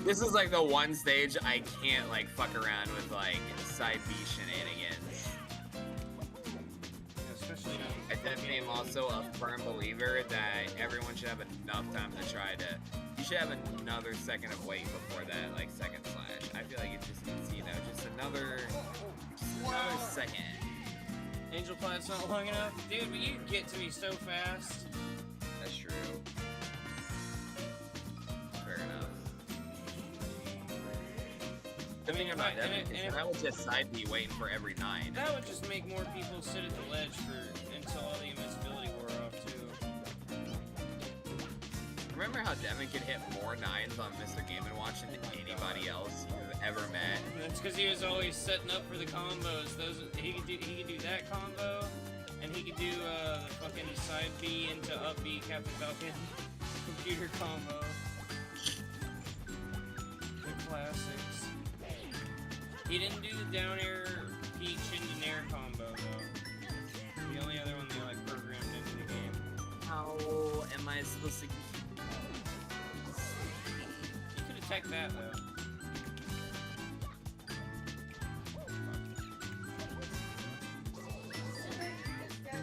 This is like the one stage I can't like fuck around with like side B shenanigans. Yeah, especially not. I definitely am also a firm believer that everyone should have enough time to try to. You should have another second of wait before that like second slash. I feel like it just needs, you know, just another second. Angel Plat's not long enough? Dude, but you get to me so fast. That's true. Fair enough. The thing about that is I would just side B waiting for every 9. That would just make more people sit at the ledge until all the invincibility wore off too. Remember how Devin could hit more 9s on Mr. Game & Watch than anybody else you've ever met? That's because he was always setting up for the combos. He could do that combo, and he could do the fucking side B into up B Captain Falcon computer combo. The classics. He didn't do the down air peach into nair combo though. The only other one they like programmed into the game. How am I supposed to... You could attack that though.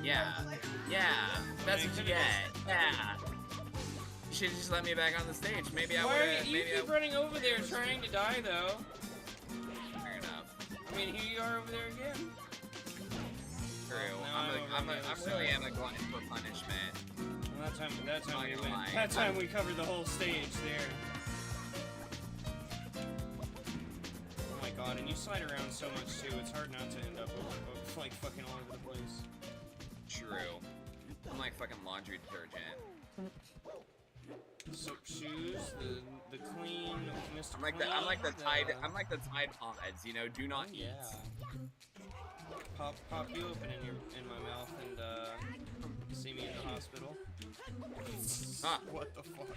Yeah, that's what you get. Yeah. You should just let me back on the stage. Maybe I Why would are have. you keep running over there trying to die though? Fair enough. I mean, here you are over there again. True. No, I'm really am a glutton for punishment. Well, that time Not we gonna went. lie. That time we covered the whole stage there. Oh my god, and you slide around so much too. It's hard not to end up like fucking all over the place. True. I'm like fucking laundry detergent. Soap shoes, the clean, Mr. I'm like Clean, I'm like the Tide Pods, you know, do not eat. Pop you open in my mouth and see me in the hospital. Huh. What the fuck?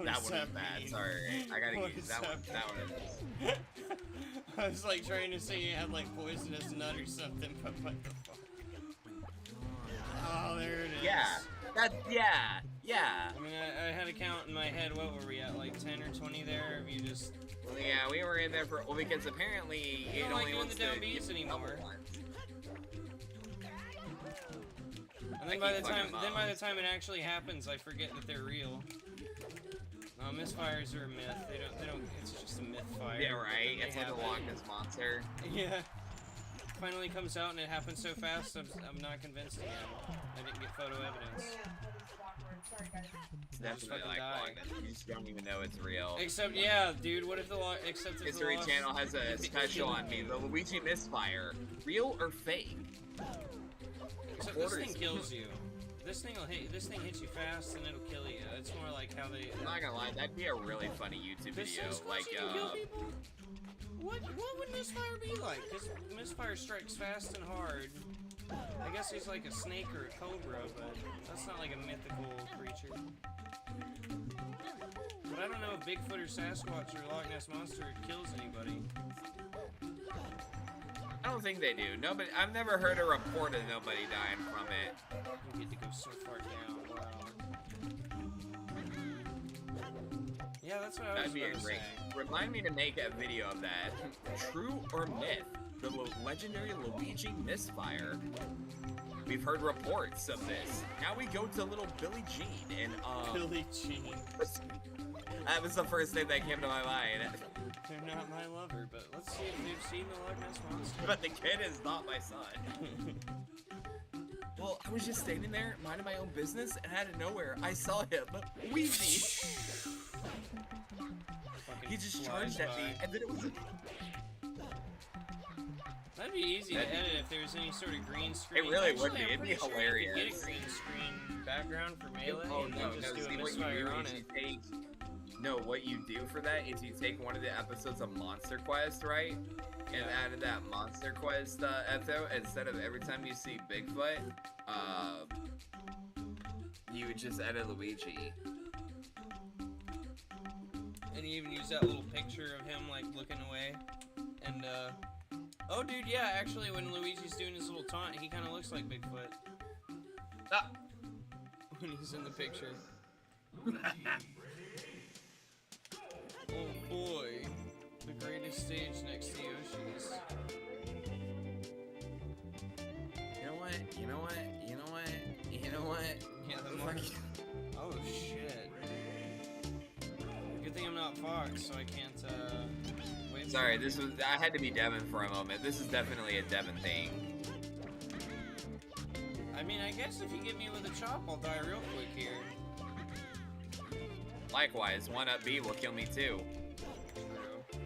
That does one that is bad. mean? Sorry, I gotta What use does that one. that That one is. I was like trying to say you had like poisonous nut or something, but what the fuck? Oh, there it is. Yeah. I mean, I had a count in my head. What were we at? Like 10 or 20 there? If you just. Well, yeah, we were in there for because apparently You it don't like only doing wants the down to beats give anymore. ones. And then by the time it actually happens, I forget that they're real. No, misfires are a myth. They don't. It's just a myth fire. Yeah, right. They It's like a happen. Loch Ness monster. Yeah. Finally comes out and it happens so fast. I'm not convinced again. I didn't get photo evidence. Sorry, guys. It's Just definitely fucking like die. Loch Ness. You just don't even know it's real. Except, yeah, dude. What if the except if History the lost, Channel has a special on me. The Luigi misfire, real or fake? Except this thing kills you. This thing hits you fast and it'll kill you. It's more like how they. I'm not gonna lie, that'd be a really funny YouTube This video. is Like, you can kill people? What would misfire be like? Because misfire strikes fast and hard. I guess he's like a snake or a cobra, but that's not like a mythical creature. But I don't know if Bigfoot or Sasquatch or Loch Ness Monster kills anybody. I don't think they do. Nobody. I've never heard a report of nobody dying from it. You get to go so far down. Wow. Yeah, that's what I was That'd be a about to great. say. Remind me to make a video of that. True or myth? The legendary Luigi misfire. We've heard reports of this. Now we go to little Billie Jean and Billie Jean. That was the first thing that came to my mind. They're not my lover, but let's see if they've seen the Loch Ness Monster. But the kid is not my son. Well, I was just standing there, minding my own business, and out of nowhere, I saw him, Weezy. He just charged at me, and then it was. That'd be easy to edit if there was any sort of green screen. It really Actually, would be. I'm It'd be pretty sure you hilarious. could get a green screen background for Melee Oh and no, then just do see a what you misfire do on is it. you take. No, what you do for that is you take one of the episodes of Monster Quest, right? And out of that Monster Quest episode, instead of every time you see Bigfoot, you would just edit Luigi. And you even use that little picture of him like looking away. And oh dude, yeah, actually when Luigi's doing his little taunt, he kinda looks like Bigfoot. Ah! When he's in the picture. Oh boy. The greatest stage next to Yoshi's. You know what? You know what? You know what? You know what? Yeah, the mark. Oh shit. Good thing I'm not Fox, so I can't wait. Sorry, this was. I had to be Devin for a moment. This is definitely a Devin thing. I mean, I guess if you get me with a chop, I'll die real quick here. Likewise, 1-Up B will kill me too. True.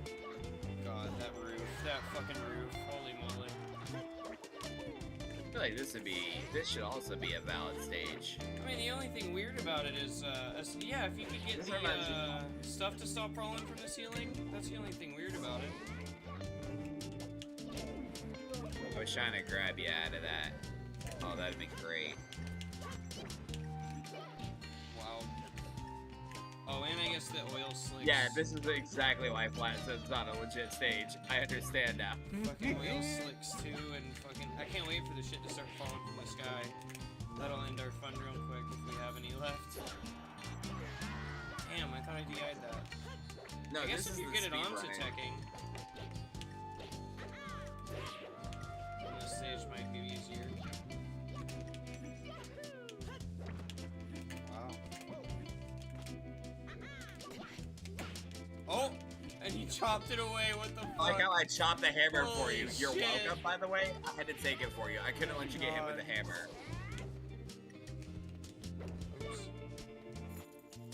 God, that roof. That fucking roof. Holy moly. I feel like this should also be a valid stage. I mean, the only thing weird about it is, yeah, if you could get This the reminds me- stuff to stop falling from the ceiling, that's the only thing weird about it. I was trying to grab you out of that. Oh, that'd be great. Wow. Oh, and I guess the oil slicks. Yeah, this is exactly why Flatstone's not a legit stage. I understand now. Fucking oil slicks too, and fucking. I can't wait for the shit to start falling from the sky. That'll end our fun real quick if we have any left. Damn, I thought I DI'd that. No, I guess this if is you the get it speed onto running. teching, then this stage might be easier. Wow. Oh! And he chopped it away, what the fuck? I like how I chopped the hammer for you. Holy You're shit. welcome, by the way. I had to take it for you. I couldn't let you get hit with the hammer. Oops.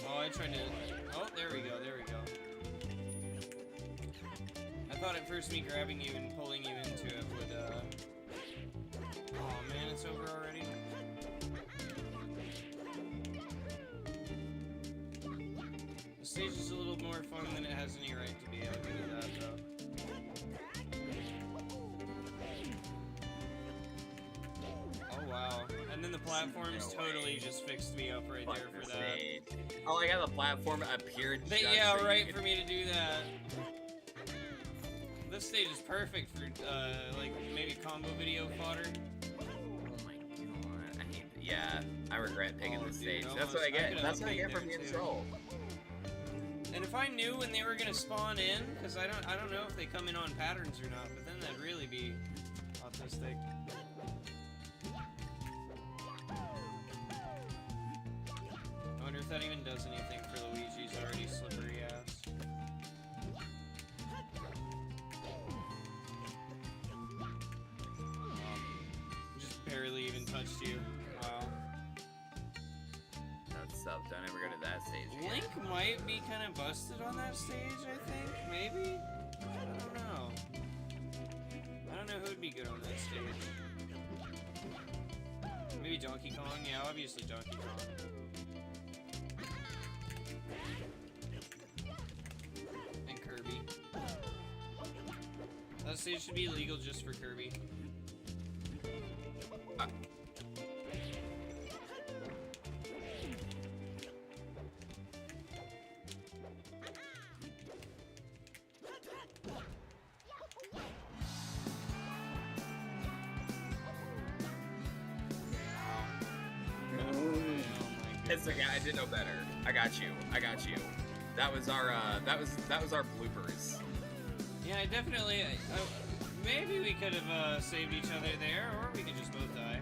Oh, I tried to... Oh, there we go, there we go. I thought at first me grabbing you and pulling you into it would, Oh man, it's over already. The stage is a little more fun than it has any right to be. I'll give you that though. Oh wow. And then the platforms totally just fixed me up right there for that. Oh, I got the platform appeared. Yeah, right, for me to do that. This stage is perfect for, like, maybe combo video fodder. Oh my god. Yeah, I regret picking this stage. Dude, That's what I get. That's what I get there from the too. control. And if I knew when they were gonna spawn in, because I don't know if they come in on patterns or not, but then that'd really be autistic. I wonder if that even does anything for Luigi's already slippery ass. Just barely even touched you. Wow. That's up. Don't ever go to that stage again. Link might be kind of busted on that stage, I think. Maybe? I don't know. I don't know who would be good on that stage. Maybe Donkey Kong? Yeah, obviously Donkey Kong. And Kirby. That stage should be illegal just for Kirby. It's okay. I did know better. I got you. I got you. That was our bloopers. Yeah, I definitely. Maybe we could have saved each other there, or we could just both die.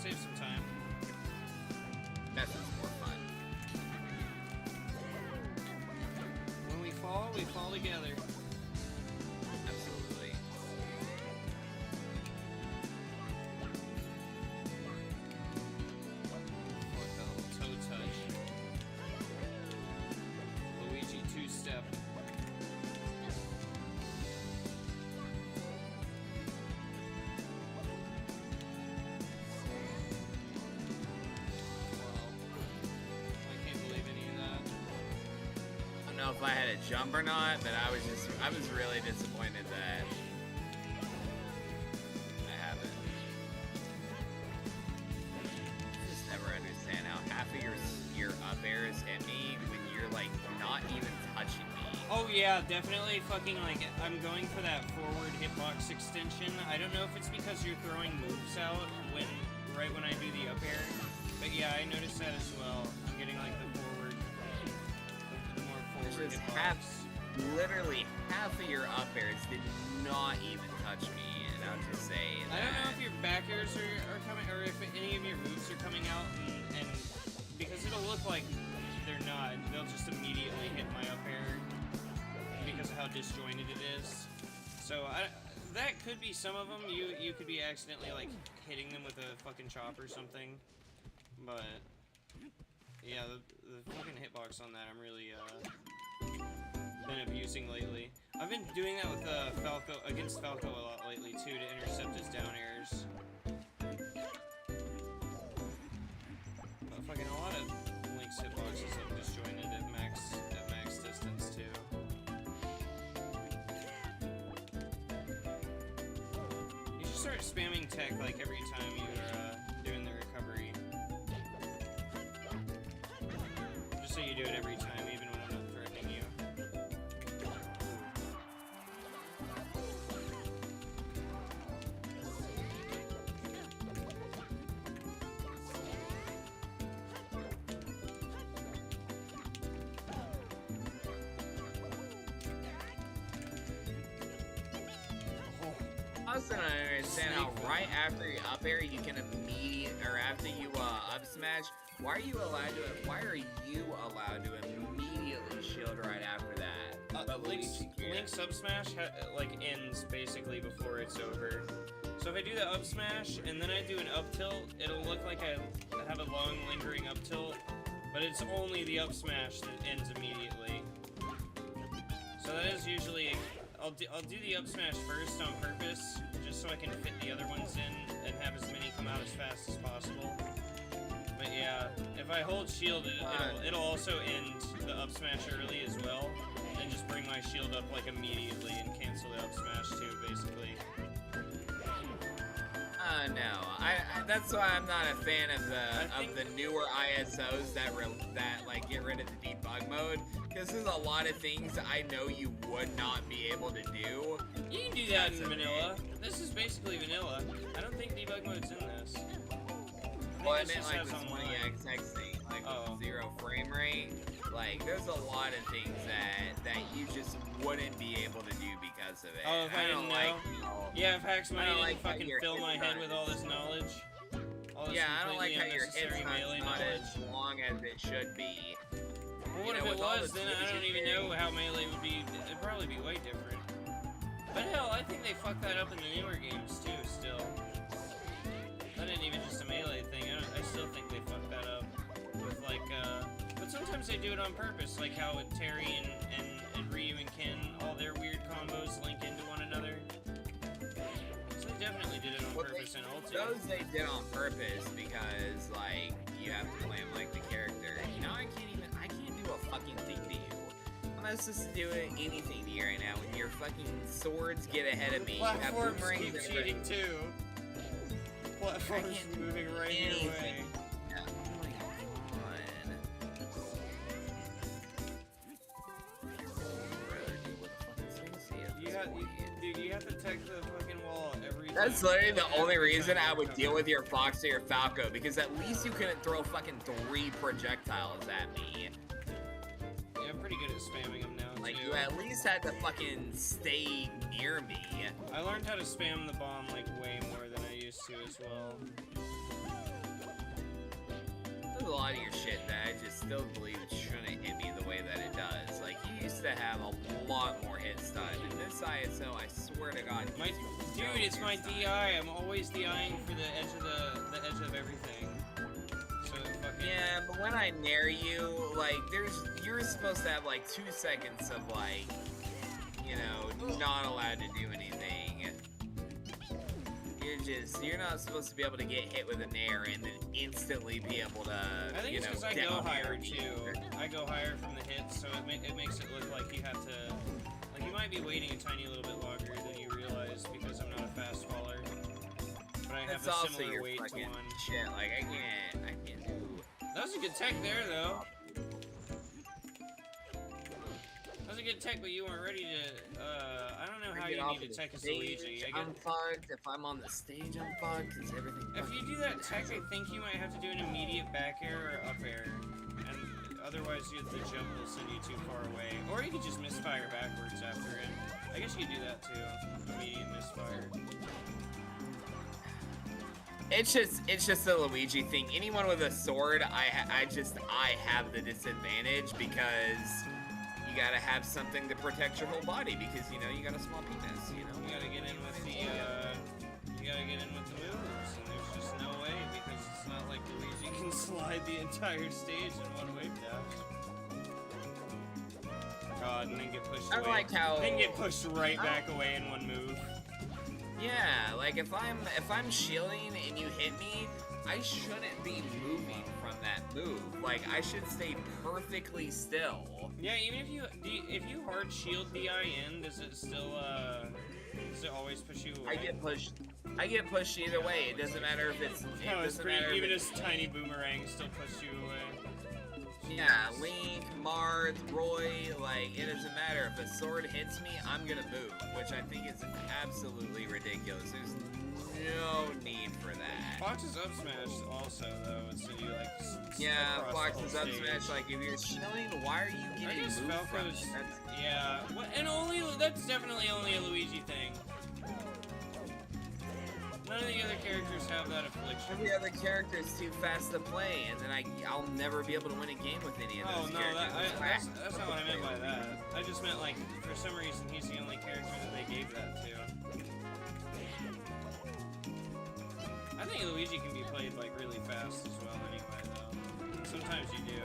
Save some time. That sounds more fun. When we fall together. Absolutely. What the little toe touch. Luigi two-step. If I had a jump or not, but I was really disappointed that I haven't. I just never understand how half of your up airs hit me when you're like not even touching me. Oh yeah, definitely fucking like I'm going for that forward hitbox extension. I don't know if it's because you're throwing moves out right when I do the up air, but yeah, I noticed that as well. I'm getting like the forward. Just literally half of your up airs did not even touch me, and I'll just say that. I don't know if your back airs are coming, or if any of your moves are coming out, and because it'll look like they're not, they'll just immediately hit my up air because of how disjointed it is. So that could be some of them. You could be accidentally like hitting them with a fucking chop or something, but yeah, the fucking hitbox on that I'm really been abusing lately. I've been doing that with Falco against Falco a lot lately too to intercept his down airs. But fucking a lot of Link's hitboxes are disjointed at max distance too. You should start spamming tech like every time you're doing the recovery. Just so you do it every time, even when I'm not threatening you. I also don't understand how right after your up air you can after you up smash, why are you allowed to immediately shield right after that? But Link's up smash ends basically before it's over. So if I do the up smash and then I do an up tilt, it'll look like I have a long lingering up tilt, but it's only the up smash that ends immediately. So that is usually I'll do the up smash first on purpose, just so I can fit the other ones in and have as many come out as fast as possible. But yeah, if I hold shield, it'll also end the up smash early as well, and just bring my shield up like immediately and cancel the up smash too, basically. No, that's why I'm not a fan of the newer ISOs that like get rid of the debug mode, because there's a lot of things I know you would not be able to do. You can do that in vanilla. This is basically vanilla. I don't think debug mode's in this. Well, I meant like the 20XX thing, like with 0 frame rate. Like, there's a lot of things that you just wouldn't be able to do because of it. Oh, if I didn't know? Like, you know, Yeah, if Hacks Money didn't like fucking fill my head with all this knowledge. All this yeah, I don't like how your hit unnecessary time's melee not knowledge. as long as it should be. Well, what You know, if it with all was? the Then I tools don't you even can- know how melee would be. It'd probably be way different. But hell, I think they fucked that up in the newer games too, still. That ain't even just a melee thing. I still think they fucked that up. With like, but sometimes they do it on purpose, like how with Terry and Ryu and Ken, all their weird combos link into one another. So they definitely did it on purpose in Ulti. Those they did on purpose because, like, you have to play them like the character. You know, I can't do a fucking thing to you. I'm not supposed to do anything to you right now. When your fucking swords get ahead of me, you have Platforms boomerangs keep that are- cheating too. Platforms can't do moving right your way. anything. Yeah. Oh my god. You have to tech the fucking wall every time. That's literally the only Every reason time I you would come deal in. with your Fox or your Falco, because at least you couldn't throw fucking 3 projectiles at me. Yeah, I'm pretty good at spamming them now, Like, too. you at least had to fucking stay near me. I learned how to spam the bomb, like, way more than I used to as well. There's a lot of your shit that I just still believe it shouldn't hit me the way that it does. Like, you used to have a lot more hit stun. In this ISO, I swear to God, My, dude, it's my DI. I'm always DIing for the edge of the edge of everything. So fucking. Yeah, but when I nair you, like, you're supposed to have like 2 seconds of like, you know, not allowed to do anything. You're not supposed to be able to get hit with a nair and then instantly be able to, I think you it's know, because I down go higher air. too. I go higher from the hits, so it makes it look like you have to. Like, you might be waiting a tiny little bit longer than you realize because I'm not a fast faller. But I have That's a also similar your weight to fucking one. shit. Like, I can't do. That was a good tech there, though. That was a good tech, but you weren't ready to, I don't know how Get you off need of to the tech as stage, Luigi. I'm fucked. If I'm on the stage, I'm fucked. It's everything. If you do that tech, I think you might have to do an immediate back air or up air. And otherwise, the jump will send you too far away. Or you could just misfire backwards after it. I guess you could do that too. Immediate misfire. It's just a Luigi thing. Anyone with a sword, I have the disadvantage because you gotta have something to protect your whole body because, you know, you got a small penis, you know? You gotta get in with the, moves, and there's just no way, because it's not like Luigi can slide the entire stage in one wave dash. God, and then get pushed I away. like how- Then get pushed right back away in one move. Yeah, like if I'm shielding and you hit me, I shouldn't be moving from that move. Like, I should stay perfectly still. Yeah, even if you hard shield DI in, does it still, does it always push you away? I get pushed either way. It doesn't matter if it's, No, it's pretty, even this tiny boomerang still push you away. Yeah, Link, Marth, Roy, like, it doesn't matter. If a sword hits me, I'm gonna move, which I think is absolutely ridiculous. There's no need for that. Fox's up smash also, though, so you, like, Yeah, across the Fox's whole up stage. smash, like, if you're shielding, why are you I getting guess moved from Falco's, it? That's, yeah, that's definitely only a Luigi thing. None of the other characters have that affliction. every other character is too fast to play, and then I'll never be able to win a game with any of Oh, those no, characters. that's not what I meant by that. I just meant, like, for some reason, he's the only character that they gave that to. I think Luigi can be played, like, really fast as well anyway, though. Sometimes you do.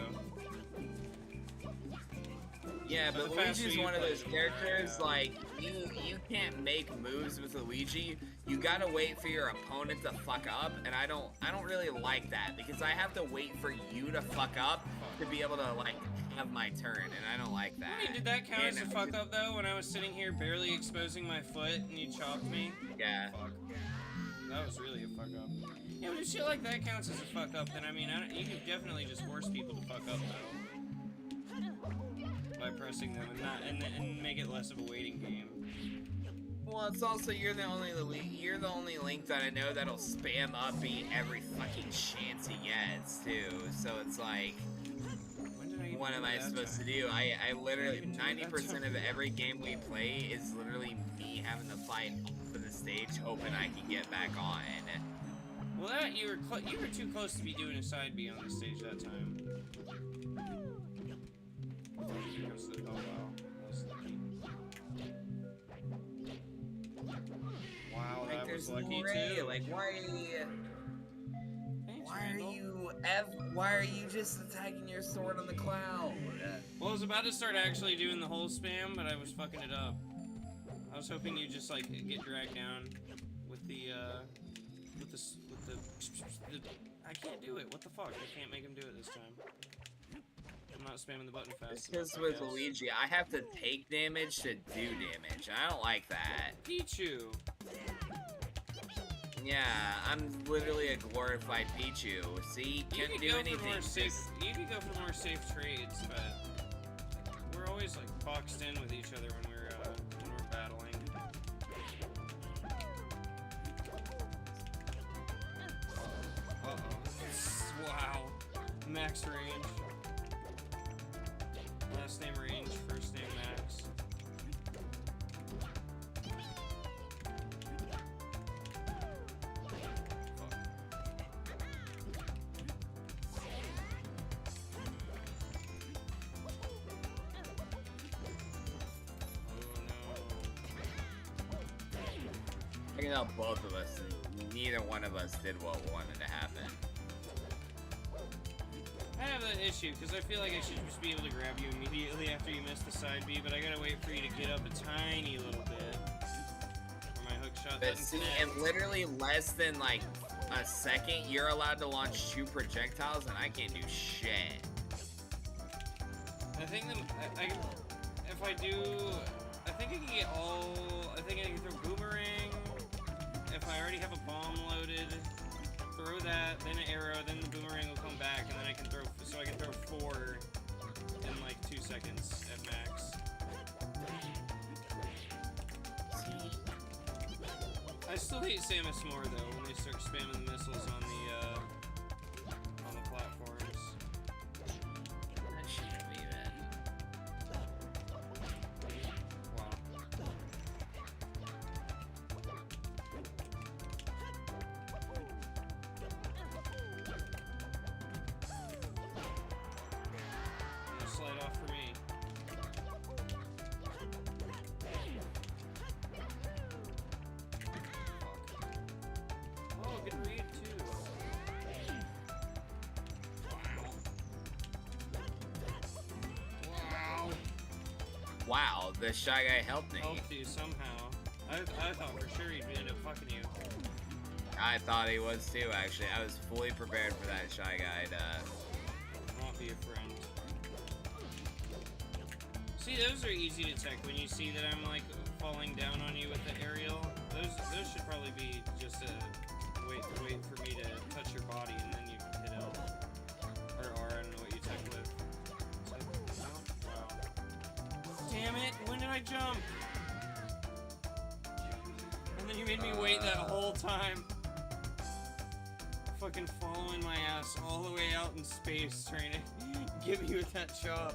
Yeah, So but the faster Luigi's you one of play, those the more, characters, yeah. like, you can't make moves with Luigi. You gotta wait for your opponent to fuck up, and I don't really like that because I have to wait for you to fuck up to be able to like have my turn, and I don't like that. I mean, did that count as a And fuck up though? When I was sitting here barely exposing my foot and you chopped me? Yeah. Fuck. That was really a fuck up. Yeah, but if shit like that counts as a fuck up, then I mean, you can definitely just force people to fuck up though. By pressing them and make it less of a waiting game. Well, it's also you're the only Link that I know that'll spam up beat every fucking chance he gets too. So it's like, what am I supposed to do? I literally 90% of every game we play is literally me having to fight for the stage, hoping I can get back on. Well, that you were too close to be doing a side B on the stage that time. Oh wow, that's lucky. Wow, Like, that was there's lucky no way. too. Like, why are you just attacking your sword on the cloud? Well, I was about to start actually doing the whole spam, but I was fucking it up. I was hoping you just like get dragged down with the I can't do it. What the fuck? I can't make him do it this time. I'm not spamming the button fast. Because with Luigi, I have to take damage to do damage. I don't like that. Pichu. Yeah, I'm literally a glorified Pichu. See, can't do anything. You could go for more safe trades, but we're always like boxed in with each other when we're battling. Wow. Max range. Last name range, first name Max. I can tell both of us, neither one of us did what wanted to happen. I have that issue, because I feel like I should just be able to grab you immediately after you miss the side B, but I gotta wait for you to get up a tiny little bit. For my hook shot But doesn't see, connect. in literally less than like a second, you're allowed to launch 2 projectiles, and I can't do shit. I think if I do, I think I can get I think I can throw boomerang. If I already have a bomb loaded, throw that, then an arrow, then the boomerang will come back, and then I can throw 4 in like 2 seconds at max. I still hate Samus more though when they start spamming the missiles on the platforms. That shouldn't be bad. Wow. Slide off for me. Oh, good read too. Wow. Wow, the Shy Guy helped me. Helped you somehow. I thought for sure he'd end up fucking you. I thought he was too, actually. I was fully prepared for that Shy Guy to... Won't be a friend. See, those are easy to tech when you see that I'm like falling down on you with the aerial. Those should probably be just a wait for me to touch your body and then you hit L. Or R, I don't know what you tech with. Wow. Damn it, when did I jump? And then you made me wait that whole time. Fucking following my ass all the way out in space trying to get me with that chop.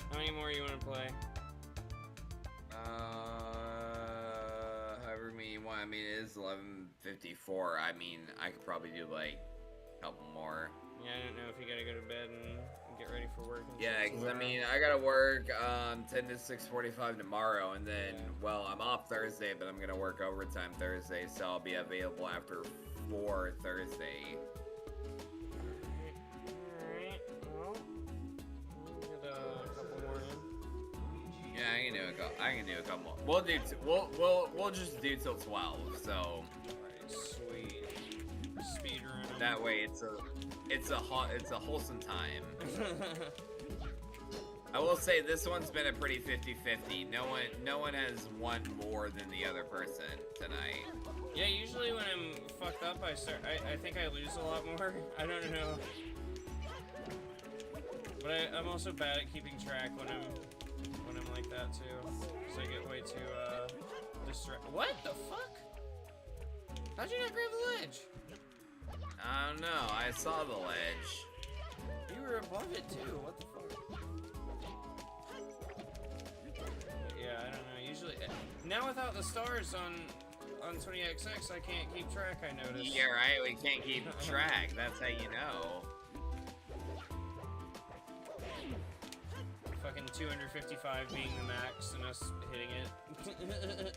How many more you want to play? However many you want. I mean, it is 11:54. I mean, I could probably do like a couple more. Yeah, I don't know if you gotta go to bed and get ready for work. And Yeah, shit because I tomorrow. mean, I gotta work 10 to 6:45 tomorrow, and then, well, I'm off Thursday, but I'm gonna work overtime Thursday, so I'll be available after 4 Thursday. Alright, well, we'll get a couple more in. Yeah, I can do a couple more. We'll just do till 12, so Alright, sweet. Speed run. that way it's a wholesome time. I will say this one's been a pretty 50-50. No one has won more than the other person tonight. Yeah, usually when I'm fucked up, I think I lose a lot more. I don't know. But I'm also bad at keeping track when I'm like that too. Cause I get way too distracted. What the fuck? How'd you not grab the ledge? I don't know. I saw the ledge. You were above it too. What the fuck? Yeah, I don't know. Usually, now without the stars on 20XX, I can't keep track. I noticed. Yeah, right. We can't keep track. That's how you know. Fucking 255 being the max and us hitting it.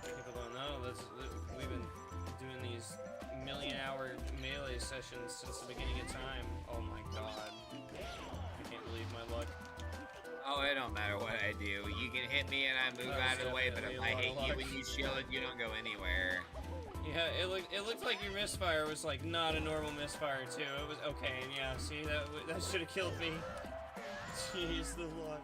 People don't know we've been doing these million-hour melee sessions since the beginning of time. Oh my god. I can't believe my luck. Oh, it don't matter what I do. You can hit me and I move That out of was the way, but if definitely I a lot hit of you luck. and you shield, you don't go anywhere. Yeah, it looked like your misfire was like not a normal misfire too. It was okay, and yeah, see that should have killed me. Jeez, the luck.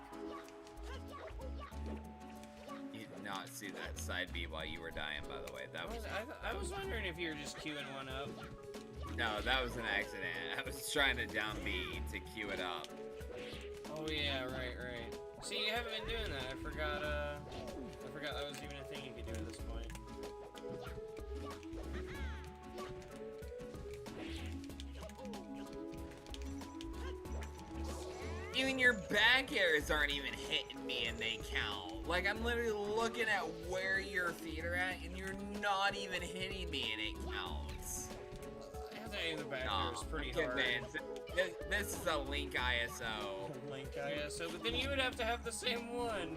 You did not see that side B while you were dying, by the way. That was I was wondering if you were just queuing one up. no, that was an accident. I was trying to down B to queue it up. Oh yeah, right. See, you haven't been doing that. I forgot that was even a thing you could do at this point. Even your back airs aren't even hitting me and they count. Like, I'm literally looking at where your feet are at and you're not even hitting me and it counts. I have to aim the back Nah, there. It's pretty I'm hard. convinced. This is a Link ISO. Link ISO, but then you would have to have the same one.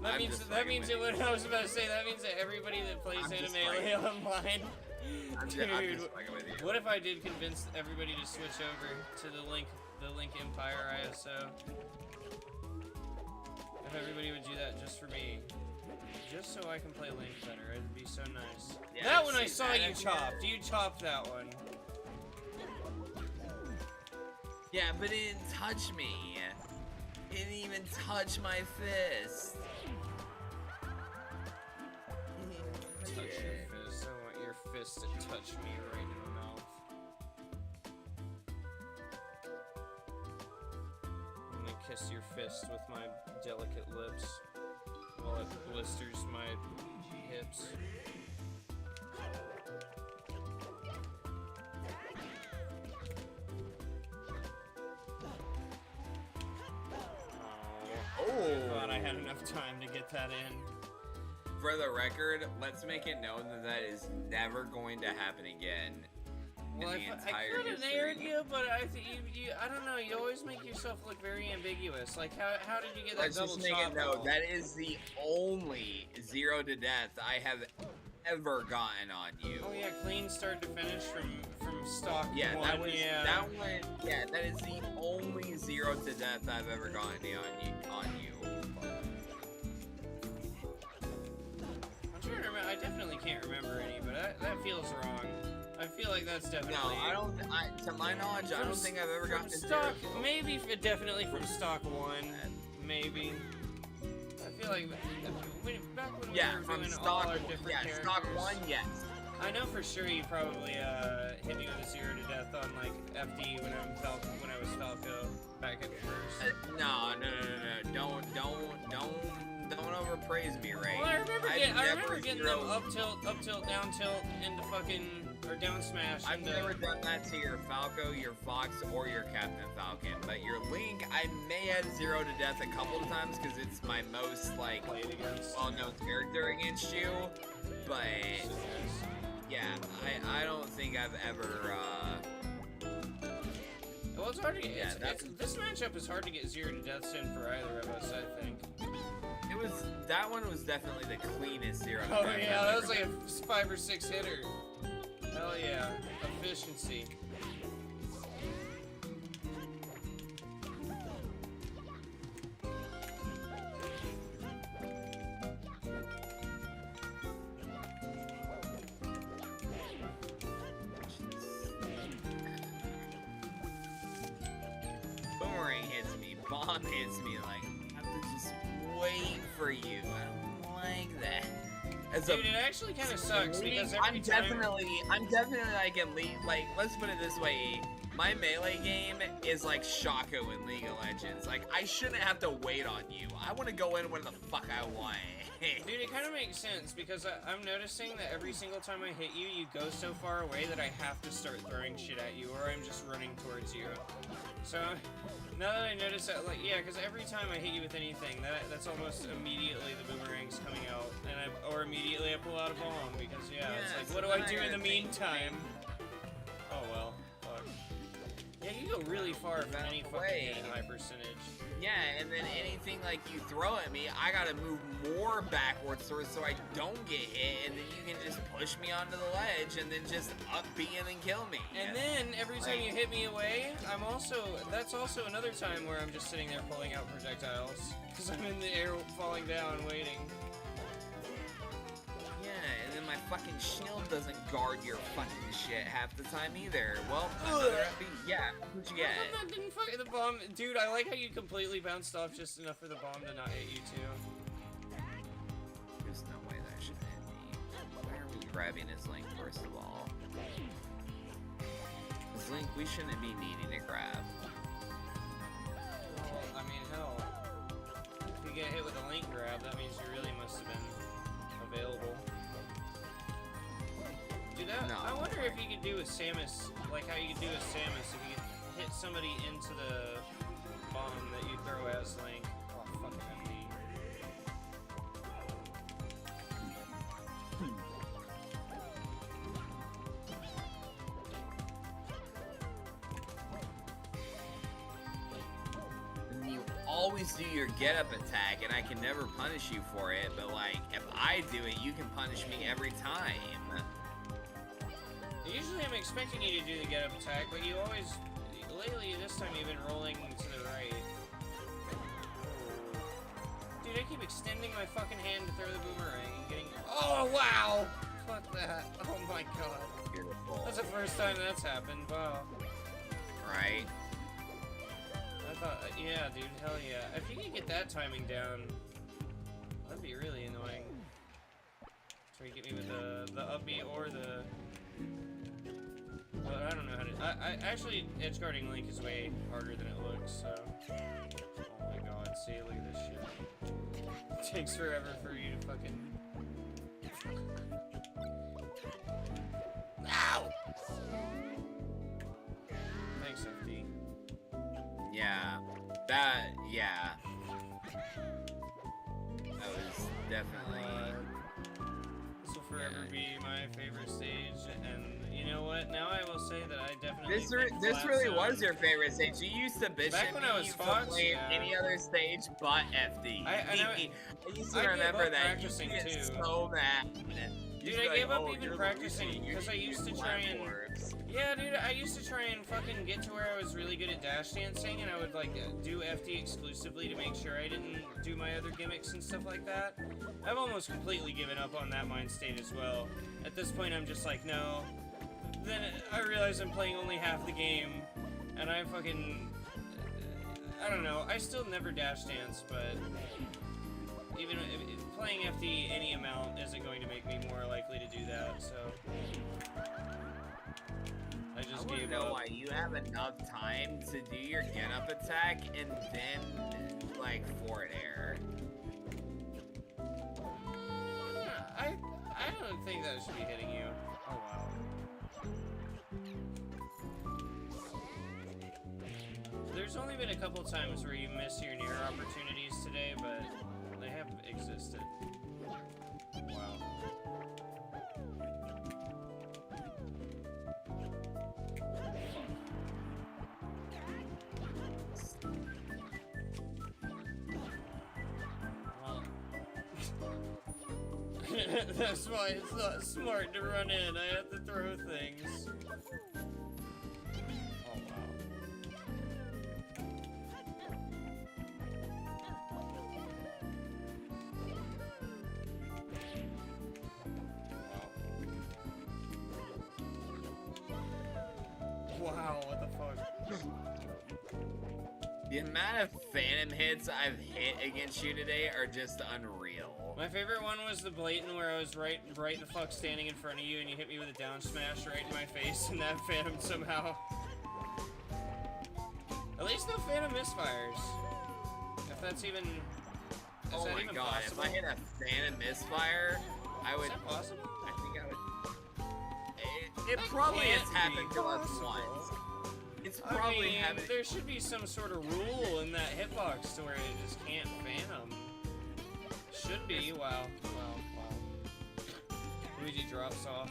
That I'm means just that means fucking it would. I was about to say that means that everybody that plays I'm just Animelee online. I'm just Dude, fucking with you. what if I did convince everybody to switch over to the Link Empire ISO? If everybody would do that just for me, just so I can play Link better, it'd be so nice. Yeah, that one I see, saw that you idea- chopped. You chopped that one. Yeah, but it didn't touch me. It didn't even touch my fist. Touch your fist. I want your fist to touch me right in the mouth. I'm gonna kiss your fist with my delicate lips while it blisters my hips. Oh. I thought I had enough time to get that in. For the record, let's make it known that that is never going to happen again. Well, in the I entire could have history. nared you, but I think you I don't know. You always make yourself look very ambiguous. Like how did you get that Let's double just make chop it known roll? that is the only 0 to death I have ever gotten on you. Oh yeah, clean start to finish from stock Yeah, one. that was yeah. that one. Yeah, that is the only 0 to death I've ever gotten on you. I'm trying to remember. I definitely can't remember any, but that feels wrong. I feel like that's definitely. No, I don't. To my knowledge, I don't think I've ever gotten from to stock. 0. Maybe definitely from stock one. Maybe. I feel like back when Yeah, we were from doing all stock. our different Yeah, characters. stock 1. Yes. I know for sure you probably hit me with a 0 to death on like FD when I was Falco back at first. No. Don't overpraise me, Ray. Well, I remember I've getting never them zeroed- up tilt, down tilt into fucking Or down smash. I've into... never done that to your Falco, your Fox, or your Captain Falcon. But your Link, I may have zeroed to death a couple of times because it's my most, like, Played against. well-known character against you. But, yeah, I don't think I've ever, Well, it's hard to get. Yeah, This matchup is hard to get 0 to deaths in for either of us, I think. that one was definitely the cleanest zero. Oh yeah, that was like a 5 or 6 hitter. Hell yeah, efficiency. Boomerang hits me, bomb hits me, like, I have to just wait for you. I don't like that. As Dude, it actually kind of sucks because every I'm time... definitely like elite. Like, let's put it this way: my melee game is like Shaco in League of Legends. Like, I shouldn't have to wait on you. I want to go in when the fuck I want. Dude, it kind of makes sense because I'm noticing that every single time I hit you, you go so far away that I have to start throwing shit at you, or I'm just running towards you. So now that I notice that, like, yeah, because every time I hit you with anything, that's almost immediately the boomerang's coming out, and or immediately I pull out a bomb because it's like, what do I do in the meantime? Oh well, fuck. Yeah, you go really far from any fucking hit high percentage. Yeah, and then anything like you throw at me, I gotta move more backwards so I don't get hit, and then you can just push me onto the ledge and then just up B and then kill me. And then every time you hit me away, that's also another time where I'm just sitting there pulling out projectiles because I'm in the air falling down waiting. Yeah, and then my fucking shield doesn't guard your fucking shit half the time either. Well, another FB. Yeah, what you get? That didn't fuck the bomb. Dude, I like how you completely bounced off just enough for the bomb to not hit you too. There's no way that should hit me. Why are we grabbing his Link, first of all? His Link, we shouldn't be needing to grab. Well, I mean, hell. If you get hit with a Link grab, that means you really must have been available. Dude, I wonder if you could do with Samus, like how you could do with Samus, if you could hit somebody into the bomb that you throw as Link. Oh, fuck MD. And you always do your get up attack, and I can never punish you for it, but like, if I do it, you can punish me every time. Usually I'm expecting you to do the get up attack, but you always, lately this time you've been rolling to the right. Dude, I keep extending my fucking hand to throw the boomerang and getting, oh wow! Fuck that, oh my god. Beautiful. That's the first time that's happened, wow. Right? I thought, yeah dude, hell yeah. If you could get that timing down, that'd be really annoying. Try to get me with the up B or the... But I don't know how to... I actually, edge guarding Link is way harder than it looks, so... Oh my god, see, look at this shit. It takes forever for you to fucking... Ow! Thanks, FD. Yeah. Yeah. That was definitely... This will forever be my favorite stage, and you know what? Now I will say that I definitely... This really was your favorite stage. You used to bitch Back at when me I was for Fox, playing yeah. any other stage but FD. I used to I gave remember up that. practicing, You used to get too. so mad. Dude, I gave up even practicing because I used to try and... Yeah, dude, I used to try and fucking get to where I was really good at dash dancing, and I would, like, do FD exclusively to make sure I didn't do my other gimmicks and stuff like that. I've almost completely given up on that mind state as well. At this point, I'm just like, no. Then I realize I'm playing only half the game, and I fucking... I don't know, I still never dash dance, but... Even if playing FD any amount isn't going to make me more likely to do that, so... I just I gave know up. why you have enough time to do your get up attack and then like forward air. I don't think that should be hitting you. Oh wow. There's only been a couple times where you miss your near opportunities today, but they have existed. Wow. That's why it's not smart to run in. I have to throw things. Oh, wow. Wow, what the fuck? The amount of phantom hits I've hit against you today are just unreal. My favorite one was the blatant where I was right the fuck standing in front of you and you hit me with a down smash right in my face and that phantom somehow. At least no phantom misfires. If that's even... Oh my god, possible? if I hit a phantom misfire, I would... Is that possible? I think I would... It probably has happened to us once. It's probably happened... There should be some sort of rule in that hitbox to where it just can't phantom. Should be. Wow. Luigi drops off.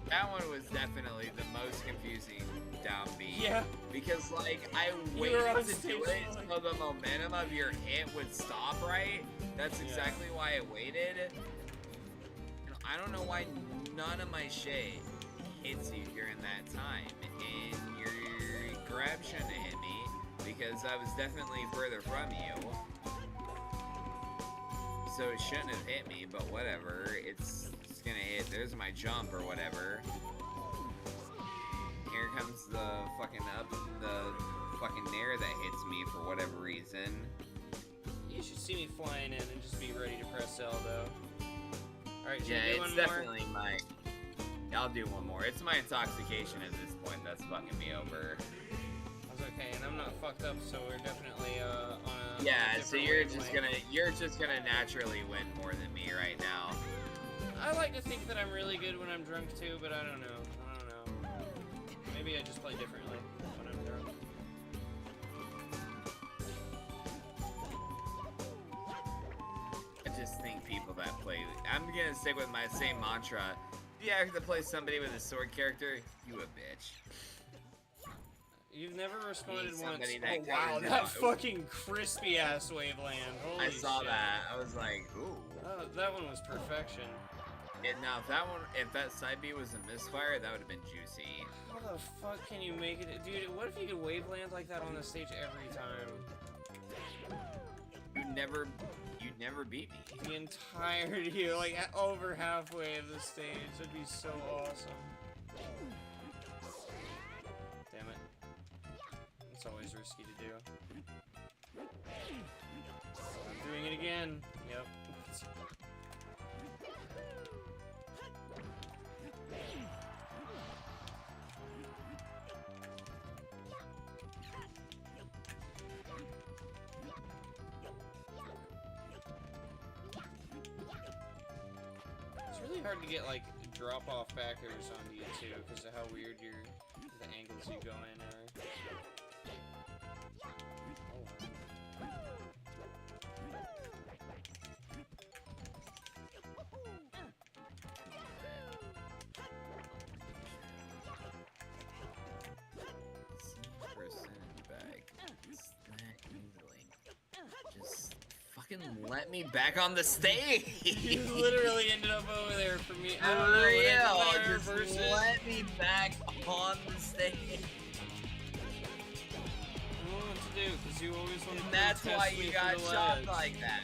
That one was definitely the most confusing down B. Yeah. Because, like, I waited to do it so the momentum of your hit would stop right. That's exactly why I waited. I don't know why none of my shit hits you during that time. And your grab shouldn't have hit me because I was definitely further from you. So it shouldn't have hit me, but whatever. It's gonna hit. There's my jump or whatever. Here comes the fucking nair that hits me for whatever reason. You should see me flying in and just be ready to press L though. Alright, should Yeah, we do it's one definitely more? my... I'll do one more. It's my intoxication at this point that's fucking me over. That's okay, and I'm not fucked up, so we're definitely on a Yeah, so different you're just gonna naturally win more than me right now. I like to think that I'm really good when I'm drunk too, but I don't know. Maybe I just play differently when I'm drunk. I just think people that play... I'm gonna stick with my same mantra. If you have to play somebody with a sword character, you a bitch. You've never responded once. Somebody Oh that wow, covers that it. fucking crispy ass waveland. Holy I saw shit. that. I was like, ooh. Oh, that one was perfection. And now if that side B was a misfire, that would have been juicy. How the fuck can you make it? Dude, what if you could waveland like that on the stage every time? You'd never beat me. The entire you, like over halfway of the stage. That'd be so awesome. Damn it. It's always risky to do. I'm doing it again. Yep. It's really hard to get like drop-off backers onto you too, because of how weird the angles you go in are. Just fucking let me back on the stage. You literally ended up over there for me. I For don't know, real, when I just reverse it. let me back on the stage. I don't know what to do, because you always want to And that's test why me you for got the shot ledge. like that.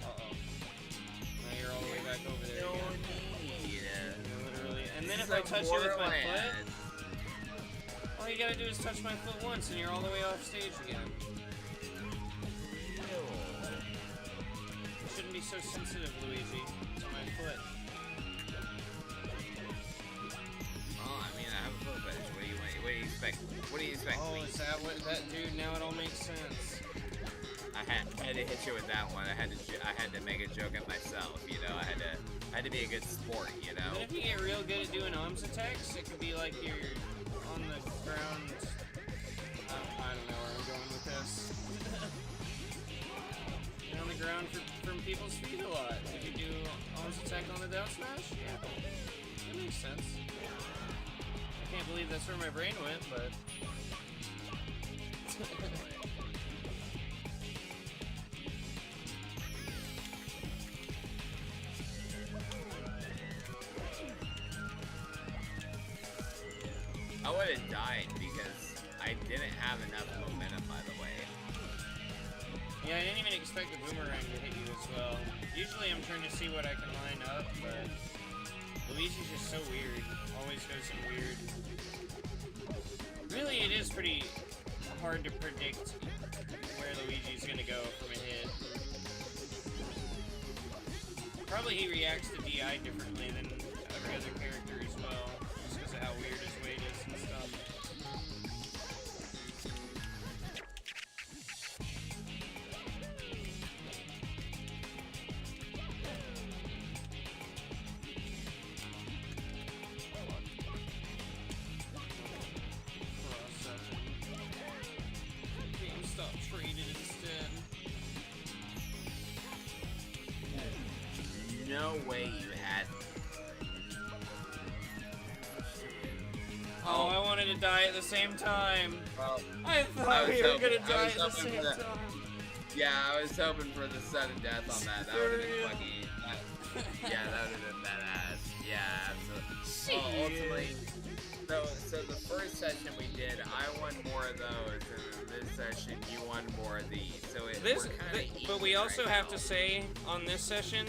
Uh-oh. Now you're all the way back over there No again. need. Literally. And then if This I is touch you with my foot, Borderlands. all you gotta do is touch my foot once and you're all the way off stage again. You shouldn't be so sensitive, Luigi, to my foot. Oh, I mean, I have a foot fetish. What do you expect? What do you expect? Oh, is that what that dude? Now it all makes sense. I had to hit you with that one. I had to make a joke at myself. You know, I had to be a good sport. You know. But if you get real good at doing arms attacks, it could be like you're on the ground the ground from people's feet a lot. If you do almost attack on the down smash, yeah, that makes sense. I can't believe that's where my brain went, but... I would have died because I didn't have enough momentum, by the way. Yeah, I didn't even expect the boomerang to hit you as well. Usually I'm trying to see what I can line up, but Luigi's just so weird. Always goes in weird. Really, it is pretty hard to predict where Luigi's gonna go from a hit. Probably he reacts to DI differently than every other character as well, just because of how weird his weight is and stuff. GameStop traded instead. No way you had. Oh, I wanted to die at the same time. Well, I thought we were gonna die at the hoping same for that. time. Yeah, I was hoping for the sudden death on that. That would have been fucking. Yeah, that would have been badass. Yeah, absolutely. Well, ultimately, so the first session we did, I won more of those, and then this session you won more of these. So we're kind of But we also have to say on this session,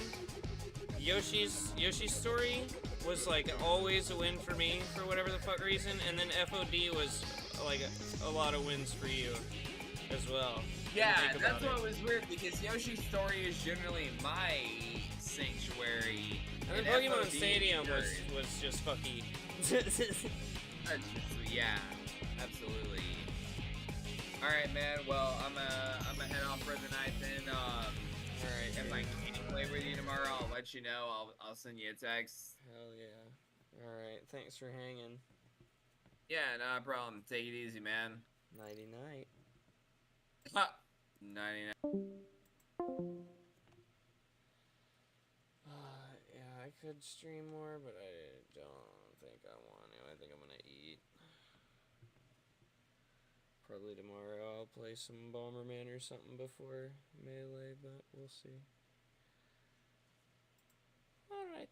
Yoshi's story was like always a win for me for whatever the fuck reason, and then FOD was like a lot of wins for you as well. Yeah, Think that's about what was weird because Yoshi's story is generally my sanctuary. And then Pokemon Stadium was just fucky. Yeah, absolutely. All right, man. Well, I'm gonna head off for the night then. Alright. If I can't play with you tomorrow, I'll let you know. I'll send you a text. Hell yeah. Alright, thanks for hanging. Yeah, no problem. Take it easy, man. Nighty night. 99. Yeah, I could stream more, but I don't think I want to. I think I'm gonna eat. Probably tomorrow I'll play some Bomberman or something before Melee, but we'll see. Alright